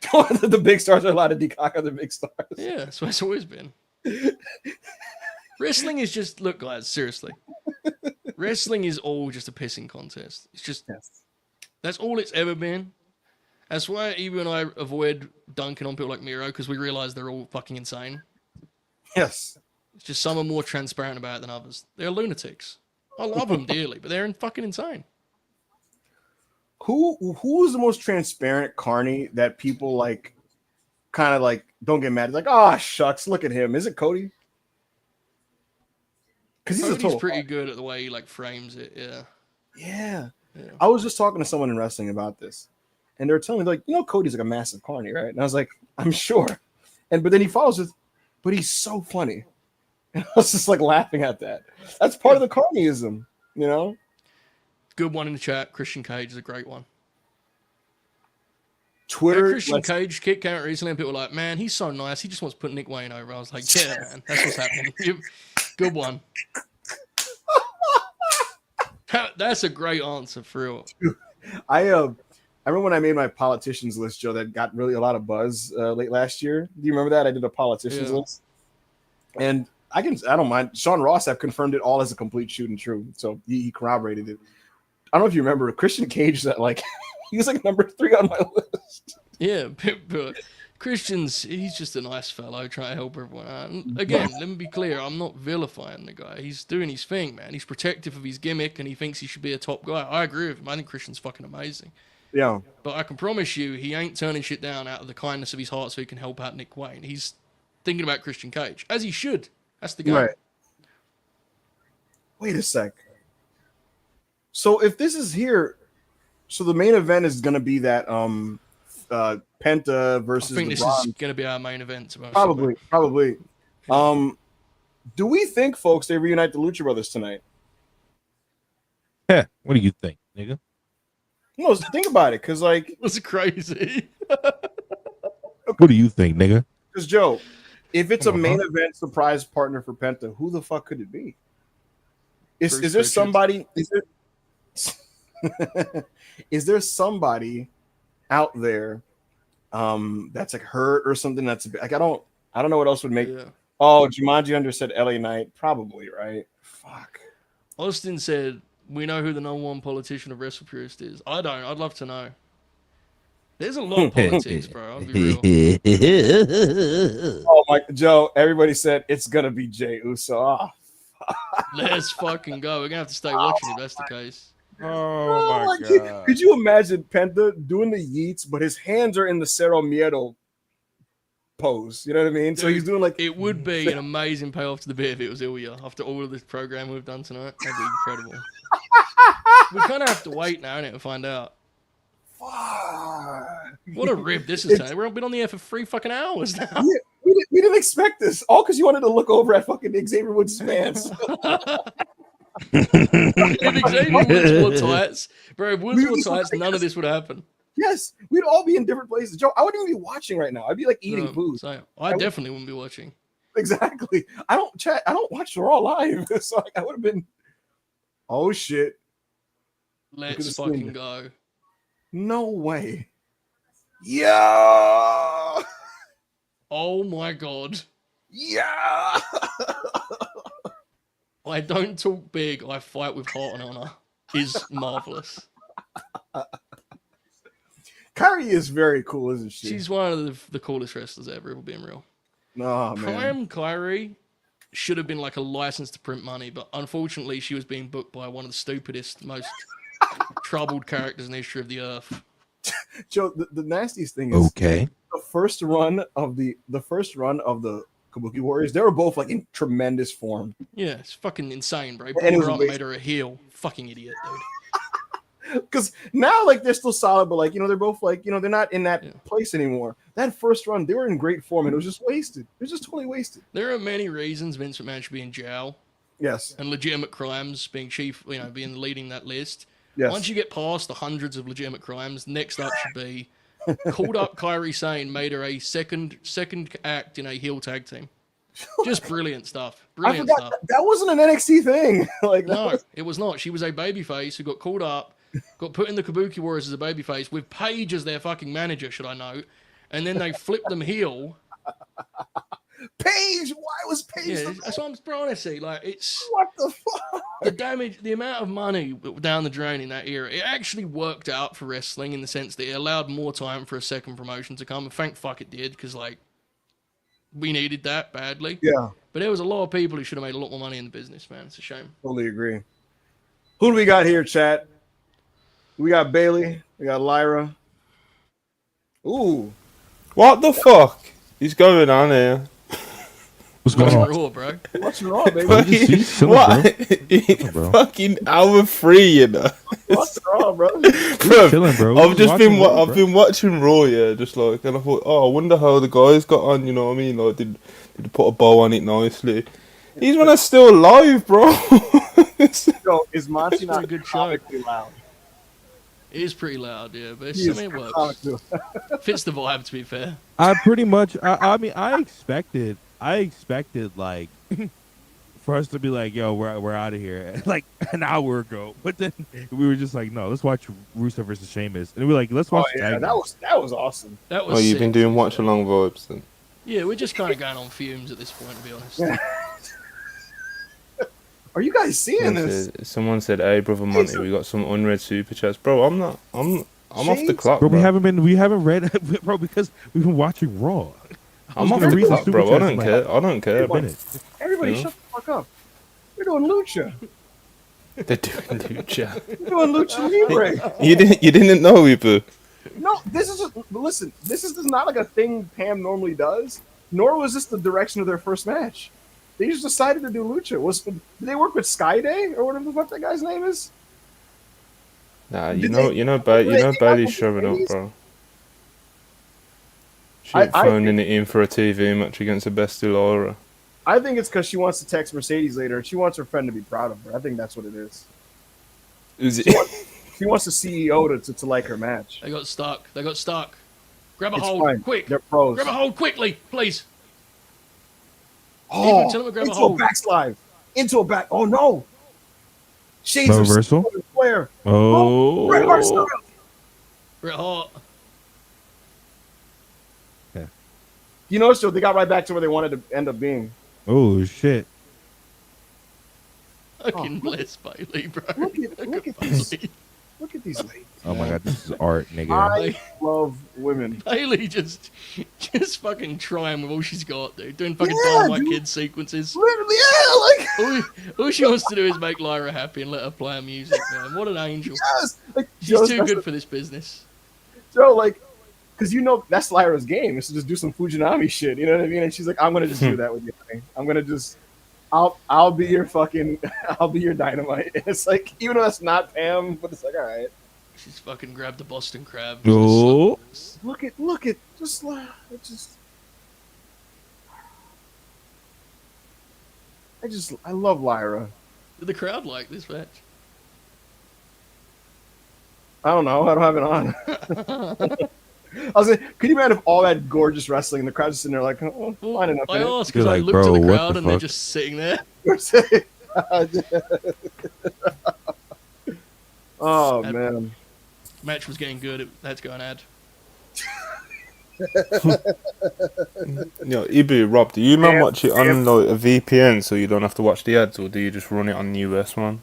B: it?
A: The big stars are allowed to decock other big stars.
B: Yeah, that's what it's always been. Wrestling is just, look, guys, seriously. Wrestling is all just a pissing contest. It's just, that's all it's ever been. That's why Evie and I avoid dunking on people like Miro, because we realize they're all fucking insane.
A: Yes.
B: It's just some are more transparent about it than others. They're lunatics. I love them dearly, but they're fucking insane.
A: Who's the most transparent carny that people like kind of like don't get mad? It's like, oh shucks, look at him. Is it Cody? Because he's
B: pretty good at the way he like frames it. Yeah.
A: I was just talking to someone in wrestling about this, and they were telling me like, you know, Cody's like a massive carny, right? And I was like, I'm sure. But then he follows with, but he's so funny. And I was just like laughing at that. That's part of the carnyism, you know.
B: Good one in the chat. Christian Cage is a great one.
A: Twitter.
B: Christian Cage kick count recently, and people were like, man, he's so nice. He just wants to put Nick Wayne over. I was like, yeah, man, that's what's happening. Good one. That's a great answer for real.
A: I remember when I made my politicians list, Joe, that got really a lot of buzz late last year. Do you remember that? I did a politicians list, and I don't mind. Sean Ross have confirmed it all as a complete shoot and true, so he corroborated it. I don't know if you remember Christian Cage. That like he was like number 3 on my list.
B: Yeah, but Christian's he's just a nice fellow trying to help everyone out. And again, let me be clear, I'm not vilifying the guy. He's doing his thing, man. He's protective of his gimmick and he thinks he should be a top guy. I agree with him. I think Christian's fucking amazing.
A: Yeah.
B: But I can promise you he ain't turning shit down out of the kindness of his heart so he can help out Nick Wayne. He's thinking about Christian Cage. As he should. That's the guy.
A: Right. Wait a sec. So if this is here, so the main event is gonna be that Penta versus
B: I think this
A: LeBron.
B: is gonna be our main event.
A: Probably. Do we think, folks, they reunite the Lucha Brothers tonight?
C: Yeah. What do you think, nigga?
A: No, think about it, because like
B: That's crazy.
C: What do you think, nigga?
A: Because Joe, if it's a main event surprise partner for Penta, who the fuck could it be? Is there somebody? Is there somebody out there that's like hurt or something? That's like I don't know what else would make.
B: Yeah.
A: Oh, Jumanji Under said LA Knight, probably, right? Fuck.
B: Austin said we know who the number 1 politician of WrestlePurists is. I don't. I'd love to know. There's a lot of politics, bro. I'll be real.
A: Oh my Joe, everybody said it's gonna be Jey Uso. Oh,
B: Let's fucking go. We're gonna have to stay watching if that's the case.
C: Oh my god!
A: Could you imagine Penta doing the yeets, but his hands are in the Cerro Miedo pose? You know what I mean? So he's doing like
B: it would be an amazing payoff to the bit if it was Ilya after all of this program we've done tonight. That'd be incredible. We kind of have to wait now, innit, to find out. What a rib this is. We've been on the air for 3 fucking hours now.
A: Yeah, we didn't expect this. All because you wanted to look over at fucking Xavier Woods' pants.
B: If Xavier Woods wore tights, bro, if Woods wore tights, none of this would happen.
A: Yes, we'd all be in different places. Joe, I wouldn't even be watching right now. I'd be like eating food.
B: So I definitely wouldn't be watching.
A: Exactly. I don't watch Raw live. So I would have been. Oh shit.
B: Let's fucking go.
A: No way. Yeah.
B: Oh my god.
A: Yeah.
B: I don't talk big, I fight with heart and honor is marvelous.
A: Kyrie is very cool, isn't she?
B: She's one of the coolest wrestlers ever, if we're being real.
A: Oh, man.
B: Prime Kyrie should have been like a license to print money, but unfortunately she was being booked by one of the stupidest, most troubled characters in the history of the earth.
A: Joe, the nastiest thing is
C: okay.
A: The first run of the Kabuki Warriors, they were both like in tremendous form.
B: Yeah, it's fucking insane, bro.
A: And
B: Brought her up, made her a heel. Fucking idiot, dude.
A: Because now, like, they're still solid, but like, they're both like, they're not in that place anymore. That first run, they were in great form, and it was just wasted. It was just totally wasted.
B: There are many reasons Vince McMahon should be in jail.
A: Yes.
B: And legitimate crimes being chief, being leading that list.
A: Yes.
B: Once you get past the hundreds of legitimate crimes, next up should be called up Kairi Sane, made her a second act in a heel tag team. Just brilliant stuff. Brilliant stuff.
A: That wasn't an NXT thing.
B: It was not. She was a babyface who got called up, got put in the Kabuki Warriors as a babyface with Paige as their fucking manager, should I note, and then they flipped them heel.
A: Paige, why was Paige?
B: Yeah, that's what I'm trying to see. Like, it's
A: what the fuck?
B: The damage, the amount of money down the drain in that era. It actually worked out for wrestling in the sense that it allowed more time for a second promotion to come. And thank fuck it did, because like we needed that badly.
A: Yeah.
B: But there was a lot of people who should have made a lot more money in the business, man. It's a shame.
A: Totally agree. Who do we got here, chat? We got Bailey. We got Lyra. Ooh.
D: What the fuck is going on here?
C: What's going on?
B: Raw, bro.
A: What's wrong, baby?
D: What? Fucking hour 3,
A: What's wrong, bro?
C: Chilling, bro.
D: I've been watching Raw, just like, and I thought, I wonder how the guys got on. You know what I mean? Like, did put a bow on it nicely? These men are still alive, bro.
A: Yo, is Monty not
B: a good
A: comically loud?
B: It is pretty loud, yeah, but it works. Fits the vibe, to be fair.
C: I pretty much, I mean, I expected like for us to be like, yo, we're out of here like an hour ago. But then we were just like, no, let's watch Rusev versus Sheamus. And we were like, let's watch the tag match.
A: that was awesome.
B: That was
D: Oh, you've been
B: sick,
D: doing
B: to be
D: watch
B: fair.
D: along vibes then.
B: Yeah, we're just kind of going on fumes at this point, to be honest.
A: Are you guys seeing this?
D: Someone said, "Hey, brother Monty, we got some unread super chats, bro." I'm not. I'm off the clock,
C: Bro,
D: bro.
C: we haven't read, bro, because we've been watching Raw.
D: I'm off
C: gonna
D: the
C: read the
D: clock,
C: super
D: bro. I
C: chats
D: don't
C: in like
D: care. I don't care.
C: a minute.
A: Everybody,
D: Yeah.
A: shut the fuck up. We're doing lucha.
D: They're doing lucha.
A: We're doing lucha libre.
D: You didn't know, Weeper.
A: No, this is listen. This is not like a thing Pam normally does. Nor was this the direction of their first match. They just decided to do lucha. Did they work with Skyday or whatever the fuck that guy's name is?
D: Nah,
A: Did
D: Bailey's showing up, bro. She's phoning it in for a TV match against the best Laura.
A: I think it's because she wants to text Mercedes later and she wants her friend to be proud of her. I think that's what it is.
D: Is it?
A: She wants the CEO to like her match.
B: They got stuck. Grab a
A: It's
B: hold,
A: fine.
B: quick.
A: They're pros.
B: Grab a hold quickly, please.
A: Oh,
B: Tell him to grab a
A: into
B: hold.
A: a backslide. Into a back. Oh no. Shades
C: No
A: of
C: reversal?
A: Flair.
C: Oh,
A: Bret Hart style.
B: Bret Hart.
A: You notice, Joe, they got right back to where they wanted to end up being.
C: oh shit.
B: Fucking bless Bailey, bro.
A: Look at these. Look at these ladies.
C: Oh my god, this is art, nigga.
A: I love women.
B: Bailey just fucking trying with all she's got, dude. Doing fucking
A: Yeah,
B: Dynamite
A: dude.
B: Kid sequences.
A: Literally, yeah, like
B: All she wants to do is make Lyra happy and let her play her music, man. What an angel.
A: yes. Like,
B: She's
A: Joe,
B: too good for this business.
A: Joe, like, because you know that's Lyra's game is to just do some Fujinami shit. You know what I mean? And she's like, I'm gonna just do that with you. Honey. I'm gonna just, I'll be your fucking, I'll be your dynamite. And it's like, even though that's not Pam, but it's like, all right.
B: She's fucking grabbed the Boston Crab.
C: Oh.
A: Look at, just, I love Lyra.
B: Did the crowd like this match?
A: I don't know. I don't have it on. I was like, could you imagine if all that gorgeous wrestling and the crowd's just sitting there like, oh, fine enough.
B: I
A: innit?
B: asked because
C: You're
B: I
C: like,
B: looked
C: bro,
B: at the
C: what
B: crowd
C: the
B: and they're
C: fuck?
B: just sitting there.
A: Oh man.
B: Match was getting good. Let's go and add.
D: Ibu, Rob, do you not
A: Yeah,
D: watch it on like a VPN so you don't have to watch the ads, or do you just run it on the US one?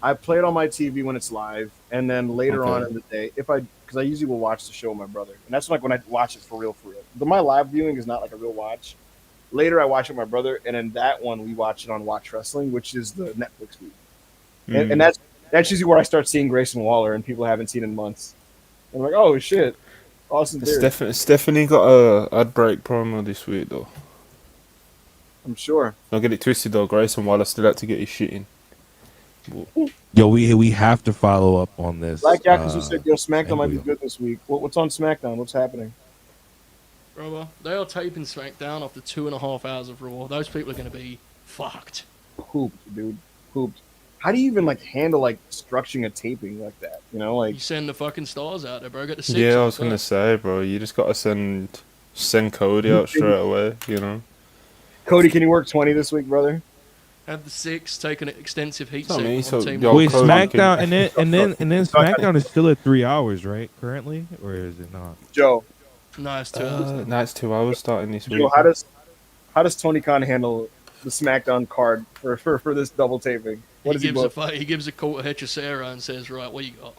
A: I play it on my TV when it's live, and then later
D: Okay.
A: on in the day, because I usually will watch the show with my brother, and that's like when I watch it for real. But my live viewing is not like a real watch. Later, I watch it with my brother, and in that one, we watch it on Watch Wrestling, which is the Netflix feed, and that's usually where I start seeing Grayson Waller and people I haven't seen in months. I'm like, oh shit, Austin Theory.
D: Stephanie got a ad break promo this week though.
A: I'm sure.
D: Don't get it twisted though, Grayson Waller still had to get his shit in.
C: Yo, we have to follow up on this.
A: Black Yakuza said, yo, SmackDown
C: and
A: might be
C: we-
A: good this week. What's on SmackDown? What's happening?
B: Brother, they are taping SmackDown after 2.5 hours of Raw. Those people are going to be fucked.
A: Pooped, dude. Pooped. How do you even like handle like structuring a taping like that? You know, like
B: You send the fucking stars out there, bro. Get the six.
D: Yeah, I
B: on
D: was gonna
B: first.
D: say, bro, you just gotta send Cody out straight away, you know.
A: Cody, can you work 20 this week, brother?
B: Have the 6, take an extensive heat
D: I mean,
B: segment on
D: so,
B: Team
D: yo,
C: Wait,
D: Cody
C: SmackDown,
D: can-
C: and then SmackDown is still at 3 hours, right? Currently, or is it not?
A: Joe,
B: No, it's 2 hours.
D: No, it's 2 hours starting this week.
A: Joe, how does Tony Khan handle the SmackDown card for this double taping? What does he book?
B: He gives a call to Hechicera and says, right, what you got?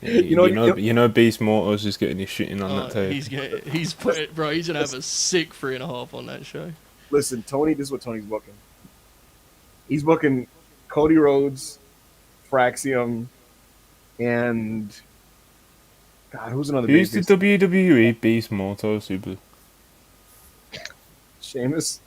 D: Yeah,
A: You know-
D: Beast Mortals is getting his shit in on
B: Oh,
D: that tape.
B: he's gonna have a sick 3.5 on that show.
A: Listen, Tony, this is what Tony's booking. He's booking Cody Rhodes, Fraxium, and God, who's another
D: Who's the
A: babyface?
D: WWE Beast Mortal Super?
A: Sheamus.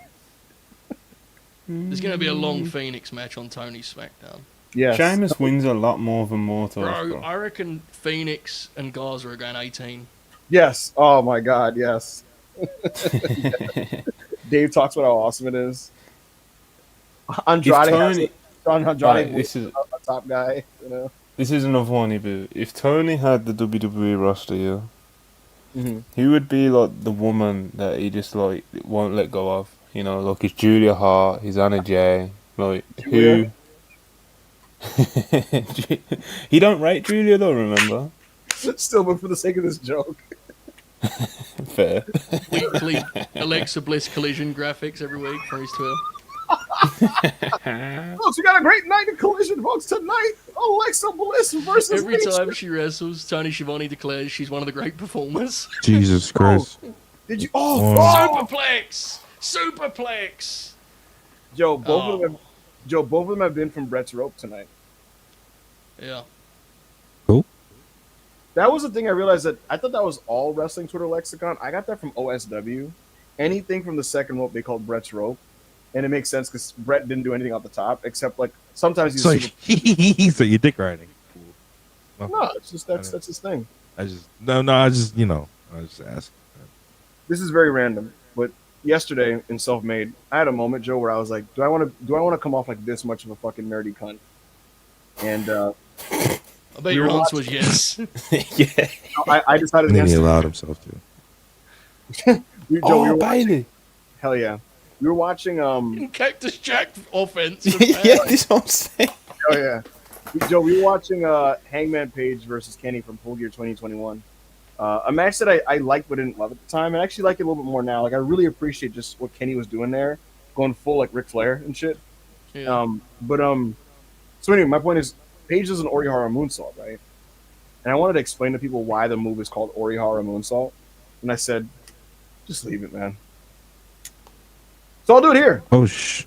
B: There's gonna be a long Phoenix match on Tony's SmackDown.
A: Yes.
D: Sheamus wins a lot more than Mortal.
B: Bro, I reckon Phoenix and Garza are going 18.
A: Yes. Oh my God. Yes. Dave talks about how awesome it is. Andrade, Andrade
D: Right,
A: was a top guy. You know.
D: This is another one, Ibu. If Tony had the WWE roster, yeah,
A: Mhm.
D: he would be like the woman that he just like won't let go of. You know, like he's Julia Hart, he's Anna Jay, like
A: Julia?
D: who? He don't rate Julia though. Remember?
A: Still, but for the sake of this joke.
D: Fair.
B: Weekly Alexa Bliss collision graphics every week for his Twitter.
A: Folks, we got a great night of Collision, folks, tonight. Alexa Bliss versus
B: Every
A: Nature.
B: time she wrestles, Tony Schiavone declares she's one of the great performers.
C: Jesus Christ.
A: Did you?
B: Superplex! Superplex!
A: Joe, both of them have been from Brett's Rope tonight.
B: Yeah.
C: Cool.
A: That was the thing I realized that I thought that was all wrestling Twitter lexicon. I got that from OSW. Anything from the second rope they called Brett's Rope. And it makes sense because Brett didn't do anything off the top, except like sometimes he's
C: So, so you dick riding. Cool.
A: no, it's just that's his thing.
C: I just asked.
A: This is very random, but yesterday in Self-Made, I had a moment, Joe, where I was like, do I want to come off like this much of a fucking nerdy cunt? And
B: I bet your answer was yes.
D: Yeah.
A: I decided
C: And then he
A: against it.
C: allowed himself to.
A: We were watching, hell yeah. We were watching
B: Cactus Jack offense.
D: Yeah, this what I'm saying.
A: oh yeah. Joe, we were watching Hangman Page versus Kenny from Full Gear 2021. A match that I liked but didn't love at the time, and I actually like it a little bit more now. Like I really appreciate just what Kenny was doing there, going full like Ric Flair and shit.
B: Yeah.
A: So anyway, my point is Page does an Orihara moonsault, right? And I wanted to explain to people why the move is called Orihara moonsault. And I said, just leave it, man. So I'll do it here.
C: There's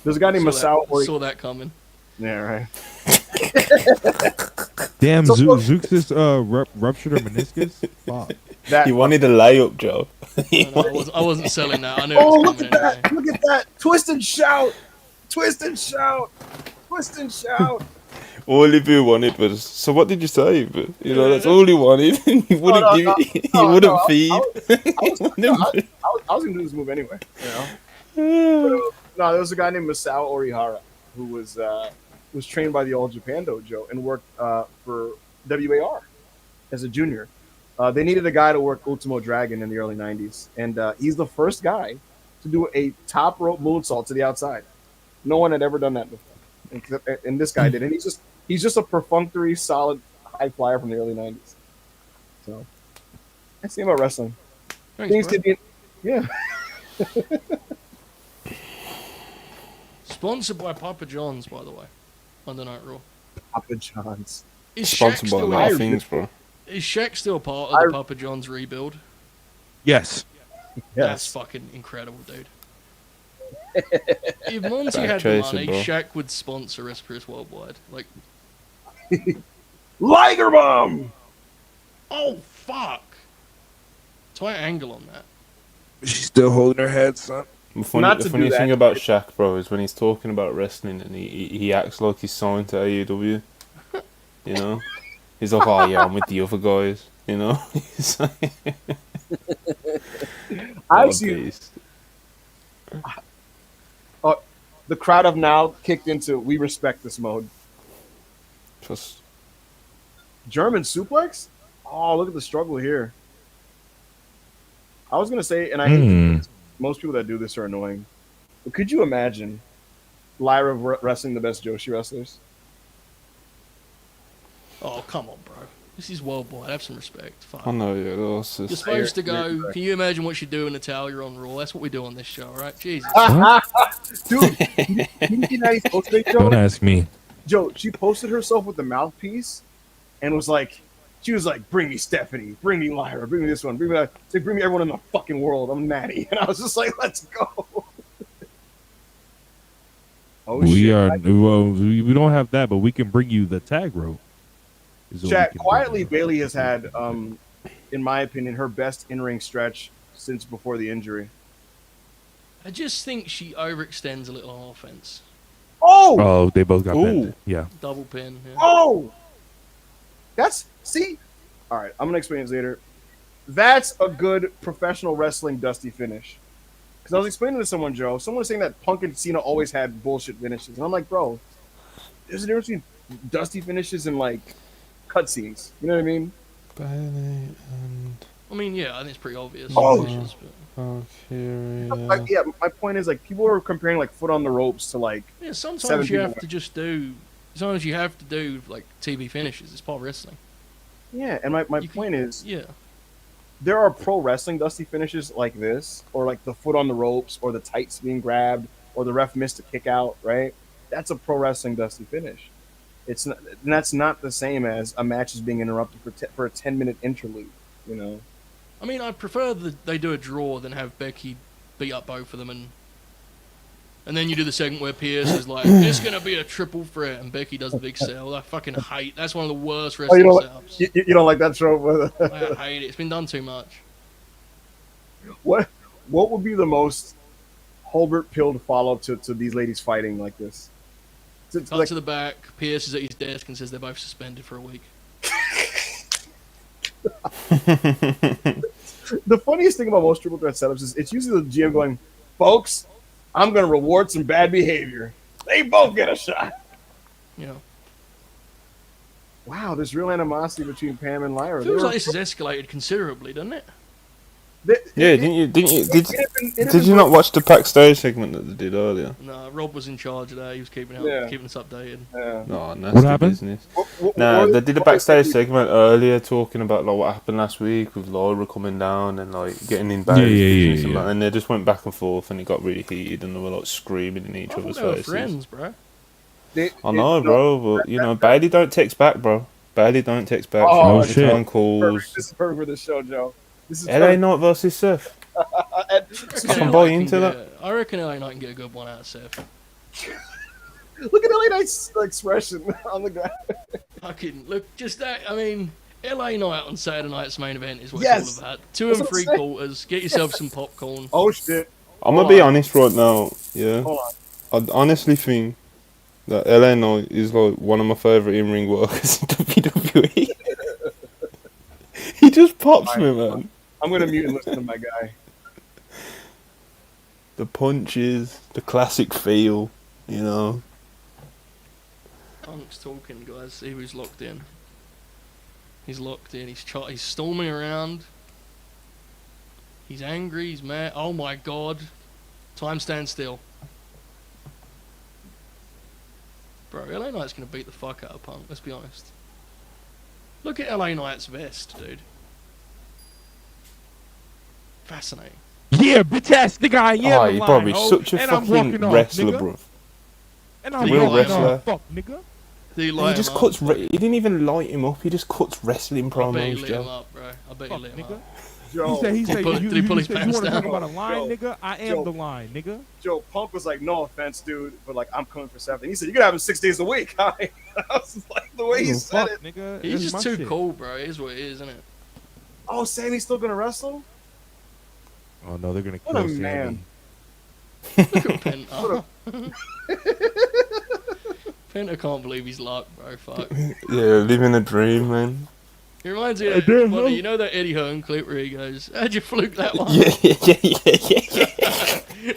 A: There's a guy named Masao Ori.
B: Saw that coming.
A: Yeah, right.
C: damn,
A: So-
C: Zeux's ruptured her meniscus. Fuck.
A: That,
D: He wanted a layup, Joe.
B: I wasn't selling that. I knew
A: oh,
B: it was
A: look
B: coming
A: at that!
B: anyway.
A: Look at that! Twist and shout! Twist and shout! Twist and shout!
D: All he wanted was. So what did you say? But you know, that's all he wanted. He wouldn't give it. He wouldn't feed.
A: I was gonna do this move anyway. You know. No, there was a guy named Masao Orihara who was trained by the All Japan Dojo and worked for WAR as a junior. They needed a guy to work Ultimo Dragon in the early 90s, and he's the first guy to do a top rope moonsault to the outside. No one had ever done that before, and this guy did. And he's just a perfunctory, solid high flyer from the early 90s. So that's the thing about wrestling.
B: Thanks,
A: Things
B: bro.
A: could be, yeah.
B: Sponsored by Papa John's, by the way. Monday Night Raw.
A: Papa John's.
B: Is Shaq
D: Sponsored by a
B: still
D: lot of things, bro.
B: Is Shaq still part of the Papa John's rebuild?
C: Yes.
B: That's
A: Yes.
B: fucking incredible, dude. If Monty
D: Back
B: had the
D: chasing,
B: money,
D: bro.
B: Shaq would sponsor WrestlePurists worldwide. Like,
A: Liger Bomb.
B: oh fuck! Tight angle on that.
C: She's still holding her head, son.
D: The
A: Not to do
D: funny
A: that.
D: thing about Shaq, bro, is when he's talking about wrestling and he acts like he's signed to AEW. You know? He's like, oh yeah, I'm with the other guys. You know? He's like,
A: I
D: what a
A: see.
D: beast.
A: The crowd have now kicked into "We respect this" mode.
D: Just
A: German suplex? Oh, look at the struggle here. I was gonna say, and I hate to do this, most people that do this are annoying. But could you imagine Lyra wrestling the best Joshi wrestlers?
B: Oh come on, bro. This is worldwide. Have some respect. Fuck.
D: I know, yeah, that's
B: You're
D: just
B: supposed to
A: You're
B: go.
A: right.
B: Can you imagine what you do in Natalia on Raw? That's what we do on this show, right? Jesus.
A: Dude, you see that posted it,
C: Don't
A: Joe?
C: ask me.
A: Joe, she posted herself with the mouthpiece and was like, bring me Stephanie, bring me Lyra, bring me this one, bring me that. It's like, bring me everyone in the fucking world. I'm Maddie. And I was just like, let's go. Oh,
C: We
A: shit.
C: we don't have that, but we can bring you the tag rope. is what we
A: Chat,
C: can
A: quietly,
C: bring you.
A: Bailey has had, in my opinion, her best in-ring stretch since before the injury.
B: I just think she overextends a little on offense.
A: Oh!
C: Oh, they both got
D: Ooh.
C: bent. Yeah.
B: Double pin. Yeah.
A: Oh! See? All right, I'm going to explain this later. That's a good professional wrestling dusty finish. Because I was explaining to someone, Joe, someone was saying that Punk and Cena always had bullshit finishes. And I'm like, bro, there's a difference between dusty finishes and, like, cutscenes. You know what I mean?
D: Bailey and
B: I mean, yeah, I think it's pretty obvious.
A: Oh.
B: Finishes, but...
A: Yeah, my point is like people are comparing like foot on the ropes to like
B: Yeah,
A: seven
B: sometimes you
A: people.
B: have to just do. Sometimes you have to do like TV finishes. It's part of wrestling.
A: Yeah, and my point is
B: Yeah.
A: there are pro wrestling dusty finishes like this, or like the foot on the ropes, or the tights being grabbed, or the ref missed a kick out. Right? That's a pro wrestling dusty finish. It's not, and that's not the same as a match is being interrupted for a 10-minute interlude. You know.
B: I mean, I prefer that they do a draw than have Becky beat up both of them, and then you do the segment where Pierce is like, "It's gonna be a triple threat," and Becky does the big sell. I fucking hate. That's one of the worst
A: Oh,
B: wrestling setups.
A: you don't like that trope?
B: I hate it. It's been done too much.
A: What would be the most Holbert pilled follow up to these ladies fighting like this?
B: Cut to the back. Pierce is at his desk and says they're both suspended for a week.
A: The funniest thing about most triple threat setups is it's usually the GM going, "Folks, I'm going to reward some bad behavior. They both get a shot."
B: You know,
A: Wow, there's real animosity between Pam and Lyra.
B: feels like this has escalated considerably, doesn't it?
D: Yeah, did you not watch the backstage segment that they did earlier?
B: No, Rob was in charge of that. He was keeping us updated.
A: Yeah.
D: No, that's
C: What
D: the
C: happened?
D: business. No, they did a backstage segment earlier talking about like what happened last week with Lyra coming down and like getting in bad
C: Yeah.
D: and they just went back and forth and it got really heated and they were like screaming in each
B: I thought
D: other's
B: they were
D: faces.
B: friends, bro.
D: I know, bro, but you know, Bailey don't text back, bro. Bailey don't text back.
A: Oh,
D: She
C: shit.
D: return calls.
A: This is perfect for the show, Joe. This is
D: LA Knight versus Seth. I can buy into that.
B: I reckon LA Knight can get a good one out of Seth.
A: Look at LA Knight's expression on the ground.
B: Fucking look, just that. I mean, LA Knight on Saturday night's main event is what
A: Yes.
B: it's all about. 2
A: That's
B: and
A: what I'm
B: 3
A: saying.
B: quarters. Get yourself some popcorn.
A: Oh shit!
D: I'm gonna be honest right now. Yeah,
A: Hold on.
D: I honestly think that LA Knight is like one of my favourite in-ring workers in WWE. He just pops me, man.
A: I'm gonna mute and listen to my guy.
D: The punches, the classic feel, you know.
B: Punk's talking, guys. He was locked in. He's locked in. He's storming around. He's angry. He's mad. Oh my god! Time stands still. Bro, LA Knight's gonna beat the fuck out of Punk. Let's be honest. Look at LA Knight's vest, dude. Fascinating.
C: Yeah, bitch ass nigga, I am.
D: Oh,
C: the
D: you
C: line,
D: probably
C: ho.
D: such a
C: And I'm
D: fucking
C: walking off,
D: wrestler,
C: nigga.
D: bro.
C: And I'm
B: Real
C: walking
D: wrestler.
C: off, fuck, nigga.
B: Did he
D: And
B: light
D: he just
B: him
D: cuts.
B: up?
D: He didn't even light him up. He just cuts wrestling
B: I bet he
D: promos,
B: lit him
D: Joe.
B: up, bro. I bet
C: Fuck,
B: he lit him
C: nigga.
B: up.
A: Joe,
C: He said,
B: Did he pull his
C: you
B: pants
C: want to talk
B: down?
C: about a line,
A: Joe,
C: nigga? I am
A: Joe.
C: the line, nigga.
A: Joe, Punk was like, "No offense, dude, but like I'm coming for 7." He said, "You can have him 6 days a week." I was just like the way he said
C: Fuck,
A: it.
C: nigga.
B: He's
C: That's
B: just
C: my
B: too
C: shit.
B: cool, bro. It is what it is, isn't it?
A: Oh, Sammy's still gonna wrestle?
C: Oh no, they're gonna
A: What a
C: kill Sammy.
A: man.
B: Look at Penta. Penta can't believe his luck, bro. Fuck.
D: Yeah, living a dream, man.
B: It reminds me
C: I
B: of
C: do,
B: funny,
C: huh?
B: you know that Eddie Hearn clip where he goes, "How'd you fluke that one?"
D: Yeah.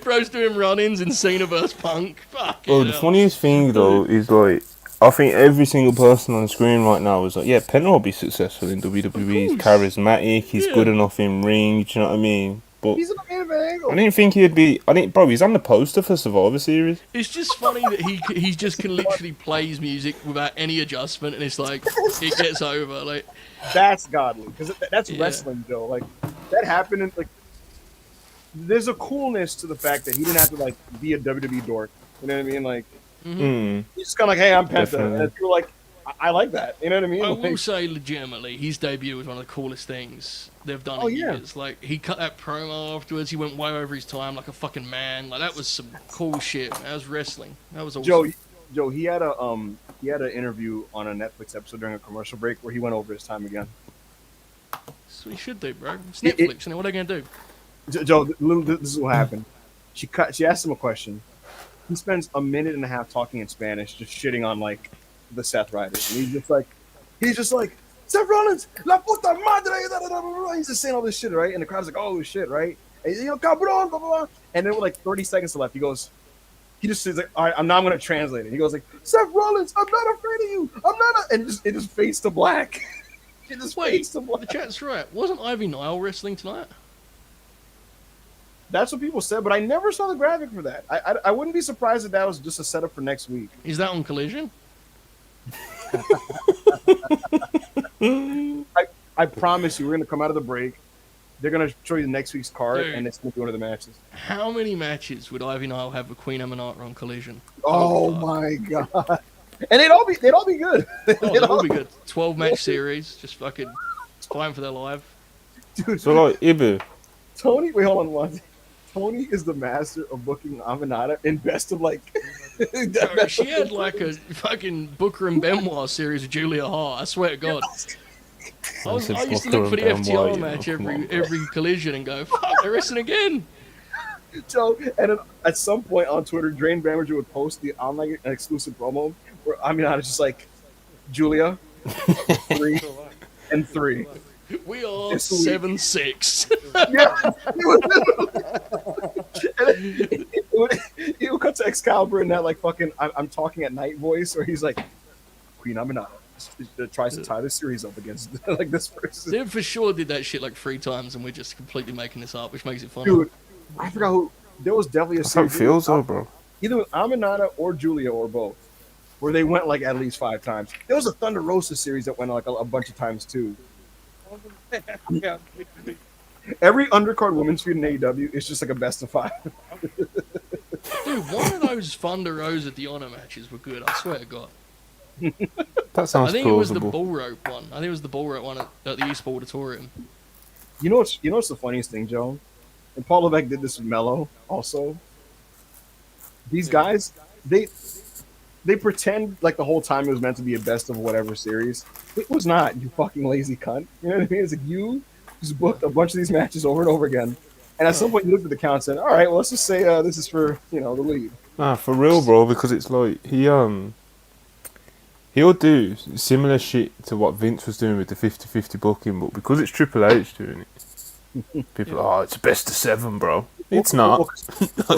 B: Bro's doing run-ins in Cena vs Punk. Fuck.
D: Well, the funniest thing though is like, I think every single person on the screen right now is like, yeah, Penta will be successful in WWE. He's
B: Of course.
D: charismatic. He's
B: Yeah.
D: good enough in ring. Do you know what I mean? But
A: He's in the main event angle.
D: I didn't think he'd be. Bro, he's on the poster for Survivor Series.
B: It's just funny that he just can literally plays music without any adjustment, and it's like it gets over. Like
A: That's godly because that's
B: Yeah.
A: wrestling, Joe. Like that happened, and like there's a coolness to the fact that he didn't have to like be a WWE dork. You know what I mean? Like
D: Mm.
A: he's just kind of like, "Hey, I'm Penta,"
D: Definitely.
A: and people are like, I like that." You know what I mean?
B: I
A: Like,
B: will say, legitimately, his debut was one of the coolest things they've done
A: Oh,
B: in
A: yeah.
B: years. Like he cut that promo afterwards. He went way over his time, like a fucking man. Like that was some cool shit. That was wrestling. That was awesome.
A: Joe, he had an interview on a Netflix episode during a commercial break where he went over his time again.
B: That's what you should do, bro. It's
A: It-
B: Netflix, and what are they gonna do?
A: Joe, this is what happened. She asked him a question. He spends a minute and a half talking in Spanish, just shitting on like the Seth Riders, and he's just like Seth Rollins, la puta madre, da, da, da, da, da." He's just saying all this shit, right? And the crowd's like, "Oh shit," right? And, cabron, blah, blah, blah. And then with like 30 seconds left, he just says like, "All right, I'm gonna translate it." He goes like, "Seth Rollins, I'm not afraid of you. I'm not," and it just fades to black. In his
B: Wait,
A: face to
B: the
A: black.
B: chat's right. Wasn't Ivy Nile wrestling tonight?
A: That's what people said, but I never saw the graphic for that. I wouldn't be surprised if that was just a setup for next week.
B: Is that on Collision?
A: I promise you, we're gonna come out of the break. They're gonna show you next week's card,
B: Dude.
A: and it's gonna be one of the matches.
B: How many matches would Ivy Nile have with Queen Amanata on Collision?
A: Oh
B: Holy fuck.
A: my god! And they'd all be good.
B: Oh, that would be good. 12-match series, just fucking fighting for their life.
A: Dude,
D: So like Ibu,
A: Tony, wait, hold on one. Tony is the master of booking Amanata in best of like.
B: Bro, she had like a fucking Booker and Benoit series with Julia Hart. I swear to God. I used to look for the FTR match every Collision and go, fuck, they're wrestling again.
A: So, and then at some point on Twitter, Drain Bamager would post the online exclusive promo where Amanata is just like, Julia, 3 and 3.
B: We are
A: This week.
B: 7-6.
A: Yeah. It would cut to Excalibur in that like fucking I'm talking at night voice, where he's like, Queen Amanata tries to tie the series up against like this person.
B: They for sure did that shit like 3 times, and we're just completely making this up, which makes it funny.
A: Dude, I forgot who. There was definitely a
D: that's how it
A: series
D: feels though, bro.
A: either with Amanata or Julia or both, where they went like at least 5 times. There was a Thunder Rosa series that went like a bunch of times too.
E: Yeah.
A: Every undercard women's feud in AEW is just like a best of 5.
B: Dude, one of those Thunder Rosa Deonna matches were good, I swear to God.
D: That
B: I
D: sounds
B: think it was the
D: plausible.
B: bull rope one. I think it was the bull rope one at the East Auditorium.
A: You know what's the funniest thing, Joe? And Paul Levesque did this with Mello also. These guys, they pretend like the whole time it was meant to be a best of whatever series. It was not, you fucking lazy cunt. You know what I mean? It's like you just booked a bunch of these matches over and over again. And at some point you looked at the count and said, all right, well, let's just say this is for, the lead.
D: Nah, for real, bro. Because it's like he'll do similar shit to what Vince was doing with the 50-50 booking, but because it's Triple H doing it, people are, it's a best of 7, bro. It's not.
A: You know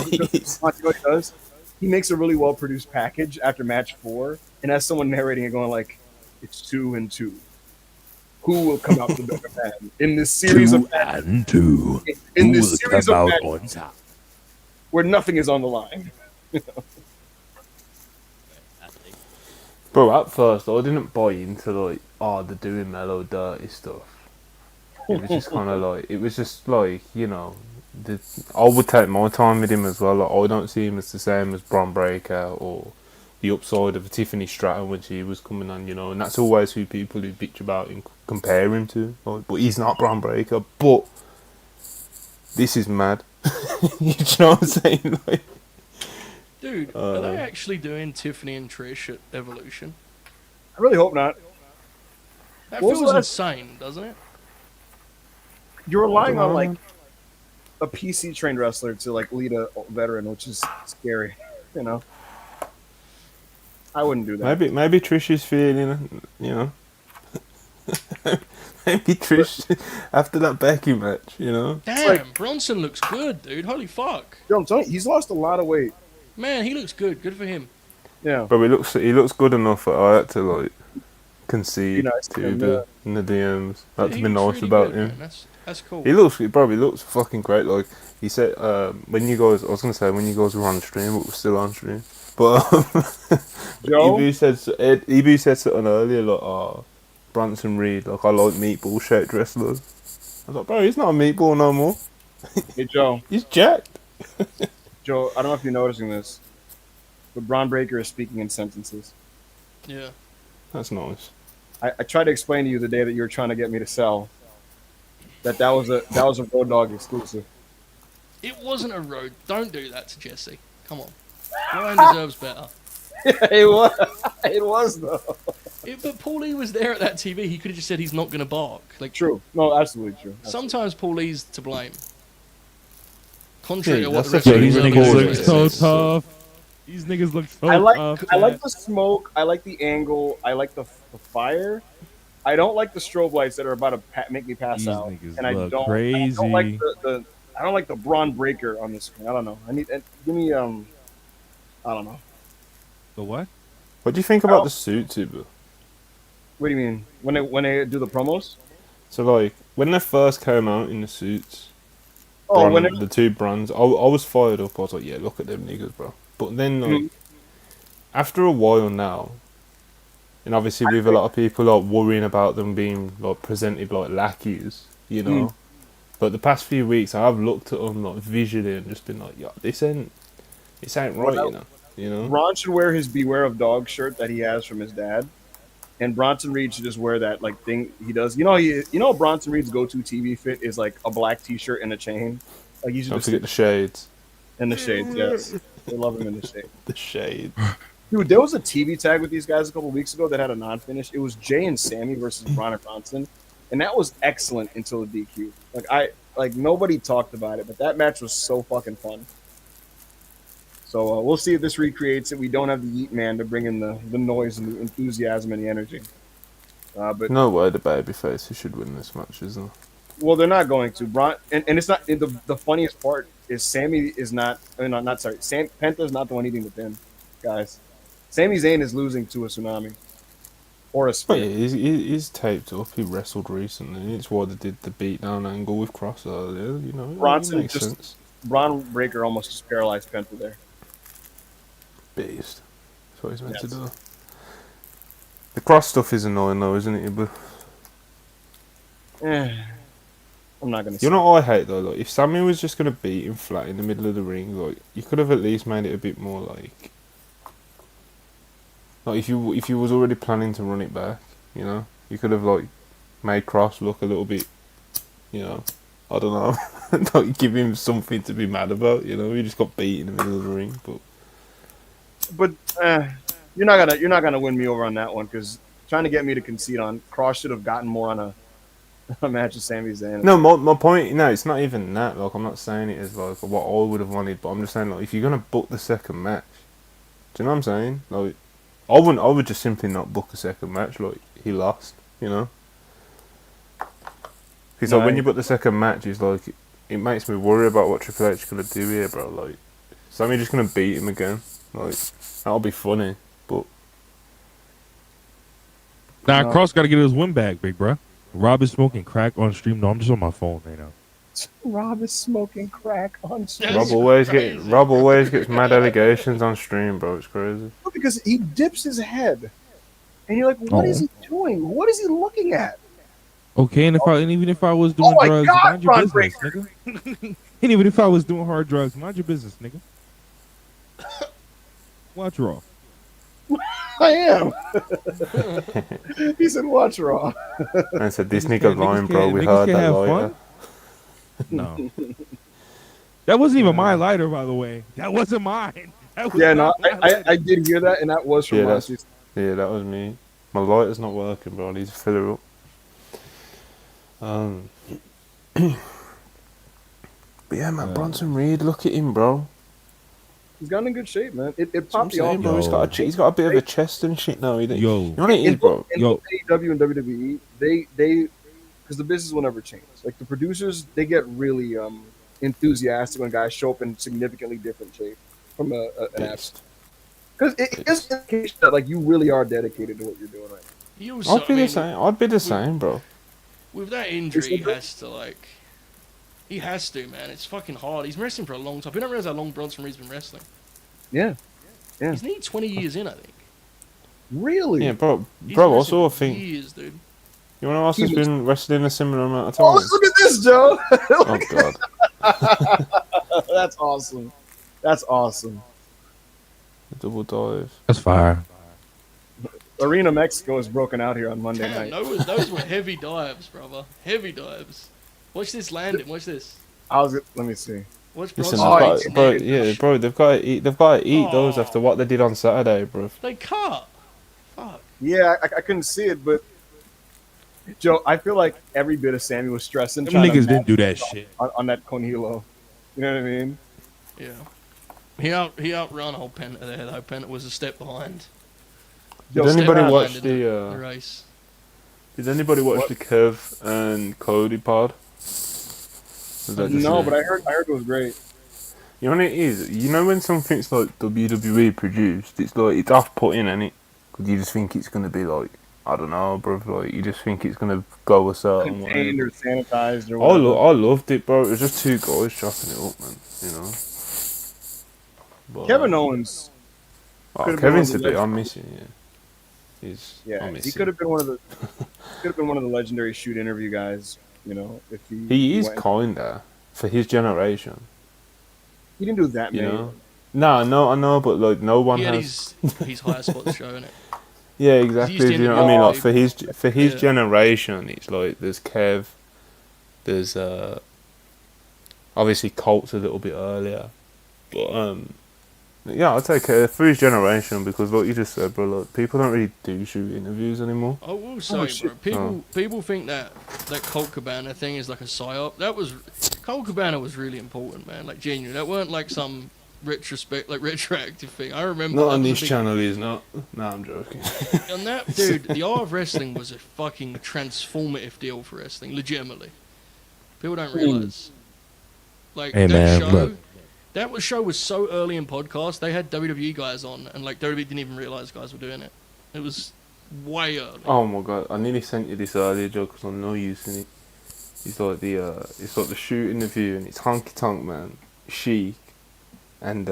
A: what he does? He makes a really well-produced package after match 4 and has someone narrating it going like, it's 2 and 2. Who will come out the better man in this series of matches?
C: and 2.
A: In this series of matches where nothing is on the line.
D: Bro, at first I didn't buy into like, they're doing mellow dirty stuff. It was just kind of like, I would take my time with him as well. Like, I don't see him as the same as Bron Breakker or the upside of Tiffany Stratton when she was coming on, and that's always who people who bitch about him compare him to. Like, but he's not Bron Breakker. But this is mad. You know what I'm saying? Like,
B: Dude, are they actually doing Tiffany and Trish at Evolution?
A: I really hope not.
B: That
A: What was
B: feels
A: the
B: insane, doesn't it?
A: You're relying on like a PC trained wrestler to like lead a veteran, which is scary. I wouldn't do that.
D: maybe Trish is feeling, maybe Trish after that Becky match,
B: Damn,
A: like-
B: Bronson looks good, dude. Holy fuck.
A: Yo, I'm telling you, he's lost a lot of weight.
B: Man, he looks good. Good for him.
A: Yeah.
D: But he looks good enough that I had to like concede
A: Be nice to
D: to
A: him,
D: the in the DMs. Had
B: Yeah,
D: to
B: he
D: be
B: looks
D: nice
B: really
D: about
B: good,
D: him.
B: man. That's cool.
D: He looks fucking great. Like he said, when you guys, I was gonna say when you guys were on stream, but we're still on stream. But
A: Joe?
D: EB said something earlier like, Bronson Reed, like I like meatball shaped wrestlers. I was like, bro, he's not a meatball no more.
A: Hey, Joe.
D: He's jacked.
A: Joe, I don't know if you're noticing this, but Braun Breaker is speaking in sentences.
B: Yeah.
D: That's nice.
A: I tried to explain to you the day that you were trying to get me to sell that was a Road Dogg exclusive.
B: It wasn't a road. Don't do that to Jesse. Come on. Ryan deserves better.
A: It was though.
B: But Paulie was there at that TV. He could have just said he's not going to bark. Like,
A: True. No, absolutely true.
B: sometimes Paulie's to blame. Contrary
D: Yeah,
B: to what the
D: that's
B: rest
C: Yo,
B: of
D: These
C: these
B: the
C: niggas
B: other
C: look
B: guys
C: so
B: say.
C: tough. These niggas look so
A: I
C: tough.
A: like the smoke. I like the angle. I like the fire. I don't like the strobe lights that are about to make me pass
C: These
A: out.
C: niggas
A: And I
C: look
A: don't like the I don't like the Braun Breaker on the screen. I don't know. Give me I don't know.
C: The what?
D: What do you think about the suit, Tibu?
A: What do you mean? When they do the promos?
D: So like when they first came out in the suits,
A: Oh, when it,
D: the two brands, I was fired up. I was like, yeah, look at them niggas, bro. But then like after a while now, and obviously with a lot of people like worrying about them being like presented like lackeys, you know. But the past few weeks, I've looked at them like visually and just been like, yeah, this ain't right, you know. You know.
A: Braun should wear his "Beware of Dog" shirt that he has from his dad, and Bronson Reed should just wear that like thing he does. Bronson Reed's go-to TV fit is like a black T-shirt and a chain. Like he should
D: Don't
A: just
D: forget the shades.
A: in the shades. Yes, they love him in the shades.
D: The shades.
A: Dude, there was a TV tag with these guys a couple weeks ago that had a non-finish. It was Jay and Sammy versus Braun and Bronson, and that was excellent until the DQ. Like nobody talked about it, but that match was so fucking fun. So we'll see if this recreates it. We don't have the Yeet Man to bring in the noise and the enthusiasm and the energy. But
D: No way the babyface who should win this match, is there?
A: well, they're not going to. Braun and it's not the funniest part is Sammy is not. I mean, not sorry. Penta's not the one eating the pin, guys. Sami Zayn is losing to a tsunami or a
D: But
A: spin.
D: yeah, he's taped up. He wrestled recently. It's why they did the beatdown angle with Cross earlier. You know,
A: Bronson
D: it makes
A: just-
D: sense.
A: Braun Breaker almost just paralyzed Penta there.
D: Beast. That's what he's meant to
A: Yes.
D: do. The Cross stuff is annoying though, isn't it? But
A: I'm not gonna.
D: you know what I hate though? Like, if Sammy was just gonna beat him flat in the middle of the ring, like you could have at least made it a bit more like if you was already planning to run it back, you know, you could have like made Cross look a little bit, you know, I don't know, like give him something to be mad about. You know, he just got beat in the middle of the ring,
A: But you're not gonna win me over on that one because trying to get me to concede on Cross should have gotten more on a match with Sami Zayn.
D: No, my point. No, it's not even that. Like, I'm not saying it as like what I would have wanted, but I'm just saying like if you're gonna book the second match, do you know what I'm saying? Like, I would just simply not book a second match. Like he lost, you know. Because like when you book the second match, it's like it makes me worry about what Triple H is gonna do here, bro. Like, Sammy just gonna beat him again. Like that'll be funny, but
C: Nah, Cross got to get his win back, big bro. Rob is smoking crack on stream. No, I'm just on my phone right now.
A: Rob is smoking crack on stream.
B: That's
D: Rob always gets mad allegations on stream, bro. It's crazy.
A: Because he dips his head, and you're like, "What is he doing? What is he looking at?"
C: Okay, and even if I was doing
A: my
C: drugs,
A: God,
C: mind your
A: Braun
C: business, nigga. And even if I was doing hard drugs, mind your business, nigga. Watch Raw.
A: I am. He said, "Watch Raw."
D: And I said, this
C: Niggas
D: nigga
C: can't-
D: lying,
C: niggas
D: bro.
C: can't-
D: We
C: niggas
D: heard
C: can't
D: that
C: have
D: later.
C: fun? No. That wasn't even my lighter, by the way. That wasn't mine. That was
A: Yeah, no,
C: not my lighter.
A: I did hear that, and that was from
D: Yeah,
A: Monty.
D: Yeah, that was me. My lighter's not working, bro. I need to fill her up. But yeah, man, Bronson Reed, look at him, bro.
A: He's gotten in good shape, man. It
D: That's what I'm
A: popped the
D: saying,
A: off.
D: bro. He's got a bit of a chest and shit now. You
C: Yo.
D: know what it is, bro?
A: In
C: Yo.
A: AEW and WWE, they because the business will never change. Like the producers, they get really enthusiastic when guys show up in significantly different shape from an absence.
D: Beast.
A: Because it is an indication that like you really are dedicated to what you're doing right now.
B: He also,
D: I'd be the same. I'd be the same, bro.
B: With that injury, he has to, man. It's fucking hard. He's been wrestling for a long time. We don't realize how long Bronson Reed's been wrestling.
A: Yeah. Yeah.
B: He's nearly 20 years in, I think.
A: Really?
D: Yeah, bro.
B: He's
D: Bro,
B: wrestling
D: also
B: for
D: think
B: years, dude.
D: you want to ask who's been wrestling a similar amount of time?
A: Oh, look at this, Joe.
D: Oh god,
A: That's awesome. That's awesome.
D: the double dive.
C: That's fire.
A: Arena Mexico is broken out here on Monday
B: Damn,
A: night.
B: those were heavy dives, brother. Heavy dives. Watch this landing. Watch this.
A: Let me see.
B: Watch
D: Listen,
B: Bronson.
D: they've got to eat those
B: Oh.
D: after what they did on Saturday, bro.
B: They cut. Fuck.
A: Yeah, I couldn't see it, but Joe, I feel like every bit of Sammy was stressing.
C: Them
A: trying to
C: niggas didn't do that shit.
A: on that Conhilo. You know what I mean?
B: Yeah. He outrun old Penta there, though. Penta was a step behind.
A: Joe,
D: Did anybody
B: Step
D: watch
B: behind in the
D: the?
B: race?
D: Did anybody watch the Kev and Cody pod? Was that just
A: No,
D: me?
A: but I heard it was great.
D: You know what it is? You know when something's like WWE produced, it's like it's off-putting, ain't it? Because you just think it's gonna be like I don't know, bro. Like you just think it's gonna go a certain way.
A: Contained or sanitized or
D: I,
A: whatever.
D: I loved it, bro. It was just two guys chopping it up, man. You know. But,
A: Kevin Owens.
D: Oh,
A: could've been
D: Kevin's
A: one
D: a
A: of the
D: bit. I'm missing. Yeah.
A: Yeah,
D: I'm missing.
A: he could have been one of the legendary shoot interview guys. You know, if
D: He is
A: went.
D: kinda for his generation.
A: He didn't do that
D: You
A: many.
D: know. No, I know, but like no one
B: He had
D: has.
B: his higher spot show in it.
D: Yeah, exactly.
B: used to
D: Do you know what I mean? Like
B: interview
D: for his
B: Yeah.
D: generation, it's like there's Kev, there's obviously Colt's a little bit earlier, but yeah, I'll take it for his generation because like you just said, bro, like people don't really do shoot interviews anymore.
B: I will say, bro,
A: shit.
B: people think that Colt Cabana thing is like a psyop. Colt Cabana was really important, man. Like genuine. That weren't like some retroactive thing. I remember.
D: Not
B: that
D: on
B: was a
D: this
B: big-
D: channel, he's not. No, I'm joking.
B: And that dude, the art of wrestling was a fucking transformative deal for wrestling. Legitimately, people don't realize. Like
C: Hey,
B: that
C: man,
B: show.
C: look.
B: That show was so early in podcast. They had WWE guys on, and like WWE didn't even realize guys were doing it. It was way early.
D: Oh my god, I nearly sent you this earlier, Joe, because I know you've seen it. It's like the shoot interview, and it's Honky Tonk Man, Sheik, and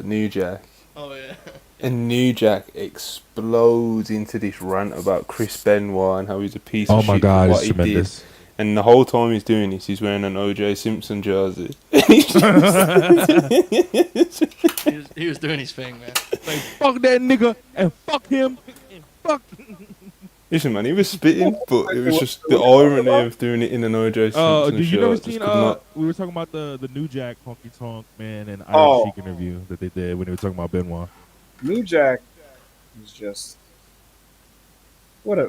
D: New Jack.
B: Oh yeah.
D: And New Jack explodes into this rant about Chris Benoit and how he's a piece
C: Oh
D: of
C: my
D: shit
C: god,
D: for
C: it's
D: what he did.
C: tremendous.
D: And the whole time he's doing this, he's wearing an OJ Simpson jersey.
B: He was doing his thing, man.
C: Like, fuck that nigga and fuck him and fuck.
D: Listen, man, he was spitting, but it was just the irony of doing it in an OJ Simpson
C: Did
D: shirt.
C: you never
D: Just
C: seen?
D: could not-
C: We were talking about the New Jack Honky Tonk Man and Iron
A: Oh.
C: Sheik interview that they did when they were talking about Benoit.
A: New Jack was just what a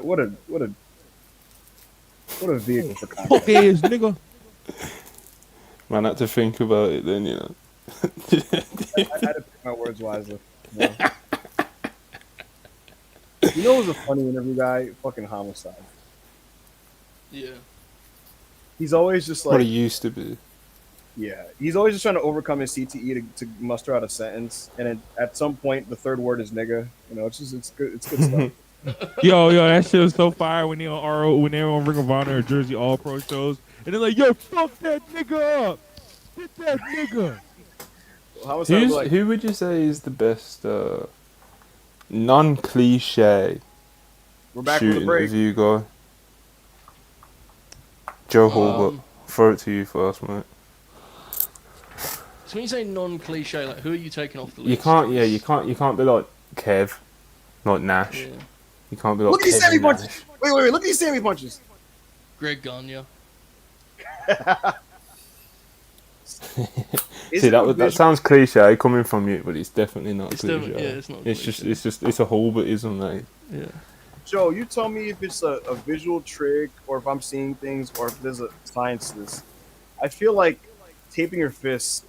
A: vehicle for
C: Fuck
A: content.
C: ass nigga.
D: Man, I had to think about it then, you know.
A: I had to pick my words wisely. You know? You know who's a funny interview guy? Fucking Homicide.
B: Yeah.
A: He's always just
D: What
A: like,
D: he used to be.
A: yeah, he's always just trying to overcome his CTE to muster out a sentence, and at some point the third word is nigga. You know, it's good stuff.
C: Yo, that shit was so fire when they on RO, when they were on Ring of Honor or Jersey All Pro shows, and they're like, "Yo, fuck that nigga up, hit that nigga."
A: Homicide was like,
D: Who would you say is the best non-cliche
A: we're back
D: shoot
A: from the break.
D: interview guy? Joe Hulbert. Throw it to you first, mate.
B: So when you say non-cliche, like who are you taking off the list?
D: You can't be like Kev, like Nash.
B: Yeah.
D: You can't be like
A: Look at these
D: Kevin
A: Sammy
D: Nash.
A: punches. Wait, look at these Sammy punches.
B: Greg Gagne.
D: See that sounds cliche coming from you, but it's definitely not
B: It's
D: cliche.
B: definitely- yeah, it's not
D: It's
B: cliche.
D: just a Hulbertism, mate.
B: Yeah.
A: Joe, you tell me if it's a visual trick or if I'm seeing things or if there's a science to this. I feel like taping your fists.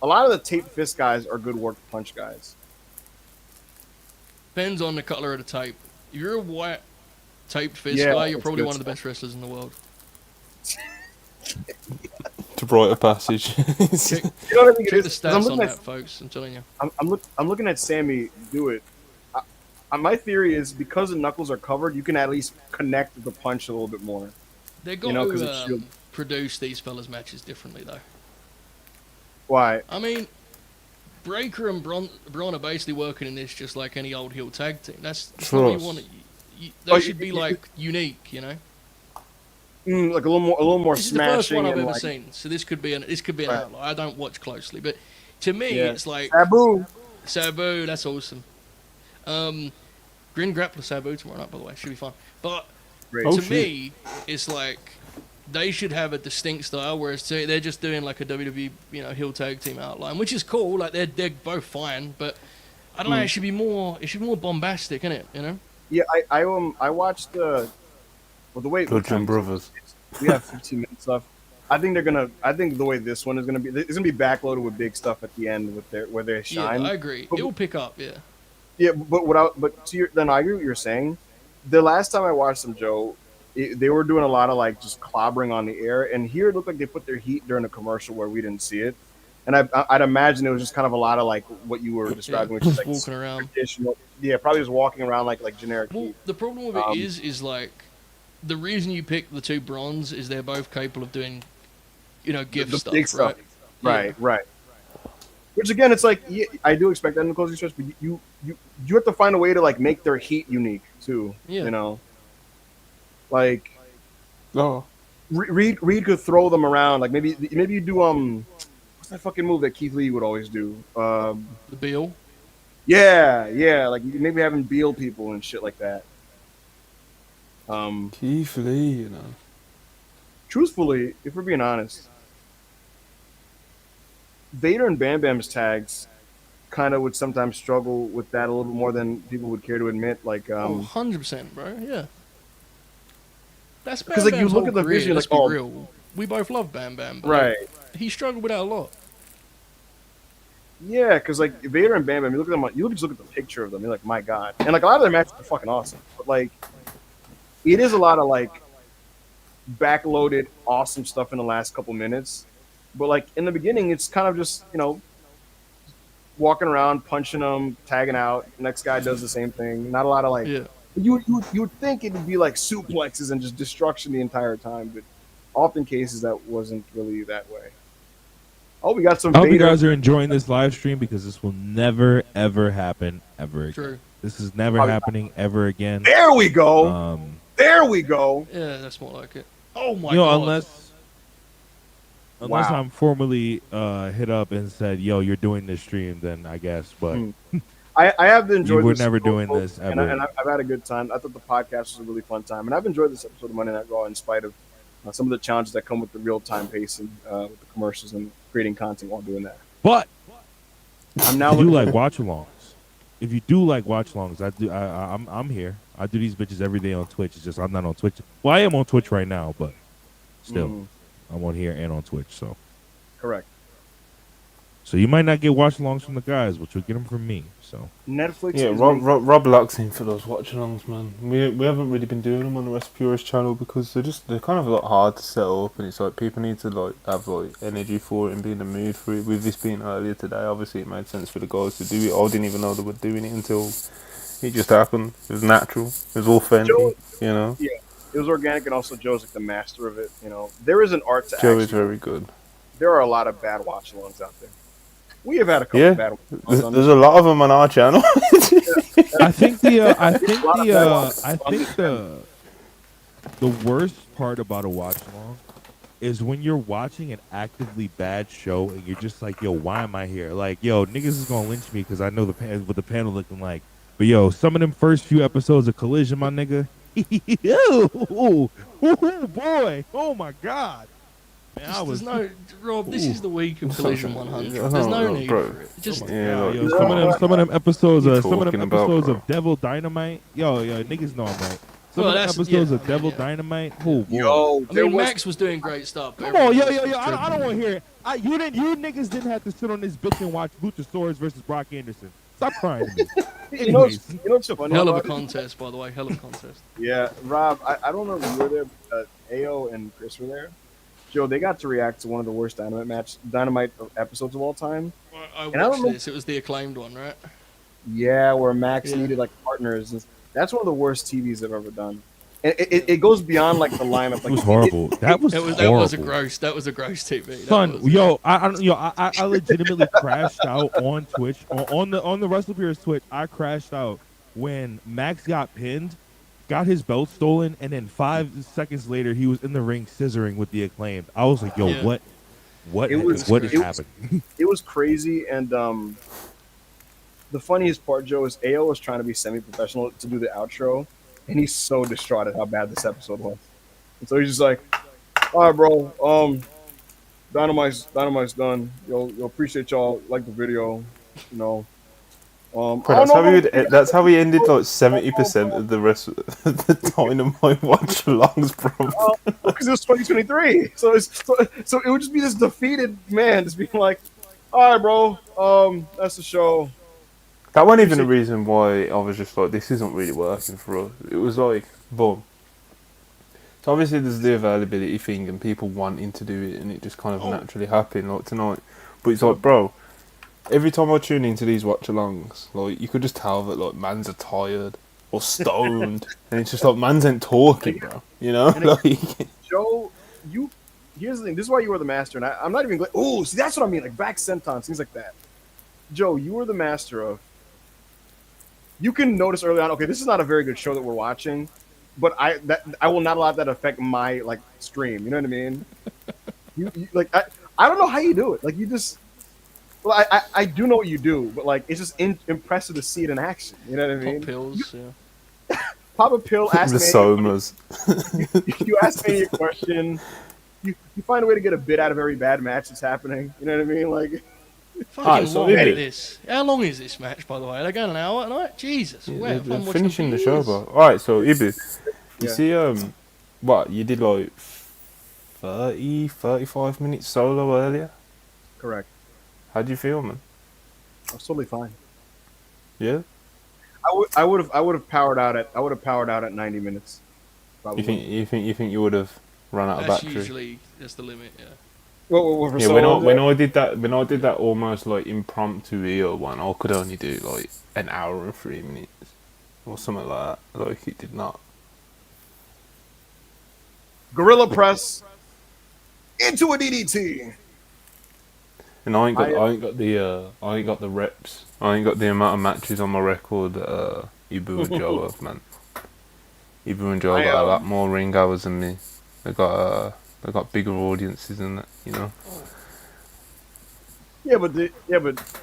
A: A lot of the taped fist guys are good work punch guys.
B: Depends on the color of the tape. If you're a white taped fist
A: Yeah,
B: guy, you're
A: it's
B: probably
A: good
B: one of the
A: stuff.
B: best wrestlers in the world.
D: To Brighter Passage.
A: You know what I think
B: Check
A: it
B: the
A: is? 'Cause I'm
B: stats on
A: looking
B: that, folks. I'm telling you.
A: I'm looking at Sammy do it. My theory is because the knuckles are covered, you can at least connect the punch a little bit more.
B: They're got
A: You know, 'cause
B: to
A: it's shield.
B: produce these fellas' matches differently, though.
A: Why?
B: I mean, Breaker and Braun are basically working in this just like any old heel tag team. That's not what you
D: Trust.
B: want. They
A: Oh,
B: should be like unique, you know.
A: Like a little more
B: This is the first
A: smashing.
B: one I've
A: and
B: ever
A: like,
B: seen, so this could be an
A: Right.
B: outlier. I don't watch closely, but to me,
A: Yeah.
B: it's like
A: Sabu.
B: Sabu. That's awesome. Grin Grappler Sabu tomorrow night, by the way, should be fun. But
A: Great.
D: Oh,
B: to
D: shit.
B: me, it's like they should have a distinct style, whereas they're just doing like a WWE, heel tag team outline, which is cool. Like they're both fine, but I don't know. It should be more. It should be more bombastic, innit? You know.
A: Yeah, I watched the way
D: Bludgeon Brothers.
A: we have 15 minutes left. I think the way this one is gonna be, it's gonna be backloaded with big stuff at the end where they shine.
B: Yeah, I agree.
A: But-
B: It will pick up. Yeah.
A: Yeah, then I agree with what you're saying. The last time I watched them, Joe, they were doing a lot of like just clobbering on the air, and here it looked like they put their heat during a commercial where we didn't see it. And I'd imagine it was just kind of a lot of like what you were describing, which is
B: just
A: like
B: walking around.
A: traditional. Yeah, probably just walking around like generic
B: Well,
A: heat.
B: the problem with it is like the reason you pick the two bronze is they're both capable of doing, gift
A: The
B: stuff,
A: big stuff.
B: right?
A: Right. Which again, it's like I do expect that in the closing stretch, but you have to find a way to like make their heat unique too.
B: Yeah.
A: Like
D: Oh,
A: Reed could throw them around. Like maybe you do what's that fucking move that Keith Lee would always do?
B: The Beal.
A: Yeah. Like you maybe having Beal people and shit like that.
D: Keith Lee,
A: Truthfully, if we're being honest, Vader and Bam Bam's tags kind of would sometimes struggle with that a little bit more than people would care to admit. Like,
B: 100%, bro. Yeah. That's Bam
A: because like you
B: Bam's
A: look
B: whole
A: at the
B: career,
A: vision,
B: let's
A: like,
B: be real. We both love Bam Bam, but
A: right?
B: he struggled with that a lot.
A: Yeah, because like Vader and Bam Bam, you look at them, you just look at the picture of them, you're like, my god, and like a lot of their matches are fucking awesome, but like it is a lot of like backloaded awesome stuff in the last couple minutes, but like in the beginning, it's kind of just walking around, punching them, tagging out. Next guy does the same thing. Not a lot of like.
B: Yeah.
A: You would think it would be like suplexes and just destruction the entire time, but often cases that wasn't really that way. Oh, we got some.
C: I hope you
A: Vader.
C: guys are enjoying this live stream because this will never ever happen ever again.
B: True.
C: This is never
A: Probably
C: happening ever again.
A: There we go. There we go.
B: Yeah, that's more like it. Oh my god.
C: Unless
A: Wow.
C: I'm formally hit up and said, "Yo, you're doing this stream," then I guess. But
A: I have enjoyed.
C: we're
A: this
C: never
A: episode,
C: doing
A: folks,
C: this
A: and
C: ever.
A: I've had a good time. I thought the podcast was a really fun time, and I've enjoyed this episode of Monday Night Raw in spite of some of the challenges that come with the real time pacing, with the commercials and creating content while doing that.
C: But
A: I'm now
C: if you
A: looking
C: like watch-alongs. If you do like watch-alongs, I'm here. I do these bitches every day on Twitch. It's just I'm not on Twitch. Well, I am on Twitch right now, but still, I'm on here and on Twitch. So
A: correct.
C: So you might not get watch-alongs from the guys, but you'll get them from me. So
A: Netflix.
D: yeah. Rob locks in for those watch-alongs, man. We haven't really been doing them on the WrestlePurists channel because they're kind of a lot hard to set up, and it's like people need to like have like energy for it and be in the mood for it. With this being earlier today, obviously it made sense for the guys to do it. I didn't even know they were doing it until it just happened. It was natural. It was authentic.
A: Yeah, it was organic, and also Joe's like the master of it. There is an art to.
D: Joe is very good.
A: There are a lot of bad watch-alongs out there. We have had a couple bad ones.
D: There's a lot of them on our channel.
C: I think the worst part about a watch along is when you're watching an actively bad show and you're just like, yo, why am I here? Like, yo, niggas is gonna lynch me because I know what the panel looking like. But yo, some of them first few episodes of Collision, my nigga. Ooh, boy, oh my god. Man,
B: Rob, this is the week of Collision 100. There's no need for it. Just
C: some of them episodes of Devil Dynamite. Yo, niggas know I'm right. Some of them episodes of Devil Dynamite. Oh boy.
A: Yo,
B: Max was doing great stuff.
C: Come on, yo. I don't want to hear it. You niggas didn't have to sit on this bitch and watch Luchasaurus versus Brock Anderson. Stop crying to me.
A: Anyways, what's funny?
B: Hell of a contest, by the way. Hell of a contest.
A: Yeah, Rob, I don't know if you were there, but AO and Chris were there. Joe, they got to react to one of the worst Dynamite episodes of all time.
B: Well, I watched this. It was the acclaimed one, right?
A: Yeah, where Max needed like partners. That's one of the worst TVs they've ever done. And it goes beyond like the lineup. Like,
C: it was horrible. That was horrible.
B: That was a gross TV.
C: Son, I legitimately crashed out on Twitch on the WrestlePurists Twitch. I crashed out when Max got pinned. Got his belt stolen, and then 5 seconds later, he was in the ring scissoring with the acclaimed. I was like, "Yo, what is happening?"
A: It was crazy, and the funniest part, Joe, is AO was trying to be semi-professional to do the outro, and he's so distraught at how bad this episode was. And so he's just like, "All right, bro, Dynamite's done. Yo, appreciate y'all like the video,
D: That's how we ended like 70% of the rest of the Dynamite watch-alongs, bro.
A: Because it was 2023, so it would just be this defeated man just being like, "All right, bro, that's the show."
D: That wasn't even the reason why I was just like, this isn't really working for us. It was like, boom. So obviously there's the availability thing and people wanting to do it, and it just kind of naturally happened. Like tonight, But it's like, bro, every time I tune into these watch-alongs, like, you could just tell that, like, mans are tired or stoned. And it's just like, mans ain't talking, bro. You know? Like,
A: Joe, here's the thing. This is why you were the master, and I'm not even. Oh, see, that's what I mean. Like back sentence, things like that. Joe, you were the master of. You can notice early on. Okay, this is not a very good show that we're watching, but I will not allow that to affect my like stream. You know what I mean? you like I don't know how you do it. Like you just. Well, I do know what you do, but like it's just impressive to see it in action. You know what I mean?
B: Pop pills, yeah.
A: Pop a pill. Ask
D: the
A: me.
D: somas.
A: You ask me a question. You find a way to get a bit out of every bad match that's happening. You know what I mean? Like.
B: Fucking
D: so
B: long
D: is
B: is
D: it?
B: this. How long is this match, by the way? Are they going an hour tonight? Jesus.
D: Yeah,
B: Wow,
D: they're finishing the show,
B: bro.
D: bro. Alright, so Ibu, you
A: Yeah.
D: see, what, you did like 35 minutes solo earlier?
A: Correct.
D: How'd you feel, man?
A: I was totally fine.
D: Yeah?
A: I would have powered out at 90 minutes. Probably.
D: You think you would have run out of
B: That's
D: battery?
B: that's the limit, yeah.
A: For
D: Yeah,
A: solo,
D: when I did that almost like impromptu EO one, I could only do like an hour and 3 minutes or something like that. Like it did not.
A: Gorilla press into a DDT.
D: And I ain't got the reps. I ain't got the amount of matches on my record that Ibu and Joe have, man. Ibu and Joe got a lot more ring hours than me. They got bigger audiences than that, you know.
A: Yeah, but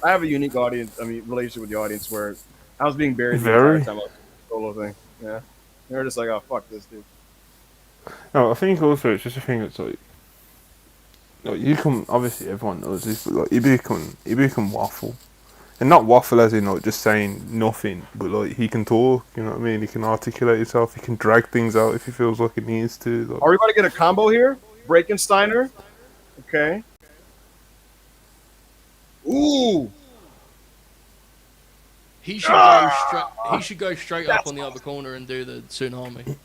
A: I have a unique audience. I mean, relationship with the audience where I was being buried the
D: Very.
A: entire time I was solo thing. Yeah, they're just like, oh fuck this dude.
D: No, I think also it's just a thing that's like you can obviously everyone knows this, but like Ibu can waffle, and not waffle as in like just saying nothing, but like he can talk. You know what I mean? He can articulate himself. He can drag things out if he feels like he needs to. Like,
A: Are we going to get a combo here? Breakensteiner. Okay. Ooh.
B: He should go straight up on the upper corner and do the tsunami.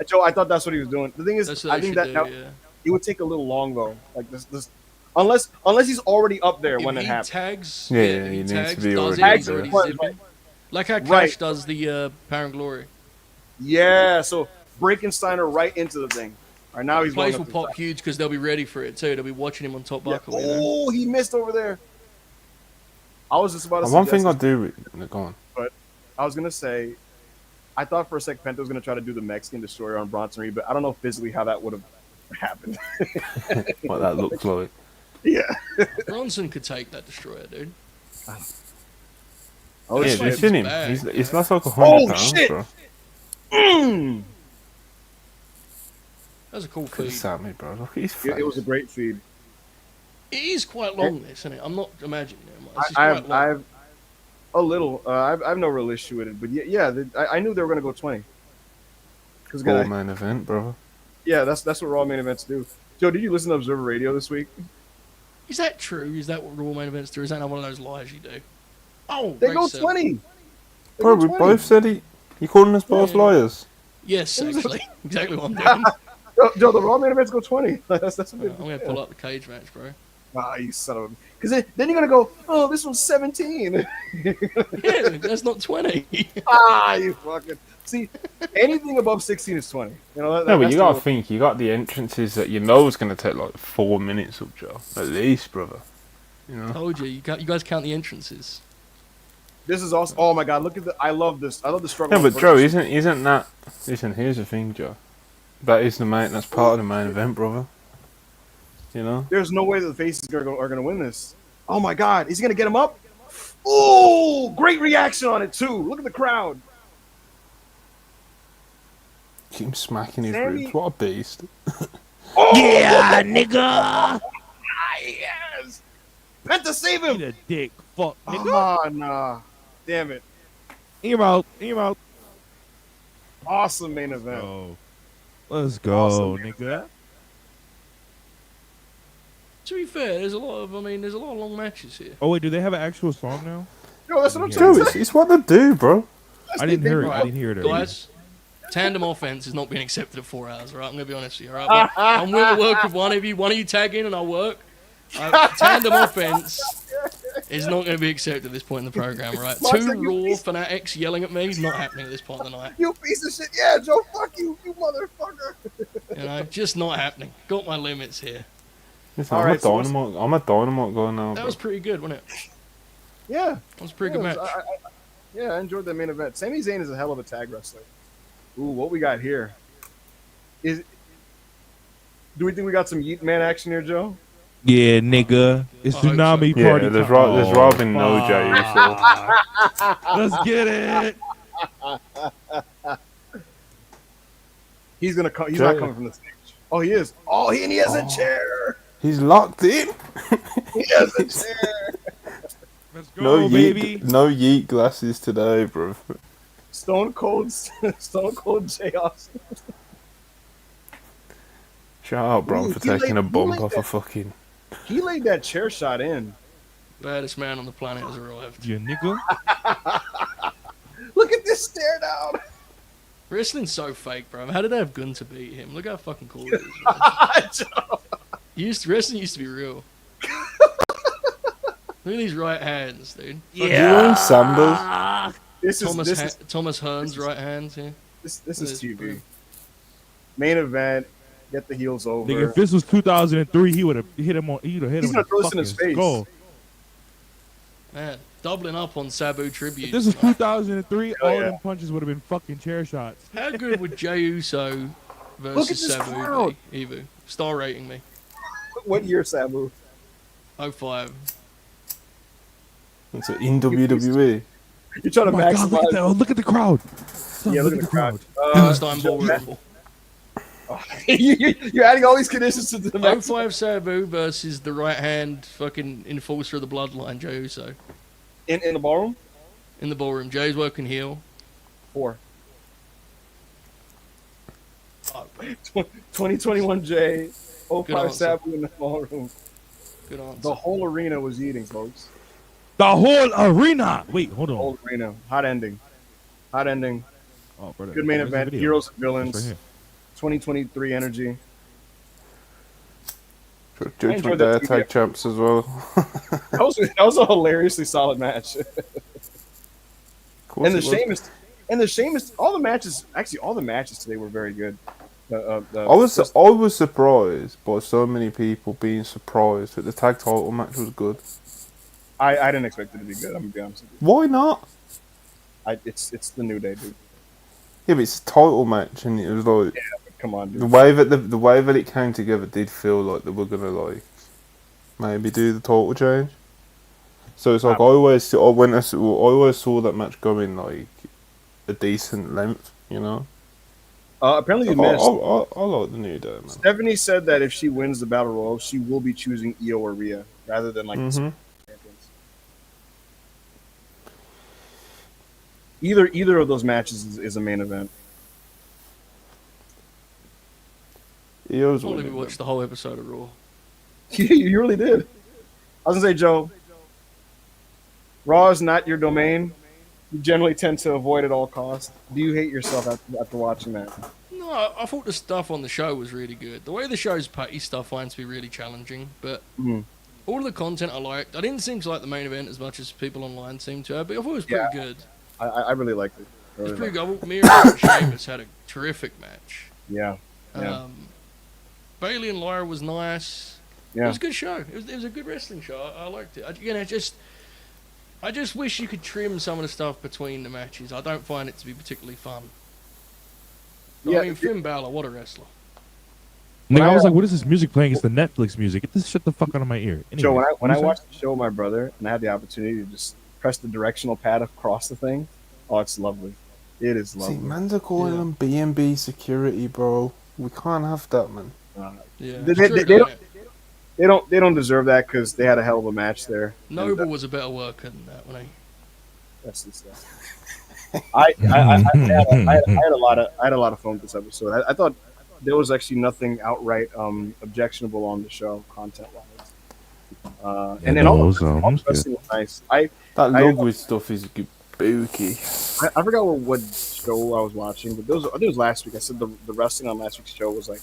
A: Joe, I thought that's what he was doing. The thing is,
B: That's what
A: I think that
B: yeah.
A: it would take a little long though. Like this unless he's already up there when it happens.
B: Tags,
D: Yeah,
B: he
D: he needs
B: tags,
D: to be
B: does
D: already
B: it,
D: there.
B: he's already zipping. Like how Cash does the Power and Glory.
A: Yeah, so Breakensteiner right into the thing. All right, now
B: The
A: he's going
B: place
A: up
B: will
A: to the
B: pop
A: top.
B: huge because they'll be ready for it too. They'll be watching him on top
A: Yeah.
B: buckle. You know?
A: Oh, he missed over there. I was just about to
D: and one
A: suggest
D: thing I
A: this,
D: do, go on.
A: but I was gonna say, I thought for a sec Penta was gonna try to do the Mexican Destroyer on Bronson Reed, but I don't know physically how that would have happened.
D: What that looks like.
A: Yeah.
B: Bronson could take that destroyer, dude.
A: Oh
D: Yeah,
A: shit.
D: you've seen him.
B: bag,
D: It's not like 100
A: Oh,
D: pounds,
A: shit.
D: bro.
A: Mm.
B: That's a cool
D: Look at
B: feed.
D: Sammy, bro. Look at his face.
A: It was a great feed.
B: It is quite long, this, isn't it? I'm not imagining it. It's just
A: I've
B: quite long.
A: I've a little. I've no real issue with it, but I knew they were gonna go 20. Because
D: All main event, bro.
A: yeah, that's what Raw main events do. Joe, did you listen to Observer Radio this week?
B: Is that true? Is that what Raw main events do? Is that not one of those lies you do? Oh,
A: They
B: great
A: go
B: sell.
A: 20. They
D: Bro,
A: go
D: we
A: 20.
D: both said it. You calling us both
B: Yeah.
D: liars?
B: Yes, actually. Exactly what I'm doing.
A: Joe, the Raw main events go 20. that's what
B: I'm
A: they
B: going to pull up the cage match, bro.
A: Ah, you son of a. Because then you're gonna go, oh, this one's 17.
B: Yeah, that's not 20.
A: Ah, you fucking. See, anything above 16 is 20. You know.
D: No, but
A: that's
D: you
A: the
D: gotta
A: rule.
D: think. You got the entrances that you know is gonna take like 4 minutes up, Joe. At least, brother. You know.
B: Told you. You guys count the entrances.
A: This is also. Oh my God! Look at the. I love this. I love the struggle.
D: Yeah, but Joe, isn't that? Listen, here's the thing, Joe. That is the main. That's part of the main event, brother. You know.
A: There's no way that the faces are gonna win this. Oh my God! Is he gonna get him up? Oh, great reaction on it too. Look at the crowd.
D: Keep him smacking his
A: Sammy-
D: ribs. What a beast.
A: Oh,
C: Yeah, nigga.
A: ah, yes. Penta save
C: Eat
A: him.
C: a dick, fuck, nigga.
A: Ah, nah. Damn it.
C: Aim out, aim out.
A: Awesome main event.
C: Oh, let's go,
A: Awesome.
C: nigga.
B: To be fair, there's a lot of long matches here.
C: Oh wait, do they have an actual song now?
A: Yo, that's what I'm
D: Joe,
A: saying.
D: it's what they do, bro.
C: I didn't hear it.
B: Right.
C: I didn't hear it. earlier.
B: Guys, tandem offense is not being accepted at 4 hours, alright? I'm going to be honest with you, alright? I'm willing to work with one of you. One of you tag in and I'll work. Tandem offense is not going to be accepted at this point in the program, right?
A: Mark's
B: Two
A: like, you
B: Raw
A: piece-
B: fanatics yelling at me, not happening at this point in the night.
A: You piece of shit. Yeah, Joe, fuck you, you motherfucker.
B: You know, just not happening. Got my limits here.
D: Listen,
A: All
D: I'm,
A: right,
D: a
A: so
D: dynamite, I'm a dynamite guy now.
B: That
D: Bro.
B: was pretty good, wasn't it?
A: Yeah.
B: That was a pretty good match.
A: I enjoyed that main event. Sami Zayn is a hell of a tag wrestler. Ooh, what we got here? Do we think we got some Yeet Man action here, Joe?
C: Yeah, nigga. It's
B: I hope
C: tsunami
B: so.
D: Yeah,
C: party.
D: there's,
C: time.
D: there's Robin No Jay. So.
C: Let's get it.
A: He's gonna come. He's not coming from the stage. Oh, he is. Oh, and he has a chair.
D: He's locked in.
A: He has a chair.
C: Let's go, baby.
D: No yeet glasses today, bro.
A: Stone Cold Jay Austin.
D: Shout out, bro,
A: Ooh,
D: for
A: he
D: taking
A: laid-
D: a
A: he
D: bump
A: laid
D: off
A: that-
D: a fucking.
A: He laid that chair shot in.
B: Baddest man on the planet has arrived.
C: Yeah, nigga.
A: Look at this stare down.
B: Wrestling's so fake, bro. How did they have Gunther beat him? Look how fucking cool it is. Man. Wrestling used to be real. Look at these right hands, dude.
D: Yeah. You wearing sandals?
B: Thomas Hearn's right hands here.
A: This is TV. Main event. Get the heels over.
C: Nigga, if this was 2003, he would have hit him on. He's
A: He's gonna throw this in his face.
C: Skull.
B: Man, doubling up on Sabu tribute.
C: If this was 2003,
A: Oh,
C: all
A: yeah.
C: them punches would have been fucking chair shots.
B: How good would Jey Uso
A: Look at
B: versus
A: this
B: Sabu
A: crowd.
B: be? Evu, star rating me.
A: What year, Sabu?
B: 05.
D: It's in WWE.
A: You're trying to
C: Oh my God,
A: maximize.
C: look at that! Oh, look at the crowd. Son,
A: Yeah, look at the crowd.
B: Steinball Rumble.
A: You're adding all these conditions to the match.
B: 05 Sabu versus the right hand fucking enforcer of the bloodline, Jey Uso.
A: In the ballroom?
B: In the ballroom. Jay's working heel.
A: 4. 2021 Jay.
B: Good
A: 05
B: answer.
A: Sabu in the ballroom.
B: Good answer.
A: The whole arena was eating, folks.
C: The whole arena. Wait, hold on.
A: Whole arena. Hot ending. Hot ending.
C: Oh, brother,
A: Good main
C: where's the
A: event.
C: video?
A: Heroes and
C: It's right
A: villains.
C: here.
A: 2023 energy.
D: Judgment
A: enjoyed
D: Day
A: that
D: tag champs as well.
A: That was a hilariously solid match. And the Sheamus, all the matches today were very good.
D: I was surprised by so many people being surprised that the tag title match was good.
A: I didn't expect it to be good. I'm gonna be honest with
D: Why not?
A: you. It's the New Day, dude.
D: Yeah, but it's a title match, and it was like
A: Come on, dude.
D: the way that it came together did feel like they were gonna like maybe do the title change. So it's like I always saw that match going like a decent length, you know.
A: Apparently,
D: I
A: the match.
D: like the New Day, man.
A: Stephanie said that if she wins the Battle Royal, she will be choosing Io or Rhea rather than like the champions. Either of those matches is a main event.
D: Io's
B: I only
D: winning,
B: watched the whole episode of Raw.
A: You really did. I was gonna say, Joe, Raw is not your domain. You generally tend to avoid at all costs. Do you hate yourself after watching that?
B: No, I thought the stuff on the show was really good. The way the show's paced, I find to be really challenging, but all of the content I liked. I didn't seem to like the main event as much as people online seem to have, but I thought it was pretty good.
A: I really liked it.
B: It was pretty good. Miro and Sheamus had a terrific match.
A: Yeah.
B: Bailey and Lyra was nice.
A: Yeah.
B: It was a good show. It was a good wrestling show. I liked it. I just wish you could trim some of the stuff between the matches. I don't find it to be particularly fun. But, I mean, Finn Balor, what a wrestler.
C: Nigga, I was like, what is this music playing? It's the Netflix music. Get this shit the fuck out of my ear. Anyway,
A: Joe, when I
C: what
A: watched the show with my brother and I had the opportunity to just press the directional pad across the thing, oh, it's lovely. It is lovely.
D: See, man's are calling them B&B security, bro. We can't have that, man.
B: Yeah,
A: They don't deserve that because they had a hell of a match there.
B: Noble was a better worker than that, wasn't he?
A: That's the stuff. I had a lot of fun with this episode. I thought there was actually nothing outright objectionable on the show content wise. And then all the wrestling was nice.
D: That Ludwig stuff is spooky.
A: I forgot what show I was watching, but it was last week. I said the wrestling on last week's show was like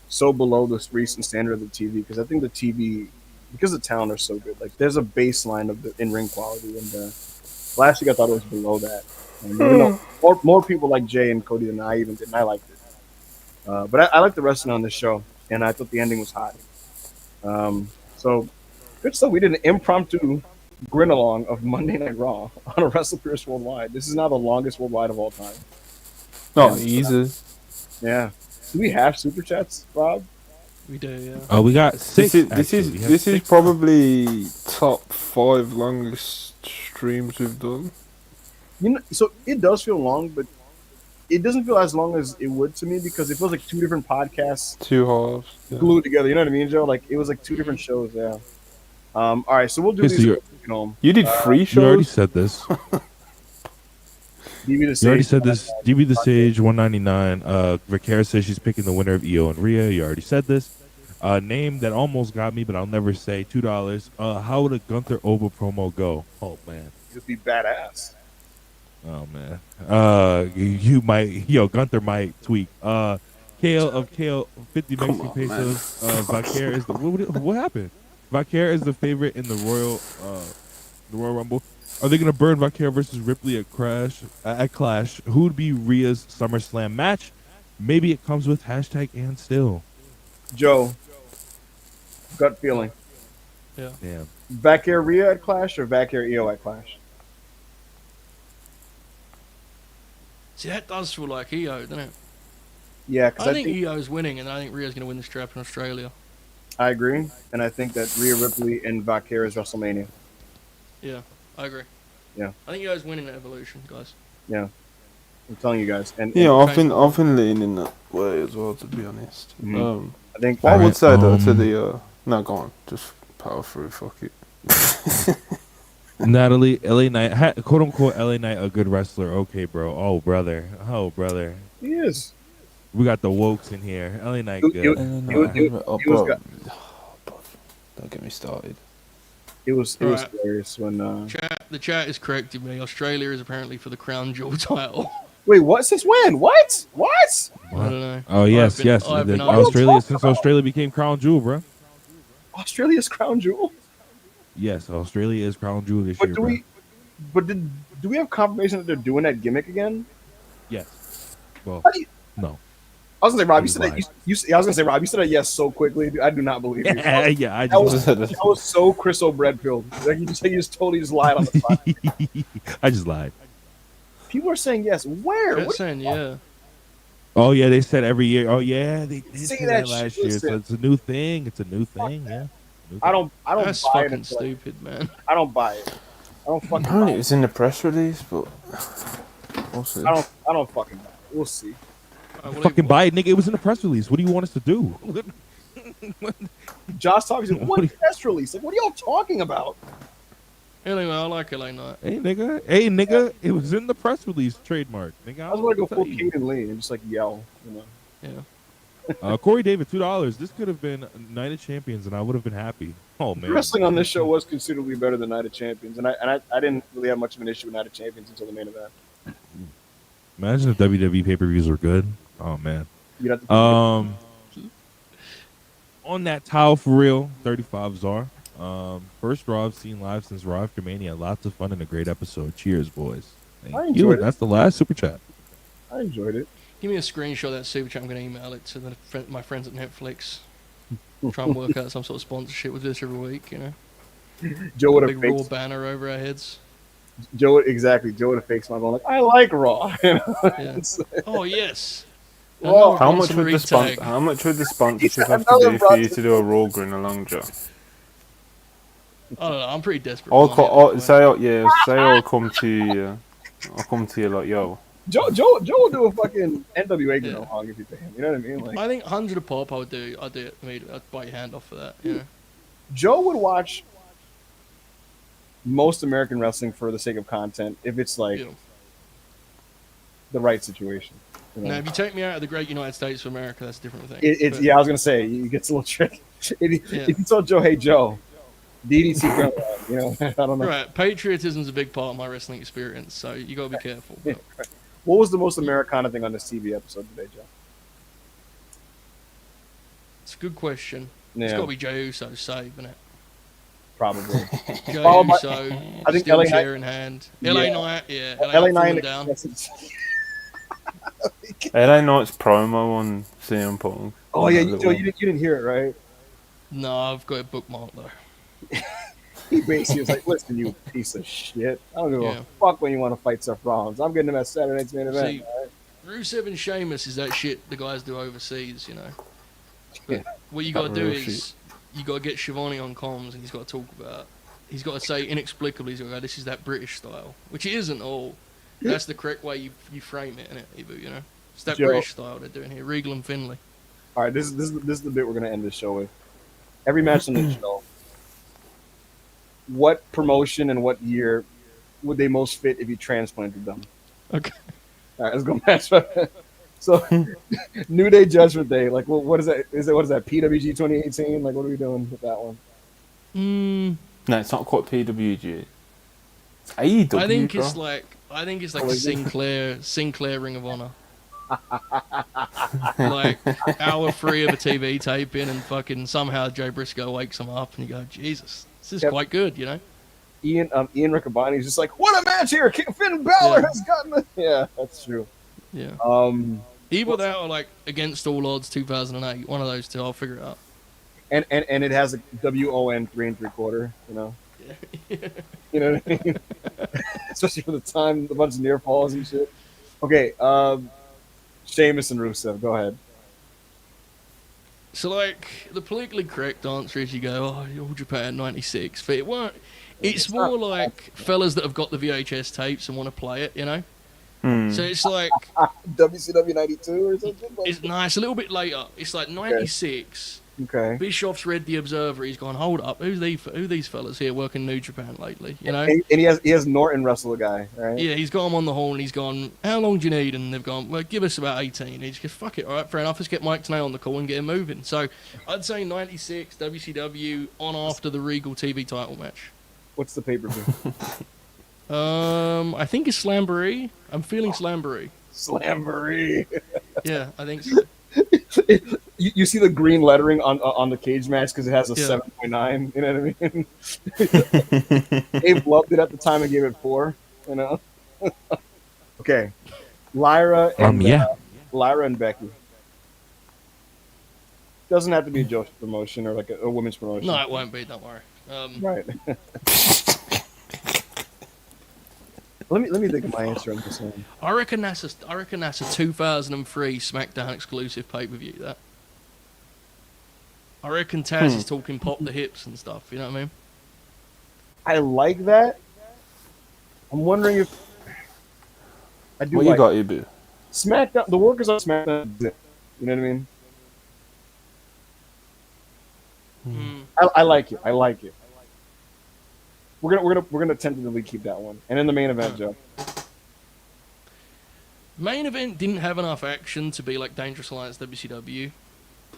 A: so below the recent standard of the TV because I think the TV because the talent are so good. Like there's a baseline of the in-ring quality, and last week I thought it was below that. And even though more people like Jay and Cody than I even did, and I liked it. But I like the wrestling on this show, and I thought the ending was hot. So good stuff. We did an impromptu grin along of Monday Night Raw on a WrestlePurists Worldwide. This is now the longest worldwide of all time.
D: Not
A: Yeah.
D: easy.
A: Yeah. Do we have super chats, Rob?
B: We do, yeah.
C: Oh, we got six.
D: This
C: actually. We have
D: is
C: six.
D: probably top 5 longest streams we've done.
A: You know, so it does feel long, but it doesn't feel as long as it would to me because it feels like two different podcasts
D: 2 halves. Yeah.
A: glued together. You know what I mean, Joe? Like it was like two different shows. Yeah. All right, so we'll do
C: Okay, so
A: these.
C: you're-
A: Home.
D: You did 3
C: You already
D: shows.
C: said this.
A: DB the
C: You already
A: Sage.
C: said this. DB the Sage, 199. Vaquera says she's picking the winner of Io and Rhea. You already said this. Name that almost got me, but I'll never say. $2. How would a Gunther Oba promo go? Oh man.
A: It'd be badass.
C: Oh man. You might. Gunther might tweak. Kale, 50
D: Come
C: Mexican
D: on,
C: pesos. Vaquera is the what happened? Vaquera is the favorite in the Royal Rumble. Are they gonna burn Vaquera versus Ripley at Clash? Who would be Rhea's SummerSlam match? Maybe it comes with hashtag and still.
A: Joe, gut feeling.
C: Damn.
A: Vaquer Rhea at Clash or Vaquer Io at Clash?
B: See, that does feel like EO, doesn't it?
A: Yeah, because
B: I think EO's winning, and I think Rhea's going to win the strap in Australia.
A: I agree, and I think that Rhea Ripley and Vaquer is WrestleMania.
B: Yeah, I agree.
A: Yeah.
B: I think EO's winning that Evolution, guys.
A: Yeah, I'm telling you guys. And
D: Yeah,
A: and
D: I've been leaning that way as well, to be honest.
A: Mhm. I think
D: What I would
C: Alright,
D: say though to the no, go on, just power through. Fuck it.
C: Natalie, LA Knight, quote unquote LA Knight, a good wrestler. Okay, bro. Oh, brother.
A: he is.
C: We got the wokes in here. LA Knight,
A: It-
C: good.
A: it was got-
D: Don't get me started.
A: It was
B: Right.
A: hilarious when.
B: The chat is correcting me. Australia is apparently for the Crown Jewel title.
A: Wait, what? Since when? What?
B: I don't know.
C: Oh yes,
B: I've been-
C: yes.
B: I've been
C: Australia,
A: talking
C: since
A: about?
C: Australia became Crown Jewel, bro.
A: Australia's crown jewel?
C: Yes, Australia is Crown Jewel this
A: But
C: year,
A: do
C: bro.
A: we? But do we have confirmation that they're doing that gimmick again?
C: Yes. Well,
A: How do you-
C: no.
A: I was gonna say, Rob. You
C: He's
A: said that.
C: lying.
A: I was gonna say, Rob. You said that yes so quickly. I do not believe you.
C: Yeah, yeah. I
A: That was,
C: just,
A: that was so Chris O'Bread pilled. Like you just totally just lied on the spot.
C: I just lied.
A: People are saying yes. Where?
B: Chat's
A: What-
B: saying, yeah.
C: Oh yeah, they said every year. Oh yeah, they did
A: Say
C: say
A: that
C: that last
A: shit.
C: year. So it's a new thing. It's a new thing. Yeah.
A: I don't
B: That's
A: buy it.
B: fucking
A: Until
B: stupid, man.
A: I don't buy it. I don't fucking.
D: Apparently
A: Buy
D: it
A: it.
D: was in the press release, but we'll see.
A: I don't fucking buy it. We'll see.
C: Fucking buy it, nigga. It was in the press release. What do you want us to do?
A: Josh talks. What
C: What do you-
A: press release? Like, what are y'all talking about?
B: Anyway, I like LA Knight.
C: Hey nigga, it was in the press release. Trademark, nigga.
A: I was going to go full
C: tell you.
A: Kate Lee and just like yell. You know.
B: Yeah.
C: Corey David, $2. This could have been Night of Champions, and I would have been happy. Oh man,
A: Wrestling on this show was considerably better than Night of Champions, and I didn't really have much of an issue with Night of Champions until the main event.
C: Imagine if WWE pay-per-views were good. Oh man.
A: You'd have to
C: On that towel for real, 35 Czar. First Raw I've seen live since Raw After Mania. Lots of fun and a great episode. Cheers, boys. Thank
A: I
C: you.
A: enjoyed it.
C: That's the last super chat.
A: I enjoyed it.
B: Give me a screenshot of that super chat. I'm going to email it to my friends at Netflix. Try and work out some sort of sponsorship with this every week, you know.
A: Joe would have
B: Big raw
A: faked.
B: banner over our heads.
A: Joe would have faked smile going like, I like Raw. You know?
B: Yeah.
A: It's-
B: Oh, yes.
A: Well,
D: How
B: Another
D: much would the
B: retag.
D: How much would the sponsorship have to
A: Another
D: be for you
A: Bronson-
D: to do a Raw grin along, Joe?
B: I don't know. I'm pretty desperate.
D: I'll
B: for
D: call,
B: money at this point.
D: say I'll come to you. I'll come to you like, yo.
A: Joe will do a fucking NWA
B: Yeah.
A: grill hog if you pay him. You know what I mean? Like
B: I think 100 a pop. I'd do it immediately. I'd bite your hand off for that. You know.
A: Joe would watch most American wrestling for the sake of content if it's like
B: Yeah.
A: the right situation. You know?
B: Now, if you take me out of the great United States of America, that's a different thing.
A: It's
B: But-
A: yeah, I was gonna say it gets a little tricky. If
B: Yeah.
A: you told Joe, hey Joe, DDT grill hog, you know, I don't know.
B: Right, patriotism's a big part of my wrestling experience, so you gotta be careful. But
A: What was the most Americana thing on this TV episode today, Joe?
B: it's a good question. It's
A: Yeah.
B: gotta be Jey Uso's save, isn't it?
A: probably.
B: Joe
A: by-
B: Uso,
A: I think
B: steel
A: LA
B: chair in hand. LA
A: Yeah.
B: Knight, yeah.
A: LA
B: Knight
A: Knight.
B: down.
D: LA Knight's promo on CM Punk.
A: Oh
D: on
A: yeah,
D: that
A: Joe,
D: little-
A: you didn't hear it, right?
B: No, I've got a bookmark though.
A: He basically was like, "Listen, you piece of shit. I don't give
B: Yeah.
A: a fuck when you want to fight Seth Rollins. I'm getting him at Saturday night's main event."
B: See, Rusev and Sheamus is that shit the guys do overseas, you know. But
A: Yeah.
B: what you got to do
D: real
B: is you got to get Shivani on comms, and he's got to talk about. He's got to say inexplicably, he's got to go, "This is that British style," which it isn't all. That's the correct way you frame it, innit, Ibu? You know, it's that
A: Joe.
B: British style they're doing here. Regal and Finlay.
A: All right, this is the bit we're gonna end this show with. Every match on the show. What promotion and what year would they most fit if you transplanted them?
B: Okay.
A: All right, let's go match. So, New Day Judgment Day. Like, what is that? What is that? PWG 2018? Like, what are we doing with that one?
D: No, it's not quite PWG. It's AEW,
B: I think
D: bro.
B: it's like
A: Oh,
B: the
A: is it?
B: Sinclair Ring of Honor. Like hour 3 of a TV taping, and fucking somehow Joe Briscoe wakes him up, and you go, Jesus, this is
A: Yep.
B: quite good, you know.
A: Ian Riccaboni is just like, what a match here! Finn Balor
B: Yeah.
A: has gotten it. Yeah, that's true.
B: Yeah. Either that or like Against All Odds 2008. One of those two. I'll figure it out.
A: and it has a WON 3 3/4. You know. You know what I mean? Especially for the time, a bunch of near falls and shit. Okay, Sheamus and Rusev, go ahead.
B: So like the politically correct answer is you go, oh, All Japan '96, but it won't. It's more like fellas that have got the VHS tapes and want to play it, you know. So it's like
A: WCW 92 or something?
B: it's nice, a little bit later. It's like '96.
A: Okay.
B: Bischoff's read the Observer. He's gone, hold up, who these fellas here working New Japan lately? You know?
A: And he has Norton wrestle a guy, right?
B: Yeah, he's got him on the horn. He's gone, how long do you need? And they've gone, well, give us about 18. And he's just, fuck it, all right, fair enough. Let's get Mike Tenay on the call and get him moving. So I'd say 96, WCW, on after the Regal TV title match.
A: What's the pay-per-view?
B: I think it's Slamboree. I'm feeling Slamboree.
A: Slamboree.
B: Yeah, I think so.
A: You see the green lettering on the cage match because it has a
B: Yeah.
A: 7.9. You know what I mean? Dave loved it at the time and gave it 4. You know. Okay, Lyra and Lyra and Becky. Doesn't have to be a Joshi promotion or like a women's promotion.
B: No, it won't be. Don't worry.
A: Right. Let me think of my answer on this one.
B: I reckon that's a 2003 SmackDown exclusive pay-per-view. That. I reckon Taz is talking pop the hips and stuff. You know what I mean?
A: I like that. I'm wondering if I do
D: What
A: like
D: you got, Ibu?
A: SmackDown. The workers on SmackDown. You know what I mean? I like it. I like it. We're gonna tentatively keep that one. And in the main event, Joe.
B: Main event didn't have enough action to be like Dangerous Alliance WCW.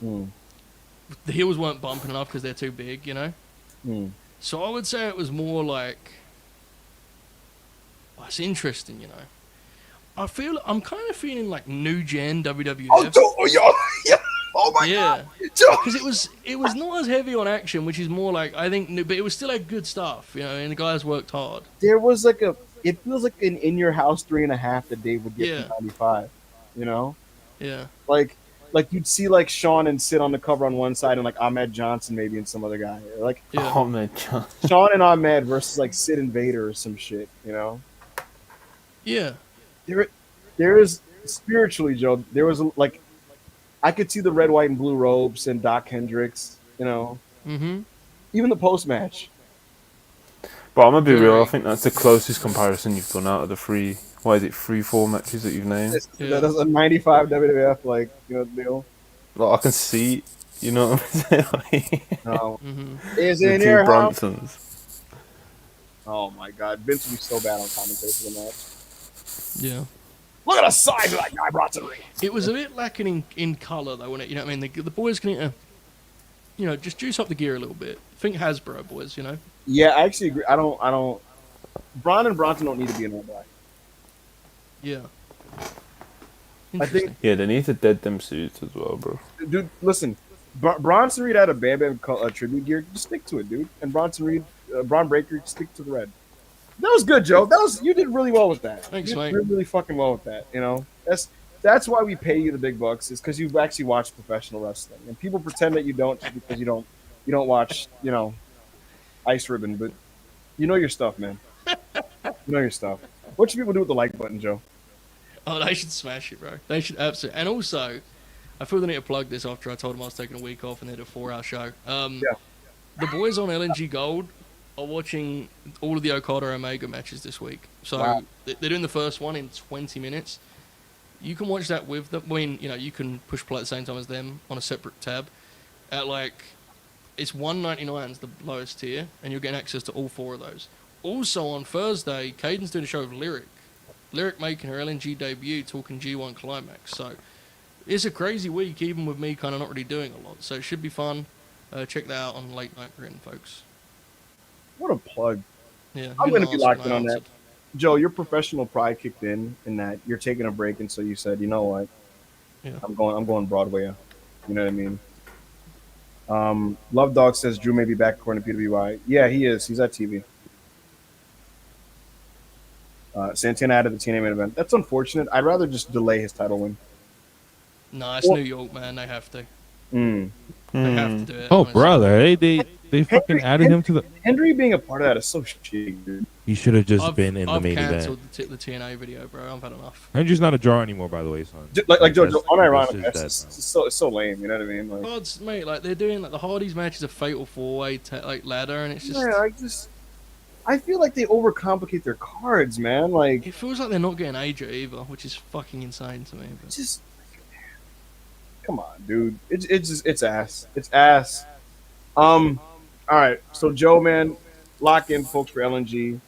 B: The heels weren't bumping enough because they're too big, you know. So I would say it was more like, oh, it's interesting, you know. I'm kind of feeling like new gen WWF.
A: Oh my
B: Yeah,
A: God.
B: because it was not as heavy on action, which is more like I think, but it was still like good stuff, you know. And the guys worked hard.
A: There was like it feels like an In Your House 3.5 that Dave would get
B: Yeah.
A: from 95. You know,
B: Yeah,
A: like you'd see like Sean and Sid on the cover on one side and like Ahmed Johnson maybe and some other guy. Or, like
B: yeah.
D: Oh man, John.
A: Sean and Ahmed versus like Sid and Vader or some shit. You know,
B: Yeah.
A: there is spiritually, Joe. There was like I could see the red, white, and blue robes and Doc Hendricks. You know, even the post match.
D: But I'm gonna be real. I
B: Very.
D: think that's the closest comparison you've done out of the 4 matches that you've named.
B: Yeah.
A: That's a 95 WWF like deal.
D: Like I can see, you know what I'm saying?
A: No,
B: Mm-hmm.
A: is
D: the
A: in
D: two
A: your house.
D: Bronsons.
A: Oh my God, Vince would be so bad on commentary for the match.
B: Yeah.
A: Look at the size of that guy brought to the ring.
B: It was a bit lacking in colour, though, wasn't it? You know what I mean? The boys can, just juice up the gear a little bit. Think Hasbro, boys, you know?
A: Yeah, I actually agree. I don't. Braun and Bronson don't need to be in all black.
B: Yeah.
A: I think,
D: Yeah, they need to dead them suits as well, bro.
A: dude, listen. Bronson Reed had a Bam Bam tribute gear. Just stick to it, dude. And Bronson Reed, Braun Breaker, stick to the red. That was good, Joe. You did really well with that.
B: Thanks,
A: you
B: mate.
A: did really fucking well with that. You know, that's why we pay you the big bucks, is because you've actually watched professional wrestling. And people pretend that you don't just because you don't watch, Ice Ribbon, but you know your stuff, man. You know your stuff. What should people do with the like button, Joe?
B: Oh, they should smash it, bro. They should absolutely. And also, I feel the need to plug this after I told them I was taking a week off and they had a 4-hour show. The boys on LNG Gold are watching all of the Okada Omega matches this week. So
A: Wow.
B: they're doing the first one in 20 minutes. You can watch that with them. I mean, you can push play at the same time as them on a separate tab. At it's $1.99 is the lowest tier, and you're getting access to all 4 of those. Also on Thursday, Caden's doing a show with Lyric. Lyric making her LNG debut, talking G1 Climax. So it's a crazy week, even with me kind of not really doing a lot. So it should be fun. Check that out on Late Night Grin, folks.
A: What a plug.
B: Yeah,
A: I'm
B: you
A: going to be
B: didn't
A: locked
B: ask
A: in
B: and I
A: on that.
B: answered.
A: Joe, your professional pride kicked in that you're taking a break, and so you said, you know what?
B: Yeah.
A: I'm going Broadway. You know what I mean? Love Dog says Drew may be back according to PWI. Yeah, he is. He's at TV. Santana added the TNA main event. That's unfortunate. I'd rather just delay his title win.
B: No, it's New York, man. They have to. They have to do it.
C: Oh,
B: honestly.
C: brother, they fucking added him to the.
A: Henry being a part of that is so shitty, dude.
C: He should have just
B: I've
C: been in the main
B: I've
C: event.
B: cancelled the TNA video, bro. I've had enough.
C: Henry's not a draw anymore, by the way, son.
A: Like Joe,
C: That's-
A: unironically,
C: that's
A: it's
C: just that,
A: so lame. You know what I mean? Like,
B: Gods, mate, they're doing the Hardys match is a fatal 4-way ladder, and it's just
A: yeah, I feel like they overcomplicate their cards, man. Like,
B: it feels like they're not getting Aja either, which is fucking insane to me. But
A: just come on, dude. It's ass. It's ass. All right. So Joe, man, lock in, folks, for LNG.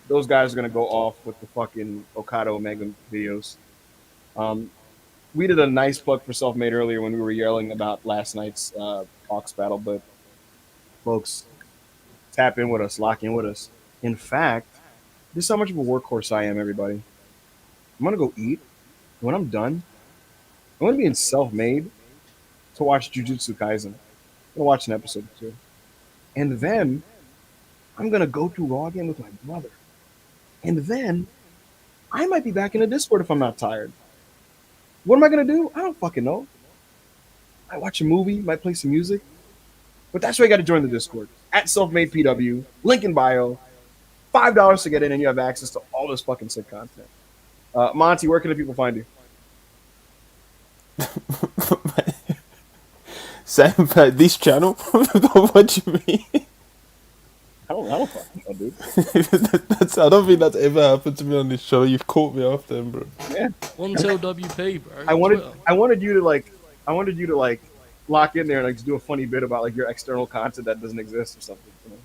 A: Those guys are gonna go off with the fucking Okada Omega videos. We did a nice plug for Self-Made earlier when we were yelling about last night's Hawks battle, but folks, tap in with us, lock in with us. In fact, this is how much of a workhorse I am, everybody. I'm gonna go eat. When I'm done, I'm gonna be in Self-Made to watch Jujutsu Kaisen. I'm gonna watch an episode or 2. And then I'm gonna go to Raw again with my brother. And then I might be back in the Discord if I'm not tired. What am I gonna do? I don't fucking know. I watch a movie, might play some music. But that's why you gotta join the Discord. At Selfmade PW, link in bio. $5 to get in, and you have access to all this fucking sick content. Monty, where can the people find you?
D: Same about this channel. What do you mean?
A: I don't fucking know, dude.
D: I don't think that's ever happened to me on this show. You've caught me off then, bro.
A: Yeah.
B: one till WP, bro.
A: I wanted
B: Twitter.
A: you to lock in there and just do a funny bit about your external content that doesn't exist or something. You know?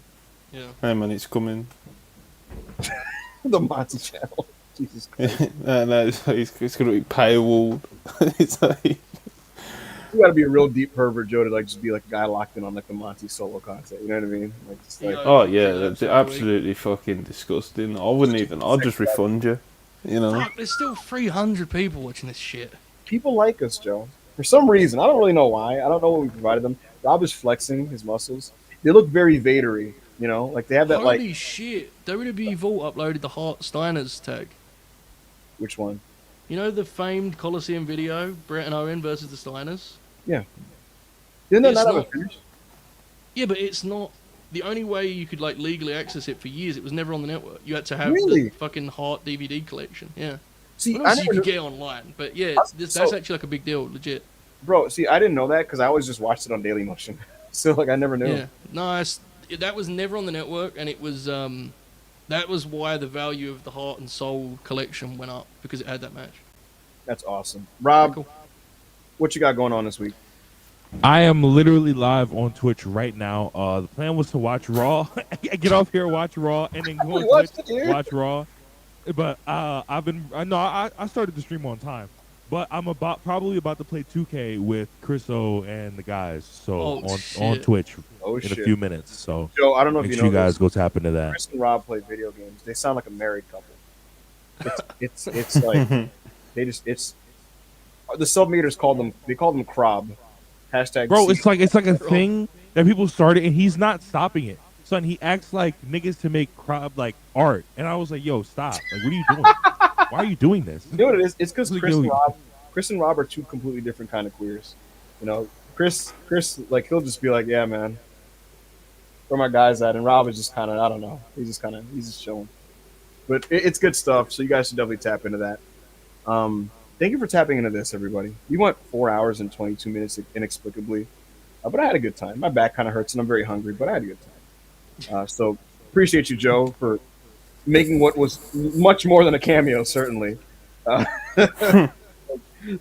B: Yeah.
D: Hey man, it's coming.
A: The Monty channel. Jesus Christ.
D: no, it's gonna be paywalled. It's like,
A: You gotta be a real deep pervert, Joe, to just be a guy locked in on the Monty solo content. You know what I mean?
D: oh yeah, that's absolutely fucking disgusting. I wouldn't even. I'll just refund you. You know.
B: Fuck, there's still 300 people watching this shit.
A: People like us, Joe. For some reason, I don't really know why. I don't know what we provided them. Rob is flexing his muscles. They look very Vadery. You know, they have that
B: Holy shit! WWE Vault uploaded the Hart Steiners tag.
A: Which one?
B: You know the famed Coliseum video, Brett and Owen versus the Steiners?
A: Yeah. Didn't that
B: It's
A: not have a
B: not-
A: finish?
B: Yeah, but it's not the only way you could legally access it for years. It was never on the network. You had to have
A: Really?
B: the fucking Hart DVD collection. Yeah.
A: See,
B: Well,
A: I
B: obviously you
A: never
B: could get it online, but yeah, that's
A: So-
B: actually a big deal, legit.
A: Bro, see, I didn't know that because I always just watched it on Daily Motion. So I never knew.
B: Yeah, no, that was never on the network, and it was that was why the value of the Heart and Soul collection went up because it had that match.
A: That's awesome. Rob,
B: Cool.
A: what you got going on this week?
C: I am literally live on Twitch right now. The plan was to watch Raw, get off here, watch Raw, and then go
A: We
C: on
A: watched
C: Twitch,
A: it here.
C: watch Raw. But I started the stream on time. But I'm probably about to play 2K with Chris O and the guys. So
B: Oh,
C: on
B: shit.
C: Twitch
A: Oh,
C: in
A: shit.
C: a few minutes. So
A: Joe, I don't know if
C: make
A: you
C: sure
A: know
C: you guys
A: this.
C: go tap into that.
A: Chris and Rob play video games. They sound like a married couple. It's like it's the sub meters call them Krob. Hashtag
C: Bro,
A: C-
C: it's like a thing that people started, and he's not stopping it. Son, he acts like niggas to make like art, and I was like, yo, stop! Like, what are you doing? Why are you doing this?
A: You know what it is? It's because
C: Like,
A: Chris,
C: yo,
A: Chris and Rob are two completely different kind of queers. You know, Chris, like he'll just be like, "Yeah, man, where my guys at?" And Rob is just kind of, I don't know, he's just chilling. But it's good stuff. So you guys should definitely tap into that. Thank you for tapping into this, everybody. We went 4 hours and 22 minutes inexplicably, but I had a good time. My back kind of hurts and I'm very hungry, but I had a good time. So appreciate you, Joe, for making what was much more than a cameo, certainly. Because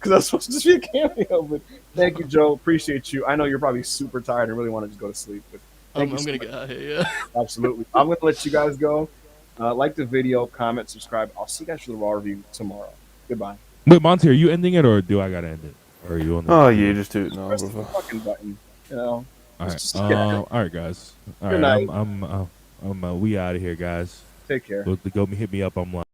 A: that's supposed to just be a cameo. But thank you, Joe. Appreciate you. I know you're probably super tired and really want to just go to sleep. But
B: I'm
A: thank you.
B: gonna get out of here. Yeah.
A: Absolutely. I'm going to let you guys go. Like the video, comment, subscribe. I'll see you guys for the Raw review tomorrow. Goodbye.
C: wait, Monty, are you ending it or do I gotta end it? Or are you on?
D: Oh, yeah, just do it now,
A: Press the
D: brother.
A: fucking button. You know.
C: All
A: Just
C: right.
A: get out.
C: All right, guys. All
A: Good
C: right.
A: night.
C: I'm we out of here, guys.
A: Take care.
C: Go hit me up. I'm live.